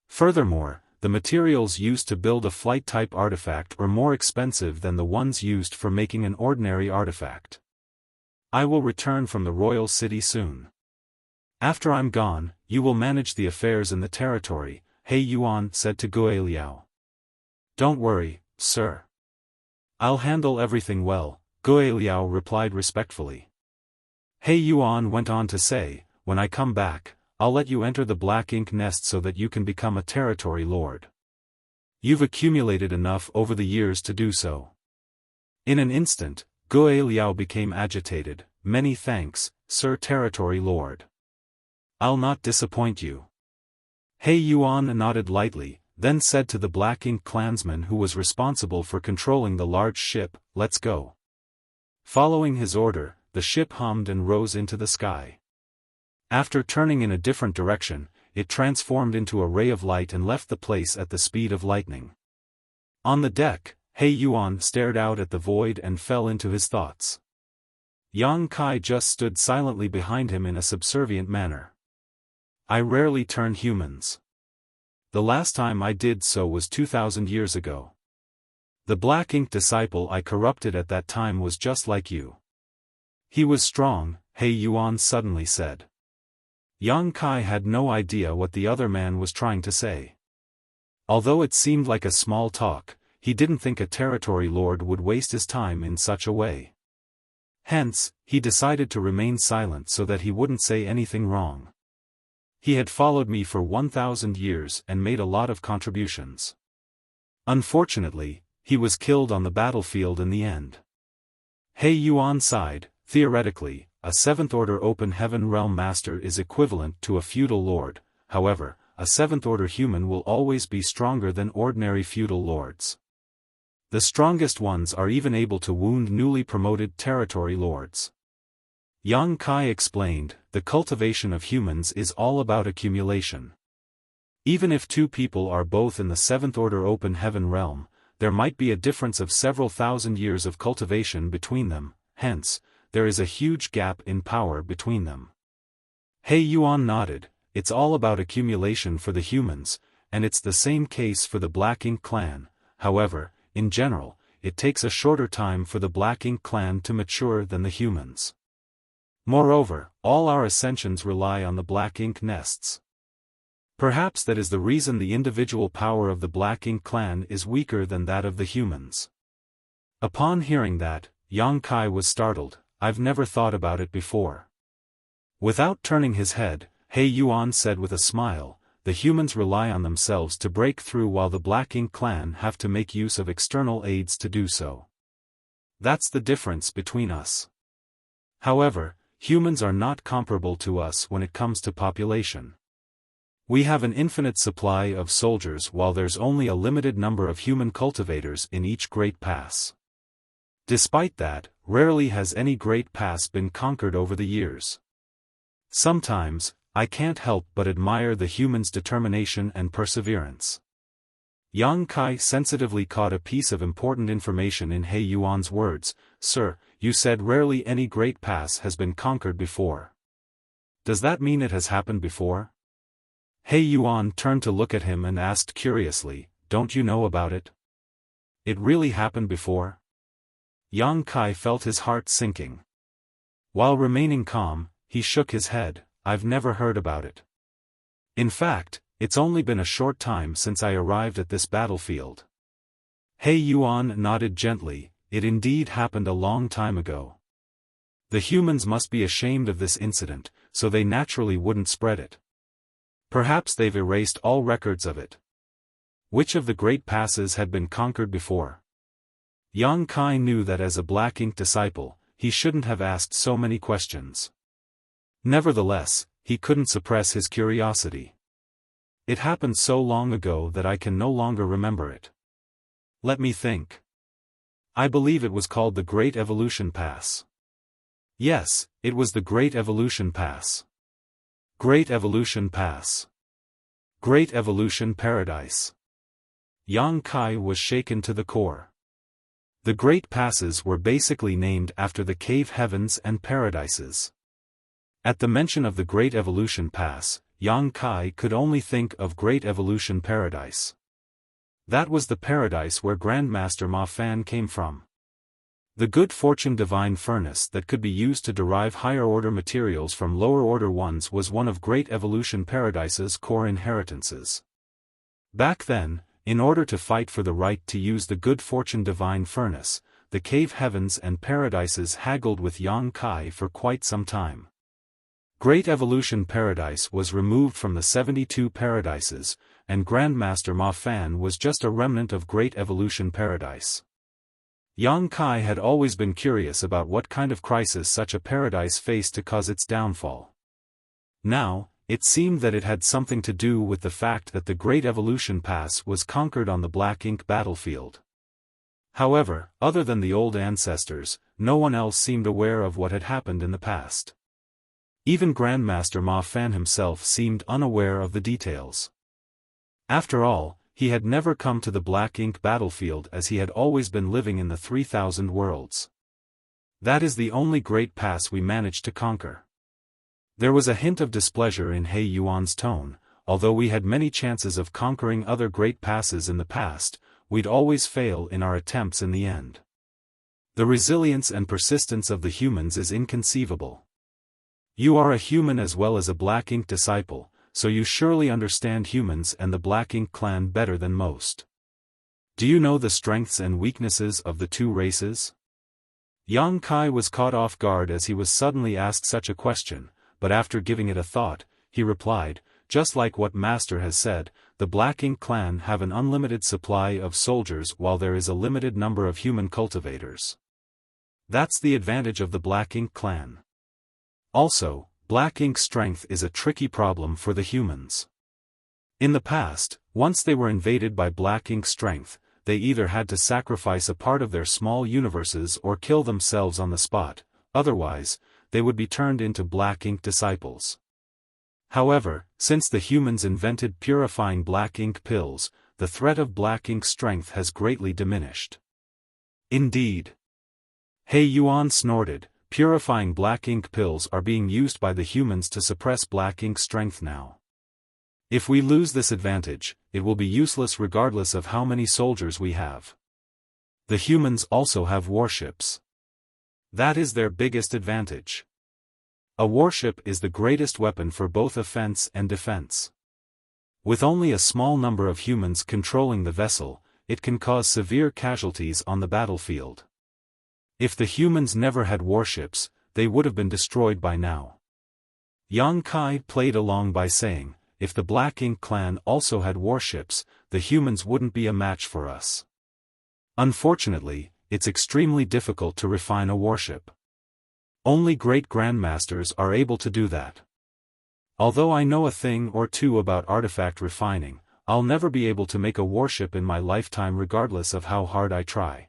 Furthermore, the materials used to build a flight-type artifact were more expensive than the ones used for making an ordinary artifact. I will return from the royal city soon. After I'm gone, you will manage the affairs in the territory, He Yuan said to Guiliao. Don't worry, sir. I'll handle everything well, Guiliao replied respectfully. He Yuan went on to say, when I come back, I'll let you enter the Black Ink nest so that you can become a territory lord. You've accumulated enough over the years to do so. In an instant, Guiliao became agitated. Many thanks, Sir Territory Lord. I'll not disappoint you. He Yuan nodded lightly, then said to the Black Ink clansman who was responsible for controlling the large ship, let's go. Following his order, the ship hummed and rose into the sky. After turning in a different direction, it transformed into a ray of light and left the place at the speed of lightning. On the deck, He Yuan stared out at the void and fell into his thoughts. Yang Kai just stood silently behind him in a subservient manner. I rarely turn humans. The last time I did so was 2,000 years ago. The Black Ink disciple I corrupted at that time was just like you. He was strong, He Yuan suddenly said. Yang Kai had no idea what the other man was trying to say. Although it seemed like a small talk, he didn't think a territory lord would waste his time in such a way. Hence, he decided to remain silent so that he wouldn't say anything wrong. He had followed me for 1,000 years and made a lot of contributions. Unfortunately, he was killed on the battlefield in the end. He Yuan sighed. Theoretically, a 7th-order open heaven realm master is equivalent to a feudal lord. However, a 7th-order human will always be stronger than ordinary feudal lords. The strongest ones are even able to wound newly promoted territory lords. Yang Kai explained, the cultivation of humans is all about accumulation. Even if two people are both in the 7th-order open heaven realm, there might be a difference of several thousand years of cultivation between them, hence, there is a huge gap in power between them. He Yuan nodded, it's all about accumulation for the humans, and it's the same case for the Black Ink clan. However, in general, it takes a shorter time for the Black Ink clan to mature than the humans. Moreover, all our ascensions rely on the Black Ink nests. Perhaps that is the reason the individual power of the Black Ink clan is weaker than that of the humans. Upon hearing that, Yang Kai was startled. I've never thought about it before. Without turning his head, He Yuan said with a smile, the humans rely on themselves to break through while the Black Ink clan have to make use of external aids to do so. That's the difference between us. However, humans are not comparable to us when it comes to population. We have an infinite supply of soldiers while there's only a limited number of human cultivators in each great pass. Despite that, rarely has any great pass been conquered over the years. Sometimes, I can't help but admire the humans' determination and perseverance. Yang Kai sensitively caught a piece of important information in He Yuan's words. Sir, you said rarely any great pass has been conquered before. Does that mean it has happened before? He Yuan turned to look at him and asked curiously, don't you know about it? It really happened before? Yang Kai felt his heart sinking. While remaining calm, he shook his head, I've never heard about it. In fact, it's only been a short time since I arrived at this battlefield. He Yuan nodded gently, it indeed happened a long time ago. The humans must be ashamed of this incident, so they naturally wouldn't spread it. Perhaps they've erased all records of it. Which of the great passes had been conquered before? Yang Kai knew that as a Black Ink disciple, he shouldn't have asked so many questions. Nevertheless, he couldn't suppress his curiosity. It happened so long ago that I can no longer remember it. Let me think. I believe it was called the Great Evolution Pass. Yes, it was the Great Evolution Pass. Great Evolution Pass. Great Evolution Paradise. Yang Kai was shaken to the core. The Great Passes were basically named after the cave heavens and paradises. At the mention of the Great Evolution Pass, Yang Kai could only think of Great Evolution Paradise. That was the paradise where Grandmaster Ma Fan came from. The good fortune divine furnace that could be used to derive higher-order materials from lower-order ones was one of Great Evolution Paradise's core inheritances. Back then, in order to fight for the right to use the good fortune divine furnace, the cave heavens and paradises haggled with Yang Kai for quite some time. Great Evolution Paradise was removed from the 72 paradises, and Grandmaster Ma Fan was just a remnant of Great Evolution Paradise. Yang Kai had always been curious about what kind of crisis such a paradise faced to cause its downfall. Now, it seemed that it had something to do with the fact that the Great Evolution Pass was conquered on the Black Ink battlefield. However, other than the old ancestors, no one else seemed aware of what had happened in the past. Even Grandmaster Ma Fan himself seemed unaware of the details. After all, he had never come to the Black Ink battlefield as he had always been living in the 3000 worlds. That is the only great pass we managed to conquer. There was a hint of displeasure in He Yuan's tone. Although we had many chances of conquering other great passes in the past, we'd always fail in our attempts in the end. The resilience and persistence of the humans is inconceivable. You are a human as well as a Black Ink disciple, so you surely understand humans and the Black Ink clan better than most. Do you know the strengths and weaknesses of the two races? Yang Kai was caught off guard as he was suddenly asked such a question, but after giving it a thought, he replied, just like what Master has said, the Black Ink clan have an unlimited supply of soldiers while there is a limited number of human cultivators. That's the advantage of the Black Ink clan. Also, Black Ink's strength is a tricky problem for the humans. In the past, once they were invaded by Black Ink's strength, they either had to sacrifice a part of their small universes or kill themselves on the spot, otherwise, they would be turned into Black Ink disciples. However, since the humans invented purifying Black Ink pills, the threat of Black Ink's strength has greatly diminished. Indeed. He Yuan snorted, purifying Black Ink pills are being used by the humans to suppress Black Ink's strength now. If we lose this advantage, it will be useless regardless of how many soldiers we have. The humans also have warships. That is their biggest advantage. A warship is the greatest weapon for both offense and defense. With only a small number of humans controlling the vessel, it can cause severe casualties on the battlefield. If the humans never had warships, they would have been destroyed by now. Yang Kai played along by saying, if the Black Ink clan also had warships, the humans wouldn't be a match for us. Unfortunately, it's extremely difficult to refine a warship. Only great grandmasters are able to do that. Although I know a thing or two about artifact refining, I'll never be able to make a warship in my lifetime regardless of how hard I try.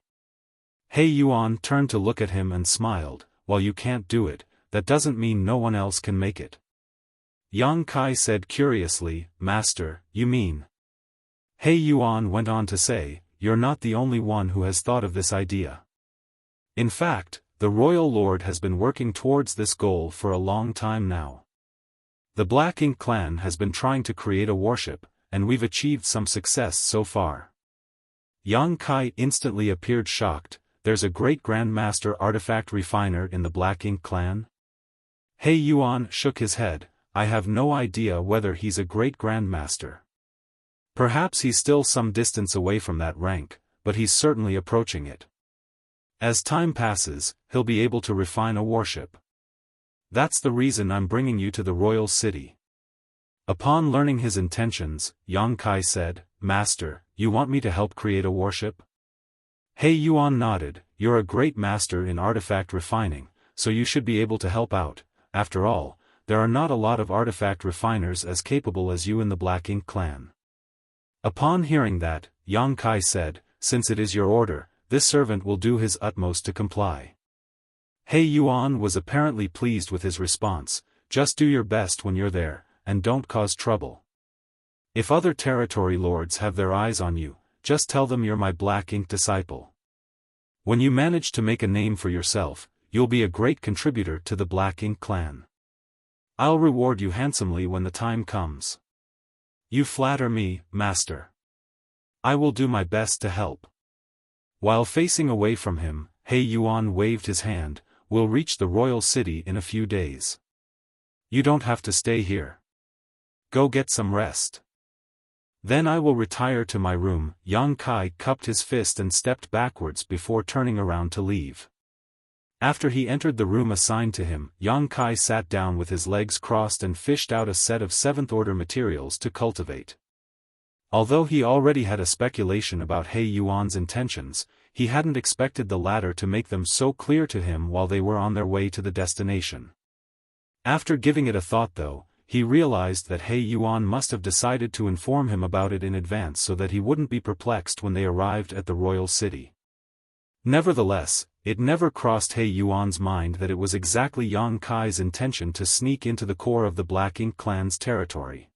He Yuan turned to look at him and smiled, while you can't do it, that doesn't mean no one else can make it. Yang Kai said curiously, Master, you mean? He Yuan went on to say, you're not the only one who has thought of this idea. In fact, the Royal Lord has been working towards this goal for a long time now. The Black Ink clan has been trying to create a warship, and we've achieved some success so far. Yang Kai instantly appeared shocked, there's a great grandmaster artifact refiner in the Black Ink clan? He Yuan shook his head, I have no idea whether he's a great grandmaster. Perhaps he's still some distance away from that rank, but he's certainly approaching it. As time passes, he'll be able to refine a warship. That's the reason I'm bringing you to the royal city. Upon learning his intentions, Yang Kai said, Master, you want me to help create a warship? He Yuan nodded, you're a great master in artifact refining, so you should be able to help out. After all, there are not a lot of artifact refiners as capable as you in the Black Ink clan. Upon hearing that, Yang Kai said, since it is your order, this servant will do his utmost to comply. He Yuan was apparently pleased with his response, just do your best when you're there, and don't cause trouble. If other territory lords have their eyes on you, just tell them you're my Black Ink disciple. When you manage to make a name for yourself, you'll be a great contributor to the Black Ink clan. I'll reward you handsomely when the time comes. You flatter me, Master. I will do my best to help. While facing away from him, He Yuan waved his hand, we'll reach the royal city in a few days. You don't have to stay here. Go get some rest. Then I will retire to my room. Yang Kai cupped his fist and stepped backwards before turning around to leave. After he entered the room assigned to him, Yang Kai sat down with his legs crossed and fished out a set of 7th-order materials to cultivate. Although he already had a speculation about He Yuan's intentions, he hadn't expected the latter to make them so clear to him while they were on their way to the destination. After giving it a thought though, he realized that He Yuan must have decided to inform him about it in advance so that he wouldn't be perplexed when they arrived at the royal city. Nevertheless, it never crossed He Yuan's mind that it was exactly Yang Kai's intention to sneak into the core of the Black Ink clan's territory.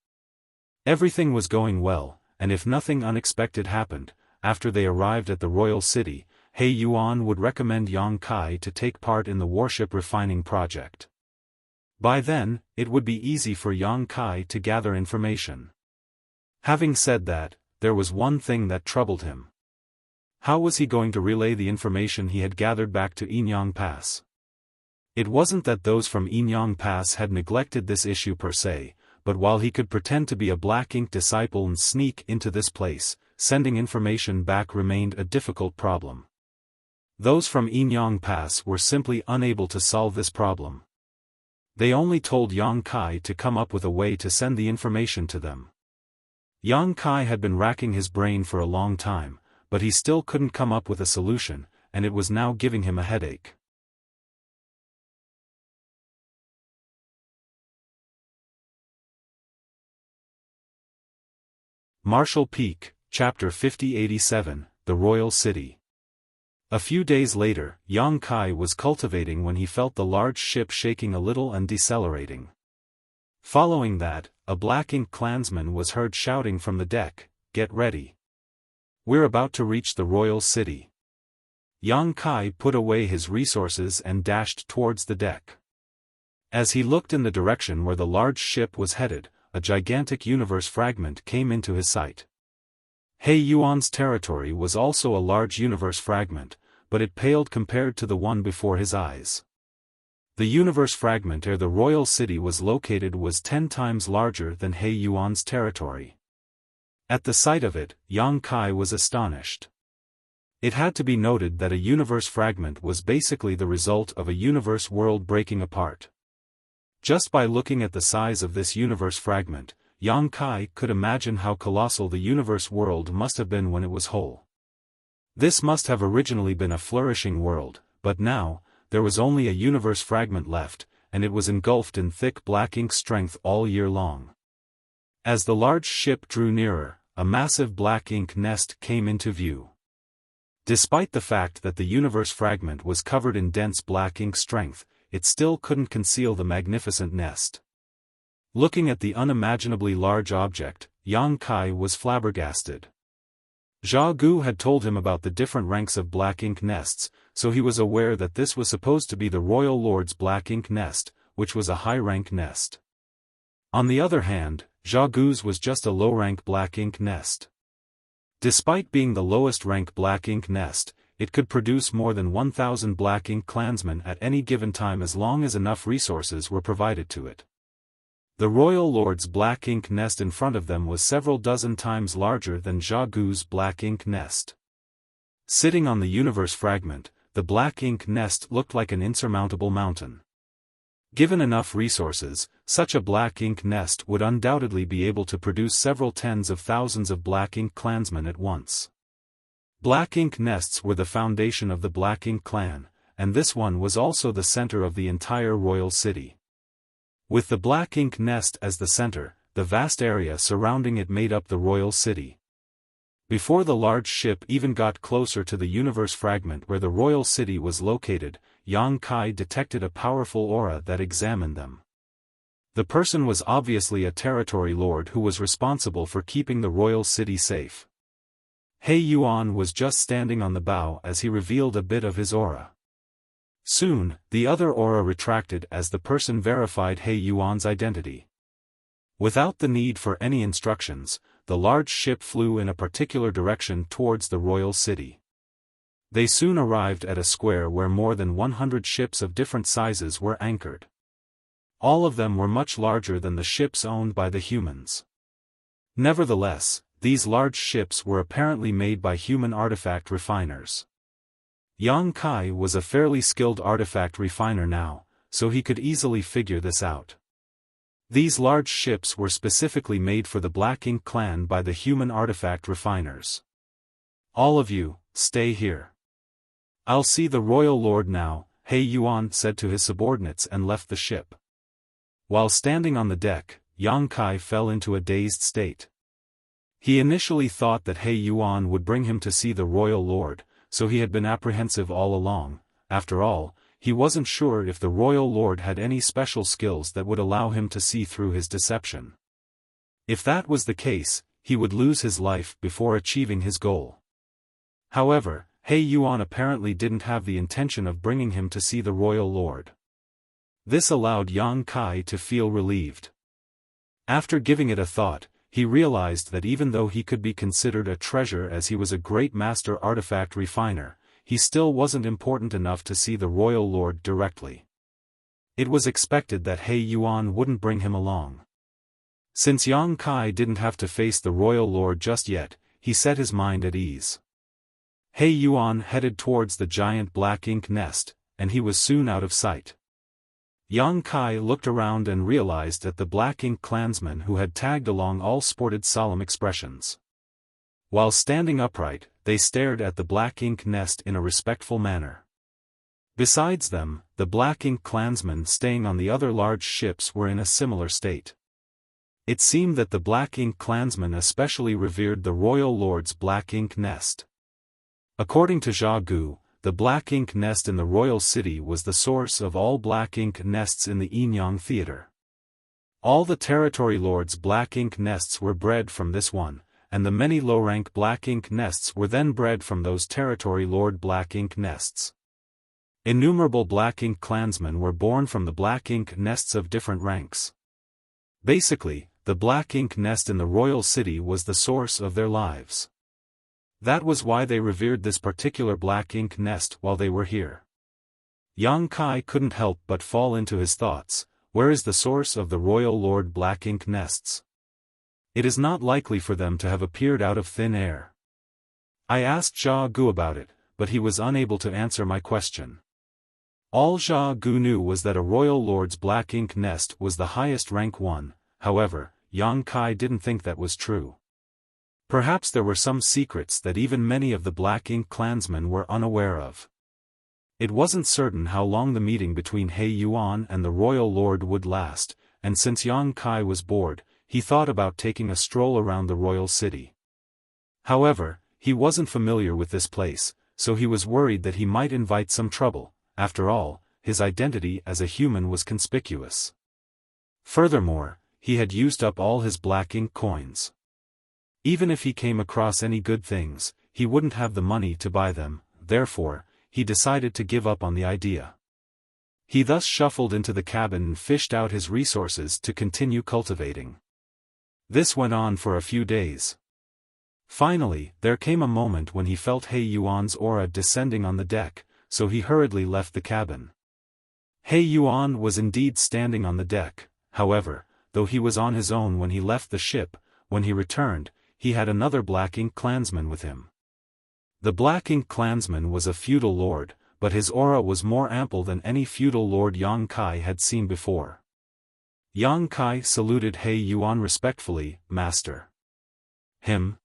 Everything was going well, and if nothing unexpected happened, after they arrived at the royal city, He Yuan would recommend Yang Kai to take part in the warship refining project. By then, it would be easy for Yang Kai to gather information. Having said that, there was one thing that troubled him. How was he going to relay the information he had gathered back to Enyang Pass? It wasn't that those from Enyang Pass had neglected this issue per se, but while he could pretend to be a Black Ink disciple and sneak into this place, sending information back remained a difficult problem. Those from Enyang Pass were simply unable to solve this problem. They only told Yang Kai to come up with a way to send the information to them. Yang Kai had been racking his brain for a long time, but he still couldn't come up with a solution, and it was now giving him a headache. Marshall Peak, Chapter 5087, The Royal City. A few days later, Yang Kai was cultivating when he felt the large ship shaking a little and decelerating. Following that, a Black Ink clansman was heard shouting from the deck, "Get ready. We're about to reach the royal city." Yang Kai put away his resources and dashed towards the deck. As he looked in the direction where the large ship was headed, a gigantic universe fragment came into his sight. He Yuan's territory was also a large universe fragment, but it paled compared to the one before his eyes. The universe fragment where the royal city was located was 10 times larger than He Yuan's territory. At the sight of it, Yang Kai was astonished. It had to be noted that a universe fragment was basically the result of a universe world breaking apart. Just by looking at the size of this universe fragment, Yang Kai could imagine how colossal the universe world must have been when it was whole. This must have originally been a flourishing world, but now, there was only a universe fragment left, and it was engulfed in thick Black Ink strength all year long. As the large ship drew nearer, a massive Black Ink nest came into view. Despite the fact that the universe fragment was covered in dense Black Ink strength, it still couldn't conceal the magnificent nest. Looking at the unimaginably large object, Yang Kai was flabbergasted. Zha Gu had told him about the different ranks of Black Ink nests, so he was aware that this was supposed to be the Royal Lord's Black Ink nest, which was a high-rank nest. On the other hand, Zha Gu's was just a low-rank Black Ink nest. Despite being the lowest-rank Black Ink nest, it could produce more than 1,000 Black Ink clansmen at any given time as long as enough resources were provided to it. The Royal Lord's Black Ink nest in front of them was several dozen times larger than Zha Gu's Black Ink nest. Sitting on the universe fragment, the Black Ink nest looked like an insurmountable mountain. Given enough resources, such a Black Ink nest would undoubtedly be able to produce several tens of thousands of Black Ink clansmen at once. Black Ink nests were the foundation of the Black Ink clan, and this one was also the center of the entire royal city. With the Black Ink nest as the center, the vast area surrounding it made up the royal city. Before the large ship even got closer to the universe fragment where the royal city was located, Yang Kai detected a powerful aura that examined them. The person was obviously a territory lord who was responsible for keeping the royal city safe. He Yuan was just standing on the bow as he revealed a bit of his aura. Soon, the other aura retracted as the person verified He Yuan's identity. Without the need for any instructions, the large ship flew in a particular direction towards the royal city. They soon arrived at a square where more than 100 ships of different sizes were anchored. All of them were much larger than the ships owned by the humans. Nevertheless, these large ships were apparently made by human artifact refiners. Yang Kai was a fairly skilled artifact refiner now, so he could easily figure this out. These large ships were specifically made for the Black Ink clan by the human artifact refiners. "All of you, stay here. I'll see the royal lord now," He Yuan said to his subordinates and left the ship. While standing on the deck, Yang Kai fell into a dazed state. He initially thought that He Yuan would bring him to see the royal lord, so he had been apprehensive all along. After all, he wasn't sure if the royal lord had any special skills that would allow him to see through his deception. If that was the case, he would lose his life before achieving his goal. However, He Yuan apparently didn't have the intention of bringing him to see the royal lord. This allowed Yang Kai to feel relieved. After giving it a thought, he realized that even though he could be considered a treasure as he was a great master artifact refiner, he still wasn't important enough to see the royal lord directly. It was expected that He Yuan wouldn't bring him along. Since Yang Kai didn't have to face the royal lord just yet, he set his mind at ease. He Yuan headed towards the giant black ink nest, and he was soon out of sight. Yang Kai looked around and realized that the black ink clansmen who had tagged along all sported solemn expressions. While standing upright, they stared at the black ink nest in a respectful manner. Besides them, the black ink clansmen staying on the other large ships were in a similar state. It seemed that the black ink clansmen especially revered the royal lord's black ink nest. According to Zha Gu, the black ink nest in the royal city was the source of all black ink nests in the Yinyang theater. All the territory lords' black ink nests were bred from this one, and the many low-rank black ink nests were then bred from those territory lord black ink nests. Innumerable black ink clansmen were born from the black ink nests of different ranks. Basically, the black ink nest in the royal city was the source of their lives. That was why they revered this particular black ink nest while they were here. Yang Kai couldn't help but fall into his thoughts, where is the source of the royal lord black ink nests? It is not likely for them to have appeared out of thin air. I asked Zha Gu about it, but he was unable to answer my question. All Zha Gu knew was that a royal lord's black ink nest was the highest rank one. However, Yang Kai didn't think that was true. Perhaps there were some secrets that even many of the black ink clansmen were unaware of. It wasn't certain how long the meeting between He Yuan and the royal lord would last, and since Yang Kai was bored, he thought about taking a stroll around the royal city. However, he wasn't familiar with this place, so he was worried that he might invite some trouble. After all, his identity as a human was conspicuous. Furthermore, he had used up all his black ink coins. Even if he came across any good things, he wouldn't have the money to buy them, therefore, he decided to give up on the idea. He thus shuffled into the cabin and fished out his resources to continue cultivating. This went on for a few days. Finally, there came a moment when he felt He Yuan's aura descending on the deck, so he hurriedly left the cabin. He Yuan was indeed standing on the deck, however, though he was on his own when he left the ship, when he returned, he had another black ink clansman with him. The black ink clansman was a feudal lord, but his aura was more ample than any feudal lord Yang Kai had seen before. Yang Kai saluted He Yuan respectfully, "Master." "Him?"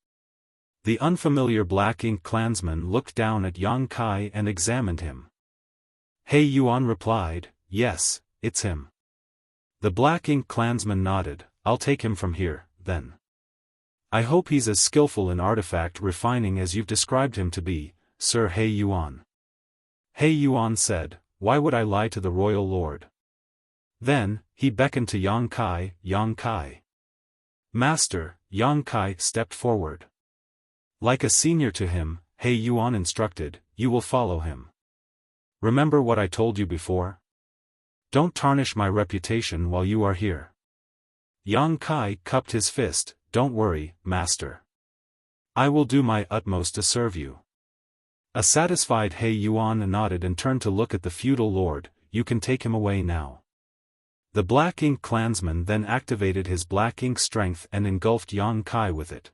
The unfamiliar black ink clansman looked down at Yang Kai and examined him. He Yuan replied, "Yes, it's him." The black ink clansman nodded, "I'll take him from here, then. I hope he's as skillful in artifact refining as you've described him to be, Sir He Yuan." He Yuan said, "Why would I lie to the royal lord?" Then, he beckoned to Yang Kai, "Yang Kai." "Master," Yang Kai stepped forward. Like a senior to him, He Yuan instructed, "You will follow him. Remember what I told you before? Don't tarnish my reputation while you are here." Yang Kai cupped his fist, "Don't worry, master. I will do my utmost to serve you." A satisfied He Yuan nodded and turned to look at the feudal lord, "You can take him away now." The black ink clansman then activated his black ink strength and engulfed Yang Kai with it.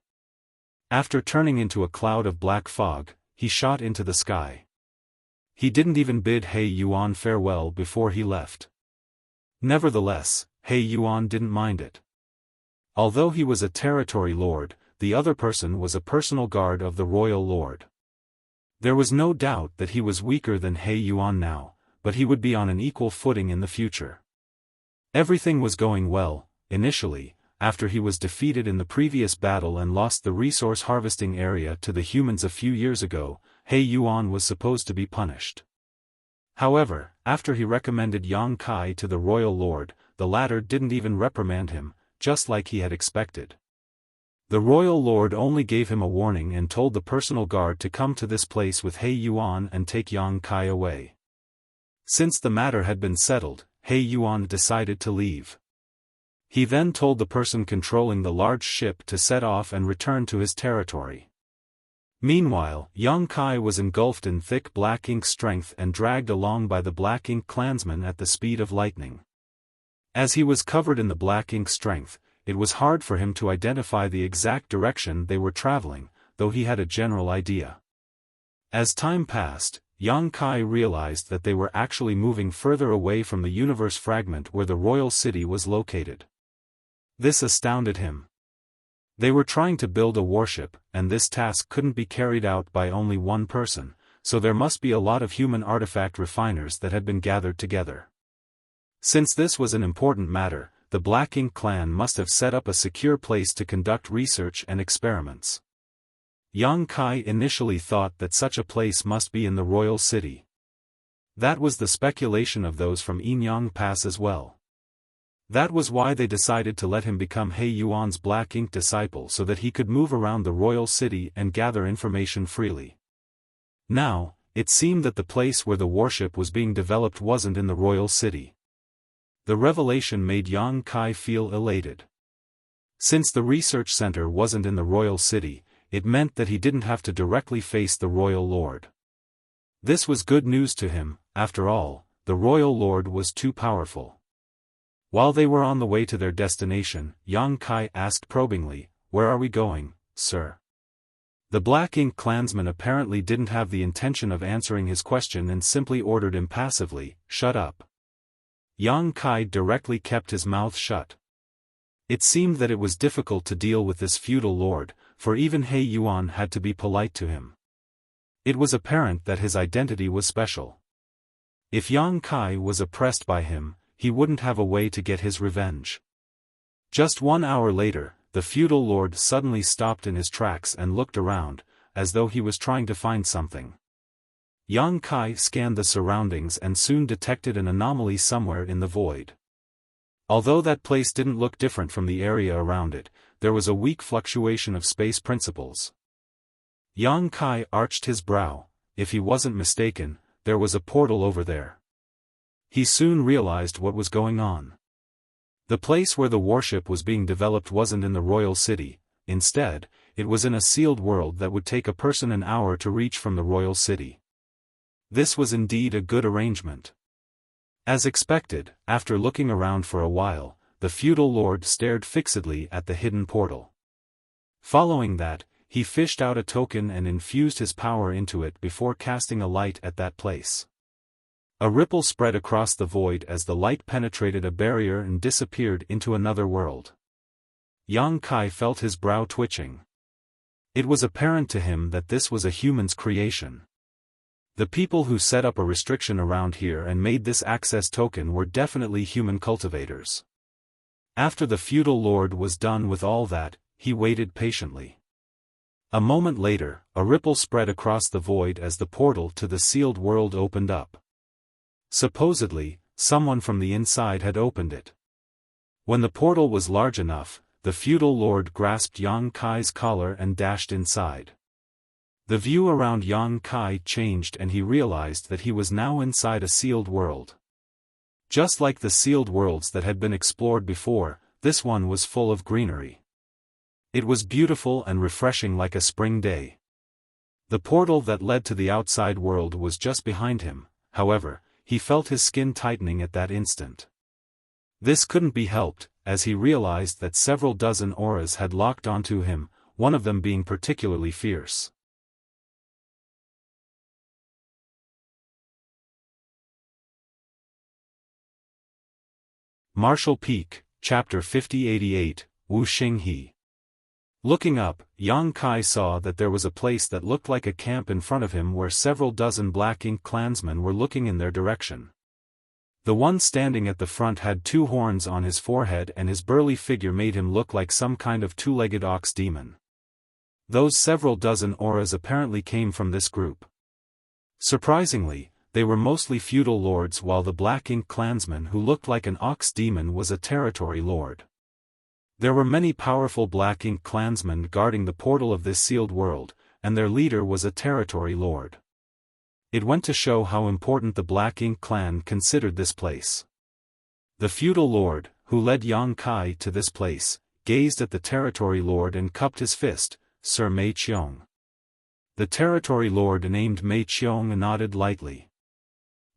After turning into a cloud of black fog, he shot into the sky. He didn't even bid He Yuan farewell before he left. Nevertheless, He Yuan didn't mind it. Although he was a territory lord, the other person was a personal guard of the royal lord. There was no doubt that he was weaker than He Yuan now, but he would be on an equal footing in the future. Everything was going well, initially, after he was defeated in the previous battle and lost the resource harvesting area to the humans a few years ago. He Yuan was supposed to be punished. However, after he recommended Yang Kai to the royal lord, the latter didn't even reprimand him, just like he had expected. The royal lord only gave him a warning and told the personal guard to come to this place with He Yuan and take Yang Kai away. Since the matter had been settled, He Yuan decided to leave. He then told the person controlling the large ship to set off and return to his territory. Meanwhile, young Kai was engulfed in thick black ink strength and dragged along by the black ink clansmen at the speed of lightning. As he was covered in the black ink strength, it was hard for him to identify the exact direction they were traveling, though he had a general idea. As time passed, young Kai realized that they were actually moving further away from the universe fragment where the royal city was located. This astounded him. They were trying to build a warship, and this task couldn't be carried out by only one person, so there must be a lot of human artifact refiners that had been gathered together. Since this was an important matter, the Black Ink clan must have set up a secure place to conduct research and experiments. Young Kai initially thought that such a place must be in the royal city. That was the speculation of those from Yinyang Pass as well. That was why they decided to let him become He Yuan's Black Ink disciple so that he could move around the royal city and gather information freely. Now, it seemed that the place where the warship was being developed wasn't in the royal city. The revelation made Young Kai feel elated. Since the research center wasn't in the royal city, it meant that he didn't have to directly face the royal lord. This was good news to him. After all, the royal lord was too powerful. While they were on the way to their destination, Young Kai asked probingly, "Where are we going, sir?" The Black Ink clansman apparently didn't have the intention of answering his question and simply ordered impassively, "Shut up." Young Kai directly kept his mouth shut. It seemed that it was difficult to deal with this feudal lord, for even He Yuan had to be polite to him. It was apparent that his identity was special. If Young Kai was oppressed by him, he wouldn't have a way to get his revenge. Just 1 hour later, the feudal lord suddenly stopped in his tracks and looked around, as though he was trying to find something. Young Kai scanned the surroundings and soon detected an anomaly somewhere in the void. Although that place didn't look different from the area around it, there was a weak fluctuation of space principles. Young Kai arched his brow. If he wasn't mistaken, there was a portal over there. He soon realized what was going on. The place where the warship was being developed wasn't in the royal city. Instead, it was in a sealed world that would take a person an hour to reach from the royal city. This was indeed a good arrangement. As expected, after looking around for a while, the feudal lord stared fixedly at the hidden portal. Following that, he fished out a token and infused his power into it before casting a light at that place. A ripple spread across the void as the light penetrated a barrier and disappeared into another world. Young Kai felt his brow twitching. It was apparent to him that this was a human's creation. The people who set up a restriction around here and made this access token were definitely human cultivators. After the feudal lord was done with all that, he waited patiently. A moment later, a ripple spread across the void as the portal to the sealed world opened up. Supposedly, someone from the inside had opened it. When the portal was large enough, the feudal lord grasped Young Kai's collar and dashed inside. The view around Young Kai changed and he realized that he was now inside a sealed world. Just like the sealed worlds that had been explored before, this one was full of greenery. It was beautiful and refreshing like a spring day. The portal that led to the outside world was just behind him. However, he felt his skin tightening at that instant. This couldn't be helped, as he realized that several dozen auras had locked onto him, one of them being particularly fierce. Martial Peak, Chapter 5088, Wu Xinghe. Looking up, Young Kai saw that there was a place that looked like a camp in front of him where several dozen Black Ink clansmen were looking in their direction. The one standing at the front had 2 horns on his forehead and his burly figure made him look like some kind of 2-legged ox demon. Those several dozen auras apparently came from this group. Surprisingly, they were mostly feudal lords while the Black Ink clansman who looked like an ox demon was a territory lord. There were many powerful Black Ink clansmen guarding the portal of this sealed world, and their leader was a territory lord. It went to show how important the Black Ink clan considered this place. The feudal lord, who led Yang Kai to this place, gazed at the territory lord and cupped his fist, Sir Mei Qiong. The territory lord named Mei Qiong nodded lightly.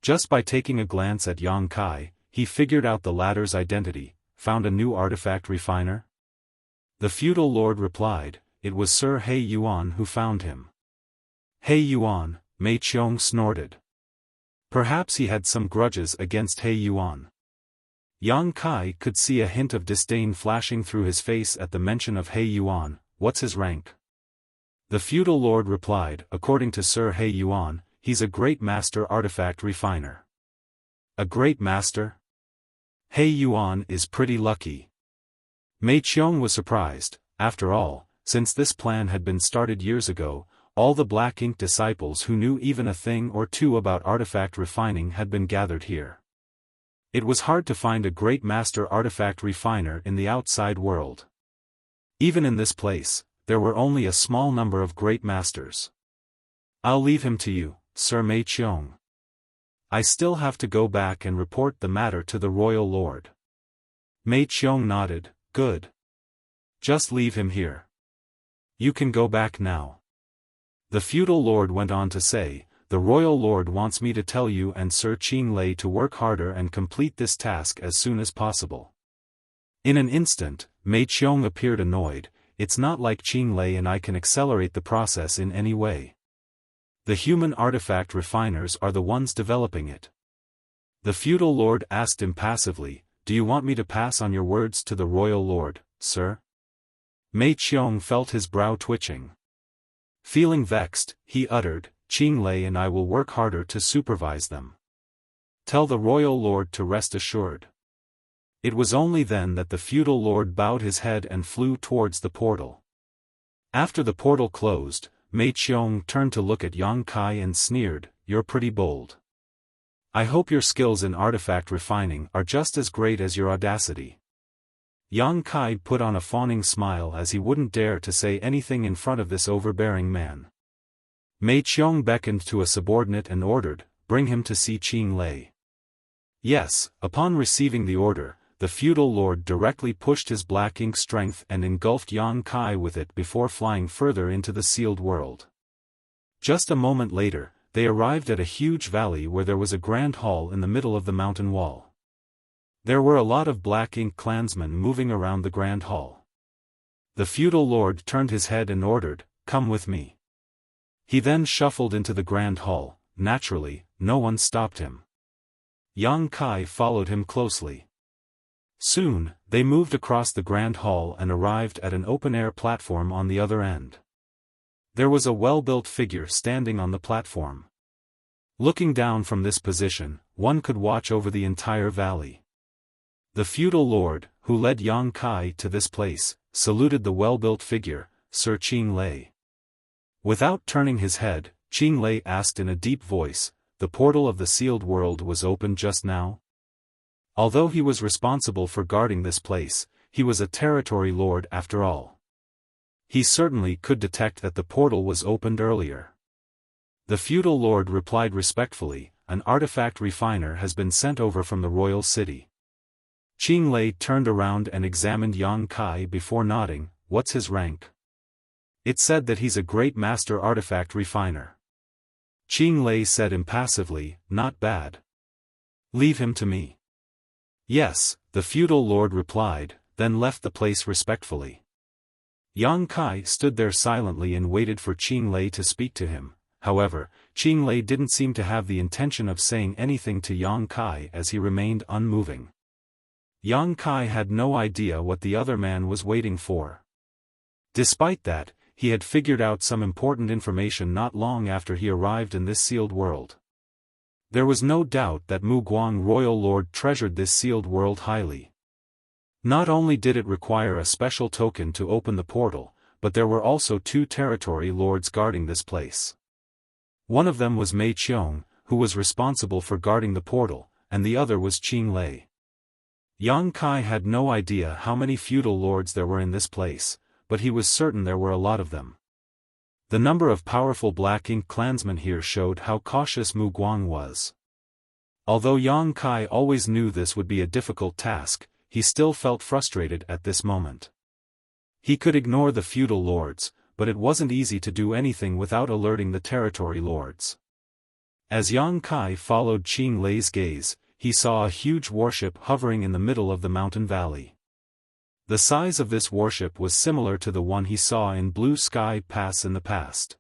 Just by taking a glance at Yang Kai, he figured out the latter's identity. Found a new artifact refiner? The feudal lord replied, it was Sir He Yuan who found him. He Yuan, Mei Qiong snorted. Perhaps he had some grudges against He Yuan. Yang Kai could see a hint of disdain flashing through his face at the mention of He Yuan. What's his rank? The feudal lord replied, according to Sir He Yuan, he's a great master artifact refiner. A great master? He Yuan is pretty lucky. Mei Qiong was surprised. After all, since this plan had been started years ago, all the Black Ink disciples who knew even a thing or two about artifact refining had been gathered here. It was hard to find a great master artifact refiner in the outside world. Even in this place, there were only a small number of great masters. I'll leave him to you, Sir Mei Qiong. I still have to go back and report the matter to the royal lord. Mei Qiong nodded, good. Just leave him here. You can go back now. The feudal lord went on to say, the royal lord wants me to tell you and Sir Qing Lei to work harder and complete this task as soon as possible. In an instant, Mei Qiong appeared annoyed. It's not like Qing Lei and I can accelerate the process in any way. The human artifact refiners are the ones developing it. The feudal lord asked impassively, do you want me to pass on your words to the royal lord, sir? Mei Qiong felt his brow twitching. Feeling vexed, he uttered, Qing Lei and I will work harder to supervise them. Tell the royal lord to rest assured. It was only then that the feudal lord bowed his head and flew towards the portal. After the portal closed, Mei Qiong turned to look at Yang Kai and sneered, you're pretty bold. I hope your skills in artifact refining are just as great as your audacity. Yang Kai put on a fawning smile as he wouldn't dare to say anything in front of this overbearing man. Mei Qiong beckoned to a subordinate and ordered, bring him to see Qing Lei. Yes, upon receiving the order, the feudal lord directly pushed his black ink strength and engulfed Yang Kai with it before flying further into the sealed world. Just a moment later, they arrived at a huge valley where there was a grand hall in the middle of the mountain wall. There were a lot of Black Ink clansmen moving around the grand hall. The feudal lord turned his head and ordered, come with me. He then shuffled into the grand hall. Naturally, no one stopped him. Yang Kai followed him closely. Soon, they moved across the grand hall and arrived at an open-air platform on the other end. There was a well-built figure standing on the platform. Looking down from this position, one could watch over the entire valley. The feudal lord, who led Yang Kai to this place, saluted the well-built figure, Sir Qing Lei. Without turning his head, Qing Lei asked in a deep voice, the portal of the sealed world was opened just now? Although he was responsible for guarding this place, he was a territory lord after all. He certainly could detect that the portal was opened earlier. The feudal lord replied respectfully, an artifact refiner has been sent over from the royal city. Qing Lei turned around and examined Yang Kai before nodding, what's his rank? It said that he's a great master artifact refiner. Qing Lei said impassively, not bad. Leave him to me. Yes, the feudal lord replied, then left the place respectfully. Yang Kai stood there silently and waited for Qing Lei to speak to him. However, Qing Lei didn't seem to have the intention of saying anything to Yang Kai as he remained unmoving. Yang Kai had no idea what the other man was waiting for. Despite that, he had figured out some important information not long after he arrived in this sealed world. There was no doubt that Mu Guang royal lord treasured this sealed world highly. Not only did it require a special token to open the portal, but there were also two territory lords guarding this place. One of them was Mei Qiong, who was responsible for guarding the portal, and the other was Qing Lei. Yang Kai had no idea how many feudal lords there were in this place, but he was certain there were a lot of them. The number of powerful Black Ink clansmen here showed how cautious Mu Guang was. Although Yang Kai always knew this would be a difficult task, he still felt frustrated at this moment. He could ignore the feudal lords, but it wasn't easy to do anything without alerting the territory lords. As Yang Kai followed Qing Lei's gaze, he saw a huge warship hovering in the middle of the mountain valley. The size of this warship was similar to the one he saw in Blue Sky Pass in the past.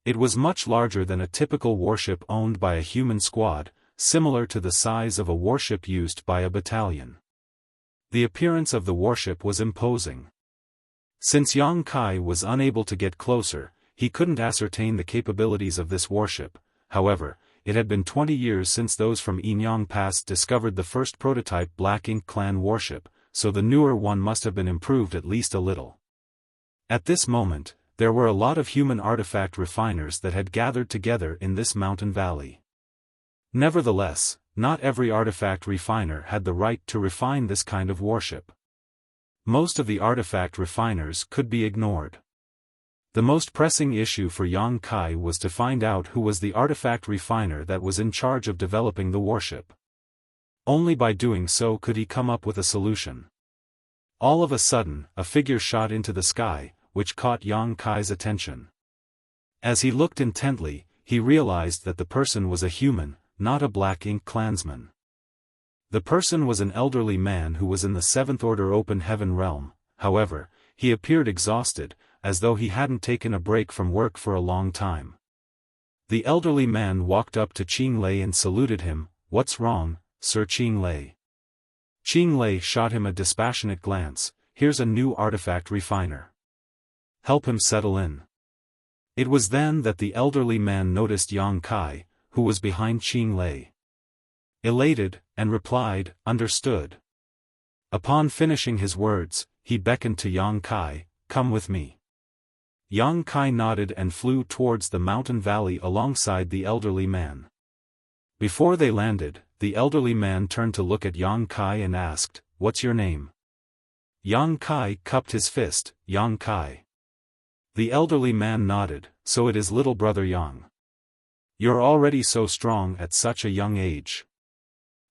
It was much larger than a typical warship owned by a human squad, similar to the size of a warship used by a battalion. The appearance of the warship was imposing. Since Yang Kai was unable to get closer, he couldn't ascertain the capabilities of this warship. However, it had been 20 years since those from Enyang Pass discovered the first prototype Black Ink Clan warship, so the newer one must have been improved at least a little. At this moment, there were a lot of human artifact refiners that had gathered together in this mountain valley. Nevertheless, not every artifact refiner had the right to refine this kind of warship. Most of the artifact refiners could be ignored. The most pressing issue for Yang Kai was to find out who was the artifact refiner that was in charge of developing the warship. Only by doing so could he come up with a solution. All of a sudden, a figure shot into the sky, which caught Yang Kai's attention. As he looked intently, he realized that the person was a human, not a Black Ink clansman. The person was an elderly man who was in the Seventh Order Open Heaven realm. However, he appeared exhausted, as though he hadn't taken a break from work for a long time. The elderly man walked up to Qing Lei and saluted him. "What's wrong, Sir Qing Lei?" Qing Lei shot him a dispassionate glance. "Here's a new artifact refiner. Help him settle in." It was then that the elderly man noticed Yang Kai, who was behind Qing Lei. Elated, and replied, "Understood." Upon finishing his words, he beckoned to Yang Kai, "Come with me." Yang Kai nodded and flew towards the mountain valley alongside the elderly man. Before they landed, the elderly man turned to look at Yang Kai and asked, "What's your name?" Yang Kai cupped his fist. "Yang Kai." The elderly man nodded. "So it is little brother Yang. You're already so strong at such a young age.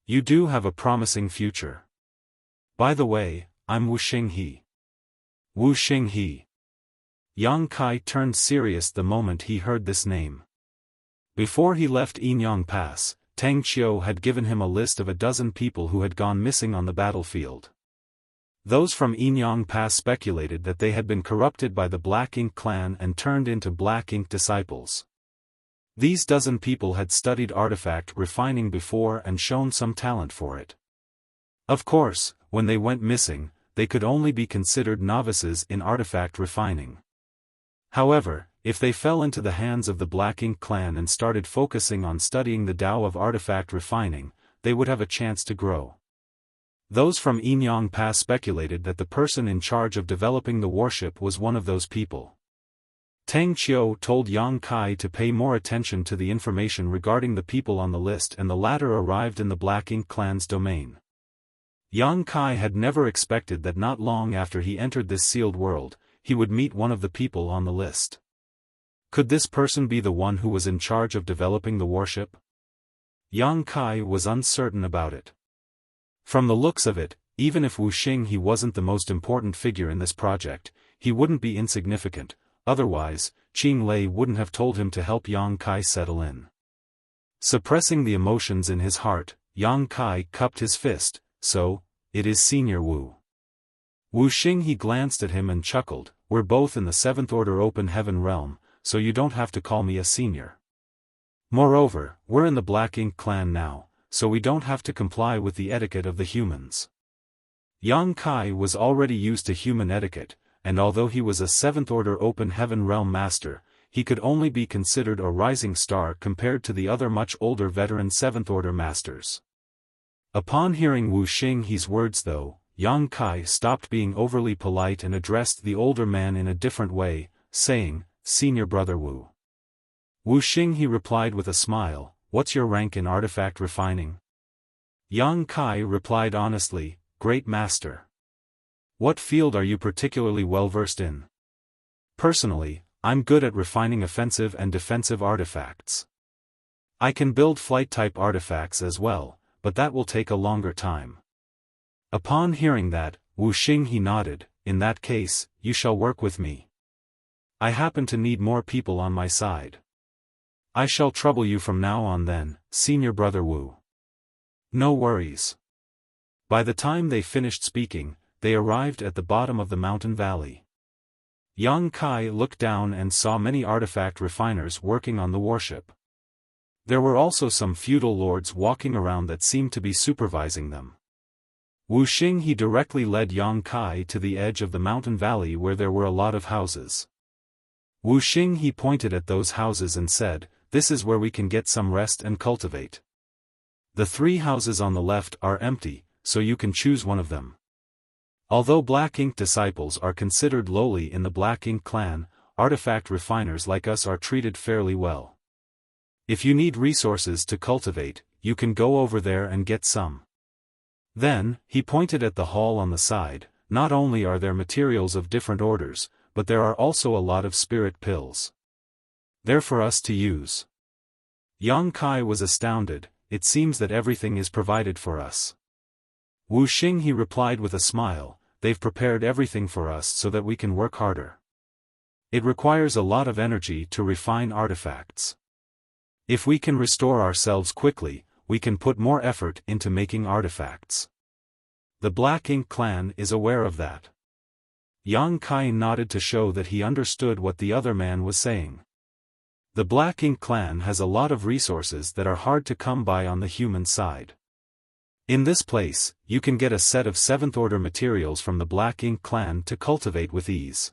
You do have a promising future. By the way, I'm Wu Xinghe." Wu Xinghe. Yang Kai turned serious the moment he heard this name. Before he left Enyang Pass, Tang Qiu had given him a list of a dozen people who had gone missing on the battlefield. Those from Enyang Pass speculated that they had been corrupted by the Black Ink clan and turned into Black Ink disciples. These dozen people had studied artifact refining before and shown some talent for it. Of course, when they went missing, they could only be considered novices in artifact refining. However, if they fell into the hands of the Black Ink clan and started focusing on studying the Tao of artifact refining, they would have a chance to grow. Those from Enyang Pass speculated that the person in charge of developing the warship was one of those people. Tang Qiu told Yang Kai to pay more attention to the information regarding the people on the list, and the latter arrived in the Black Ink clan's domain. Yang Kai had never expected that not long after he entered this sealed world, he would meet one of the people on the list. Could this person be the one who was in charge of developing the warship? Yang Kai was uncertain about it. From the looks of it, even if Wu Xinghe wasn't the most important figure in this project, he wouldn't be insignificant. Otherwise, Qing Lei wouldn't have told him to help Yang Kai settle in. Suppressing the emotions in his heart, Yang Kai cupped his fist. "So, it is Senior Wu." Wu Xinghe glanced at him and chuckled. "We're both in the Seventh Order Open Heaven realm, so you don't have to call me a senior. Moreover, we're in the Black Ink clan now, so we don't have to comply with the etiquette of the humans." Yang Kai was already used to human etiquette, and although he was a Seventh Order Open Heaven realm master, he could only be considered a rising star compared to the other much older veteran Seventh Order masters. Upon hearing Wu Xinghe's words though, Yang Kai stopped being overly polite and addressed the older man in a different way, saying, "Senior brother Wu." Wu Xinghe replied with a smile, "What's your rank in artifact refining?" Yang Kai replied honestly, "Great master." "What field are you particularly well versed in?" "Personally, I'm good at refining offensive and defensive artifacts. I can build flight-type artifacts as well, but that will take a longer time." Upon hearing that, Wuxia he nodded. In that case, you shall work with me. I happen to need more people on my side. I shall trouble you from now on then, senior brother Wu. No worries. By the time they finished speaking, they arrived at the bottom of the mountain valley. Yang Kai looked down and saw many artifact refiners working on the warship. There were also some feudal lords walking around that seemed to be supervising them. Wuxia he directly led Yang Kai to the edge of the mountain valley where there were a lot of houses. Wuxia he pointed at those houses and said, "This is where we can get some rest and cultivate. The 3 houses on the left are empty, so you can choose one of them." Although Black Ink disciples are considered lowly in the Black Ink clan, artifact refiners like us are treated fairly well. If you need resources to cultivate, you can go over there and get some. Then, he pointed at the hall on the side. Not only are there materials of different orders, but there are also a lot of spirit pills. They're for us to use. Yang Kai was astounded. It seems that everything is provided for us. Wuxia he replied with a smile, they've prepared everything for us so that we can work harder. It requires a lot of energy to refine artifacts. If we can restore ourselves quickly, we can put more effort into making artifacts. The Black Ink clan is aware of that. Yang Kai nodded to show that he understood what the other man was saying. The Black Ink clan has a lot of resources that are hard to come by on the human side. In this place, you can get a set of 7th order materials from the Black Ink clan to cultivate with ease.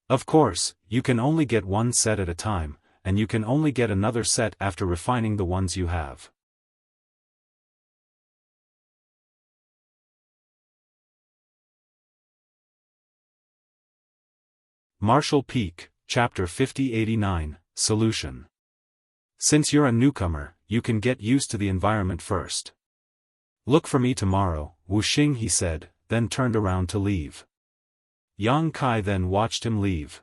Of course, you can only get one set at a time, and you can only get another set after refining the ones you have. Marshall Peak, Chapter 5089, Solution. Since you're a newcomer, you can get used to the environment first. Look for me tomorrow, Wuxia he said, then turned around to leave. Yang Kai then watched him leave.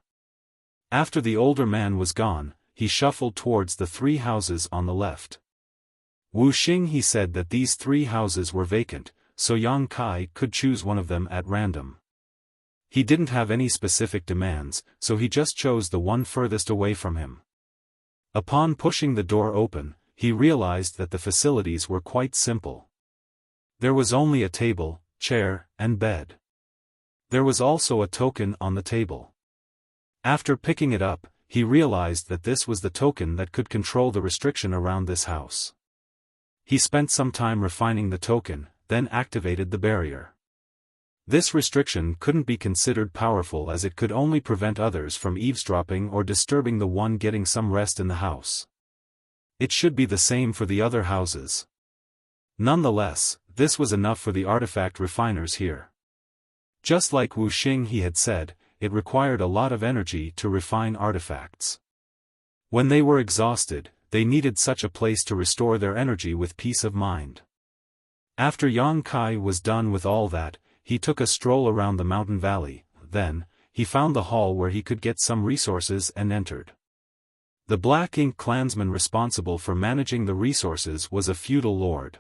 After the older man was gone, he shuffled towards the 3 houses on the left. Wuxia he said that these 3 houses were vacant, so Yang Kai could choose one of them at random. He didn't have any specific demands, so he just chose the one furthest away from him. Upon pushing the door open, he realized that the facilities were quite simple. There was only a table, chair, and bed. There was also a token on the table. After picking it up, he realized that this was the token that could control the restriction around this house. He spent some time refining the token, then activated the barrier. This restriction couldn't be considered powerful as it could only prevent others from eavesdropping or disturbing the one getting some rest in the house. It should be the same for the other houses. Nonetheless, this was enough for the artifact refiners here. Just like Wuxia he had said, it required a lot of energy to refine artifacts. When they were exhausted, they needed such a place to restore their energy with peace of mind. After Yang Kai was done with all that, he took a stroll around the mountain valley. Then, he found the hall where he could get some resources and entered. The Black Ink clansman responsible for managing the resources was a feudal lord.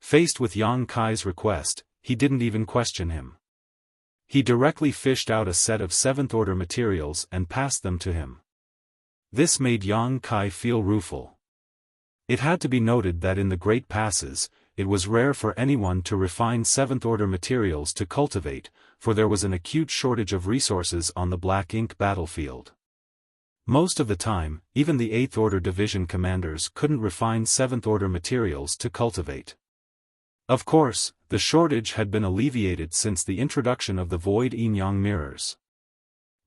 Faced with Yang Kai's request, he didn't even question him. He directly fished out a set of 7th order materials and passed them to him. This made Yang Kai feel rueful. It had to be noted that in the Great Passes, it was rare for anyone to refine 7th order materials to cultivate, for there was an acute shortage of resources on the Black Ink battlefield. Most of the time, even the 8th order division commanders couldn't refine 7th order materials to cultivate. Of course, the shortage had been alleviated since the introduction of the void yin-yang mirrors.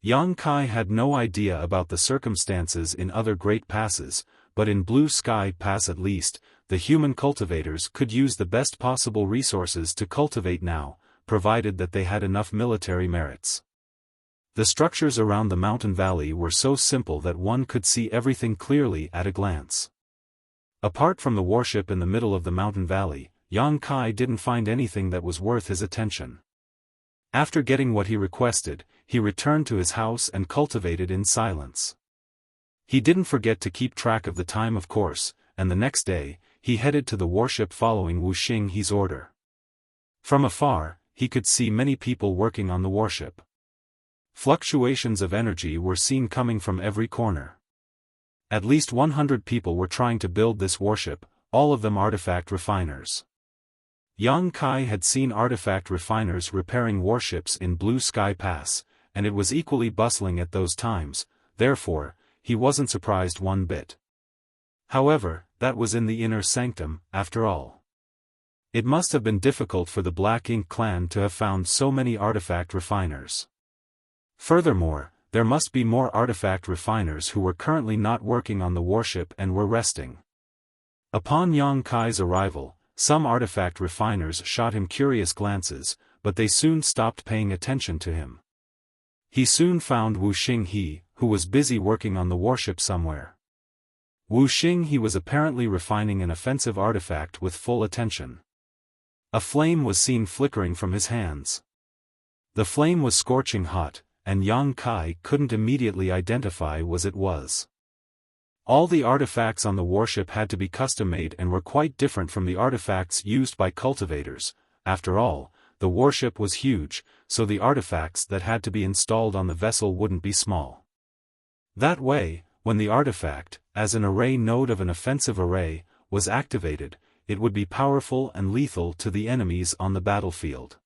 Yang Kai had no idea about the circumstances in other Great Passes, but in Blue Sky Pass at least, the human cultivators could use the best possible resources to cultivate now, provided that they had enough military merits. The structures around the mountain valley were so simple that one could see everything clearly at a glance. Apart from the warship in the middle of the mountain valley, Yang Kai didn't find anything that was worth his attention. After getting what he requested, he returned to his house and cultivated in silence. He didn't forget to keep track of the time, of course, and the next day, he headed to the warship following Wuxia he's order. From afar, he could see many people working on the warship. Fluctuations of energy were seen coming from every corner. At least 100 people were trying to build this warship, all of them artifact refiners. Yang Kai had seen artifact refiners repairing warships in Blue Sky Pass, and it was equally bustling at those times, therefore, he wasn't surprised one bit. However, that was in the inner sanctum, after all. It must have been difficult for the Black Ink clan to have found so many artifact refiners. Furthermore, there must be more artifact refiners who were currently not working on the warship and were resting. Upon Yang Kai's arrival, some artifact refiners shot him curious glances, but they soon stopped paying attention to him. He soon found Wu Xinghe, who was busy working on the warship somewhere. Wu Xinghe was apparently refining an offensive artifact with full attention. A flame was seen flickering from his hands. The flame was scorching hot, and Yang Kai couldn't immediately identify what it was. All the artifacts on the warship had to be custom-made and were quite different from the artifacts used by cultivators. After all, the warship was huge, so the artifacts that had to be installed on the vessel wouldn't be small. That way, when the artifact, as an array node of an offensive array, was activated, it would be powerful and lethal to the enemies on the battlefield.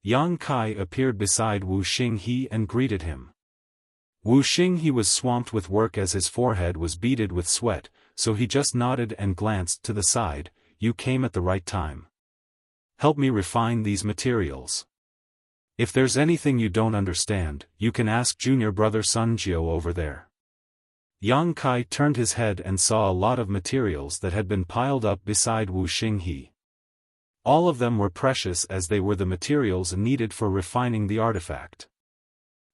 Yang Kai appeared beside Wu Xinghe and greeted him. Wu Xinghe was swamped with work as his forehead was beaded with sweat, so he just nodded and glanced to the side. You came at the right time. Help me refine these materials. If there's anything you don't understand, you can ask junior brother Sun Jiao over there. Yang Kai turned his head and saw a lot of materials that had been piled up beside Wu Xinghe. All of them were precious as they were the materials needed for refining the artifact.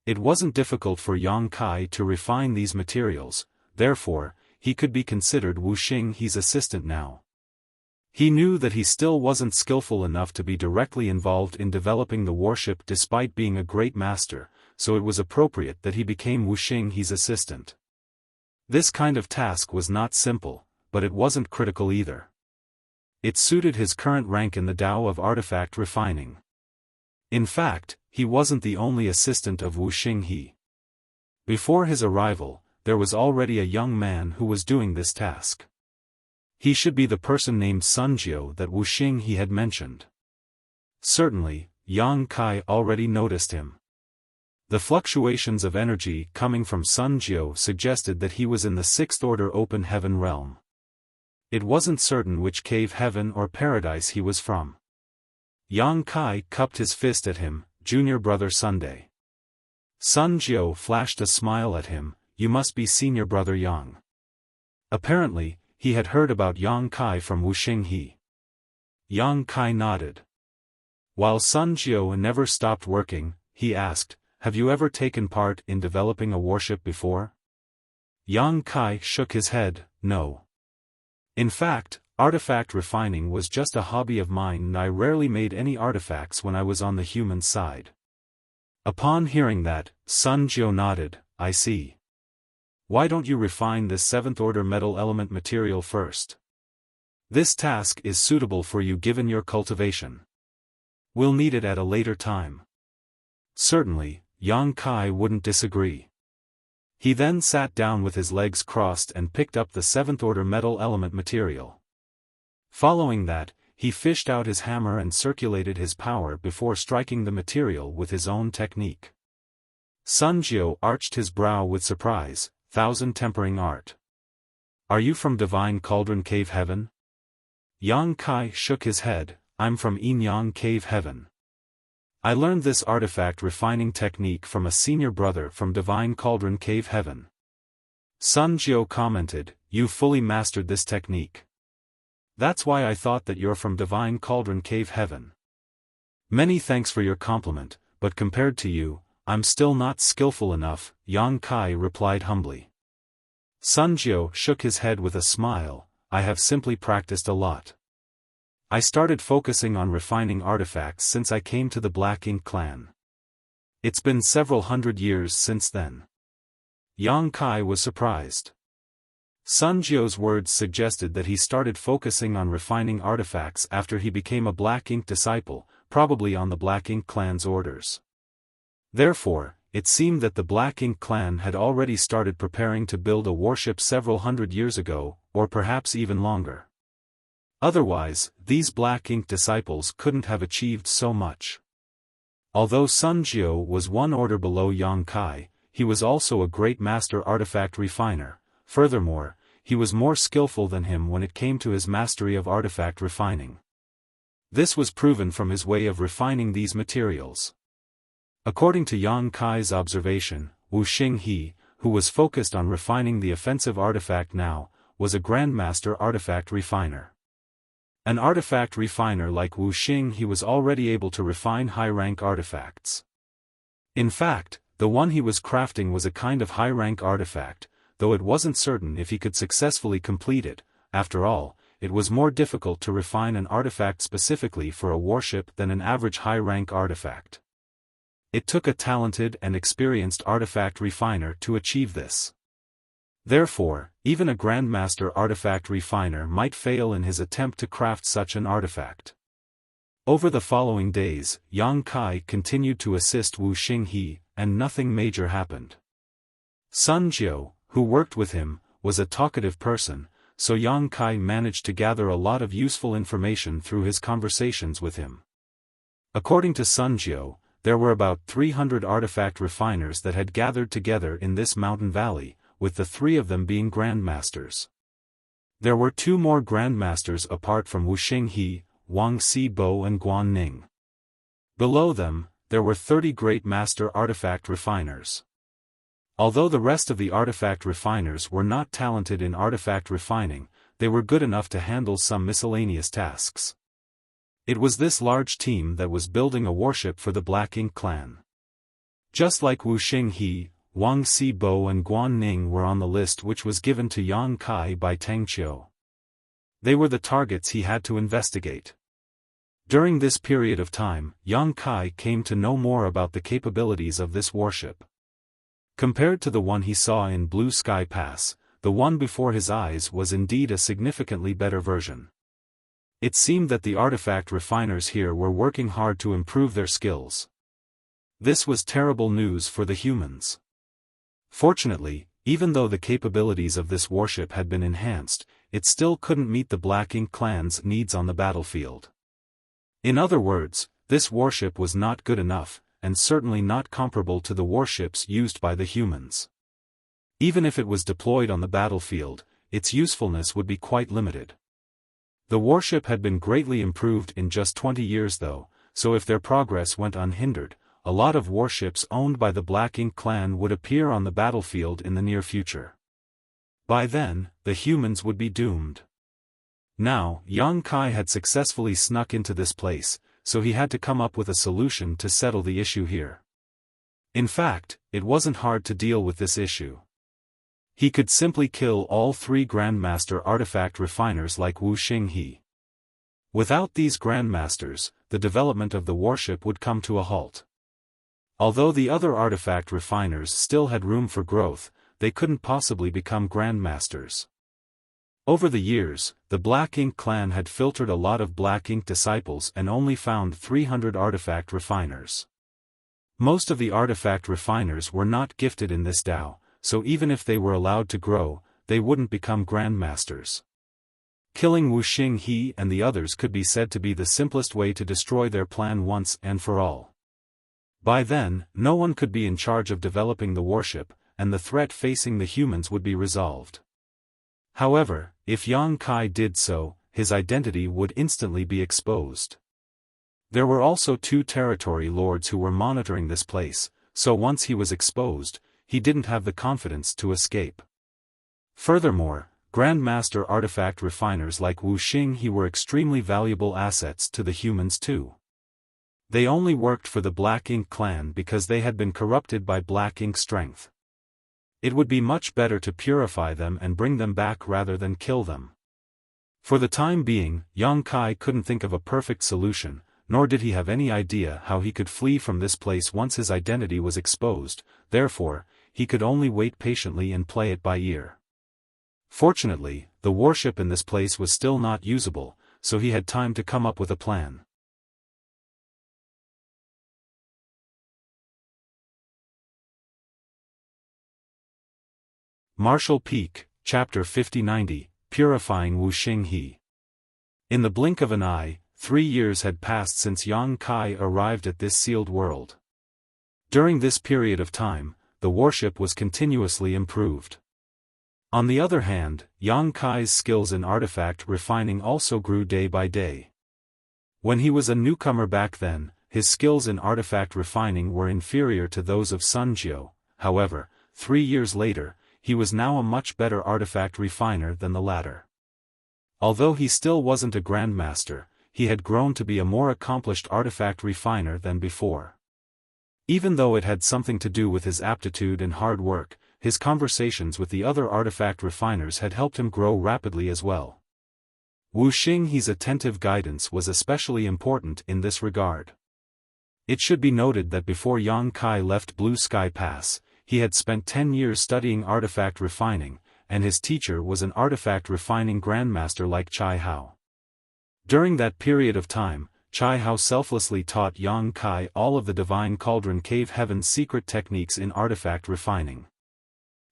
It wasn't difficult for Yang Kai to refine these materials, therefore, he could be considered Wu Xinghe's assistant now. He knew that he still wasn't skillful enough to be directly involved in developing the warship despite being a great master, so it was appropriate that he became Wu Xinghe's assistant. This kind of task was not simple, but it wasn't critical either. It suited his current rank in the Tao of artifact refining. In fact, he wasn't the only assistant of Wu Xinghe. Before his arrival, there was already a young man who was doing this task. He should be the person named Sun Jiao that Wu Xinghe had mentioned. Certainly, Yang Kai already noticed him. The fluctuations of energy coming from Sun Jiao suggested that he was in the sixth order open heaven realm. It wasn't certain which cave heaven or paradise he was from. Yang Kai cupped his fist at him, junior brother Sunday. Sun Jiao flashed a smile at him, you must be senior brother Yang. Apparently, he had heard about Yang Kai from Wu Xinghe. Yang Kai nodded. While Sun Jiao never stopped working, he asked, have you ever taken part in developing a warship before? Yang Kai shook his head, no. In fact, artifact refining was just a hobby of mine and I rarely made any artifacts when I was on the human side. Upon hearing that, Sun Jiao nodded, I see. Why don't you refine this 7th order metal element material first? This task is suitable for you given your cultivation. We'll need it at a later time. Certainly, Yang Kai wouldn't disagree. He then sat down with his legs crossed and picked up the 7th order metal element material. Following that, he fished out his hammer and circulated his power before striking the material with his own technique. Sun Jiao arched his brow with surprise, 1000 tempering art. Are you from Divine Cauldron Cave Heaven? Yang Kai shook his head, I'm from Yin Yang Cave Heaven. I learned this artifact refining technique from a senior brother from Divine Cauldron Cave Heaven. Sun Jiao commented, you fully mastered this technique. That's why I thought that you're from Divine Cauldron Cave Heaven. Many thanks for your compliment, but compared to you, I'm still not skillful enough, Yang Kai replied humbly. Sun Jiao shook his head with a smile, I have simply practiced a lot. I started focusing on refining artifacts since I came to the Black Ink clan. It's been several hundred years since then. Yang Kai was surprised. Sun Jiu's words suggested that he started focusing on refining artifacts after he became a Black Ink disciple, probably on the Black Ink clan's orders. Therefore, it seemed that the Black Ink clan had already started preparing to build a warship several hundred years ago, or perhaps even longer. Otherwise, these Black Ink disciples couldn't have achieved so much. Although Sun Jiu was one order below Yang Kai, he was also a great master artifact refiner. Furthermore, he was more skillful than him when it came to his mastery of artifact refining. This was proven from his way of refining these materials. According to Yang Kai's observation, Wu Xinghe, who was focused on refining the offensive artifact now, was a grandmaster artifact refiner. An artifact refiner like Wu Xinghe was already able to refine high-rank artifacts. In fact, the one he was crafting was a kind of high-rank artifact, though it wasn't certain if he could successfully complete it. After all, it was more difficult to refine an artifact specifically for a warship than an average high-rank artifact. It took a talented and experienced artifact refiner to achieve this. Therefore, even a grandmaster artifact refiner might fail in his attempt to craft such an artifact. Over the following days, Yang Kai continued to assist Wu Xinghe, and nothing major happened. Sun Jiu, who worked with him, was a talkative person, so Yang Kai managed to gather a lot of useful information through his conversations with him. According to Sun Jiu, there were about 300 artifact refiners that had gathered together in this mountain valley, with the 3 of them being grandmasters. There were 2 more grandmasters apart from Wu Xinghe, Wang Sibo and Guan Ning. Below them, there were 30 great master artifact refiners. Although the rest of the artifact refiners were not talented in artifact refining, they were good enough to handle some miscellaneous tasks. It was this large team that was building a warship for the Black Ink clan. Just like Wu Xinghe, Wang Sibo and Guan Ning were on the list which was given to Yang Kai by Tang Qiu. They were the targets he had to investigate. During this period of time, Yang Kai came to know more about the capabilities of this warship. Compared to the one he saw in Blue Sky Pass, the one before his eyes was indeed a significantly better version. It seemed that the artifact refiners here were working hard to improve their skills. This was terrible news for the humans. Fortunately, even though the capabilities of this warship had been enhanced, it still couldn't meet the Black Ink clan's needs on the battlefield. In other words, this warship was not good enough, and certainly not comparable to the warships used by the humans. Even if it was deployed on the battlefield, its usefulness would be quite limited. The warship had been greatly improved in just 20 years though, so if their progress went unhindered, a lot of warships owned by the Black Ink clan would appear on the battlefield in the near future. By then, the humans would be doomed. Now, Yang Kai had successfully snuck into this place, so he had to come up with a solution to settle the issue here. In fact, it wasn't hard to deal with this issue. He could simply kill all 3 grandmaster artifact refiners like Wu Xinghe. Without these grandmasters, the development of the warship would come to a halt. Although the other artifact refiners still had room for growth, they couldn't possibly become grandmasters. Over the years, the Black Ink clan had filtered a lot of Black Ink disciples and only found 300 artifact refiners. Most of the artifact refiners were not gifted in this Dao, so even if they were allowed to grow, they wouldn't become grandmasters. Killing Wu Xinghe and the others could be said to be the simplest way to destroy their plan once and for all. By then, no one could be in charge of developing the warship, and the threat facing the humans would be resolved. However, if Yang Kai did so, his identity would instantly be exposed. There were also 2 territory lords who were monitoring this place, so once he was exposed, he didn't have the confidence to escape. Furthermore, Grandmaster artifact refiners like Wu Xinghe were extremely valuable assets to the humans too. They only worked for the Black Ink clan because they had been corrupted by Black Ink strength. It would be much better to purify them and bring them back rather than kill them. For the time being, Yang Kai couldn't think of a perfect solution, nor did he have any idea how he could flee from this place once his identity was exposed, therefore, he could only wait patiently and play it by ear. Fortunately, the warship in this place was still not usable, so he had time to come up with a plan. Martial Peak, Chapter 5090, Purifying Wuxia He. In the blink of an eye, 3 years had passed since Yang Kai arrived at this sealed world. During this period of time, the warship was continuously improved. On the other hand, Yang Kai's skills in artifact refining also grew day by day. When he was a newcomer back then, his skills in artifact refining were inferior to those of Sun Jiao. However, 3 years later, he was now a much better artifact refiner than the latter. Although he still wasn't a grandmaster, he had grown to be a more accomplished artifact refiner than before. Even though it had something to do with his aptitude and hard work, his conversations with the other artifact refiners had helped him grow rapidly as well. Wuxia He's attentive guidance was especially important in this regard. It should be noted that before Yang Kai left Blue Sky Pass, he had spent 10 years studying artifact refining, and his teacher was an artifact refining grandmaster like Chai Hao. During that period of time, Chai Hao selflessly taught Yang Kai all of the Divine Cauldron Cave Heaven's secret techniques in artifact refining.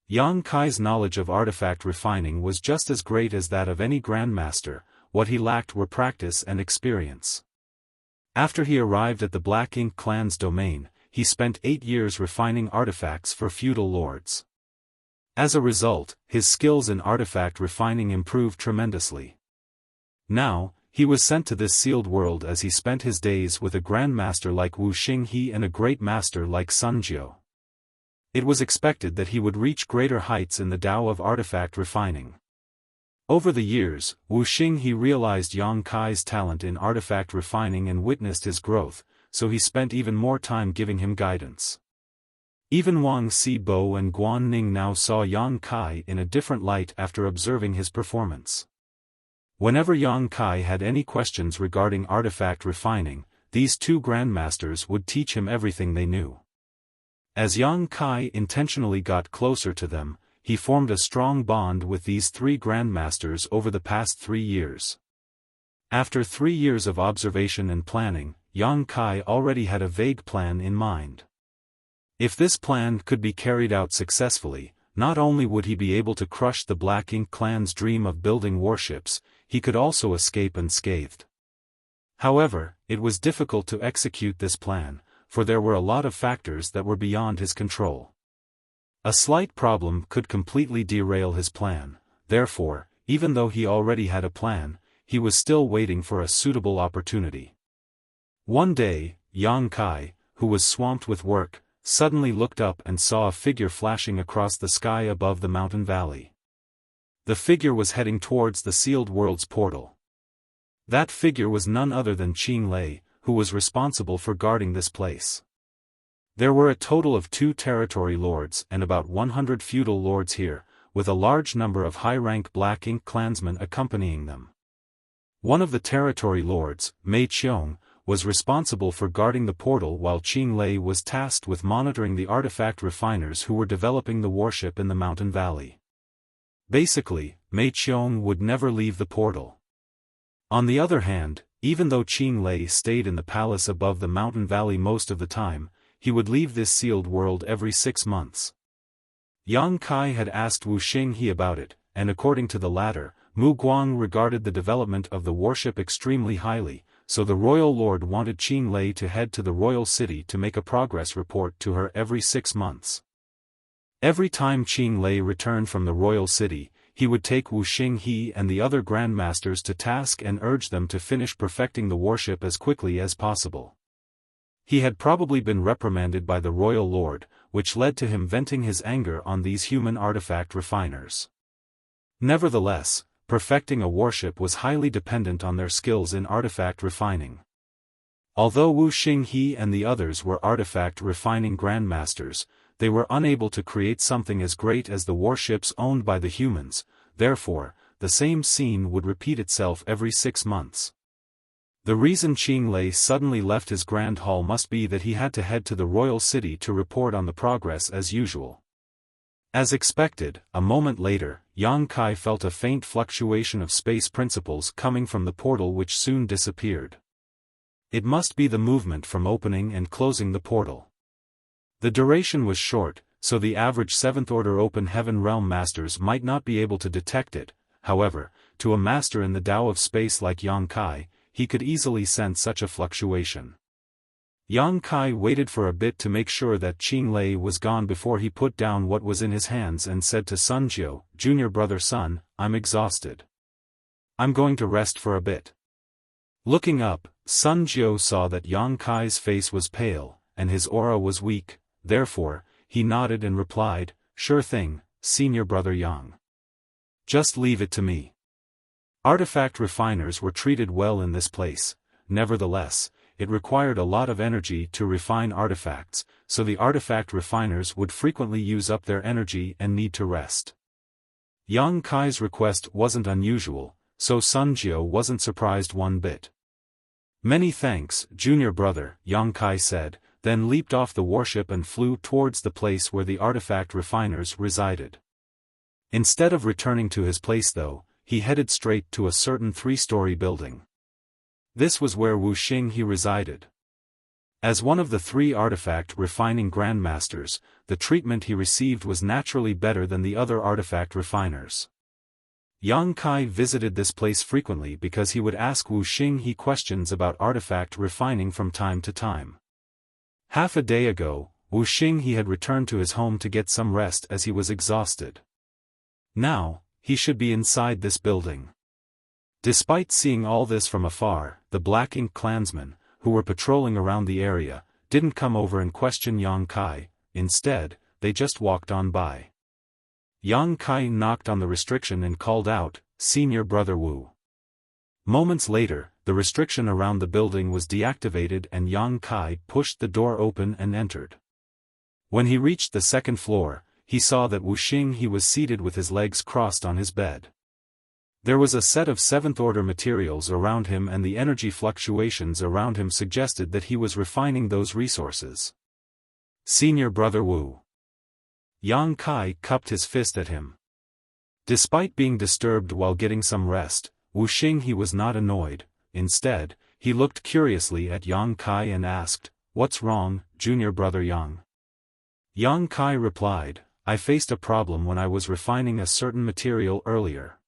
Yang Kai's knowledge of artifact refining was just as great as that of any grandmaster. What he lacked were practice and experience. After he arrived at the Black Ink clan's domain, he spent 8 years refining artifacts for feudal lords. As a result, his skills in artifact refining improved tremendously. Now, he was sent to this sealed world as he spent his days with a grandmaster like Wuxia He and a great master like Sun Jiao. It was expected that he would reach greater heights in the Tao of artifact refining. Over the years, Wuxia He realized Yang Kai's talent in artifact refining and witnessed his growth, so he spent even more time giving him guidance. Even Wang Sibo and Guan Ning now saw Yang Kai in a different light after observing his performance. Whenever Yang Kai had any questions regarding artifact refining, these two grandmasters would teach him everything they knew. As Yang Kai intentionally got closer to them, he formed a strong bond with these 3 grandmasters over the past 3 years. After 3 years of observation and planning, Yang Kai already had a vague plan in mind. If this plan could be carried out successfully, not only would he be able to crush the Black Ink clan's dream of building warships, he could also escape unscathed. However, it was difficult to execute this plan, for there were a lot of factors that were beyond his control. A slight problem could completely derail his plan. Therefore, even though he already had a plan, he was still waiting for a suitable opportunity. One day, Yang Kai, who was swamped with work, suddenly looked up and saw a figure flashing across the sky above the mountain valley. The figure was heading towards the sealed world's portal. That figure was none other than Qing Lei, who was responsible for guarding this place. There were a total of 2 territory lords and about 100 feudal lords here, with a large number of high-rank Black Ink clansmen accompanying them. One of the territory lords, Mei Qiong, was responsible for guarding the portal while Qing Lei was tasked with monitoring the artifact refiners who were developing the warship in the mountain valley. Basically, Mei Qiong would never leave the portal. On the other hand, even though Qing Lei stayed in the palace above the mountain valley most of the time, he would leave this sealed world every 6 months. Yang Kai had asked Wuxia He about it, and according to the latter, Mu Guang regarded the development of the warship extremely highly, so the royal lord wanted Qing Lei to head to the royal city to make a progress report to her every 6 months. Every time Qing Lei returned from the royal city, he would take Wuxia He and the other grandmasters to task and urge them to finish perfecting the warship as quickly as possible. He had probably been reprimanded by the royal lord, which led to him venting his anger on these human artifact refiners. Nevertheless, perfecting a warship was highly dependent on their skills in artifact refining. Although Wuxia He and the others were artifact refining grandmasters, they were unable to create something as great as the warships owned by the humans. Therefore, the same scene would repeat itself every 6 months. The reason Qing Lei suddenly left his grand hall must be that he had to head to the royal city to report on the progress as usual. As expected, a moment later, Yang Kai felt a faint fluctuation of space principles coming from the portal which soon disappeared. It must be the movement from opening and closing the portal. The duration was short, so the average 7th-order open heaven realm masters might not be able to detect it. However, to a master in the Tao of space like Yang Kai, he could easily sense such a fluctuation. Yang Kai waited for a bit to make sure that Qing Lei was gone before he put down what was in his hands and said to Sun Jiu, "Junior brother Sun, I'm exhausted. I'm going to rest for a bit." Looking up, Sun Jiu saw that Yang Kai's face was pale, and his aura was weak. Therefore, he nodded and replied, "Sure thing, senior brother Yang. Just leave it to me." Artifact refiners were treated well in this place. Nevertheless, it required a lot of energy to refine artifacts, so the artifact refiners would frequently use up their energy and need to rest. Yang Kai's request wasn't unusual, so Sun Jiu wasn't surprised one bit. "Many thanks, junior brother," Yang Kai said, then leaped off the warship and flew towards the place where the artifact refiners resided. Instead of returning to his place though, he headed straight to a certain 3-story building. This was where Wuxia resided. As one of the 3 artifact refining grandmasters, the treatment he received was naturally better than the other artifact refiners. Yang Kai visited this place frequently because he would ask Wuxia questions about artifact refining from time to time. Half a day ago, Wuxia had returned to his home to get some rest as he was exhausted. Now, he should be inside this building. Despite seeing all this from afar, the Black Ink clansmen, who were patrolling around the area, didn't come over and question Yang Kai. Instead, they just walked on by. Yang Kai knocked on the restriction and called out, "Senior brother Wu." Moments later, the restriction around the building was deactivated and Yang Kai pushed the door open and entered. When he reached the 2nd floor, he saw that Wuxia was seated with his legs crossed on his bed. There was a set of 7th-order materials around him and the energy fluctuations around him suggested that he was refining those resources. "Senior brother Wu." Yang Kai cupped his fist at him. Despite being disturbed while getting some rest, Wuxia was not annoyed. Instead, he looked curiously at Yang Kai and asked, "What's wrong, junior brother Yang?" Yang Kai replied, "I faced a problem when I was refining a certain material earlier.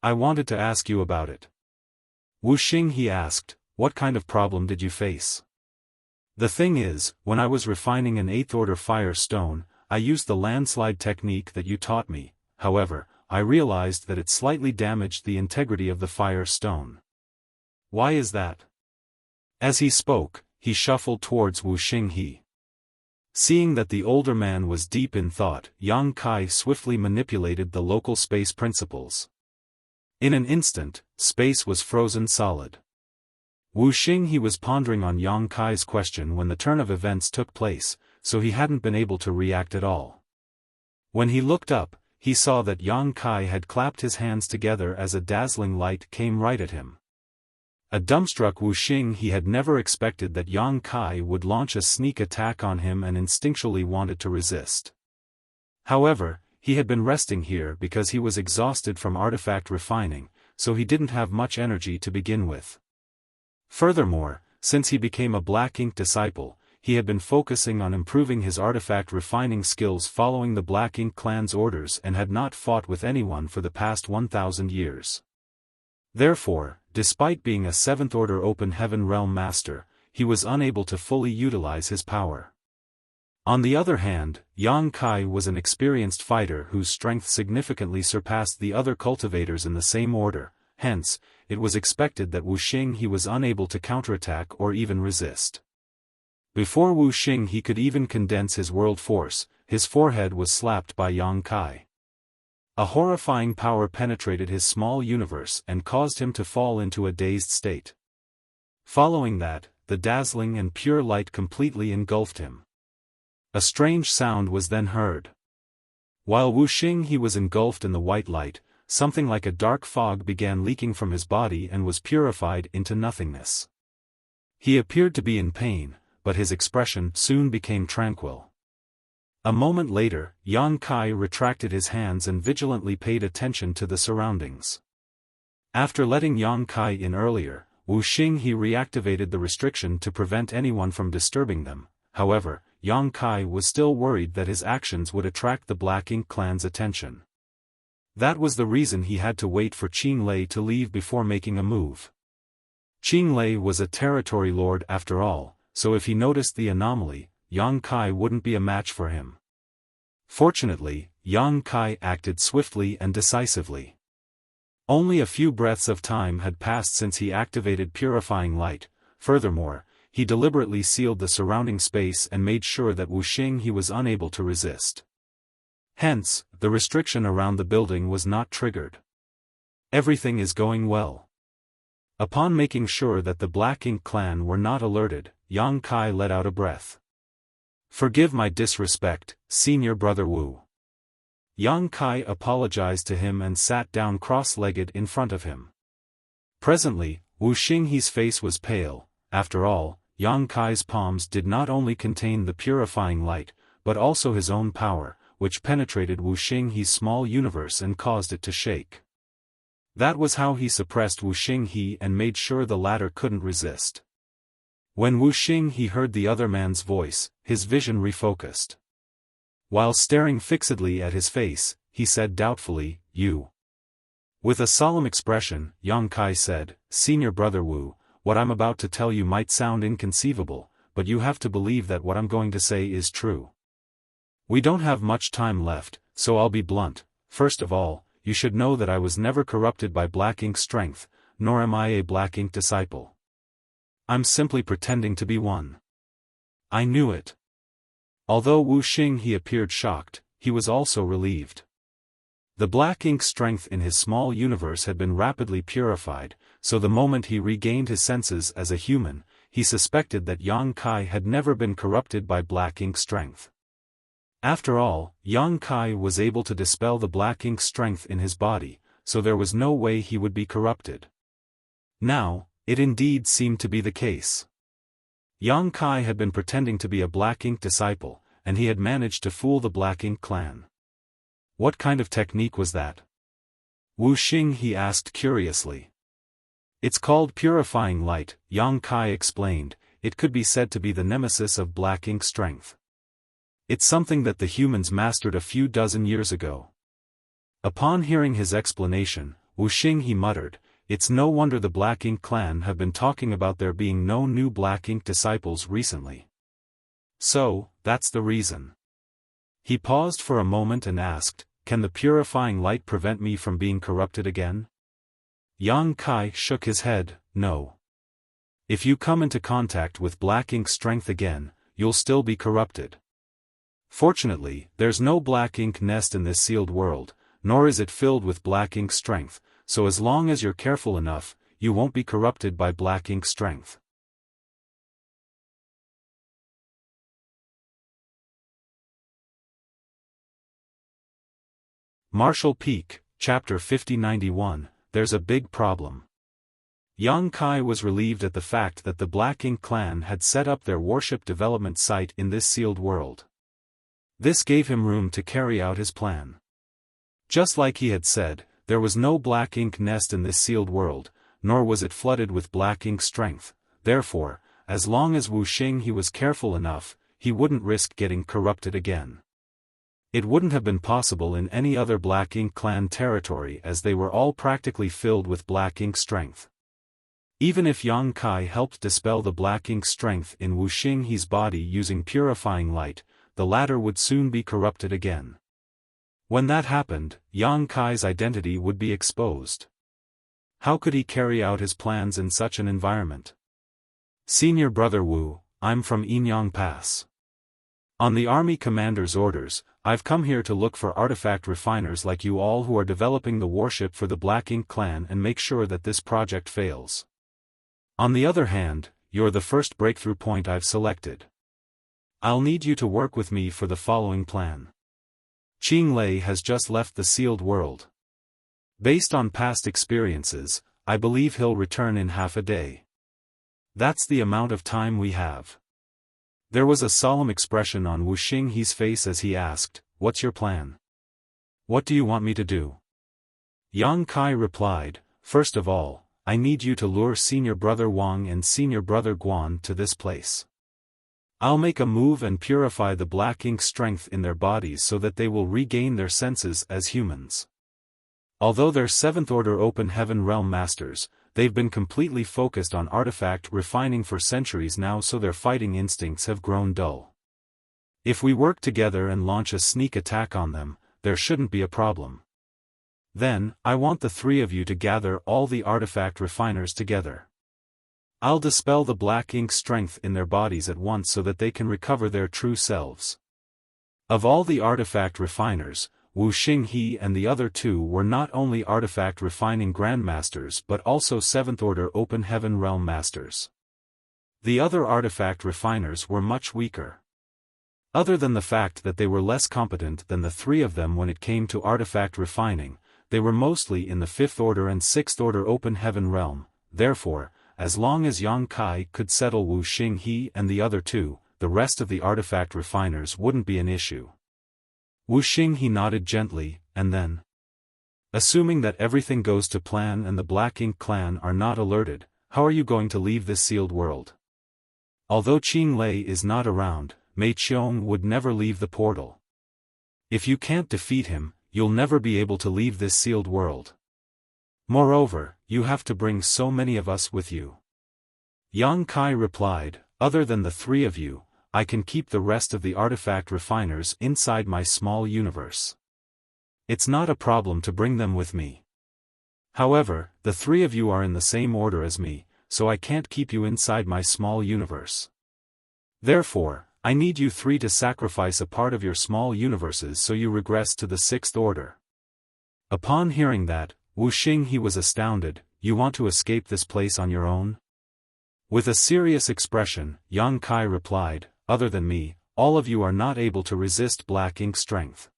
I wanted to ask you about it." Wuxia asked, "What kind of problem did you face?" "The thing is, when I was refining an 8th-order fire stone, I used the landslide technique that you taught me. However, I realized that it slightly damaged the integrity of the fire stone." "Why is that?" As he spoke, he shuffled towards Wuxia. Seeing that the older man was deep in thought, Yang Kai swiftly manipulated the local space principles. In an instant, space was frozen solid. Wuxia was pondering on Yang Kai's question when the turn of events took place, so he hadn't been able to react at all. When he looked up, he saw that Yang Kai had clapped his hands together as a dazzling light came right at him. A dumbstruck Wuxia had never expected that Yang Kai would launch a sneak attack on him and instinctually wanted to resist. However, he had been resting here because he was exhausted from artifact refining, so he didn't have much energy to begin with. Furthermore, since he became a Black Ink disciple, he had been focusing on improving his artifact refining skills following the Black Ink clan's orders and had not fought with anyone for the past 1,000 years. Therefore, despite being a 7th-order open heaven realm master, he was unable to fully utilize his power. On the other hand, Yang Kai was an experienced fighter whose strength significantly surpassed the other cultivators in the same order, hence, it was expected that Wuxia was unable to counterattack or even resist. Before Wuxia could even condense his world force, his forehead was slapped by Yang Kai. A horrifying power penetrated his small universe and caused him to fall into a dazed state. Following that, the dazzling and pure light completely engulfed him. A strange sound was then heard. While Wuxia was engulfed in the white light, something like a dark fog began leaking from his body and was purified into nothingness. He appeared to be in pain, but his expression soon became tranquil. A moment later, Yang Kai retracted his hands and vigilantly paid attention to the surroundings. After letting Yang Kai in earlier, Wuxia he reactivated the restriction to prevent anyone from disturbing them. However, Yang Kai was still worried that his actions would attract the Black Ink clan's attention. That was the reason he had to wait for Qing Lei to leave before making a move. Qing Lei was a territory lord after all, so if he noticed the anomaly, Yang Kai wouldn't be a match for him. Fortunately, Yang Kai acted swiftly and decisively. Only a few breaths of time had passed since he activated purifying light. Furthermore, he deliberately sealed the surrounding space and made sure that Wuxia he was unable to resist. Hence, the restriction around the building was not triggered. Everything is going well. Upon making sure that the Black Ink clan were not alerted, Yang Kai let out a breath. Forgive my disrespect, Senior Brother Wu. Yang Kai apologized to him and sat down cross-legged in front of him. Presently, Wuxia he's face was pale. After all, Yang Kai's palms did not only contain the purifying light, but also his own power, which penetrated Wuxia he's small universe and caused it to shake. That was how he suppressed Wuxia he and made sure the latter couldn't resist. When Wuxia he heard the other man's voice, his vision refocused. While staring fixedly at his face, he said doubtfully, "You." With a solemn expression, Yang Kai said, "Senior Brother Wu, what I'm about to tell you might sound inconceivable, but you have to believe that what I'm going to say is true. We don't have much time left, so I'll be blunt. First of all, you should know that I was never corrupted by Black Ink strength, nor am I a Black Ink disciple. I'm simply pretending to be one." I knew it. Although Wuxia he appeared shocked, he was also relieved. The Black Ink strength in his small universe had been rapidly purified, so the moment he regained his senses as a human, he suspected that Yang Kai had never been corrupted by Black Ink strength. After all, Yang Kai was able to dispel the Black Ink strength in his body, so there was no way he would be corrupted. Now, it indeed seemed to be the case. Yang Kai had been pretending to be a Black Ink disciple, and he had managed to fool the Black Ink clan. What kind of technique was that? Wuxia he asked curiously. It's called purifying light, Yang Kai explained. It could be said to be the nemesis of Black Ink strength. It's something that the humans mastered a few dozen years ago. Upon hearing his explanation, Wuxia he muttered, "It's no wonder the Black Ink clan have been talking about there being no new Black Ink disciples recently. So, that's the reason." He paused for a moment and asked, "Can the purifying light prevent me from being corrupted again?" Yang Kai shook his head, "No. If you come into contact with Black Ink strength again, you'll still be corrupted. Fortunately, there's no Black Ink nest in this sealed world, nor is it filled with Black Ink strength, so as long as you're careful enough, you won't be corrupted by Black Ink strength." Martial Peak, Chapter 5091, There's a Big Problem. Yang Kai was relieved at the fact that the Black Ink clan had set up their warship development site in this sealed world. This gave him room to carry out his plan. Just like he had said, there was no Black Ink nest in this sealed world, nor was it flooded with Black Ink strength. Therefore, as long as Wuxia he was careful enough, he wouldn't risk getting corrupted again. It wouldn't have been possible in any other Black Ink clan territory as they were all practically filled with Black Ink strength. Even if Yang Kai helped dispel the Black Ink strength in Wuxia he's body using purifying light, the latter would soon be corrupted again. When that happened, Yang Kai's identity would be exposed. How could he carry out his plans in such an environment? "Senior Brother Wu, I'm from Yinyang Pass. On the army commander's orders, I've come here to look for artifact refiners like you all who are developing the warship for the Black Ink clan and make sure that this project fails. On the other hand, you're the first breakthrough point I've selected. I'll need you to work with me for the following plan. Qing Lei has just left the sealed world. Based on past experiences, I believe he'll return in half a day. That's the amount of time we have. There was a solemn expression on Wuxing's face as he asked, "What's your plan? What do you want me to do?" Yang Kai replied, "First of all, I need you to lure Senior Brother Wang and Senior Brother Guan to this place. I'll make a move and purify the black ink strength in their bodies so that they will regain their senses as humans. Although they're 7th Order Open Heaven Realm Masters, they've been completely focused on artifact refining for centuries now, so their fighting instincts have grown dull. If we work together and launch a sneak attack on them, there shouldn't be a problem. Then, I want the 3 of you to gather all the artifact refiners together. I'll dispel the black ink strength in their bodies at once so that they can recover their true selves." Of all the artifact refiners, Wuxing and the other 2 were not only artifact refining grandmasters but also 7th Order Open Heaven Realm Masters. The other artifact refiners were much weaker. Other than the fact that they were less competent than the 3 of them when it came to artifact refining, they were mostly in the 5th Order and 6th Order Open Heaven Realm. Therefore, as long as Yang Kai could settle Wuxing and the other 2, the rest of the artifact refiners wouldn't be an issue. Wuxing nodded gently, and then, "Assuming that everything goes to plan and the Black Ink clan are not alerted, how are you going to leave this sealed world? Although Qing Lei is not around, Mei Qiong would never leave the portal. If you can't defeat him, you'll never be able to leave this sealed world. Moreover, you have to bring so many of us with you." Yang Kai replied, "Other than the 3 of you, I can keep the rest of the artifact refiners inside my small universe. It's not a problem to bring them with me. However, the 3 of you are in the same order as me, so I can't keep you inside my small universe. Therefore, I need you 3 to sacrifice a part of your small universes so you regress to the 6th Order." Upon hearing that, Wuxing was astounded. "You want to escape this place on your own?" With a serious expression, Yang Kai replied, "Other than me, all of you are not able to resist black ink strength.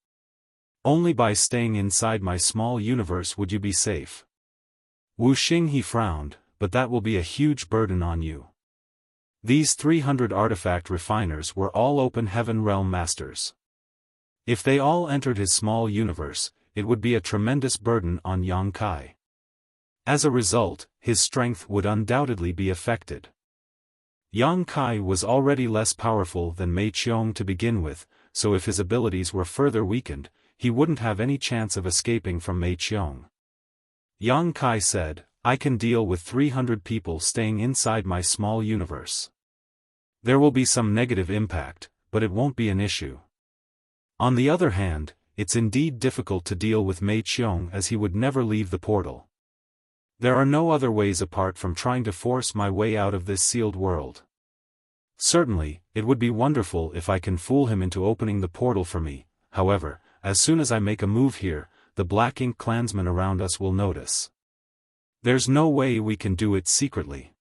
Only by staying inside my small universe would you be safe." Wuxing frowned, "But that will be a huge burden on you." These 300 artifact refiners were all Open Heaven Realm Masters. If they all entered his small universe, it would be a tremendous burden on Yang Kai. As a result, his strength would undoubtedly be affected. Yang Kai was already less powerful than Mei Qiong to begin with, so if his abilities were further weakened, he wouldn't have any chance of escaping from Mei Qiong. Yang Kai said, "I can deal with 300 people staying inside my small universe. There will be some negative impact, but it won't be an issue. On the other hand, it's indeed difficult to deal with Mei Qiong as he would never leave the portal. There are no other ways apart from trying to force my way out of this sealed world. Certainly, it would be wonderful if I can fool him into opening the portal for me. However, as soon as I make a move here, the Black Ink clansmen around us will notice. There's no way we can do it secretly."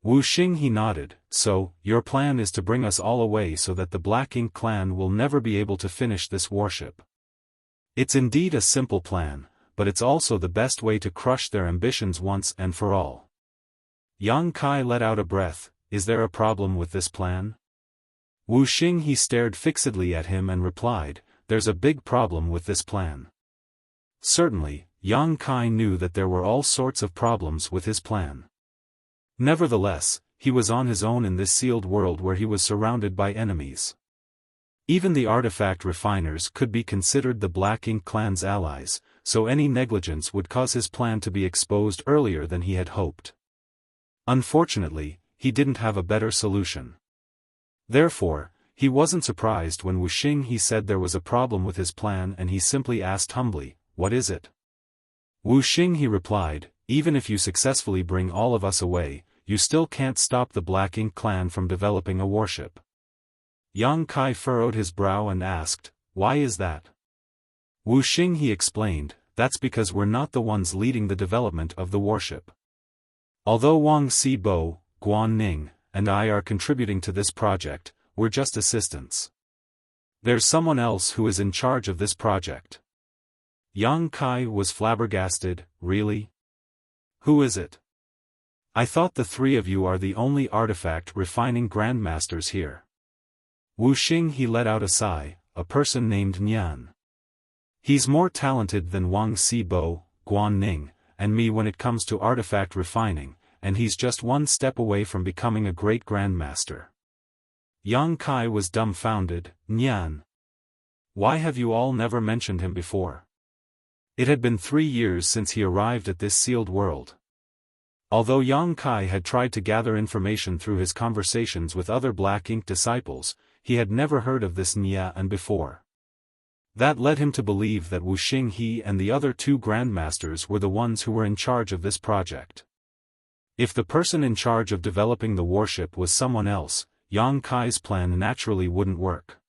Wuxing nodded, "So, your plan is to bring us all away so that the Black Ink clan will never be able to finish this warship. It's indeed a simple plan, but it's also the best way to crush their ambitions once and for all." Yang Kai let out a breath. "Is there a problem with this plan?" Wuxing stared fixedly at him and replied, "There's a big problem with this plan." Certainly, Yang Kai knew that there were all sorts of problems with his plan. Nevertheless, he was on his own in this sealed world where he was surrounded by enemies. Even the artifact refiners could be considered the Black Ink clan's allies, so any negligence would cause his plan to be exposed earlier than he had hoped. Unfortunately, he didn't have a better solution. Therefore, he wasn't surprised when Wuxing said there was a problem with his plan, and he simply asked humbly, "What is it?" Wuxing replied, "Even if you successfully bring all of us away, you still can't stop the Black Ink clan from developing a warship." Yang Kai furrowed his brow and asked, "Why is that?" Wuxing explained, "That's because we're not the ones leading the development of the warship. Although Wang Xibo, Guan Ning, and I are contributing to this project, we're just assistants. There's someone else who is in charge of this project." Yang Kai was flabbergasted. "Really? Who is it? I thought the 3 of you are the only artifact refining grandmasters here." Wuxia he let out a sigh, a person named Nian. He's more talented than Wang Xibo, Guan Ning, and me when it comes to artifact refining, and he's just one step away from becoming a great grandmaster. Yang Kai was dumbfounded. Nian. Why have you all never mentioned him before? It had been 3 years since he arrived at this sealed world. Although Yang Kai had tried to gather information through his conversations with other Black Ink disciples, he had never heard of this Nian before. That led him to believe that Wuxia he and the other 2 grandmasters were the ones who were in charge of this project. If the person in charge of developing the warship was someone else, Yang Kai's plan naturally wouldn't work.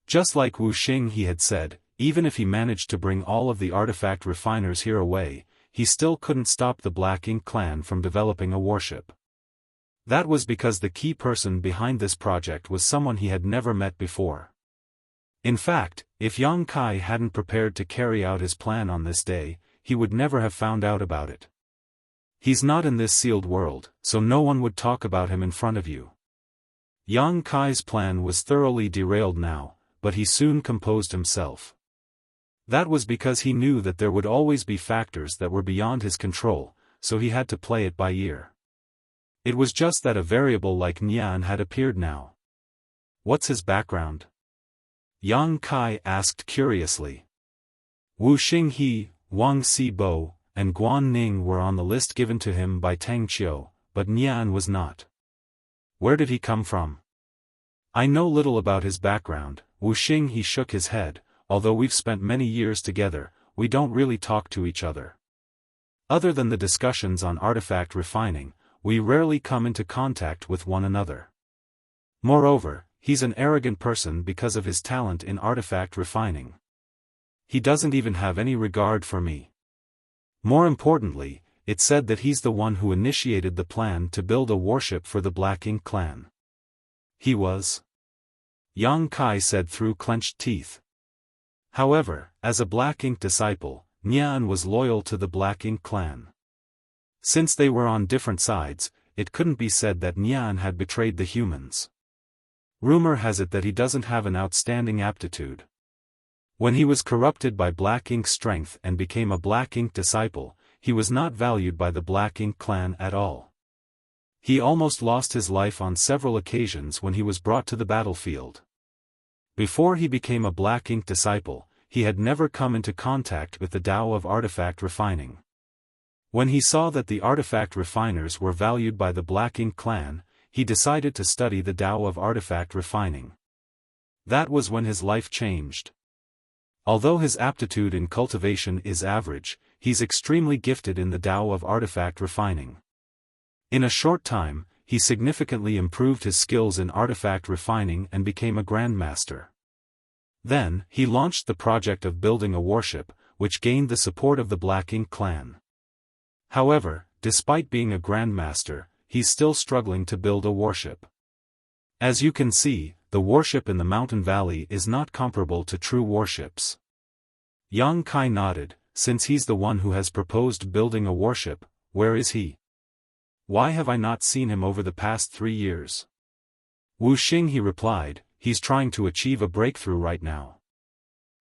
Just like Wuxia he had said, even if he managed to bring all of the artifact refiners here away, he still couldn't stop the Black Ink clan from developing a warship. That was because the key person behind this project was someone he had never met before. In fact, if Yang Kai hadn't prepared to carry out his plan on this day, he would never have found out about it. He's not in this sealed world, so no one would talk about him in front of you. Yang Kai's plan was thoroughly derailed now, but he soon composed himself. That was because he knew that there would always be factors that were beyond his control, so he had to play it by ear. It was just that a variable like Nian had appeared now. What's his background? Yang Kai asked curiously. Wuxia he, Wang Xibo, and Guan Ning were on the list given to him by Tang Qiu, but Nian was not. Where did he come from? I know little about his background. Wuxia he shook his head. Although we've spent many years together, we don't really talk to each other. Other than the discussions on artifact refining, we rarely come into contact with one another. Moreover, he's an arrogant person because of his talent in artifact refining. He doesn't even have any regard for me. More importantly, it said that he's the one who initiated the plan to build a warship for the Black Ink clan. He was? Yang Kai said through clenched teeth. However, as a Black Ink disciple, Nian was loyal to the Black Ink clan. Since they were on different sides, it couldn't be said that Nian had betrayed the humans. Rumor has it that he doesn't have an outstanding aptitude. When he was corrupted by Black Ink's strength and became a Black Ink disciple, he was not valued by the Black Ink clan at all. He almost lost his life on several occasions when he was brought to the battlefield. Before he became a Black Ink disciple, he had never come into contact with the Tao of artifact refining. When he saw that the artifact refiners were valued by the Black Ink clan, he decided to study the Tao of artifact refining. That was when his life changed. Although his aptitude in cultivation is average, he's extremely gifted in the Tao of artifact refining. In a short time, he significantly improved his skills in artifact refining and became a grandmaster. Then, he launched the project of building a warship, which gained the support of the Black Ink clan. However, despite being a grandmaster, he's still struggling to build a warship. As you can see, the warship in the mountain valley is not comparable to true warships. Yang Kai nodded. Since he's the one who has proposed building a warship, where is he? Why have I not seen him over the past 3 years? Wuxia he replied, he's trying to achieve a breakthrough right now.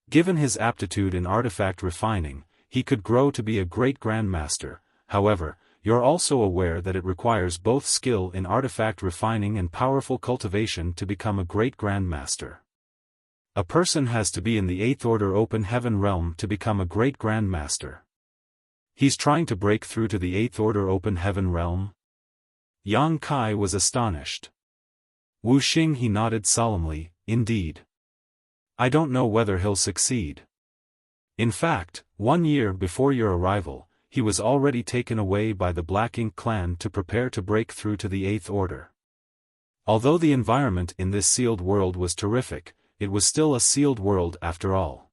Given his aptitude in artifact refining, he could grow to be a great grandmaster. However, you're also aware that it requires both skill in artifact refining and powerful cultivation to become a great grandmaster. A person has to be in the 8th order open heaven realm to become a great grandmaster. He's trying to break through to the 8th order open heaven realm? Yang Kai was astonished. Wuxia he nodded solemnly, indeed. I don't know whether he'll succeed. In fact, 1 year before your arrival, he was already taken away by the Black Ink clan to prepare to break through to the 8th order. Although the environment in this sealed world was terrific, it was still a sealed world after all.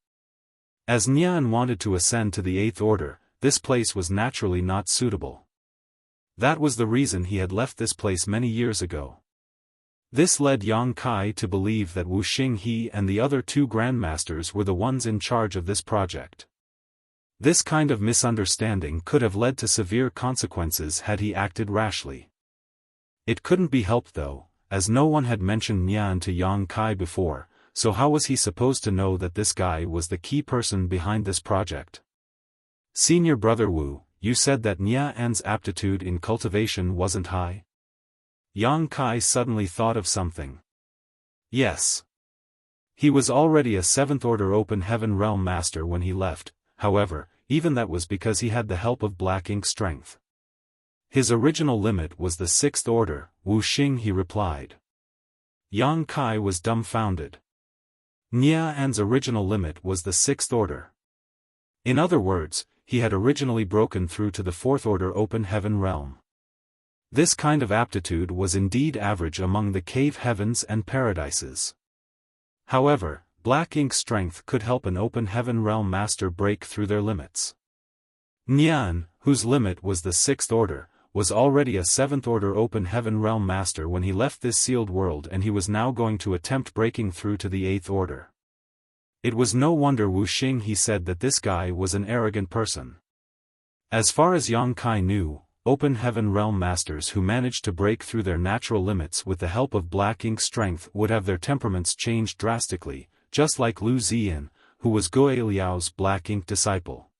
As Nian wanted to ascend to the 8th order, this place was naturally not suitable. That was the reason he had left this place many years ago. This led Yang Kai to believe that Wuxia he and the other 2 grandmasters were the ones in charge of this project. This kind of misunderstanding could have led to severe consequences had he acted rashly. It couldn't be helped though, as no one had mentioned Nian to Yang Kai before, so how was he supposed to know that this guy was the key person behind this project? Senior brother Wu, you said that Nian's aptitude in cultivation wasn't high? Yang Kai suddenly thought of something. Yes. He was already a 7th Order Open Heaven Realm Master when he left, however, even that was because he had the help of Black Ink strength. His original limit was the 6th Order, Wu Xing, he replied. Yang Kai was dumbfounded. Nian's original limit was the 6th Order. In other words, he had originally broken through to the 4th Order Open Heaven Realm. This kind of aptitude was indeed average among the cave heavens and paradises. However, Black Ink strength could help an Open Heaven Realm Master break through their limits. Nian, whose limit was the 6th Order, was already a 7th Order Open Heaven Realm Master when he left this sealed world, and he was now going to attempt breaking through to the 8th Order. It was no wonder Wu Xing he said that this guy was an arrogant person. As far as Yang Kai knew, Open Heaven Realm Masters who managed to break through their natural limits with the help of Black Ink strength would have their temperaments changed drastically, just like Lu Ziyan, who was Guo Liao's Black Ink disciple.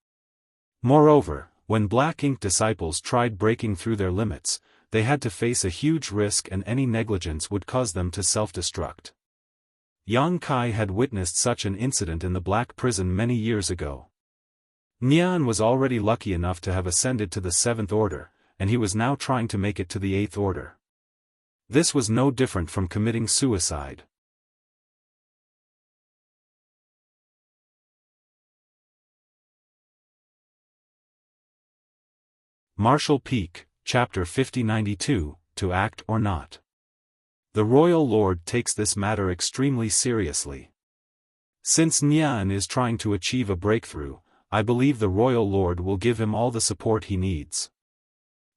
Moreover, when Black Ink disciples tried breaking through their limits, they had to face a huge risk, and any negligence would cause them to self-destruct. Yang Kai had witnessed such an incident in the Black Prison many years ago. Nian was already lucky enough to have ascended to the 7th Order, and he was now trying to make it to the 8th Order. This was no different from committing suicide. Martial Peak, Chapter 5092, To Act or Not. The Royal Lord takes this matter extremely seriously. Since Nian is trying to achieve a breakthrough, I believe the Royal Lord will give him all the support he needs.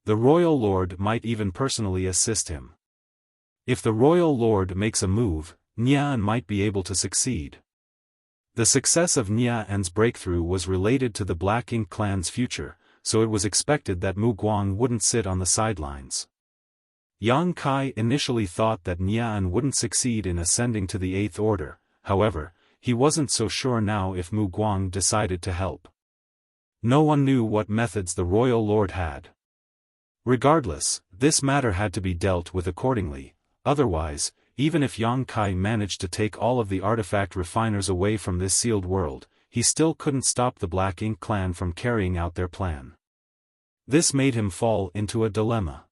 The Royal Lord might even personally assist him. If the Royal Lord makes a move, Nian might be able to succeed. The success of Nian's breakthrough was related to the Black Ink clan's future, so it was expected that Mu Guang wouldn't sit on the sidelines. Yang Kai initially thought that Nian wouldn't succeed in ascending to the 8th Order, however, he wasn't so sure now if Mu Guang decided to help. No one knew what methods the Royal Lord had. Regardless, this matter had to be dealt with accordingly, otherwise, even if Yang Kai managed to take all of the artifact refiners away from this sealed world, he still couldn't stop the Black Ink clan from carrying out their plan. This made him fall into a dilemma.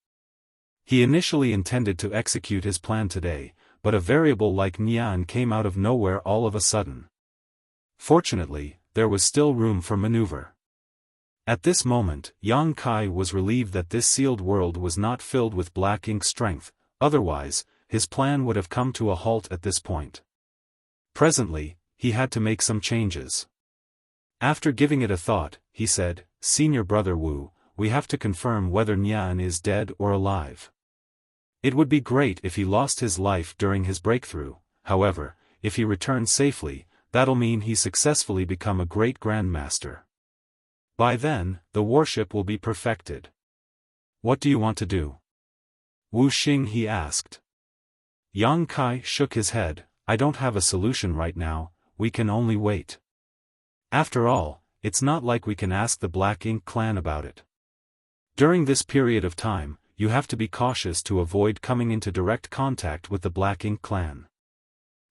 He initially intended to execute his plan today, but a variable like Nian came out of nowhere all of a sudden. Fortunately, there was still room for maneuver. At this moment, Yang Kai was relieved that this sealed world was not filled with Black Ink strength, otherwise, his plan would have come to a halt at this point. Presently, he had to make some changes. After giving it a thought, he said, "Senior brother Wu, we have to confirm whether Nian is dead or alive. It would be great if he lost his life during his breakthrough, however, if he returns safely, that'll mean he successfully become a great grandmaster. By then, the warship will be perfected. What do you want to do?" Wu Xing he asked. Yang Kai shook his head, "I don't have a solution right now, we can only wait. After all, it's not like we can ask the Black Ink clan about it. During this period of time, you have to be cautious to avoid coming into direct contact with the Black Ink clan.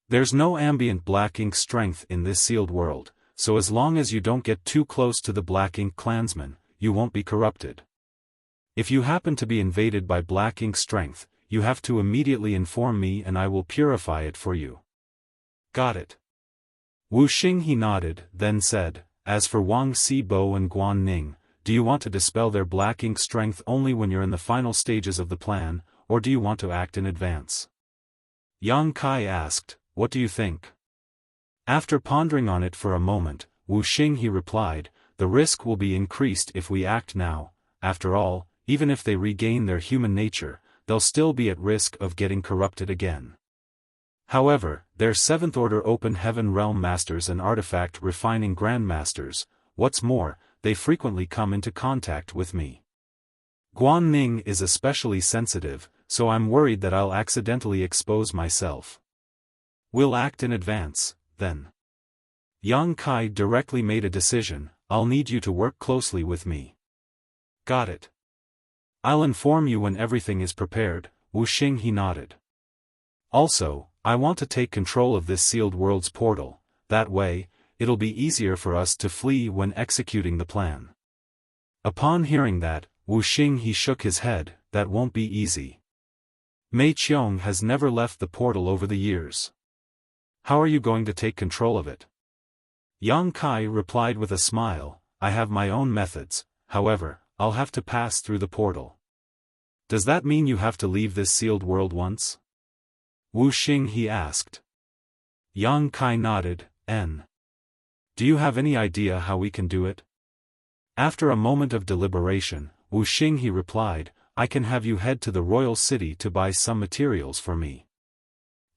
There's no ambient Black Ink strength in this sealed world, so as long as you don't get too close to the Black Ink clansmen, you won't be corrupted. If you happen to be invaded by Black Ink strength, you have to immediately inform me and I will purify it for you." "Got it." Wu Xing he nodded, then said, "As for Wang Sibo and Guan Ning, do you want to dispel their Black Ink strength only when you're in the final stages of the plan, or do you want to act in advance?" Yang Kai asked, "What do you think?" After pondering on it for a moment, Wu Xing he replied, "The risk will be increased if we act now. After all, even if they regain their human nature, they'll still be at risk of getting corrupted again. However, they're 7th Order Open Heaven Realm Masters and Artifact Refining Grandmasters. What's more, they frequently come into contact with me. Guan Ning is especially sensitive, so I'm worried that I'll accidentally expose myself. We'll act in advance, then. Yang Kai directly made a decision. I'll need you to work closely with me. Got it. I'll inform you when everything is prepared. Wuxia he nodded. Also, I want to take control of this sealed world's portal, that way, it'll be easier for us to flee when executing the plan. Upon hearing that, Wuxia he shook his head. That won't be easy. Mei Qiong has never left the portal over the years. How are you going to take control of it? Yang Kai replied with a smile, I have my own methods, however, I'll have to pass through the portal. Does that mean you have to leave this sealed world once? Wuxia he asked. Yang Kai nodded, N. Do you have any idea how we can do it? After a moment of deliberation, Wuxia he replied, I can have you head to the royal city to buy some materials for me.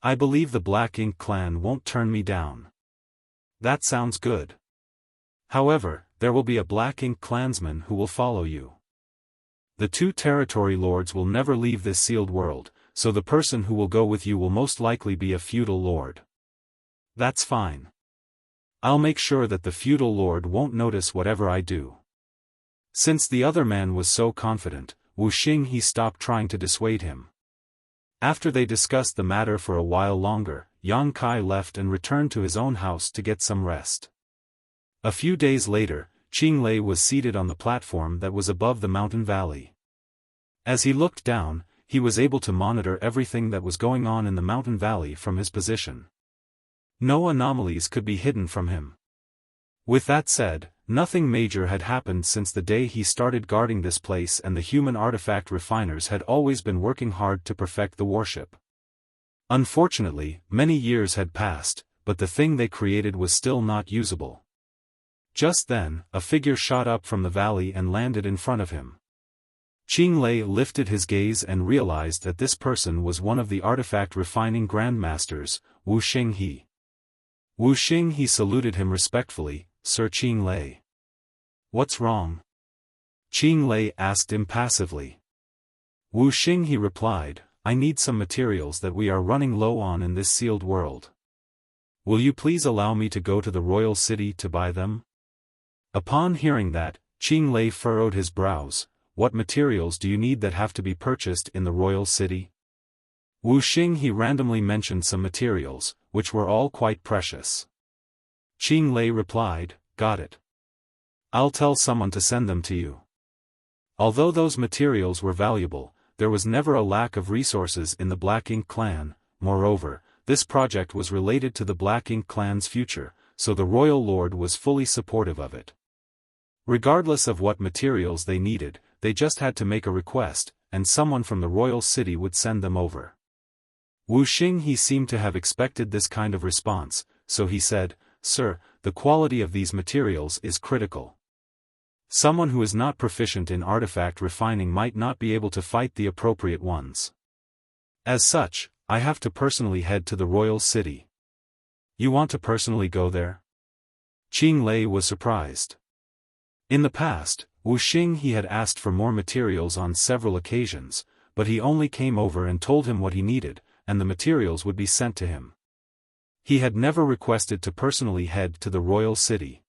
I believe the Black Ink clan won't turn me down. That sounds good. However, there will be a Black Ink clansman who will follow you. The two territory lords will never leave this sealed world, so the person who will go with you will most likely be a feudal lord. That's fine. I'll make sure that the feudal lord won't notice whatever I do. Since the other man was so confident, Wuxia he stopped trying to dissuade him. After they discussed the matter for a while longer, Yang Kai left and returned to his own house to get some rest. A few days later, Qinglei was seated on the platform that was above the mountain valley. As he looked down, he was able to monitor everything that was going on in the mountain valley from his position. No anomalies could be hidden from him. With that said, nothing major had happened since the day he started guarding this place, and the human artifact refiners had always been working hard to perfect the warship. Unfortunately, many years had passed, but the thing they created was still not usable. Just then, a figure shot up from the valley and landed in front of him. Qinglei lifted his gaze and realized that this person was one of the artifact refining grandmasters, Wuxia he. Wuxia he saluted him respectfully, Sir Qinglei. What's wrong? Qinglei asked impassively. Wuxia he replied, I need some materials that we are running low on in this sealed world. Will you please allow me to go to the royal city to buy them? Upon hearing that, Qinglei furrowed his brows. What materials do you need that have to be purchased in the royal city? Wuxia he randomly mentioned some materials, which were all quite precious. Qinglei replied, got it. I'll tell someone to send them to you. Although those materials were valuable, there was never a lack of resources in the Black Ink clan. Moreover, this project was related to the Black Ink clan's future, so the royal lord was fully supportive of it. Regardless of what materials they needed, they just had to make a request, and someone from the royal city would send them over. Wuxia he seemed to have expected this kind of response, so he said, Sir, the quality of these materials is critical. Someone who is not proficient in artifact refining might not be able to fight the appropriate ones. As such, I have to personally head to the royal city. You want to personally go there? Qinglei was surprised. In the past, Wuxia he had asked for more materials on several occasions, but he only came over and told him what he needed, and the materials would be sent to him. He had never requested to personally head to the royal city.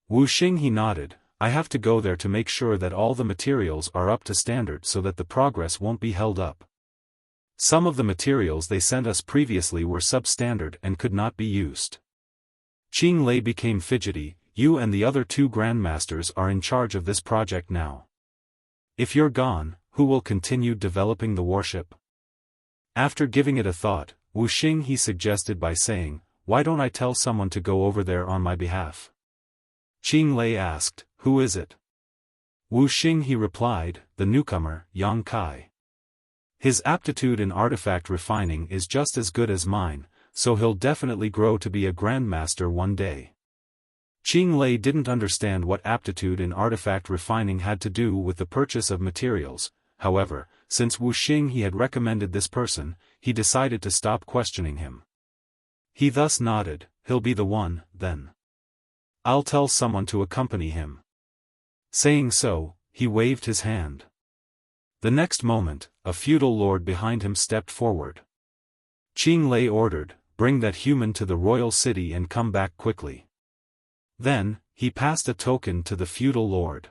Wuxia he nodded, I have to go there to make sure that all the materials are up to standard so that the progress won't be held up. Some of the materials they sent us previously were substandard and could not be used. Qinglei became fidgety. You and the other two grandmasters are in charge of this project now. If you're gone, who will continue developing the warship? After giving it a thought, Wuxia he suggested by saying, why don't I tell someone to go over there on my behalf? Qinglei asked, who is it? Wuxia he replied, the newcomer, Yang Kai. His aptitude in artifact refining is just as good as mine, so he'll definitely grow to be a grandmaster one day. Qinglei didn't understand what aptitude in artifact refining had to do with the purchase of materials. However, since Wuxia he had recommended this person, he decided to stop questioning him. He thus nodded, he'll be the one, then. I'll tell someone to accompany him. Saying so, he waved his hand. The next moment, a feudal lord behind him stepped forward. Qing Lei ordered, "Bring that human to the royal city and come back quickly." Then, he passed a token to the feudal lord.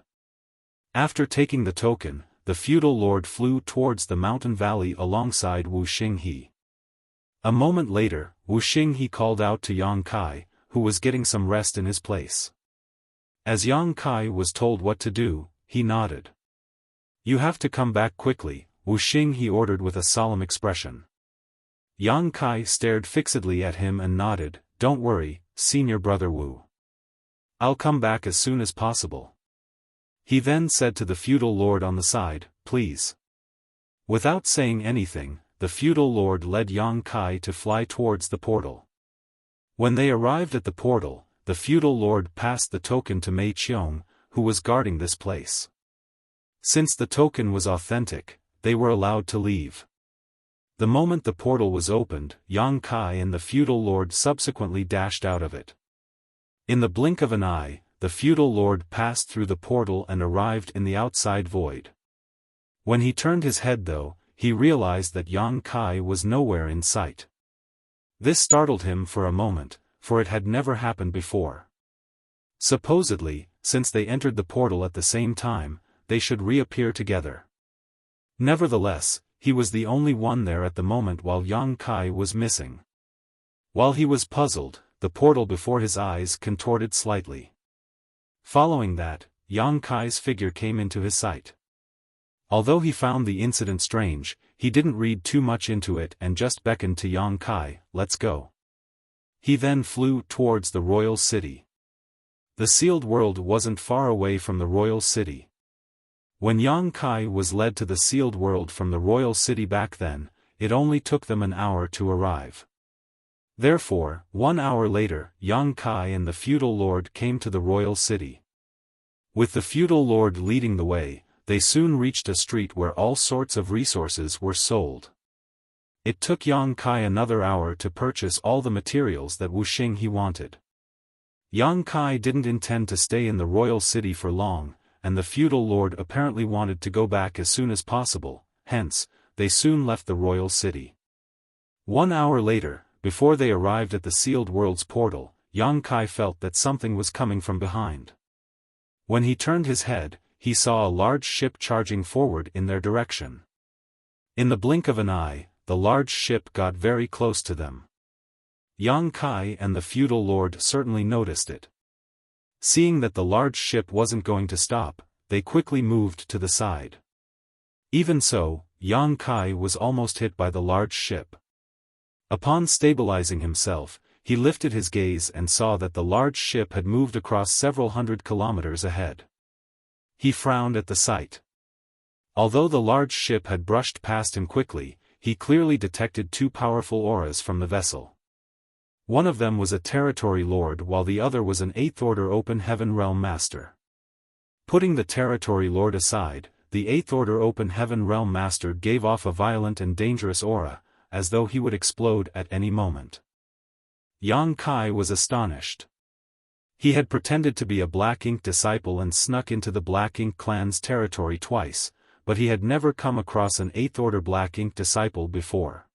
After taking the token, the feudal lord flew towards the mountain valley alongside Wu Xinghe. A moment later, Wu Xinghe called out to Yang Kai, who was getting some rest in his place. As Yang Kai was told what to do, he nodded. "You have to come back quickly," Wu Xinghe ordered with a solemn expression. Yang Kai stared fixedly at him and nodded. "Don't worry, senior brother Wu. I'll come back as soon as possible." He then said to the feudal lord on the side, "Please." Without saying anything, the feudal lord led Yang Kai to fly towards the portal. When they arrived at the portal, the feudal lord passed the token to Mei Qiong, who was guarding this place. Since the token was authentic, they were allowed to leave. The moment the portal was opened, Yang Kai and the feudal lord subsequently dashed out of it. In the blink of an eye, the feudal lord passed through the portal and arrived in the outside void. When he turned his head though, he realized that Yang Kai was nowhere in sight. This startled him for a moment, for it had never happened before. Supposedly, since they entered the portal at the same time, they should reappear together. Nevertheless, he was the only one there at the moment while Yang Kai was missing. While he was puzzled, the portal before his eyes contorted slightly. Following that, Yang Kai's figure came into his sight. Although he found the incident strange, he didn't read too much into it and just beckoned to Yang Kai, "Let's go." He then flew towards the royal city. The sealed world wasn't far away from the royal city. When Yang Kai was led to the sealed world from the royal city back then, it only took them an hour to arrive. Therefore, 1 hour later, Yang Kai and the feudal lord came to the royal city. With the feudal lord leading the way, they soon reached a street where all sorts of resources were sold. It took Yang Kai another hour to purchase all the materials that Wu Xinghe wanted. Yang Kai didn't intend to stay in the royal city for long, and the feudal lord apparently wanted to go back as soon as possible, hence, they soon left the royal city. 1 hour later, before they arrived at the sealed world's portal, Yang Kai felt that something was coming from behind. When he turned his head, he saw a large ship charging forward in their direction. In the blink of an eye, the large ship got very close to them. Yang Kai and the feudal lord certainly noticed it. Seeing that the large ship wasn't going to stop, they quickly moved to the side. Even so, Yang Kai was almost hit by the large ship. Upon stabilizing himself, he lifted his gaze and saw that the large ship had moved across several hundred kilometers ahead. He frowned at the sight. Although the large ship had brushed past him quickly, he clearly detected two powerful auras from the vessel. One of them was a territory lord while the other was an 8th Order Open Heaven Realm Master. Putting the territory lord aside, the 8th Order Open Heaven Realm Master gave off a violent and dangerous aura, as though he would explode at any moment. Yang Kai was astonished. He had pretended to be a Black Ink disciple and snuck into the Black Ink clan's territory twice, but he had never come across an 8th Order Black Ink disciple before.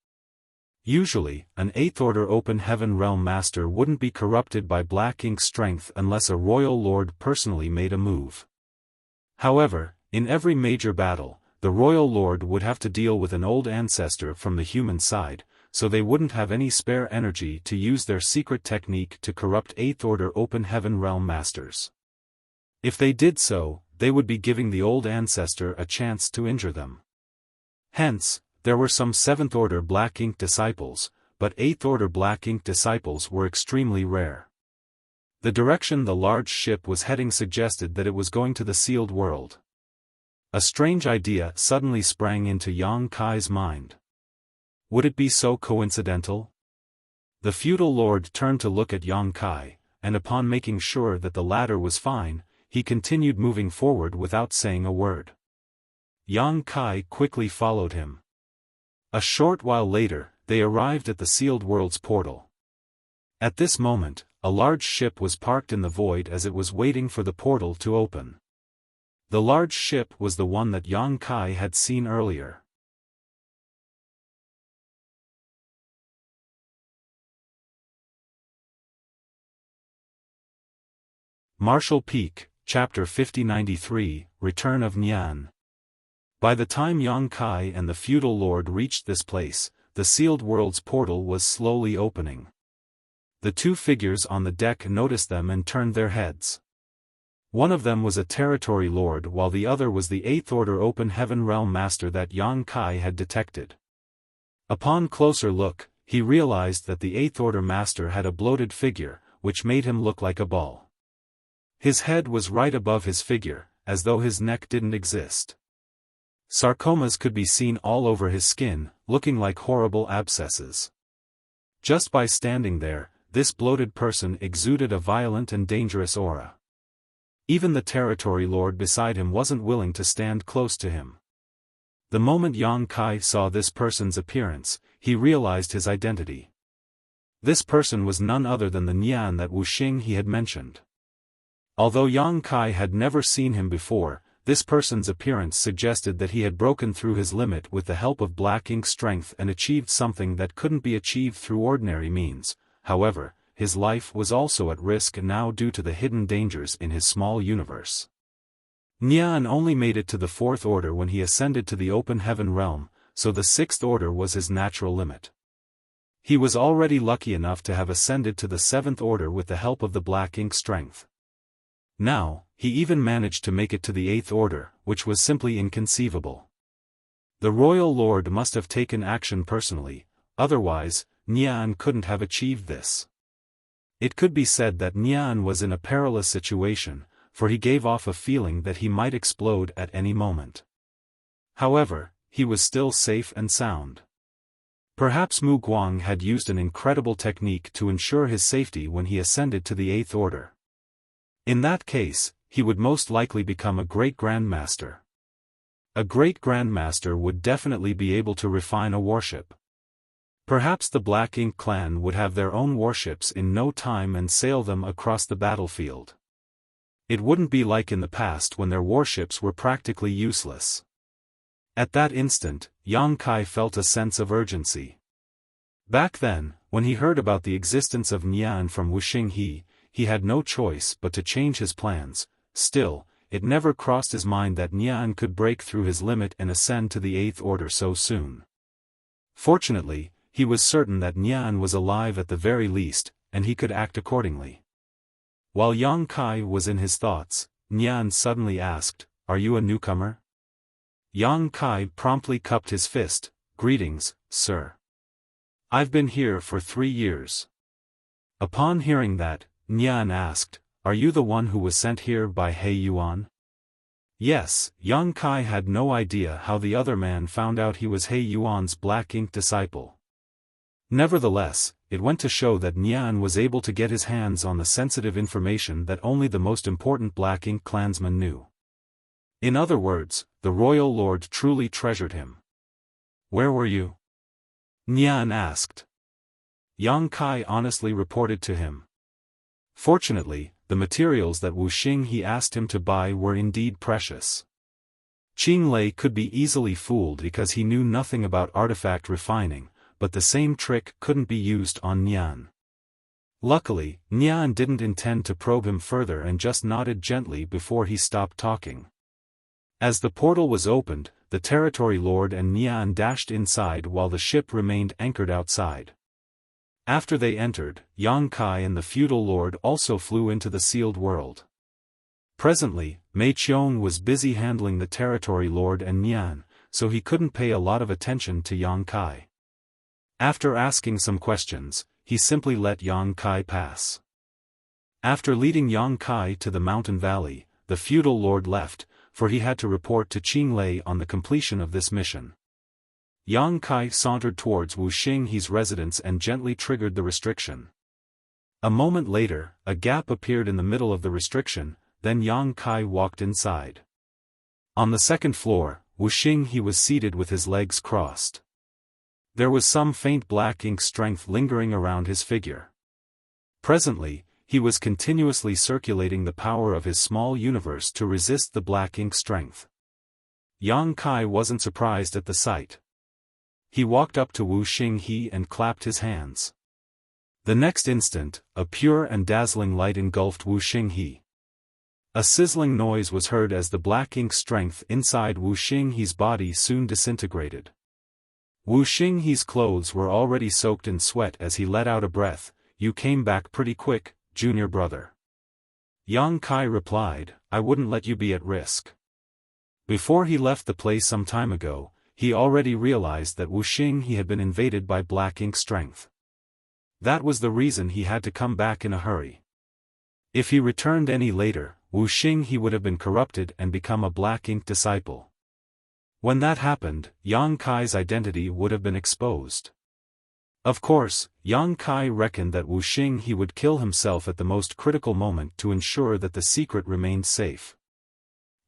Usually, an 8th Order Open Heaven Realm Master wouldn't be corrupted by Black Ink strength unless a royal lord personally made a move. However, in every major battle, the royal lord would have to deal with an old ancestor from the human side, so they wouldn't have any spare energy to use their secret technique to corrupt 8th Order Open Heaven Realm Masters. If they did so, they would be giving the old ancestor a chance to injure them. Hence, there were some 7th Order Black Ink disciples, but 8th Order Black Ink disciples were extremely rare. The direction the large ship was heading suggested that it was going to the sealed world. A strange idea suddenly sprang into Yang Kai's mind. Would it be so coincidental? The feudal lord turned to look at Yang Kai, and upon making sure that the latter was fine, he continued moving forward without saying a word. Yang Kai quickly followed him. A short while later, they arrived at the sealed world's portal. At this moment, a large ship was parked in the void as it was waiting for the portal to open. The large ship was the one that Yang Kai had seen earlier. Marshall Peak, Chapter 5093, Return of Nian. By the time Yang Kai and the feudal lord reached this place, the sealed world's portal was slowly opening. The two figures on the deck noticed them and turned their heads. One of them was a territory lord while the other was the Eighth Order Open Heaven Realm Master that Yang Kai had detected. Upon closer look, he realized that the Eighth Order Master had a bloated figure, which made him look like a ball. His head was right above his figure, as though his neck didn't exist. Sarcomas could be seen all over his skin, looking like horrible abscesses. Just by standing there, this bloated person exuded a violent and dangerous aura. Even the territory lord beside him wasn't willing to stand close to him. The moment Yang Kai saw this person's appearance, he realized his identity. This person was none other than the Nian that Wuxia he had mentioned. Although Yang Kai had never seen him before, this person's appearance suggested that he had broken through his limit with the help of black ink strength and achieved something that couldn't be achieved through ordinary means. However, his life was also at risk now due to the hidden dangers in his small universe. Nian only made it to the Fourth Order when he ascended to the Open Heaven Realm, so the Sixth Order was his natural limit. He was already lucky enough to have ascended to the Seventh Order with the help of the black ink strength. Now, he even managed to make it to the Eighth Order, which was simply inconceivable. The Royal Lord must have taken action personally, otherwise, Nian couldn't have achieved this. It could be said that Nian was in a perilous situation, for he gave off a feeling that he might explode at any moment. However, he was still safe and sound. Perhaps Mu Guang had used an incredible technique to ensure his safety when he ascended to the Eighth Order. In that case, he would most likely become a great grandmaster. A great grandmaster would definitely be able to refine a warship. Perhaps the Black Ink clan would have their own warships in no time and sail them across the battlefield. It wouldn't be like in the past when their warships were practically useless. At that instant, Yang Kai felt a sense of urgency. Back then, when he heard about the existence of Nian from Wuxia he had no choice but to change his plans. Still, it never crossed his mind that Nian could break through his limit and ascend to the Eighth Order so soon. Fortunately, he was certain that Nian was alive at the very least, and he could act accordingly. While Yang Kai was in his thoughts, Nian suddenly asked, "Are you a newcomer?" Yang Kai promptly cupped his fist. "Greetings, sir. I've been here for 3 years." Upon hearing that, Nian asked, "Are you the one who was sent here by He Yuan?" Yes, Yang Kai had no idea how the other man found out he was He Yuan's black ink disciple. Nevertheless, it went to show that Nian was able to get his hands on the sensitive information that only the most important black ink clansman knew. In other words, the royal lord truly treasured him. "Where were you?" Nian asked. Yang Kai honestly reported to him. Fortunately, the materials that Wuxia he asked him to buy were indeed precious. Qing Lei could be easily fooled because he knew nothing about artifact refining, but the same trick couldn't be used on Nian. Luckily, Nian didn't intend to probe him further and just nodded gently before he stopped talking. As the portal was opened, the territory lord and Nian dashed inside while the ship remained anchored outside. After they entered, Yang Kai and the feudal lord also flew into the sealed world. Presently, Mei Qiong was busy handling the territory lord and Nian, so he couldn't pay a lot of attention to Yang Kai. After asking some questions, he simply let Yang Kai pass. After leading Yang Kai to the mountain valley, the feudal lord left, for he had to report to Qing Lei on the completion of this mission. Yang Kai sauntered towards Wuxia he's residence and gently triggered the restriction. A moment later, a gap appeared in the middle of the restriction, then Yang Kai walked inside. On the second floor, Wuxia he was seated with his legs crossed. There was some faint black ink strength lingering around his figure. Presently, he was continuously circulating the power of his small universe to resist the black ink strength. Yang Kai wasn't surprised at the sight. He walked up to Wu Xinghe and clapped his hands. The next instant, a pure and dazzling light engulfed Wu Xinghe. A sizzling noise was heard as the black ink strength inside Wu Xinghe's body soon disintegrated. Wu Xinghe's clothes were already soaked in sweat as he let out a breath. "You came back pretty quick, junior brother." Yang Kai replied, "I wouldn't let you be at risk." Before he left the place some time ago, he already realized that Wu Xinghe had been invaded by black ink strength. That was the reason he had to come back in a hurry. If he returned any later, Wu Xinghe would have been corrupted and become a black ink disciple. When that happened, Yang Kai's identity would have been exposed. Of course, Yang Kai reckoned that Wu Xinghe would kill himself at the most critical moment to ensure that the secret remained safe.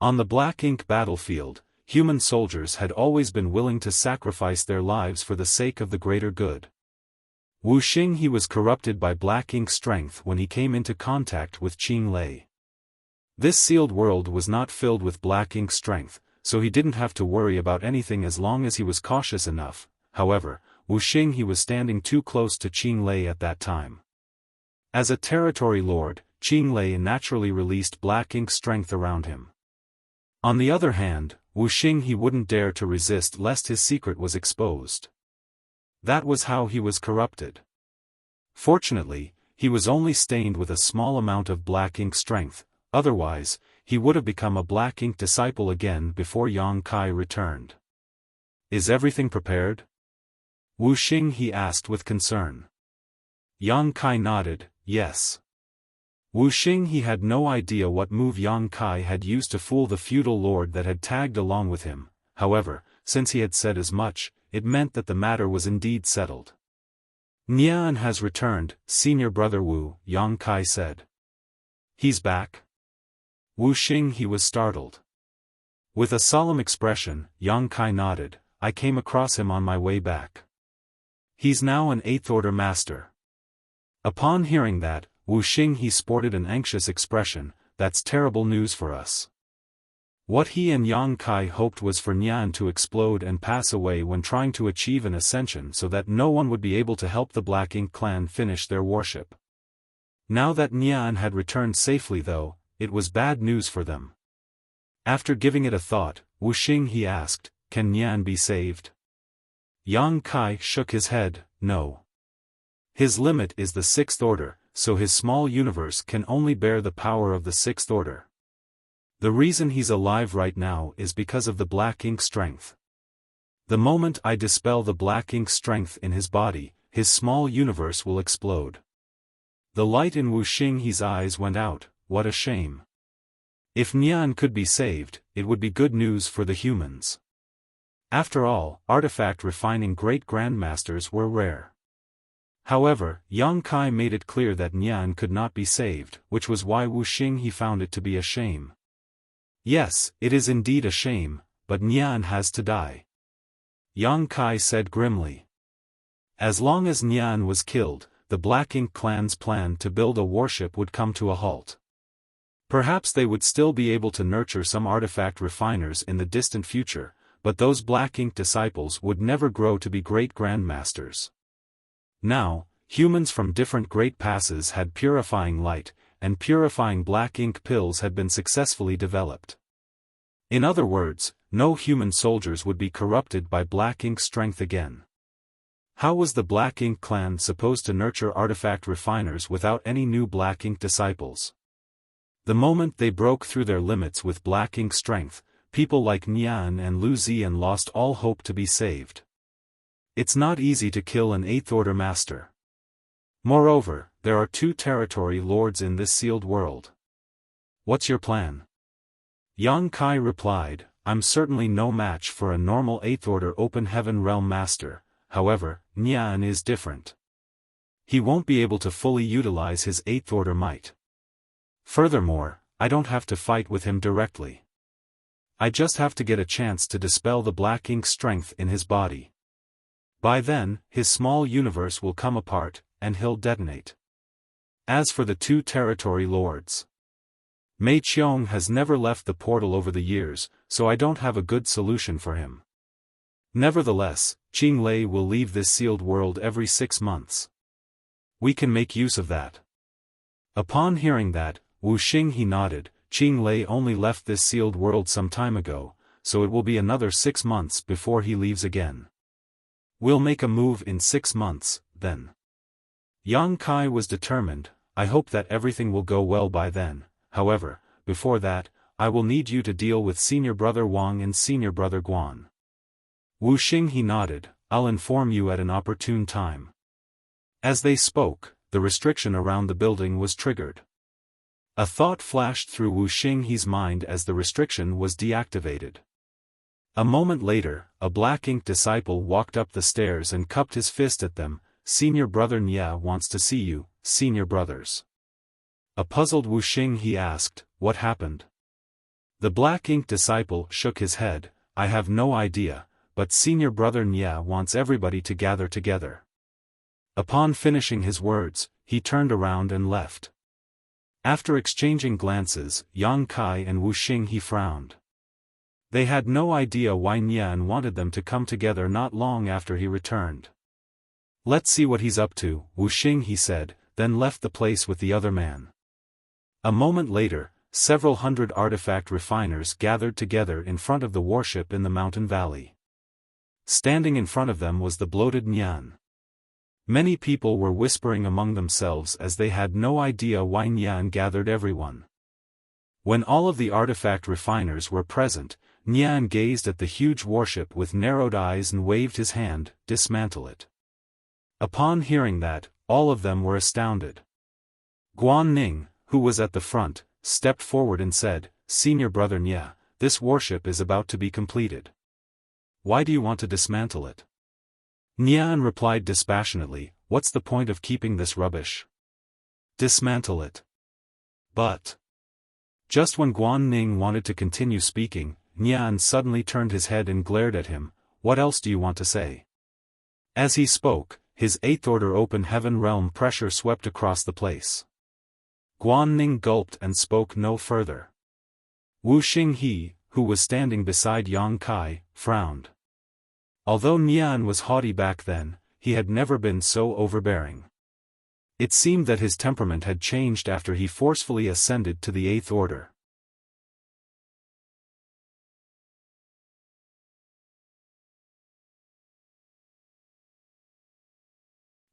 On the black ink battlefield, human soldiers had always been willing to sacrifice their lives for the sake of the greater good. Wu Xinghe was corrupted by black ink strength when he came into contact with Qing Lei. This sealed world was not filled with black ink strength, so he didn't have to worry about anything as long as he was cautious enough. However, Wu Xinghe was standing too close to Qing Lei at that time. As a territory lord, Qing Lei naturally released black ink strength around him. On the other hand, Wu Xinghe wouldn't dare to resist lest his secret was exposed. That was how he was corrupted. Fortunately, he was only stained with a small amount of black ink strength, otherwise, he would have become a black ink disciple again before Yang Kai returned. "Is everything prepared?" Wu Xinghe asked with concern. Yang Kai nodded, "Yes." Wu Xinghe had no idea what move Yang Kai had used to fool the feudal lord that had tagged along with him. However, since he had said as much, it meant that the matter was indeed settled. "Nian has returned, senior brother Wu," Yang Kai said. "He's back?" Wu Xinghe was startled. With a solemn expression, Yang Kai nodded, "I came across him on my way back. He's now an 8th Order master." Upon hearing that, Wu Xinghe sported an anxious expression. "That's terrible news for us." What he and Yang Kai hoped was for Nian to explode and pass away when trying to achieve an ascension so that no one would be able to help the Black Ink clan finish their worship. Now that Nian had returned safely though, it was bad news for them. After giving it a thought, Wu Xinghe asked, "Can Nian be saved?" Yang Kai shook his head, "No. His limit is the 6th Order, so his small universe can only bear the power of the 6th Order. The reason he's alive right now is because of the black ink strength. The moment I dispel the black ink strength in his body, his small universe will explode." The light in Wu Xinghe's eyes went out. What a shame. If Nian could be saved, it would be good news for the humans. After all, artifact refining great grandmasters were rare. However, Yang Kai made it clear that Nian could not be saved, which was why Wu Xinghe found it to be a shame. "Yes, it is indeed a shame, but Nian has to die," Yang Kai said grimly. As long as Nian was killed, the Black Ink clan's plan to build a warship would come to a halt. Perhaps they would still be able to nurture some artifact refiners in the distant future, but those Black Ink disciples would never grow to be great grandmasters. Now, humans from different great passes had purifying light, and purifying black ink pills had been successfully developed. In other words, no human soldiers would be corrupted by black ink strength again. How was the Black Ink clan supposed to nurture artifact refiners without any new black ink disciples? The moment they broke through their limits with black ink strength, people like Nian and Lu Ziyan lost all hope to be saved. It's not easy to kill an 8th Order master. Moreover, there are 2 territory lords in this sealed world. What's your plan? Yang Kai replied, I'm certainly no match for a normal 8th Order Open Heaven Realm master, however, Nian is different. He won't be able to fully utilize his 8th Order might. Furthermore, I don't have to fight with him directly. I just have to get a chance to dispel the black ink strength in his body. By then, his small universe will come apart, and he'll detonate. As for the two territory lords, Mei Qiong has never left the portal over the years, so I don't have a good solution for him. Nevertheless, Qing Lei will leave this sealed world every 6 months. We can make use of that. Upon hearing that, Wu Xinghe nodded. Qing Lei only left this sealed world some time ago, so it will be another 6 months before he leaves again. We'll make a move in 6 months, then. Yang Kai was determined. I hope that everything will go well by then. However, before that, I will need you to deal with Senior Brother Wang and Senior Brother Guan. Wu Xinghe nodded. I'll inform you at an opportune time. As they spoke, the restriction around the building was triggered. A thought flashed through Wu Xinghe's mind as the restriction was deactivated. A moment later, a black-ink disciple walked up the stairs and cupped his fist at them. Senior Brother Nya wants to see you, Senior Brothers. A puzzled Wu Xinghe asked, what happened? The black-ink disciple shook his head. I have no idea, but Senior Brother Nya wants everybody to gather together. Upon finishing his words, he turned around and left. After exchanging glances, Yang Kai and Wu Xinghe frowned. They had no idea why Nian wanted them to come together not long after he returned. Let's see what he's up to, Wu Xinghe said, then left the place with the other man. A moment later, several hundred artifact refiners gathered together in front of the warship in the mountain valley. Standing in front of them was the bloated Nian. Many people were whispering among themselves as they had no idea why Nian gathered everyone. When all of the artifact refiners were present, Nian gazed at the huge warship with narrowed eyes and waved his hand, dismantle it. Upon hearing that, all of them were astounded. Guan Ning, who was at the front, stepped forward and said, Senior Brother Nya, this warship is about to be completed. Why do you want to dismantle it? Nian replied dispassionately, what's the point of keeping this rubbish? Dismantle it. But just when Guan Ning wanted to continue speaking, Nian suddenly turned his head and glared at him. What else do you want to say? As he spoke, his 8th order open heaven realm pressure swept across the place. Guan Ning gulped and spoke no further. Wu Xinghe, who was standing beside Yang Kai, frowned. Although Nian was haughty back then, he had never been so overbearing. It seemed that his temperament had changed after he forcefully ascended to the 8th order.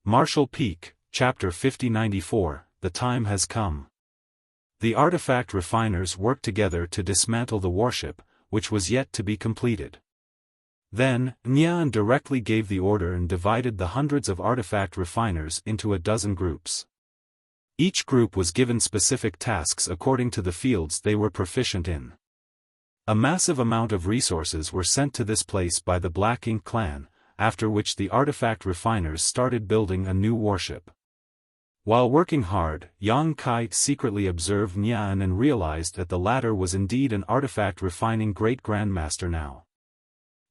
Martial Peak, Chapter 5094, The Time Has Come. The artifact refiners worked together to dismantle the warship, which was yet to be completed. Then, Nian directly gave the order and divided the hundreds of artifact refiners into a dozen groups. Each group was given specific tasks according to the fields they were proficient in. A massive amount of resources were sent to this place by the Black Ink clan, after which the artifact refiners started building a new warship. While working hard, Yang Kai secretly observed Nian and realized that the latter was indeed an artifact refining great grandmaster now.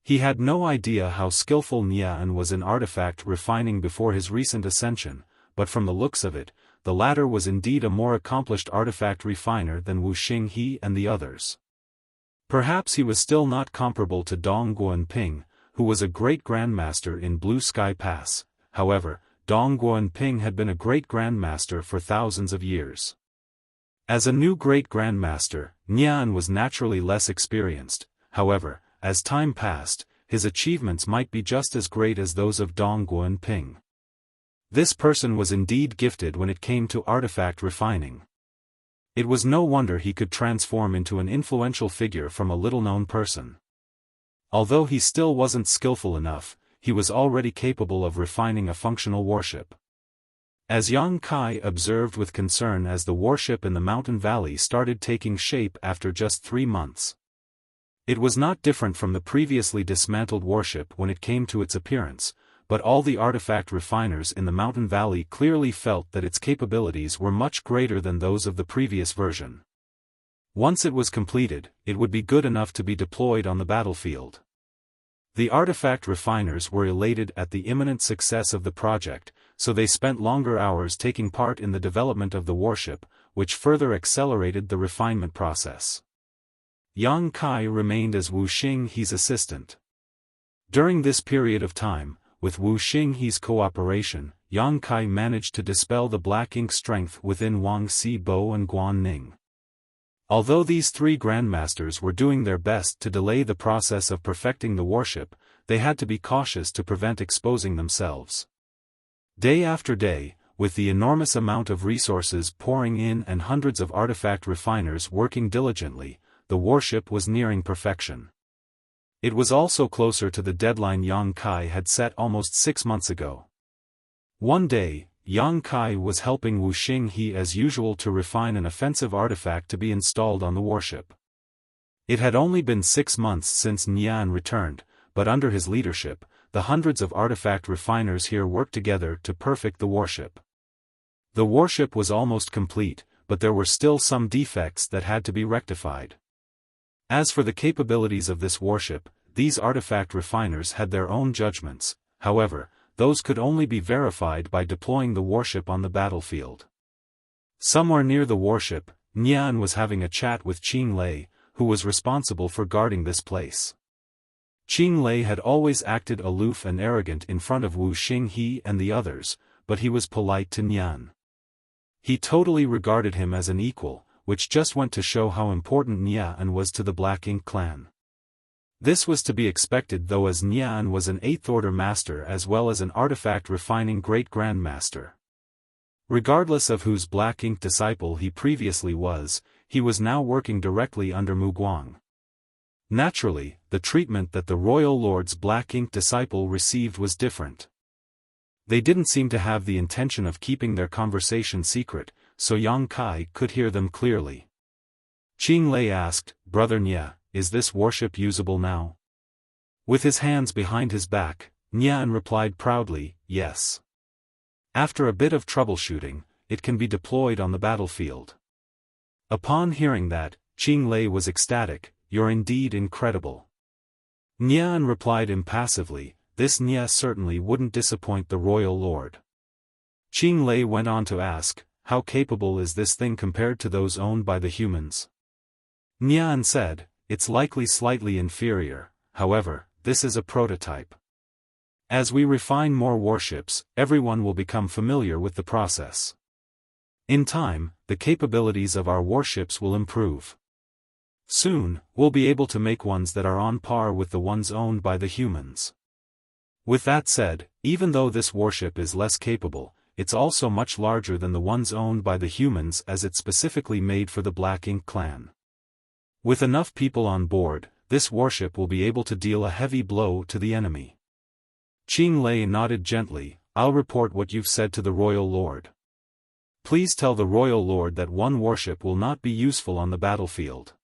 He had no idea how skillful Nian was in artifact refining before his recent ascension, but from the looks of it, the latter was indeed a more accomplished artifact refiner than Wu Xinghe and the others. Perhaps he was still not comparable to Dong Guanping, who was a great grandmaster in Blue Sky Pass. However, Dong Guanping had been a great grandmaster for thousands of years. As a new great grandmaster, Nian was naturally less experienced. However, as time passed, his achievements might be just as great as those of Dong Guanping. This person was indeed gifted when it came to artifact refining. It was no wonder he could transform into an influential figure from a little-known person. Although he still wasn't skillful enough, he was already capable of refining a functional warship. As Yang Kai observed with concern as the warship in the mountain valley started taking shape after just 3 months. It was not different from the previously dismantled warship when it came to its appearance, but all the artifact refiners in the mountain valley clearly felt that its capabilities were much greater than those of the previous version. Once it was completed, it would be good enough to be deployed on the battlefield. The artifact refiners were elated at the imminent success of the project, so they spent longer hours taking part in the development of the warship, which further accelerated the refinement process. Yang Kai remained as Wu Xinghe's assistant. During this period of time, with Wu Xinghe's cooperation, Yang Kai managed to dispel the black ink strength within Wang Xibo and Guan Ning. Although these three grandmasters were doing their best to delay the process of perfecting the warship, they had to be cautious to prevent exposing themselves. Day after day, with the enormous amount of resources pouring in and hundreds of artifact refiners working diligently, the warship was nearing perfection. It was also closer to the deadline Yang Kai had set almost 6 months ago. One day, Yang Kai was helping Wu Xinghe as usual to refine an offensive artifact to be installed on the warship. It had only been 6 months since Nian returned, but under his leadership, the hundreds of artifact refiners here worked together to perfect the warship. The warship was almost complete, but there were still some defects that had to be rectified. As for the capabilities of this warship, these artifact refiners had their own judgments, however, those could only be verified by deploying the warship on the battlefield. Somewhere near the warship, Nian was having a chat with Qing Lei, who was responsible for guarding this place. Qing Lei had always acted aloof and arrogant in front of Wu Xinghe and the others, but he was polite to Nian. He totally regarded him as an equal, which just went to show how important Nian was to the Black Ink clan. This was to be expected though, as Nian was an 8th Order master as well as an artifact refining Great Grandmaster. Regardless of whose Black Ink disciple he previously was, he was now working directly under Mu Guang. Naturally, the treatment that the Royal Lord's Black Ink disciple received was different. They didn't seem to have the intention of keeping their conversation secret, so Yang Kai could hear them clearly. Qing Lei asked, "Brother Nia, is this warship usable now?" With his hands behind his back, Nian replied proudly, "Yes. After a bit of troubleshooting, it can be deployed on the battlefield." Upon hearing that, Qing Lei was ecstatic. "You're indeed incredible." Nian replied impassively, "This Nia certainly wouldn't disappoint the Royal Lord." Qing Lei went on to ask, "How capable is this thing compared to those owned by the humans?" Nian said, "It's likely slightly inferior, however, this is a prototype. As we refine more warships, everyone will become familiar with the process. In time, the capabilities of our warships will improve. Soon, we'll be able to make ones that are on par with the ones owned by the humans." With that said, even though this warship is less capable, it's also much larger than the ones owned by the humans, as it's specifically made for the Black Ink clan. With enough people on board, this warship will be able to deal a heavy blow to the enemy. Qing Lei nodded gently. "I'll report what you've said to the Royal Lord. Please tell the Royal Lord that one warship will not be useful on the battlefield.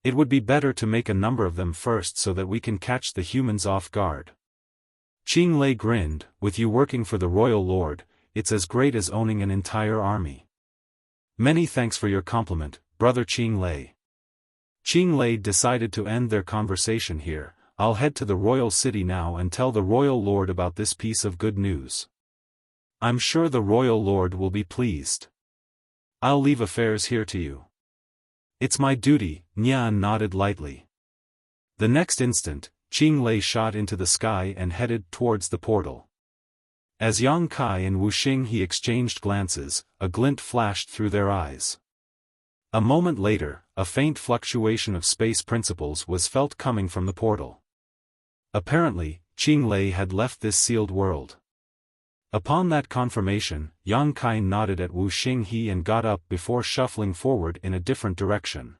It would be better to make a number of them first so that we can catch the humans off guard." Qing Lei grinned, "With you working for the Royal Lord, it's as great as owning an entire army. Many thanks for your compliment, Brother Qing Lei." Qing Lei decided to end their conversation here. "I'll head to the royal city now and tell the Royal Lord about this piece of good news. I'm sure the Royal Lord will be pleased. I'll leave affairs here to you." "It's my duty," Nian nodded lightly. The next instant, Qing Lei shot into the sky and headed towards the portal. As Yang Kai and Wu Xinghe exchanged glances, a glint flashed through their eyes. A moment later, a faint fluctuation of space principles was felt coming from the portal. Apparently, Qing Lei had left this sealed world. Upon that confirmation, Yang Kai nodded at Wu Xinghe and got up before shuffling forward in a different direction.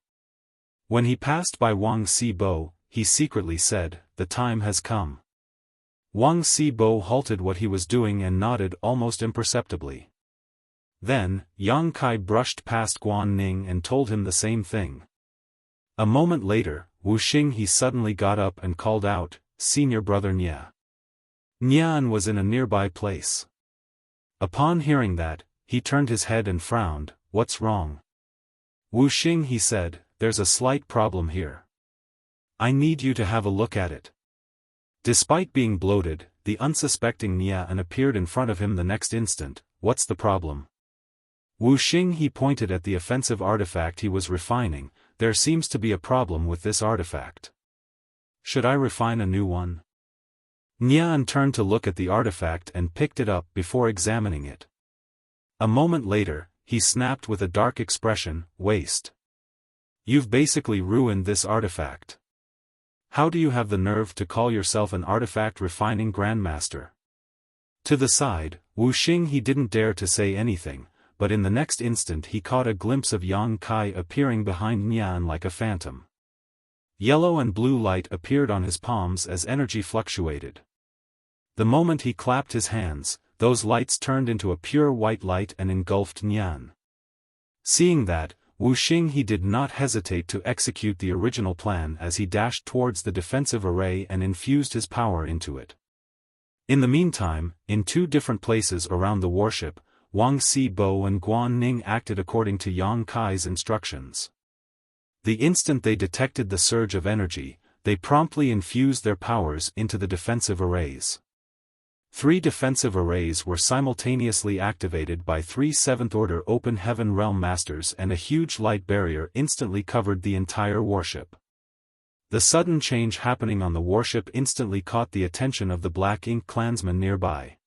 When he passed by Wang Xibo, he secretly said, "The time has come." Wang Xibo halted what he was doing and nodded almost imperceptibly. Then, Yang Kai brushed past Guan Ning and told him the same thing. A moment later, Wu Xinghe suddenly got up and called out, "Senior Brother Nia." Nian was in a nearby place. Upon hearing that, he turned his head and frowned. "What's wrong?" "Wu Xinghe said, there's a slight problem here. I need you to have a look at it." Despite being bloated, the unsuspecting Nian appeared in front of him the next instant. What's the problem? Wuxia, he pointed at the offensive artifact he was refining. There seems to be a problem with this artifact. Should I refine a new one? Nian turned to look at the artifact and picked it up before examining it. A moment later, he snapped with a dark expression, waste. You've basically ruined this artifact. How do you have the nerve to call yourself an artifact refining grandmaster? To the side, Wuxia, he didn't dare to say anything, but in the next instant he caught a glimpse of Yang Kai appearing behind Nian like a phantom. Yellow and blue light appeared on his palms as energy fluctuated. The moment he clapped his hands, those lights turned into a pure white light and engulfed Nian. Seeing that, Wuxia, he did not hesitate to execute the original plan as he dashed towards the defensive array and infused his power into it. In the meantime, in two different places around the warship, Wang Sibo and Guan Ning acted according to Yang Kai's instructions. The instant they detected the surge of energy, they promptly infused their powers into the defensive arrays. 3 defensive arrays were simultaneously activated by 3 7th-order Open Heaven Realm Masters, and a huge light barrier instantly covered the entire warship. The sudden change happening on the warship instantly caught the attention of the Black Ink clansmen nearby.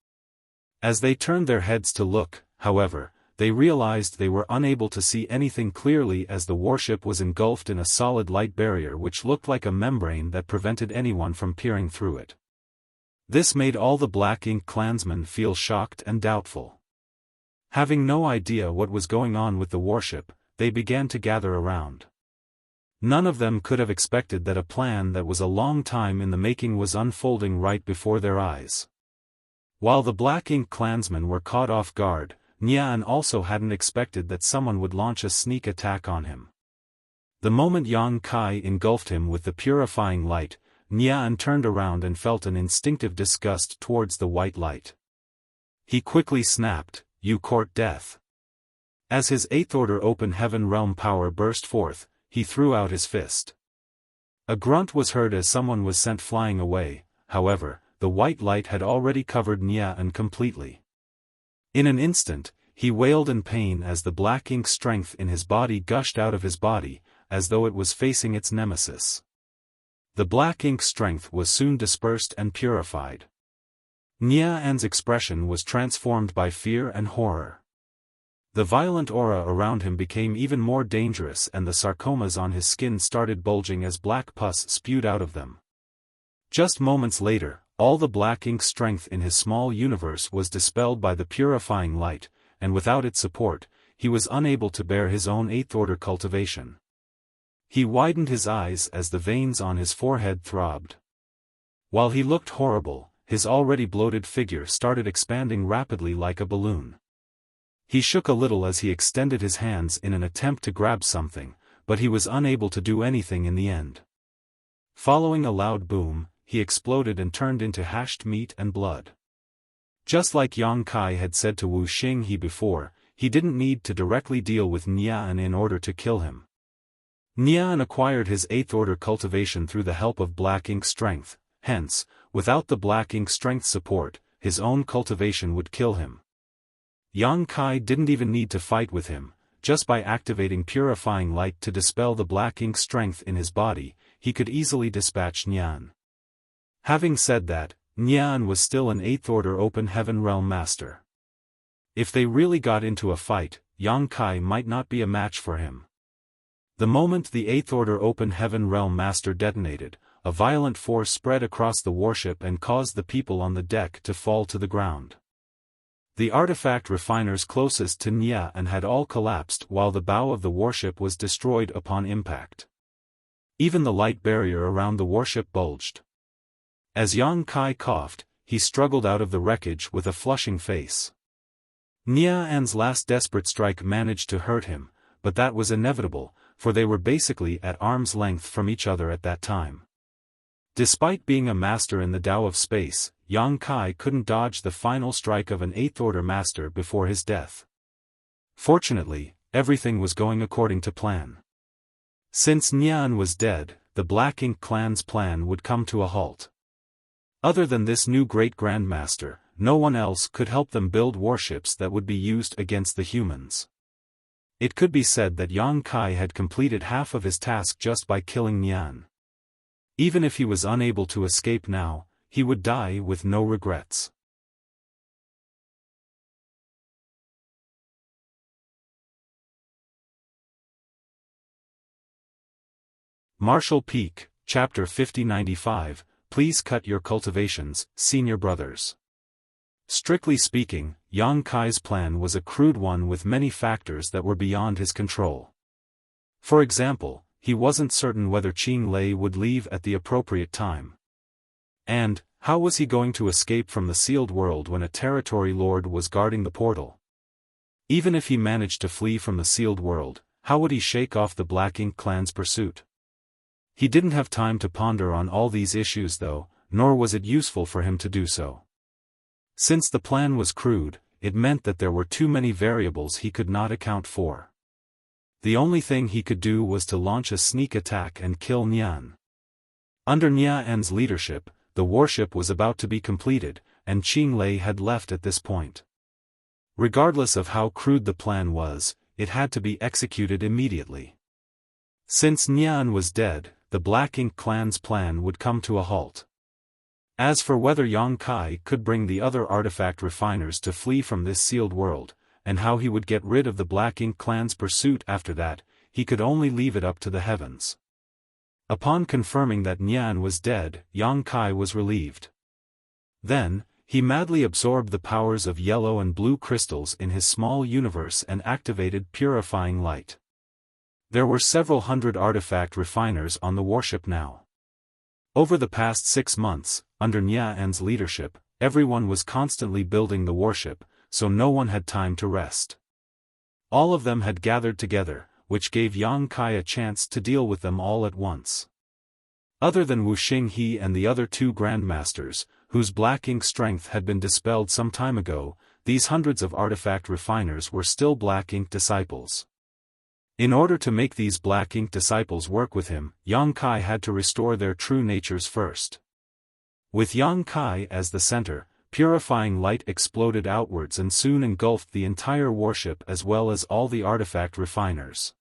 As they turned their heads to look, however, they realized they were unable to see anything clearly as the warship was engulfed in a solid light barrier which looked like a membrane that prevented anyone from peering through it. This made all the Black Ink clansmen feel shocked and doubtful. Having no idea what was going on with the warship, they began to gather around. None of them could have expected that a plan that was a long time in the making was unfolding right before their eyes. While the Black Ink clansmen were caught off guard, Nian also hadn't expected that someone would launch a sneak attack on him. The moment Yang Kai engulfed him with the purifying light, Nian turned around and felt an instinctive disgust towards the white light. He quickly snapped, "You court death." As his 8th-order Open Heaven Realm power burst forth, he threw out his fist. A grunt was heard as someone was sent flying away. However, the white light had already covered Nian completely. In an instant, he wailed in pain as the Black Ink strength in his body gushed out of his body, as though it was facing its nemesis. The Black Ink strength was soon dispersed and purified. Nian's expression was transformed by fear and horror. The violent aura around him became even more dangerous, and the sarcomas on his skin started bulging as black pus spewed out of them. Just moments later, all the Black Ink strength in his small universe was dispelled by the purifying light, and without its support, he was unable to bear his own 8th-order cultivation. He widened his eyes as the veins on his forehead throbbed. While he looked horrible, his already bloated figure started expanding rapidly like a balloon. He shook a little as he extended his hands in an attempt to grab something, but he was unable to do anything in the end. Following a loud boom, he exploded and turned into hashed meat and blood. Just like Yang Kai had said to Wuxia he before, he didn't need to directly deal with Nian in order to kill him. Nian acquired his 8th-order cultivation through the help of Black Ink strength, hence, without the Black Ink strength support, his own cultivation would kill him. Yang Kai didn't even need to fight with him. Just by activating purifying light to dispel the Black Ink strength in his body, he could easily dispatch Nian. Having said that, Nian was still an 8th-order Open Heaven Realm Master. If they really got into a fight, Yang Kai might not be a match for him. The moment the 8th-order Open Heaven Realm Master detonated, a violent force spread across the warship and caused the people on the deck to fall to the ground. The artifact refiners closest to Nian had all collapsed while the bow of the warship was destroyed upon impact. Even the light barrier around the warship bulged. As Yang Kai coughed, he struggled out of the wreckage with a flushing face. Nian's last desperate strike managed to hurt him, but that was inevitable, for they were basically at arm's length from each other at that time. Despite being a master in the Tao of space, Yang Kai couldn't dodge the final strike of an 8th-order master before his death. Fortunately, everything was going according to plan. Since Nian was dead, the Black Ink clan's plan would come to a halt. Other than this new great grandmaster, no one else could help them build warships that would be used against the humans. It could be said that Yang Kai had completed half of his task just by killing Nian. Even if he was unable to escape now, he would die with no regrets. Marshall Peak, Chapter 5095, Please cut your cultivations, senior brothers. Strictly speaking, Yang Kai's plan was a crude one with many factors that were beyond his control. For example, he wasn't certain whether Qing Lei would leave at the appropriate time. And, how was he going to escape from the sealed world when a territory lord was guarding the portal? Even if he managed to flee from the sealed world, how would he shake off the Black Ink clan's pursuit? He didn't have time to ponder on all these issues though, nor was it useful for him to do so. Since the plan was crude, it meant that there were too many variables he could not account for. The only thing he could do was to launch a sneak attack and kill Nian. Under Nian's leadership, the warship was about to be completed, and Qing Lei had left at this point. Regardless of how crude the plan was, it had to be executed immediately. Since Nian was dead, the Black Ink clan's plan would come to a halt. As for whether Yang Kai could bring the other artifact refiners to flee from this sealed world, and how he would get rid of the Black Ink clan's pursuit after that, he could only leave it up to the heavens. Upon confirming that Nian was dead, Yang Kai was relieved. Then, he madly absorbed the powers of yellow and blue crystals in his small universe and activated purifying light. There were several hundred artifact refiners on the warship now. Over the past 6 months, under Nian's leadership, everyone was constantly building the warship, so no one had time to rest. All of them had gathered together, which gave Yang Kai a chance to deal with them all at once. Other than Wu Xinghe and the other 2 grandmasters, whose Black Ink strength had been dispelled some time ago, these hundreds of artifact refiners were still Black Ink disciples. In order to make these Black Ink disciples work with him, Yang Kai had to restore their true natures first. With Yang Kai as the center, purifying light exploded outwards and soon engulfed the entire warship as well as all the artifact refiners.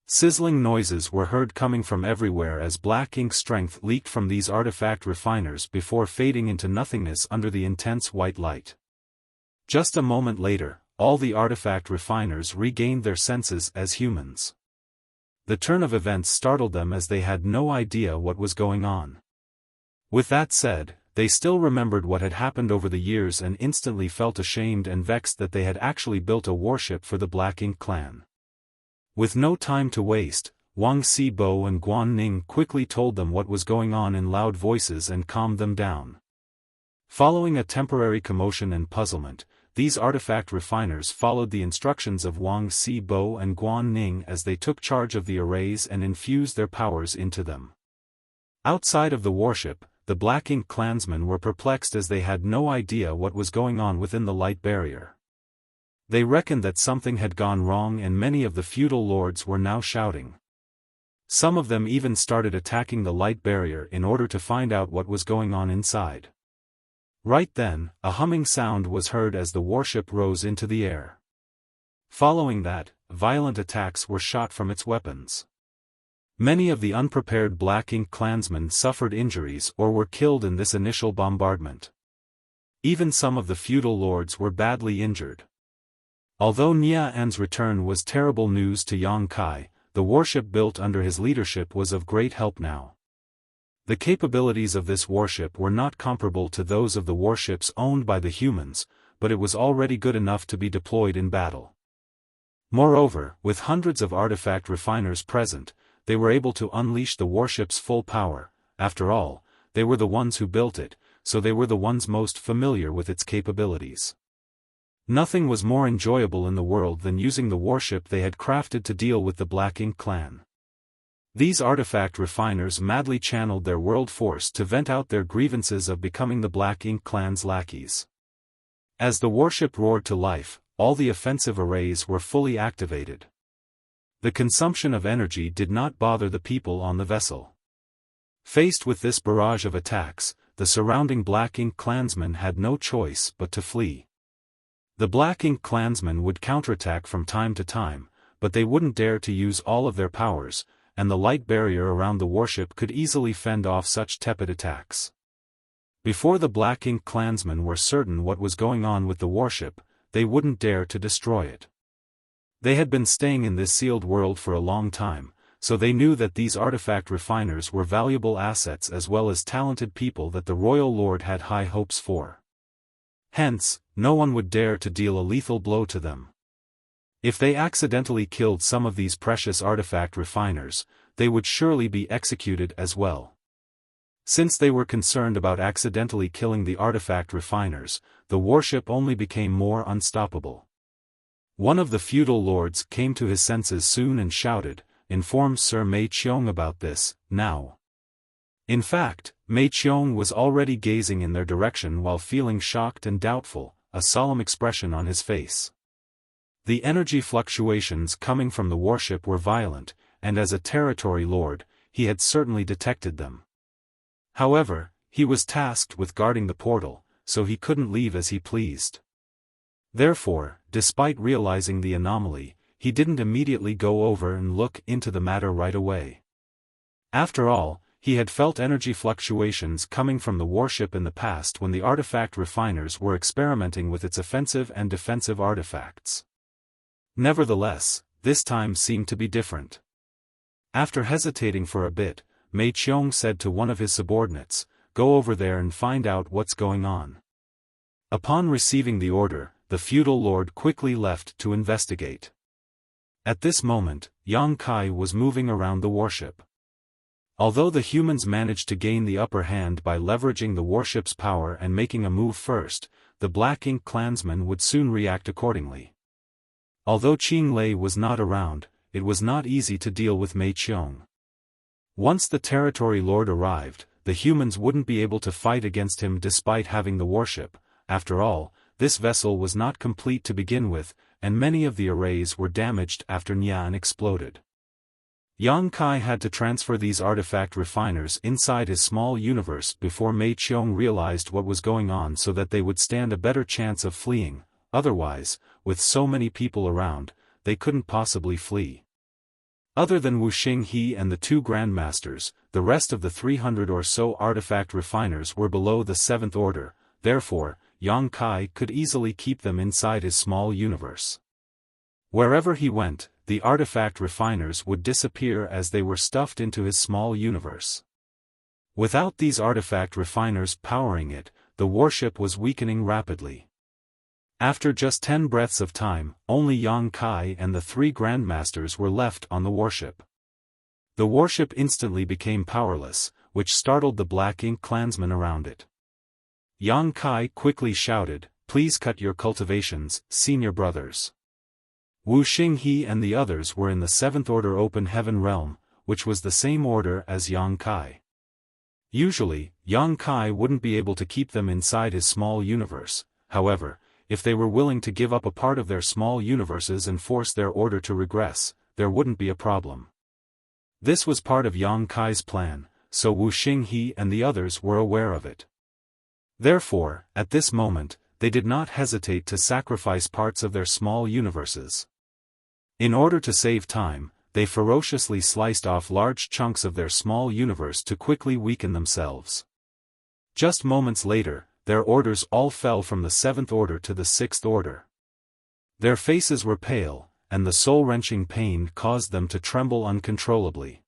Sizzling noises were heard coming from everywhere as Black Ink strength leaked from these artifact refiners before fading into nothingness under the intense white light. Just a moment later, all the artifact refiners regained their senses as humans. The turn of events startled them as they had no idea what was going on. With that said, they still remembered what had happened over the years and instantly felt ashamed and vexed that they had actually built a warship for the Black Ink clan. With no time to waste, Wang Xibo and Guan Ning quickly told them what was going on in loud voices and calmed them down. Following a temporary commotion and puzzlement, these artifact refiners followed the instructions of Wang Xibo and Guan Ning as they took charge of the arrays and infused their powers into them. Outside of the warship, the Black Ink clansmen were perplexed as they had no idea what was going on within the light barrier. They reckoned that something had gone wrong and many of the feudal lords were now shouting. Some of them even started attacking the light barrier in order to find out what was going on inside. Right then, a humming sound was heard as the warship rose into the air. Following that, violent attacks were shot from its weapons. Many of the unprepared Black Ink clansmen suffered injuries or were killed in this initial bombardment. Even some of the feudal lords were badly injured. Although Nian's return was terrible news to Yang Kai, the warship built under his leadership was of great help now. The capabilities of this warship were not comparable to those of the warships owned by the humans, but it was already good enough to be deployed in battle. Moreover, with hundreds of artifact refiners present, they were able to unleash the warship's full power. After all, they were the ones who built it, so they were the ones most familiar with its capabilities. Nothing was more enjoyable in the world than using the warship they had crafted to deal with the Black Ink clan. These artifact refiners madly channeled their world force to vent out their grievances of becoming the Black Ink clan's lackeys. As the warship roared to life, all the offensive arrays were fully activated. The consumption of energy did not bother the people on the vessel. Faced with this barrage of attacks, the surrounding Black Ink clansmen had no choice but to flee. The Black Ink clansmen would counterattack from time to time, but they wouldn't dare to use all of their powers, and the light barrier around the warship could easily fend off such tepid attacks. Before the Black Ink clansmen were certain what was going on with the warship, they wouldn't dare to destroy it. They had been staying in this sealed world for a long time, so they knew that these artifact refiners were valuable assets as well as talented people that the royal lord had high hopes for. Hence, no one would dare to deal a lethal blow to them. If they accidentally killed some of these precious artifact refiners, they would surely be executed as well. Since they were concerned about accidentally killing the artifact refiners, the warship only became more unstoppable. One of the feudal lords came to his senses soon and shouted, "Inform Sir Mei Qiong about this, now." In fact, Mei Qiong was already gazing in their direction while feeling shocked and doubtful, a solemn expression on his face. The energy fluctuations coming from the warship were violent, and as a territory lord, he had certainly detected them. However, he was tasked with guarding the portal, so he couldn't leave as he pleased. Therefore, despite realizing the anomaly, he didn't immediately go over and look into the matter right away. After all, he had felt energy fluctuations coming from the warship in the past when the artifact refiners were experimenting with its offensive and defensive artifacts. Nevertheless, this time seemed to be different. After hesitating for a bit, Mei Qiong said to one of his subordinates, "Go over there and find out what's going on." Upon receiving the order, the feudal lord quickly left to investigate. At this moment, Yang Kai was moving around the warship. Although the humans managed to gain the upper hand by leveraging the warship's power and making a move first, the Black Ink clansmen would soon react accordingly. Although Qing Lei was not around, it was not easy to deal with Mei Qiong. Once the territory lord arrived, the humans wouldn't be able to fight against him despite having the warship. After all, this vessel was not complete to begin with, and many of the arrays were damaged after Nian exploded. Yang Kai had to transfer these artifact refiners inside his small universe before Mei Qiong realized what was going on so that they would stand a better chance of fleeing. Otherwise, with so many people around, they couldn't possibly flee. Other than Wu Xinghe and the two grandmasters, the rest of the 300 or so artifact refiners were below the 7th order, therefore, Yang Kai could easily keep them inside his small universe. Wherever he went, the artifact refiners would disappear as they were stuffed into his small universe. Without these artifact refiners powering it, the warship was weakening rapidly. After just 10 breaths of time, only Yang Kai and the 3 grandmasters were left on the warship. The warship instantly became powerless, which startled the Black Ink clansmen around it. Yang Kai quickly shouted, "Please cut your cultivations, senior brothers." Wu Xinghe and the others were in the 7th order open heaven realm, which was the same order as Yang Kai. Usually, Yang Kai wouldn't be able to keep them inside his small universe. However, if they were willing to give up a part of their small universes and force their order to regress, there wouldn't be a problem. This was part of Yang Kai's plan, so Wu Xinghe and the others were aware of it. Therefore, at this moment, they did not hesitate to sacrifice parts of their small universes. In order to save time, they ferociously sliced off large chunks of their small universe to quickly weaken themselves. Just moments later, their orders all fell from the 7th order to the 6th order. Their faces were pale, and the soul-wrenching pain caused them to tremble uncontrollably.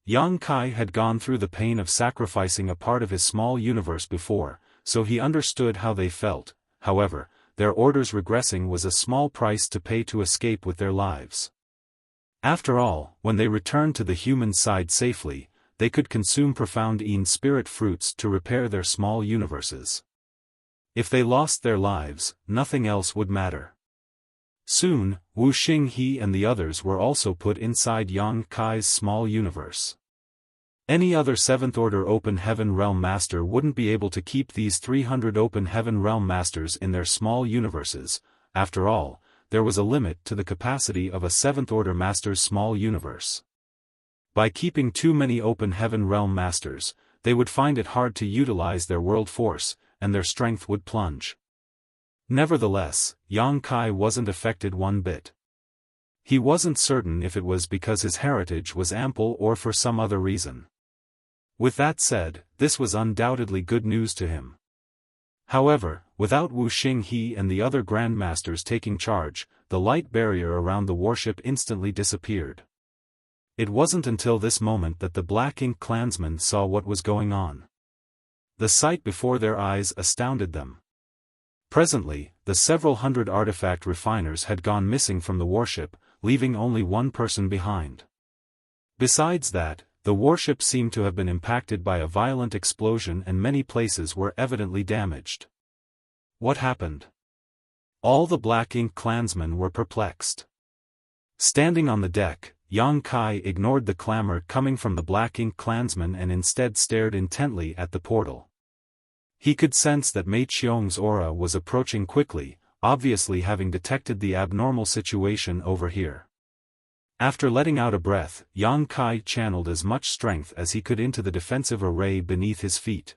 Yang Kai had gone through the pain of sacrificing a part of his small universe before, so he understood how they felt. However, their orders regressing was a small price to pay to escape with their lives. After all, when they returned to the human side safely, they could consume profound spirit fruits to repair their small universes. If they lost their lives, nothing else would matter. Soon, Wu Xinghe and the others were also put inside Yang Kai's small universe. Any other 7th order open heaven realm master wouldn't be able to keep these 300 open heaven realm masters in their small universes. After all, there was a limit to the capacity of a 7th order master's small universe. By keeping too many open heaven realm masters, they would find it hard to utilize their world force, and their strength would plunge. Nevertheless, Yang Kai wasn't affected one bit. He wasn't certain if it was because his heritage was ample or for some other reason. With that said, this was undoubtedly good news to him. However, without Wu Xing he and the other grandmasters taking charge, the light barrier around the warship instantly disappeared. It wasn't until this moment that the Black Ink clansmen saw what was going on. The sight before their eyes astounded them. Presently, the several hundred artifact refiners had gone missing from the warship, leaving only one person behind. Besides that, the warship seemed to have been impacted by a violent explosion and many places were evidently damaged. What happened? All the Black Ink clansmen were perplexed. Standing on the deck, Yang Kai ignored the clamor coming from the Black Ink clansmen and instead stared intently at the portal. He could sense that Mei Qiong's aura was approaching quickly, obviously having detected the abnormal situation over here. After letting out a breath, Yang Kai channeled as much strength as he could into the defensive array beneath his feet.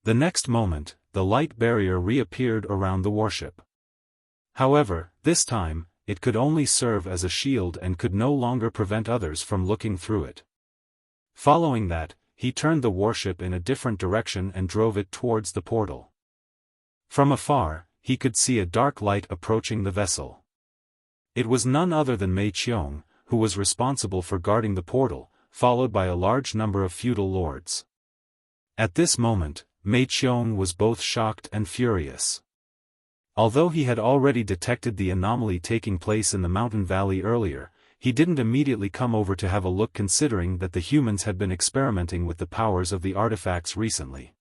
The next moment, the light barrier reappeared around the warship. However, this time, it could only serve as a shield and could no longer prevent others from looking through it. Following that, he turned the warship in a different direction and drove it towards the portal. From afar, he could see a dark light approaching the vessel. It was none other than Mei Qiong, who was responsible for guarding the portal, followed by a large number of feudal lords. At this moment, Mei Qiong was both shocked and furious. Although he had already detected the anomaly taking place in the mountain valley earlier, he didn't immediately come over to have a look considering that the humans had been experimenting with the powers of the artifacts recently.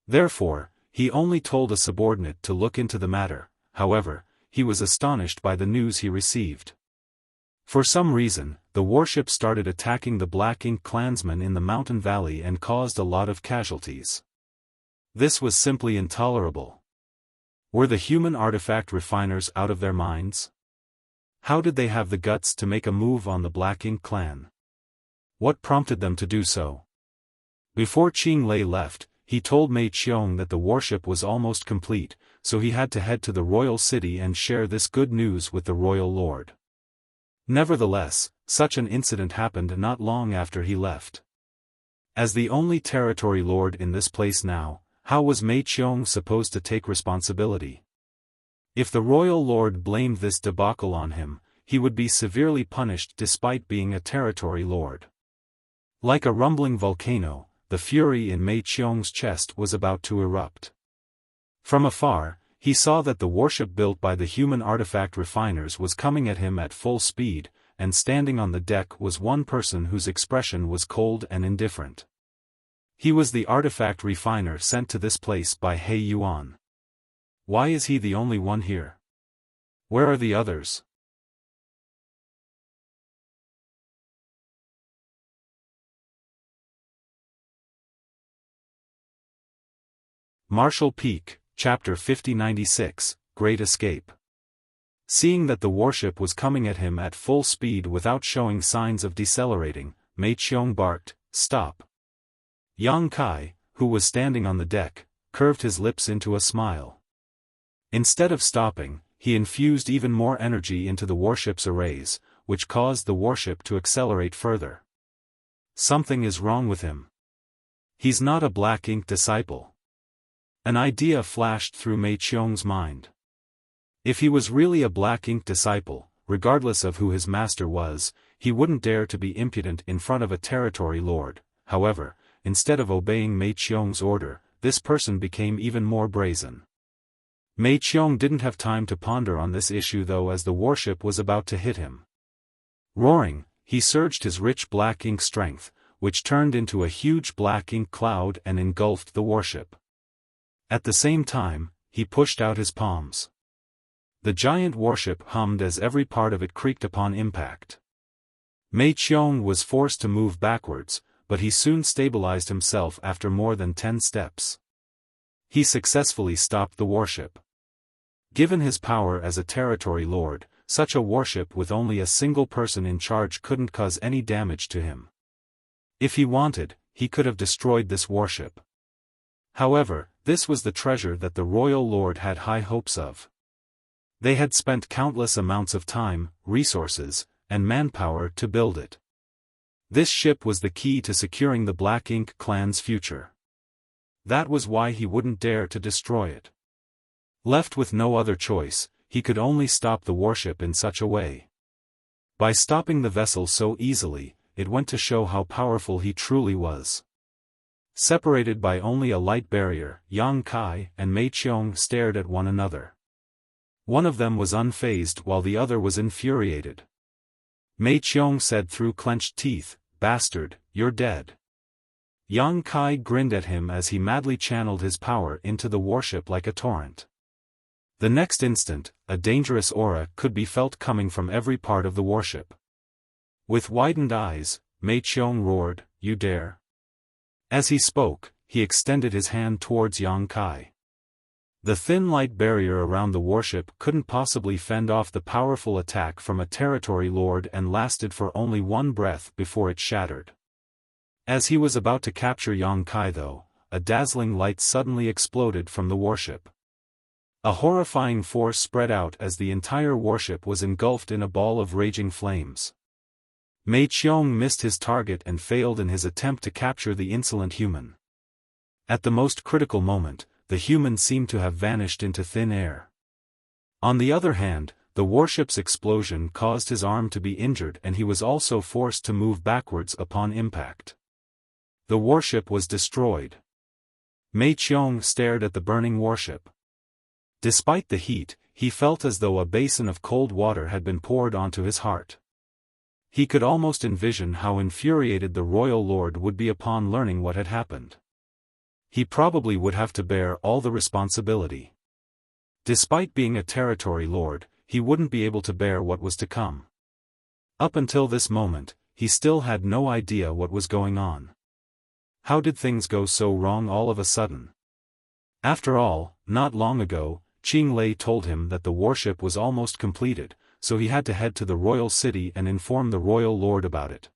Therefore, he only told a subordinate to look into the matter. However, he was astonished by the news he received. For some reason, the warship started attacking the Black Ink clansmen in the mountain valley and caused a lot of casualties. This was simply intolerable. Were the human artifact refiners out of their minds? How did they have the guts to make a move on the Black Ink clan? What prompted them to do so? Before Qing Lei left, he told Mei Qiong that the warship was almost complete, so he had to head to the royal city and share this good news with the royal lord. Nevertheless, such an incident happened not long after he left. As the only territory lord in this place now, how was Mei Qiong supposed to take responsibility? If the royal lord blamed this debacle on him, he would be severely punished despite being a territory lord. Like a rumbling volcano, the fury in Mei Qiong's chest was about to erupt. From afar, he saw that the warship built by the human artifact refiners was coming at him at full speed, and standing on the deck was one person whose expression was cold and indifferent. He was the artifact refiner sent to this place by He Yuan. Why is he the only one here? Where are the others? Marshall Peak, Chapter 5096, Great Escape. Seeing that the warship was coming at him at full speed without showing signs of decelerating, Mei Qiong barked, "Stop!" Yang Kai, who was standing on the deck, curved his lips into a smile. Instead of stopping, he infused even more energy into the warship's arrays, which caused the warship to accelerate further. Something is wrong with him. He's not a Black Ink disciple. An idea flashed through Mei Qiong's mind. If he was really a Black Ink disciple, regardless of who his master was, he wouldn't dare to be impudent in front of a territory lord. However, instead of obeying Mei Qiong's order, this person became even more brazen. Mei Qiong didn't have time to ponder on this issue though, as the warship was about to hit him. Roaring, he surged his rich Black Ink strength, which turned into a huge Black Ink cloud and engulfed the warship. At the same time, he pushed out his palms. The giant warship hummed as every part of it creaked upon impact. Mei Qiong was forced to move backwards, but he soon stabilized himself after more than 10 steps. He successfully stopped the warship. Given his power as a territory lord, such a warship with only a single person in charge couldn't cause any damage to him. If he wanted, he could have destroyed this warship. However, this was the treasure that the royal lord had high hopes of. They had spent countless amounts of time, resources, and manpower to build it. This ship was the key to securing the Black Ink clan's future. That was why he wouldn't dare to destroy it. Left with no other choice, he could only stop the warship in such a way. By stopping the vessel so easily, it went to show how powerful he truly was. Separated by only a light barrier, Yang Kai and Mei Qiong stared at one another. One of them was unfazed while the other was infuriated. Mei Qiong said through clenched teeth, "Bastard, you're dead." Yang Kai grinned at him as he madly channeled his power into the warship like a torrent. The next instant, a dangerous aura could be felt coming from every part of the warship. With widened eyes, Mei Qiong roared, "You dare?" As he spoke, he extended his hand towards Yang Kai. The thin light barrier around the warship couldn't possibly fend off the powerful attack from a territory lord and lasted for only one breath before it shattered. As he was about to capture Yang Kai though, a dazzling light suddenly exploded from the warship. A horrifying force spread out as the entire warship was engulfed in a ball of raging flames. Mei Qiong missed his target and failed in his attempt to capture the insolent human. At the most critical moment, the human seemed to have vanished into thin air. On the other hand, the warship's explosion caused his arm to be injured and he was also forced to move backwards upon impact. The warship was destroyed. Mei Qiong stared at the burning warship. Despite the heat, he felt as though a basin of cold water had been poured onto his heart. He could almost envision how infuriated the royal lord would be upon learning what had happened. He probably would have to bear all the responsibility. Despite being a territory lord, he wouldn't be able to bear what was to come. Up until this moment, he still had no idea what was going on. How did things go so wrong all of a sudden? After all, not long ago, Qing Lei told him that the warship was almost completed, so he had to head to the royal city and inform the royal lord about it.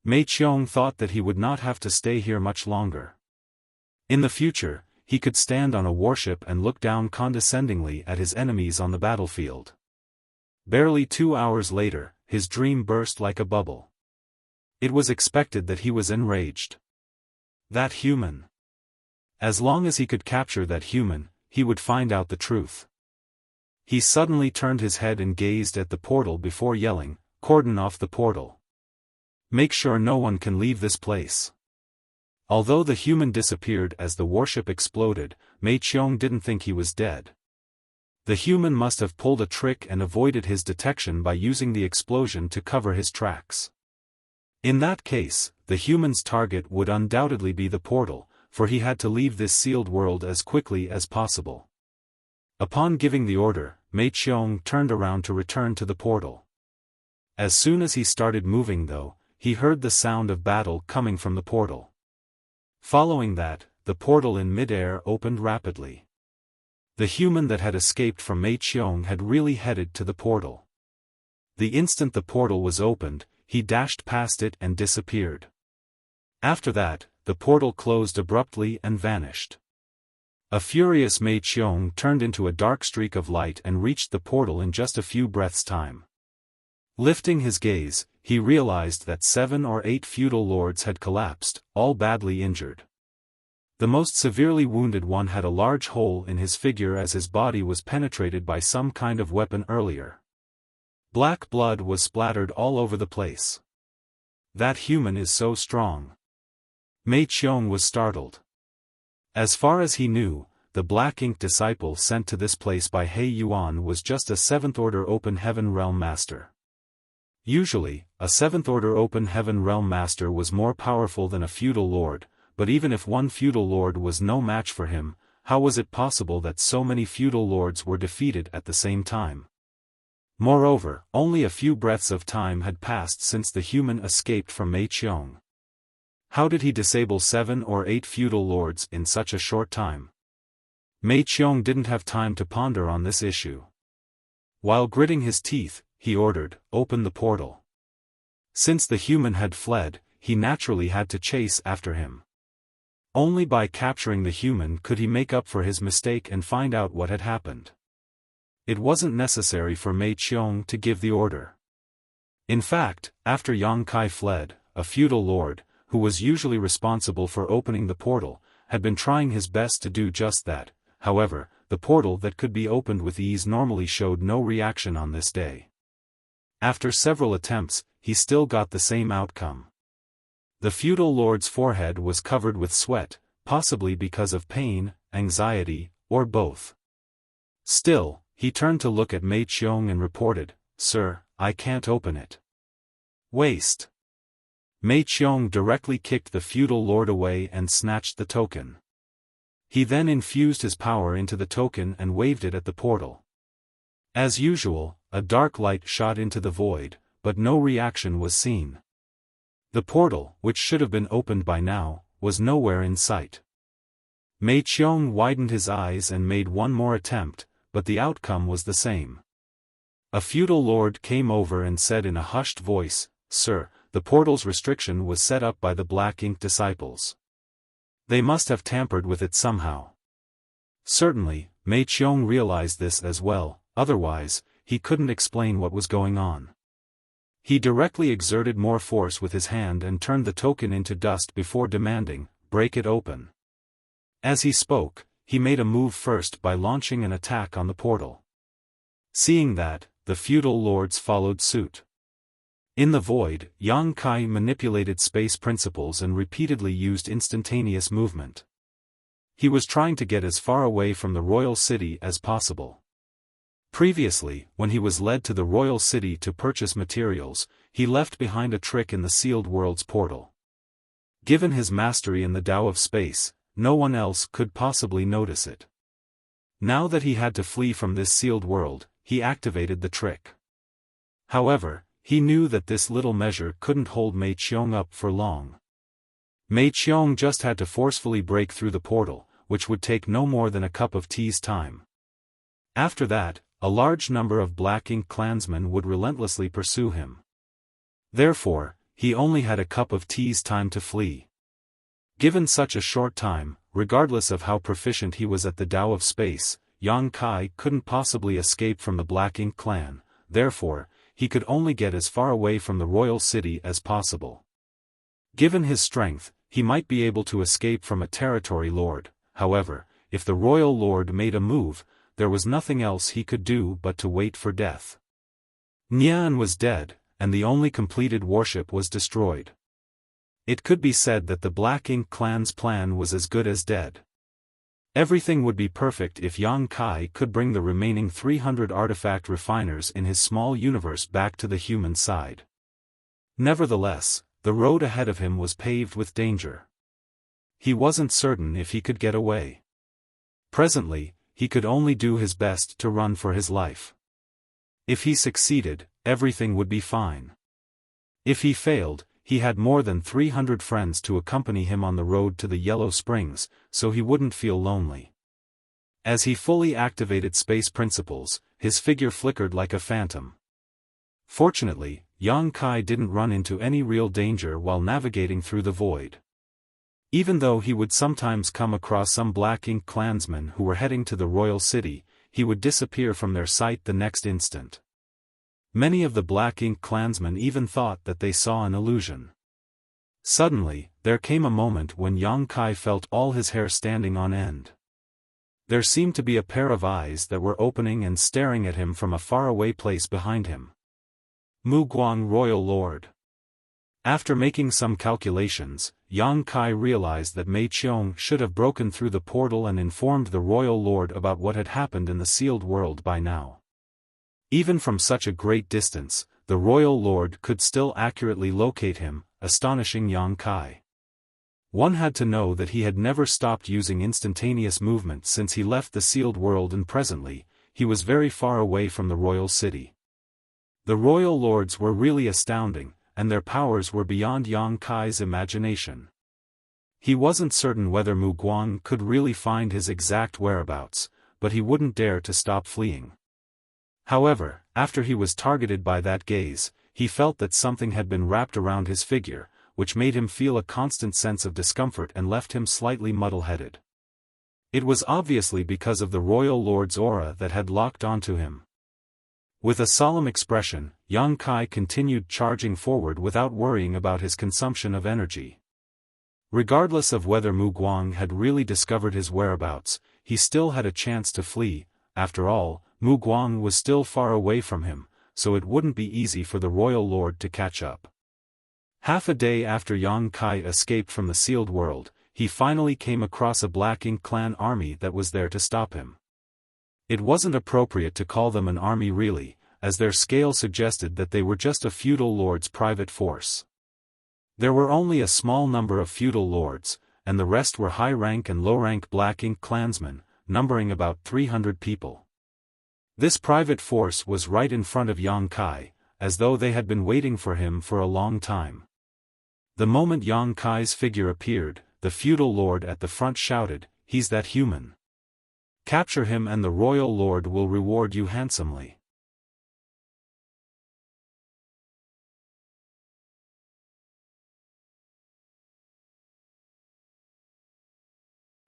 Mei Qiong thought that he would not have to stay here much longer. In the future, he could stand on a warship and look down condescendingly at his enemies on the battlefield. Barely 2 hours later, his dream burst like a bubble. It was expected that he was enraged. That human. As long as he could capture that human, he would find out the truth. He suddenly turned his head and gazed at the portal before yelling, "Cordon off the portal. Make sure no one can leave this place." Although the human disappeared as the warship exploded, Mei Qiong didn't think he was dead. The human must have pulled a trick and avoided his detection by using the explosion to cover his tracks. In that case, the human's target would undoubtedly be the portal, for he had to leave this sealed world as quickly as possible. Upon giving the order, Mei Qiong turned around to return to the portal. As soon as he started moving though, he heard the sound of battle coming from the portal. Following that, the portal in mid-air opened rapidly. The human that had escaped from Mei Qiong had really headed to the portal. The instant the portal was opened, he dashed past it and disappeared. After that, the portal closed abruptly and vanished. A furious Mei Qiong turned into a dark streak of light and reached the portal in just a few breaths' time. Lifting his gaze, he realized that 7 or 8 feudal lords had collapsed, all badly injured. The most severely wounded one had a large hole in his figure as his body was penetrated by some kind of weapon earlier. Black blood was splattered all over the place. That human is so strong. Mei Qiong was startled. As far as he knew, the Black Ink disciple sent to this place by He Yuan was just a 7th-order Open Heaven Realm Master. Usually, a 7th-order Open Heaven Realm Master was more powerful than a feudal lord, but even if one feudal lord was no match for him, how was it possible that so many feudal lords were defeated at the same time? Moreover, only a few breaths of time had passed since the human escaped from Mei Qiong. How did he disable 7 or 8 feudal lords in such a short time? Mei Qiong didn't have time to ponder on this issue. While gritting his teeth, he ordered, "Open the portal." Since the human had fled, he naturally had to chase after him. Only by capturing the human could he make up for his mistake and find out what had happened. It wasn't necessary for Mei Qiong to give the order. In fact, after Yang Kai fled, a feudal lord, who was usually responsible for opening the portal, had been trying his best to do just that. However, the portal that could be opened with ease normally showed no reaction on this day. After several attempts, he still got the same outcome. The feudal lord's forehead was covered with sweat, possibly because of pain, anxiety, or both. Still, he turned to look at Mei Qiong and reported, "Sir, I can't open it." Waste. Mei Qiong directly kicked the feudal lord away and snatched the token. He then infused his power into the token and waved it at the portal. As usual, a dark light shot into the void, but no reaction was seen. The portal, which should have been opened by now, was nowhere in sight. Mei Qiong widened his eyes and made one more attempt, but the outcome was the same. A feudal lord came over and said in a hushed voice, "Sir, the portal's restriction was set up by the Black Ink disciples. They must have tampered with it somehow." Certainly, Mei Qiong realized this as well, otherwise, he couldn't explain what was going on. He directly exerted more force with his hand and turned the token into dust before demanding, "Break it open." As he spoke, he made a move first by launching an attack on the portal. Seeing that, the feudal lords followed suit. In the void, Yang Kai manipulated space principles and repeatedly used instantaneous movement. He was trying to get as far away from the royal city as possible. Previously, when he was led to the royal city to purchase materials, he left behind a trick in the sealed world's portal. Given his mastery in the Tao of space, no one else could possibly notice it. Now that he had to flee from this sealed world, he activated the trick. However, he knew that this little measure couldn't hold Mei Qiong up for long. Mei Qiong just had to forcefully break through the portal, which would take no more than a cup of tea's time. After that, a large number of Black Ink clansmen would relentlessly pursue him. Therefore, he only had a cup of tea's time to flee. Given such a short time, regardless of how proficient he was at the Tao of space, Yang Kai couldn't possibly escape from the Black Ink clan, therefore, he could only get as far away from the royal city as possible. Given his strength, he might be able to escape from a territory lord. However, if the royal lord made a move, there was nothing else he could do but to wait for death. Nian was dead, and the only completed warship was destroyed. It could be said that the Black Ink clan's plan was as good as dead. Everything would be perfect if Yang Kai could bring the remaining 300 artifact refiners in his small universe back to the human side. Nevertheless, the road ahead of him was paved with danger. He wasn't certain if he could get away. Presently, he could only do his best to run for his life. If he succeeded, everything would be fine. If he failed, he had more than 300 friends to accompany him on the road to the Yellow Springs, so he wouldn't feel lonely. As he fully activated space principles, his figure flickered like a phantom. Fortunately, Yang Kai didn't run into any real danger while navigating through the void. Even though he would sometimes come across some Black Ink clansmen who were heading to the royal city, he would disappear from their sight the next instant. Many of the Black Ink clansmen even thought that they saw an illusion. Suddenly, there came a moment when Yang Kai felt all his hair standing on end. There seemed to be a pair of eyes that were opening and staring at him from a faraway place behind him. Mu Guang, Royal Lord. After making some calculations, Yang Kai realized that Mei Qiong should have broken through the portal and informed the Royal Lord about what had happened in the sealed world by now. Even from such a great distance, the Royal Lord could still accurately locate him, astonishing Yang Kai. One had to know that he had never stopped using instantaneous movement since he left the sealed world, and presently, he was very far away from the royal city. The Royal Lords were really astounding, and their powers were beyond Yang Kai's imagination. He wasn't certain whether Mu Guang could really find his exact whereabouts, but he wouldn't dare to stop fleeing. However, after he was targeted by that gaze, he felt that something had been wrapped around his figure, which made him feel a constant sense of discomfort and left him slightly muddle-headed. It was obviously because of the royal lord's aura that had locked onto him. With a solemn expression, Yang Kai continued charging forward without worrying about his consumption of energy. Regardless of whether Mu Guang had really discovered his whereabouts, he still had a chance to flee. After all, Mu Guang was still far away from him, so it wouldn't be easy for the royal lord to catch up. Half a day after Yang Kai escaped from the sealed world, he finally came across a Black Ink clan army that was there to stop him. It wasn't appropriate to call them an army really, as their scale suggested that they were just a feudal lord's private force. There were only a small number of feudal lords, and the rest were high-rank and low-rank Black Ink clansmen, numbering about 300 people. This private force was right in front of Yang Kai, as though they had been waiting for him for a long time. The moment Yang Kai's figure appeared, the feudal lord at the front shouted, "He's that human. Capture him and the royal lord will reward you handsomely."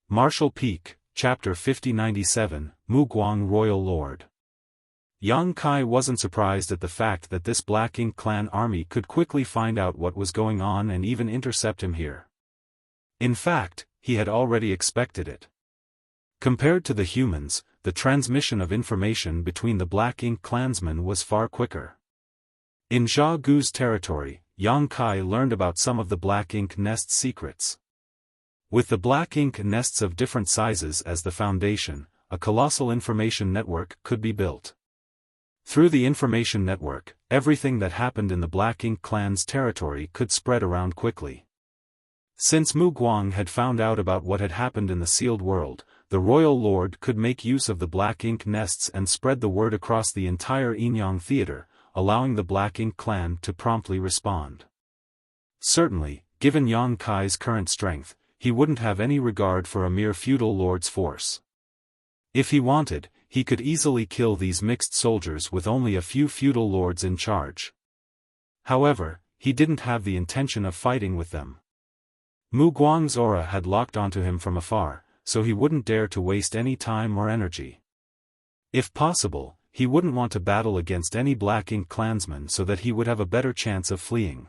Martial Peak, Chapter 5097, Mu Guang Royal Lord. Yang Kai wasn't surprised at the fact that this Black Ink clan army could quickly find out what was going on and even intercept him here. In fact, he had already expected it. Compared to the humans, the transmission of information between the Black Ink clansmen was far quicker. In Jia Gu's territory, Yang Kai learned about some of the Black Ink nest secrets. With the Black Ink nests of different sizes as the foundation, a colossal information network could be built. Through the information network, everything that happened in the Black Ink clan's territory could spread around quickly. Since Mu Guang had found out about what had happened in the sealed world, the royal lord could make use of the Black Ink nests and spread the word across the entire Yinyang theater, allowing the Black Ink clan to promptly respond. Certainly, given Yang Kai's current strength, he wouldn't have any regard for a mere feudal lord's force. If he wanted, he could easily kill these mixed soldiers with only a few feudal lords in charge. However, he didn't have the intention of fighting with them. Mu Guang's aura had locked onto him from afar, so he wouldn't dare to waste any time or energy. If possible, he wouldn't want to battle against any Black Ink clansman so that he would have a better chance of fleeing.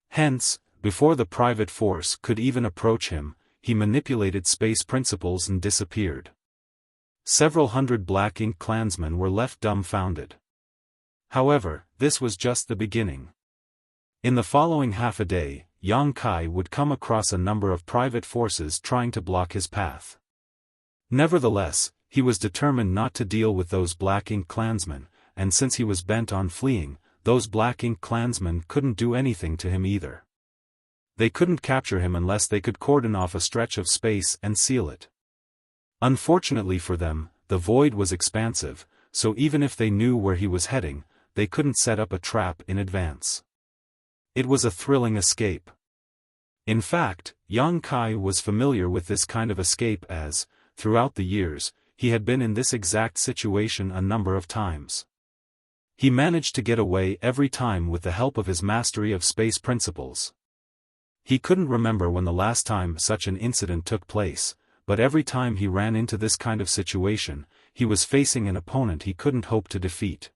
Hence, before the private force could even approach him, he manipulated space principles and disappeared. Several hundred Black Ink clansmen were left dumbfounded. However, this was just the beginning. In the following half a day, Yang Kai would come across a number of private forces trying to block his path. Nevertheless, he was determined not to deal with those Black Ink clansmen, and since he was bent on fleeing, those Black Ink clansmen couldn't do anything to him either. They couldn't capture him unless they could cordon off a stretch of space and seal it. Unfortunately for them, the void was expansive, so even if they knew where he was heading, they couldn't set up a trap in advance. It was a thrilling escape. In fact, Yang Kai was familiar with this kind of escape as, throughout the years, he had been in this exact situation a number of times. He managed to get away every time with the help of his mastery of space principles. He couldn't remember when the last time such an incident took place, but every time he ran into this kind of situation, he was facing an opponent he couldn't hope to defeat.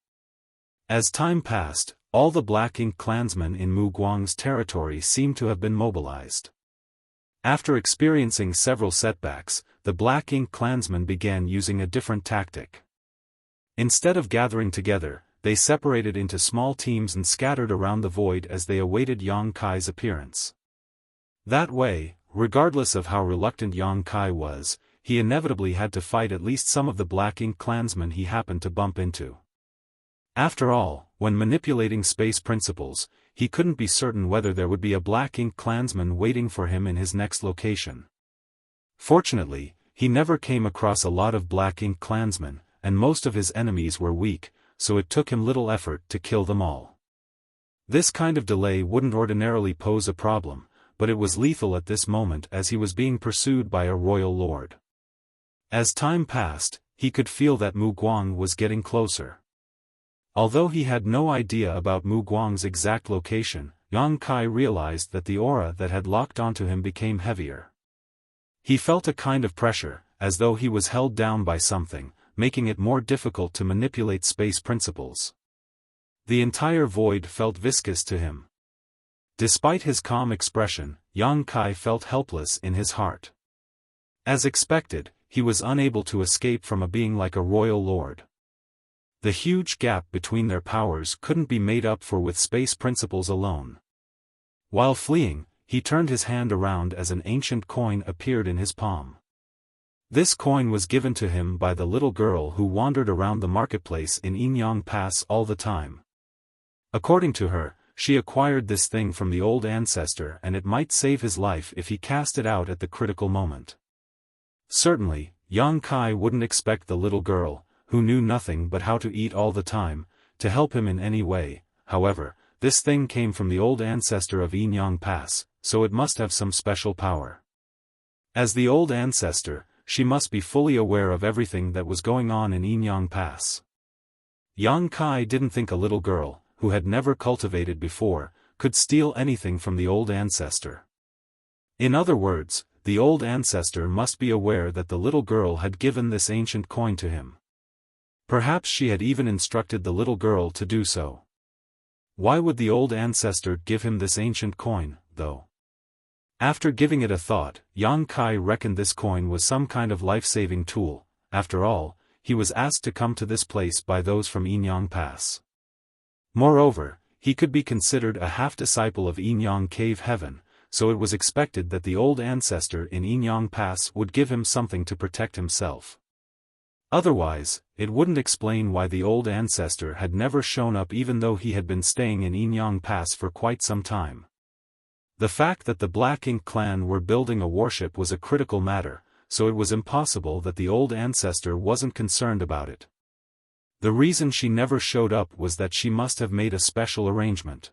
As time passed, all the Black Ink clansmen in Mu Guang's territory seemed to have been mobilized. After experiencing several setbacks, the Black Ink clansmen began using a different tactic. Instead of gathering together, they separated into small teams and scattered around the void as they awaited Yang Kai's appearance. That way, regardless of how reluctant Yang Kai was, he inevitably had to fight at least some of the Black Ink clansmen he happened to bump into. After all, when manipulating space principles, he couldn't be certain whether there would be a Black Ink clansman waiting for him in his next location. Fortunately, he never came across a lot of Black Ink clansmen, and most of his enemies were weak, so it took him little effort to kill them all. This kind of delay wouldn't ordinarily pose a problem, but it was lethal at this moment as he was being pursued by a royal lord. As time passed, he could feel that Mu Guang was getting closer. Although he had no idea about Mu Guang's exact location, Yang Kai realized that the aura that had locked onto him became heavier. He felt a kind of pressure, as though he was held down by something, making it more difficult to manipulate space principles. The entire void felt viscous to him. Despite his calm expression, Yang Kai felt helpless in his heart. As expected, he was unable to escape from a being like a royal lord. The huge gap between their powers couldn't be made up for with space principles alone. While fleeing, he turned his hand around as an ancient coin appeared in his palm. This coin was given to him by the little girl who wandered around the marketplace in Yinyang Pass all the time. According to her, she acquired this thing from the old ancestor and it might save his life if he cast it out at the critical moment. Certainly, Yang Kai wouldn't expect the little girl, who knew nothing but how to eat all the time, to help him in any way. However, this thing came from the old ancestor of Yinyang Pass, so it must have some special power. As the old ancestor, she must be fully aware of everything that was going on in Yinyang Pass. Yang Kai didn't think a little girl, who had never cultivated before, could steal anything from the old ancestor. In other words, the old ancestor must be aware that the little girl had given this ancient coin to him. Perhaps she had even instructed the little girl to do so. Why would the old ancestor give him this ancient coin, though? After giving it a thought, Yang Kai reckoned this coin was some kind of life-saving tool. After all, he was asked to come to this place by those from Yinyang Pass. Moreover, he could be considered a half-disciple of Yinyang Cave Heaven, so it was expected that the old ancestor in Yinyang Pass would give him something to protect himself. Otherwise, it wouldn't explain why the old ancestor had never shown up even though he had been staying in Yinyang Pass for quite some time. The fact that the Black Ink clan were building a warship was a critical matter, so it was impossible that the old ancestor wasn't concerned about it. The reason she never showed up was that she must have made a special arrangement.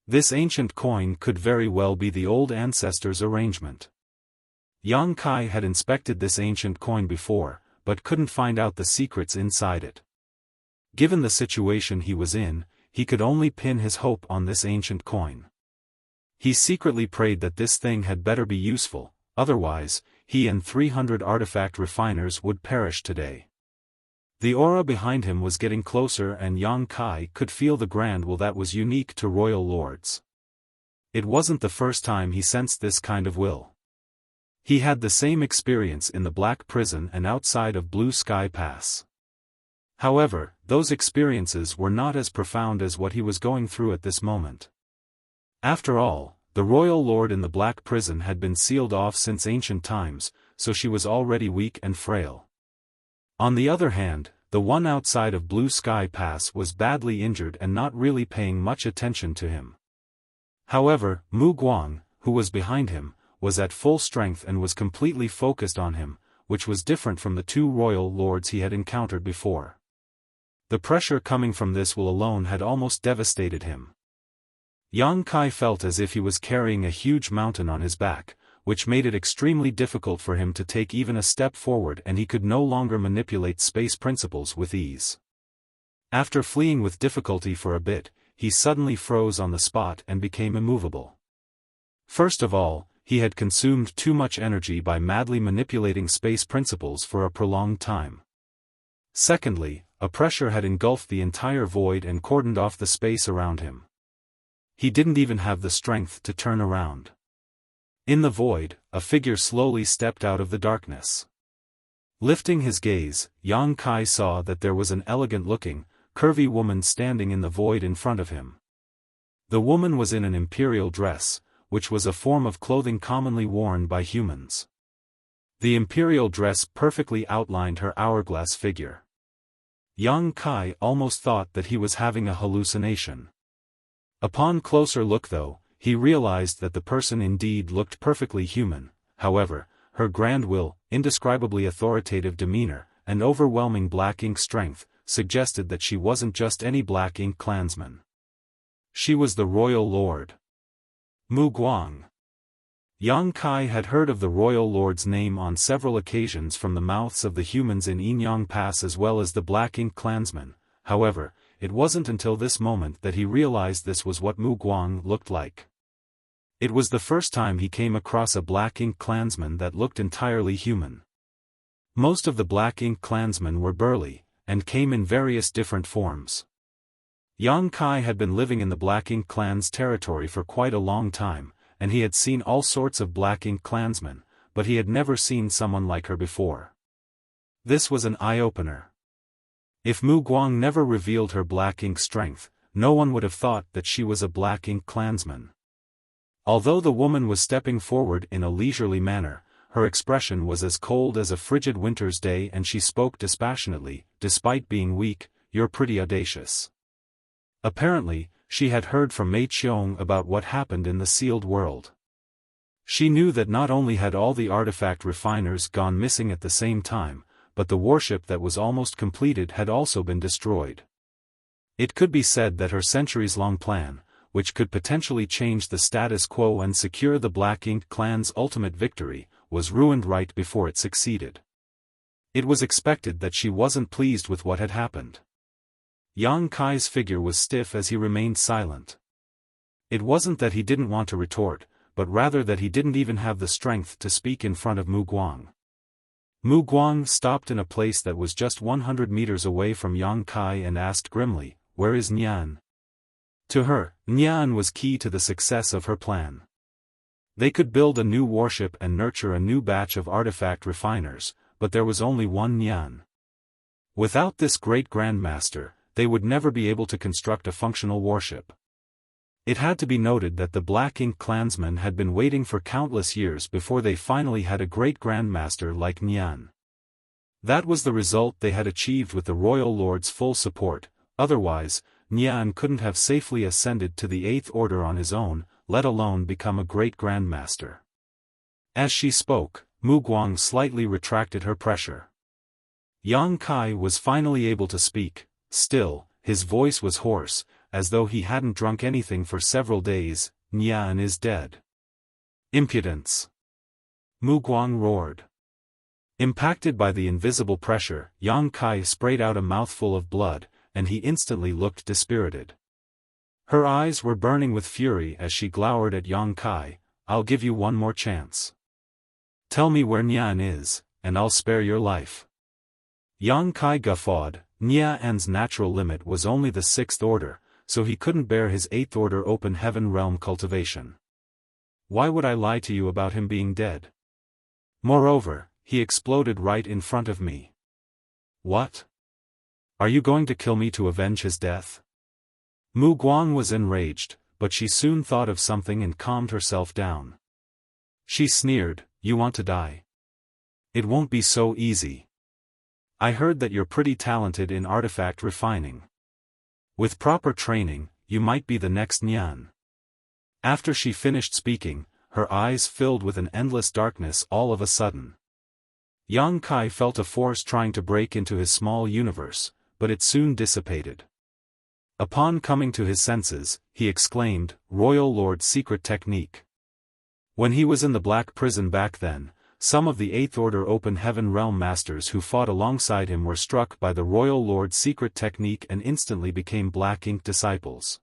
This ancient coin could very well be the old ancestor's arrangement. Yang Kai had inspected this ancient coin before, but couldn't find out the secrets inside it. Given the situation he was in, he could only pin his hope on this ancient coin. He secretly prayed that this thing had better be useful, otherwise, he and 300 artifact refiners would perish today. The aura behind him was getting closer and Yang Kai could feel the grand will that was unique to royal lords. It wasn't the first time he sensed this kind of will. He had the same experience in the Black Prison and outside of Blue Sky Pass. However, those experiences were not as profound as what he was going through at this moment. After all, the royal lord in the Black Prison had been sealed off since ancient times, so she was already weak and frail. On the other hand, the one outside of Blue Sky Pass was badly injured and not really paying much attention to him. However, Mu Guang, who was behind him, was at full strength and was completely focused on him, which was different from the two royal lords he had encountered before. The pressure coming from this will alone had almost devastated him. Yang Kai felt as if he was carrying a huge mountain on his back, which made it extremely difficult for him to take even a step forward and he could no longer manipulate space principles with ease. After fleeing with difficulty for a bit, he suddenly froze on the spot and became immovable. First of all, he had consumed too much energy by madly manipulating space principles for a prolonged time. Secondly, a pressure had engulfed the entire void and cordoned off the space around him. He didn't even have the strength to turn around. In the void, a figure slowly stepped out of the darkness. Lifting his gaze, Yang Kai saw that there was an elegant-looking, curvy woman standing in the void in front of him. The woman was in an imperial dress, which was a form of clothing commonly worn by humans. The imperial dress perfectly outlined her hourglass figure. Yang Kai almost thought that he was having a hallucination. Upon closer look though, he realized that the person indeed looked perfectly human. However, her grand will, indescribably authoritative demeanor, and overwhelming black ink strength, suggested that she wasn't just any Black Ink clansman. She was the royal lord. Mu Guang. Yang Kai had heard of the royal lord's name on several occasions from the mouths of the humans in Yinyang Pass as well as the Black Ink clansmen. However, it wasn't until this moment that he realized this was what Mu Guang looked like. It was the first time he came across a Black Ink clansman that looked entirely human. Most of the Black Ink clansmen were burly, and came in various different forms. Yang Kai had been living in the Black Ink clan's territory for quite a long time, and he had seen all sorts of Black Ink clansmen, but he had never seen someone like her before. This was an eye-opener. If Mu Guang never revealed her Black Ink strength, no one would have thought that she was a Black Ink clansman. Although the woman was stepping forward in a leisurely manner, her expression was as cold as a frigid winter's day, and she spoke dispassionately, despite being weak, "You're pretty audacious." Apparently, she had heard from Mei Qiong about what happened in the sealed world. She knew that not only had all the artifact refiners gone missing at the same time, but the warship that was almost completed had also been destroyed. It could be said that her centuries-long plan, which could potentially change the status quo and secure the Black Ink clan's ultimate victory, was ruined right before it succeeded. It was expected that she wasn't pleased with what had happened. Yang Kai's figure was stiff as he remained silent. It wasn't that he didn't want to retort, but rather that he didn't even have the strength to speak in front of Mu Guang. Mu Guang stopped in a place that was just 100 meters away from Yang Kai and asked grimly, "Where is Nian?" To her, Nian was key to the success of her plan. They could build a new warship and nurture a new batch of artifact refiners, but there was only one Nian. Without this great grandmaster, they would never be able to construct a functional warship. It had to be noted that the Black Ink clansmen had been waiting for countless years before they finally had a great grandmaster like Nian. That was the result they had achieved with the Royal Lord's full support. Otherwise, Nian couldn't have safely ascended to the Eighth Order on his own, let alone become a great grandmaster. As she spoke, Mu Guang slightly retracted her pressure. Yang Kai was finally able to speak. Still, his voice was hoarse, as though he hadn't drunk anything for several days. "Nian is dead." "Impudence!" Mu Guang roared. Impacted by the invisible pressure, Yang Kai sprayed out a mouthful of blood, and he instantly looked dispirited. Her eyes were burning with fury as she glowered at Yang Kai. "I'll give you one more chance. Tell me where Nian is, and I'll spare your life." Yang Kai guffawed. Nian's natural limit was only the 6th order, so he couldn't bear his 8th order open heaven realm cultivation. "Why would I lie to you about him being dead? Moreover, he exploded right in front of me." "What? Are you going to kill me to avenge his death?" Mu Guang was enraged, but she soon thought of something and calmed herself down. She sneered, "You want to die? It won't be so easy. I heard that you're pretty talented in artifact refining. With proper training, you might be the next Nian." After she finished speaking, her eyes filled with an endless darkness all of a sudden. Yang Kai felt a force trying to break into his small universe, but it soon dissipated. Upon coming to his senses, he exclaimed, "Royal Lord's secret technique." When he was in the Black Prison back then, some of the 8th Order Open Heaven Realm Masters who fought alongside him were struck by the Royal Lord's secret technique and instantly became Black Ink disciples.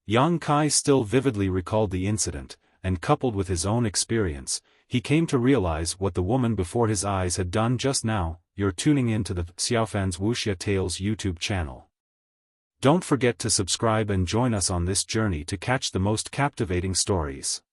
Yang Kai still vividly recalled the incident, and coupled with his own experience, he came to realize what the woman before his eyes had done just now. You're tuning in to the Xiaofan's Wuxia Tales YouTube channel. Don't forget to subscribe and join us on this journey to catch the most captivating stories.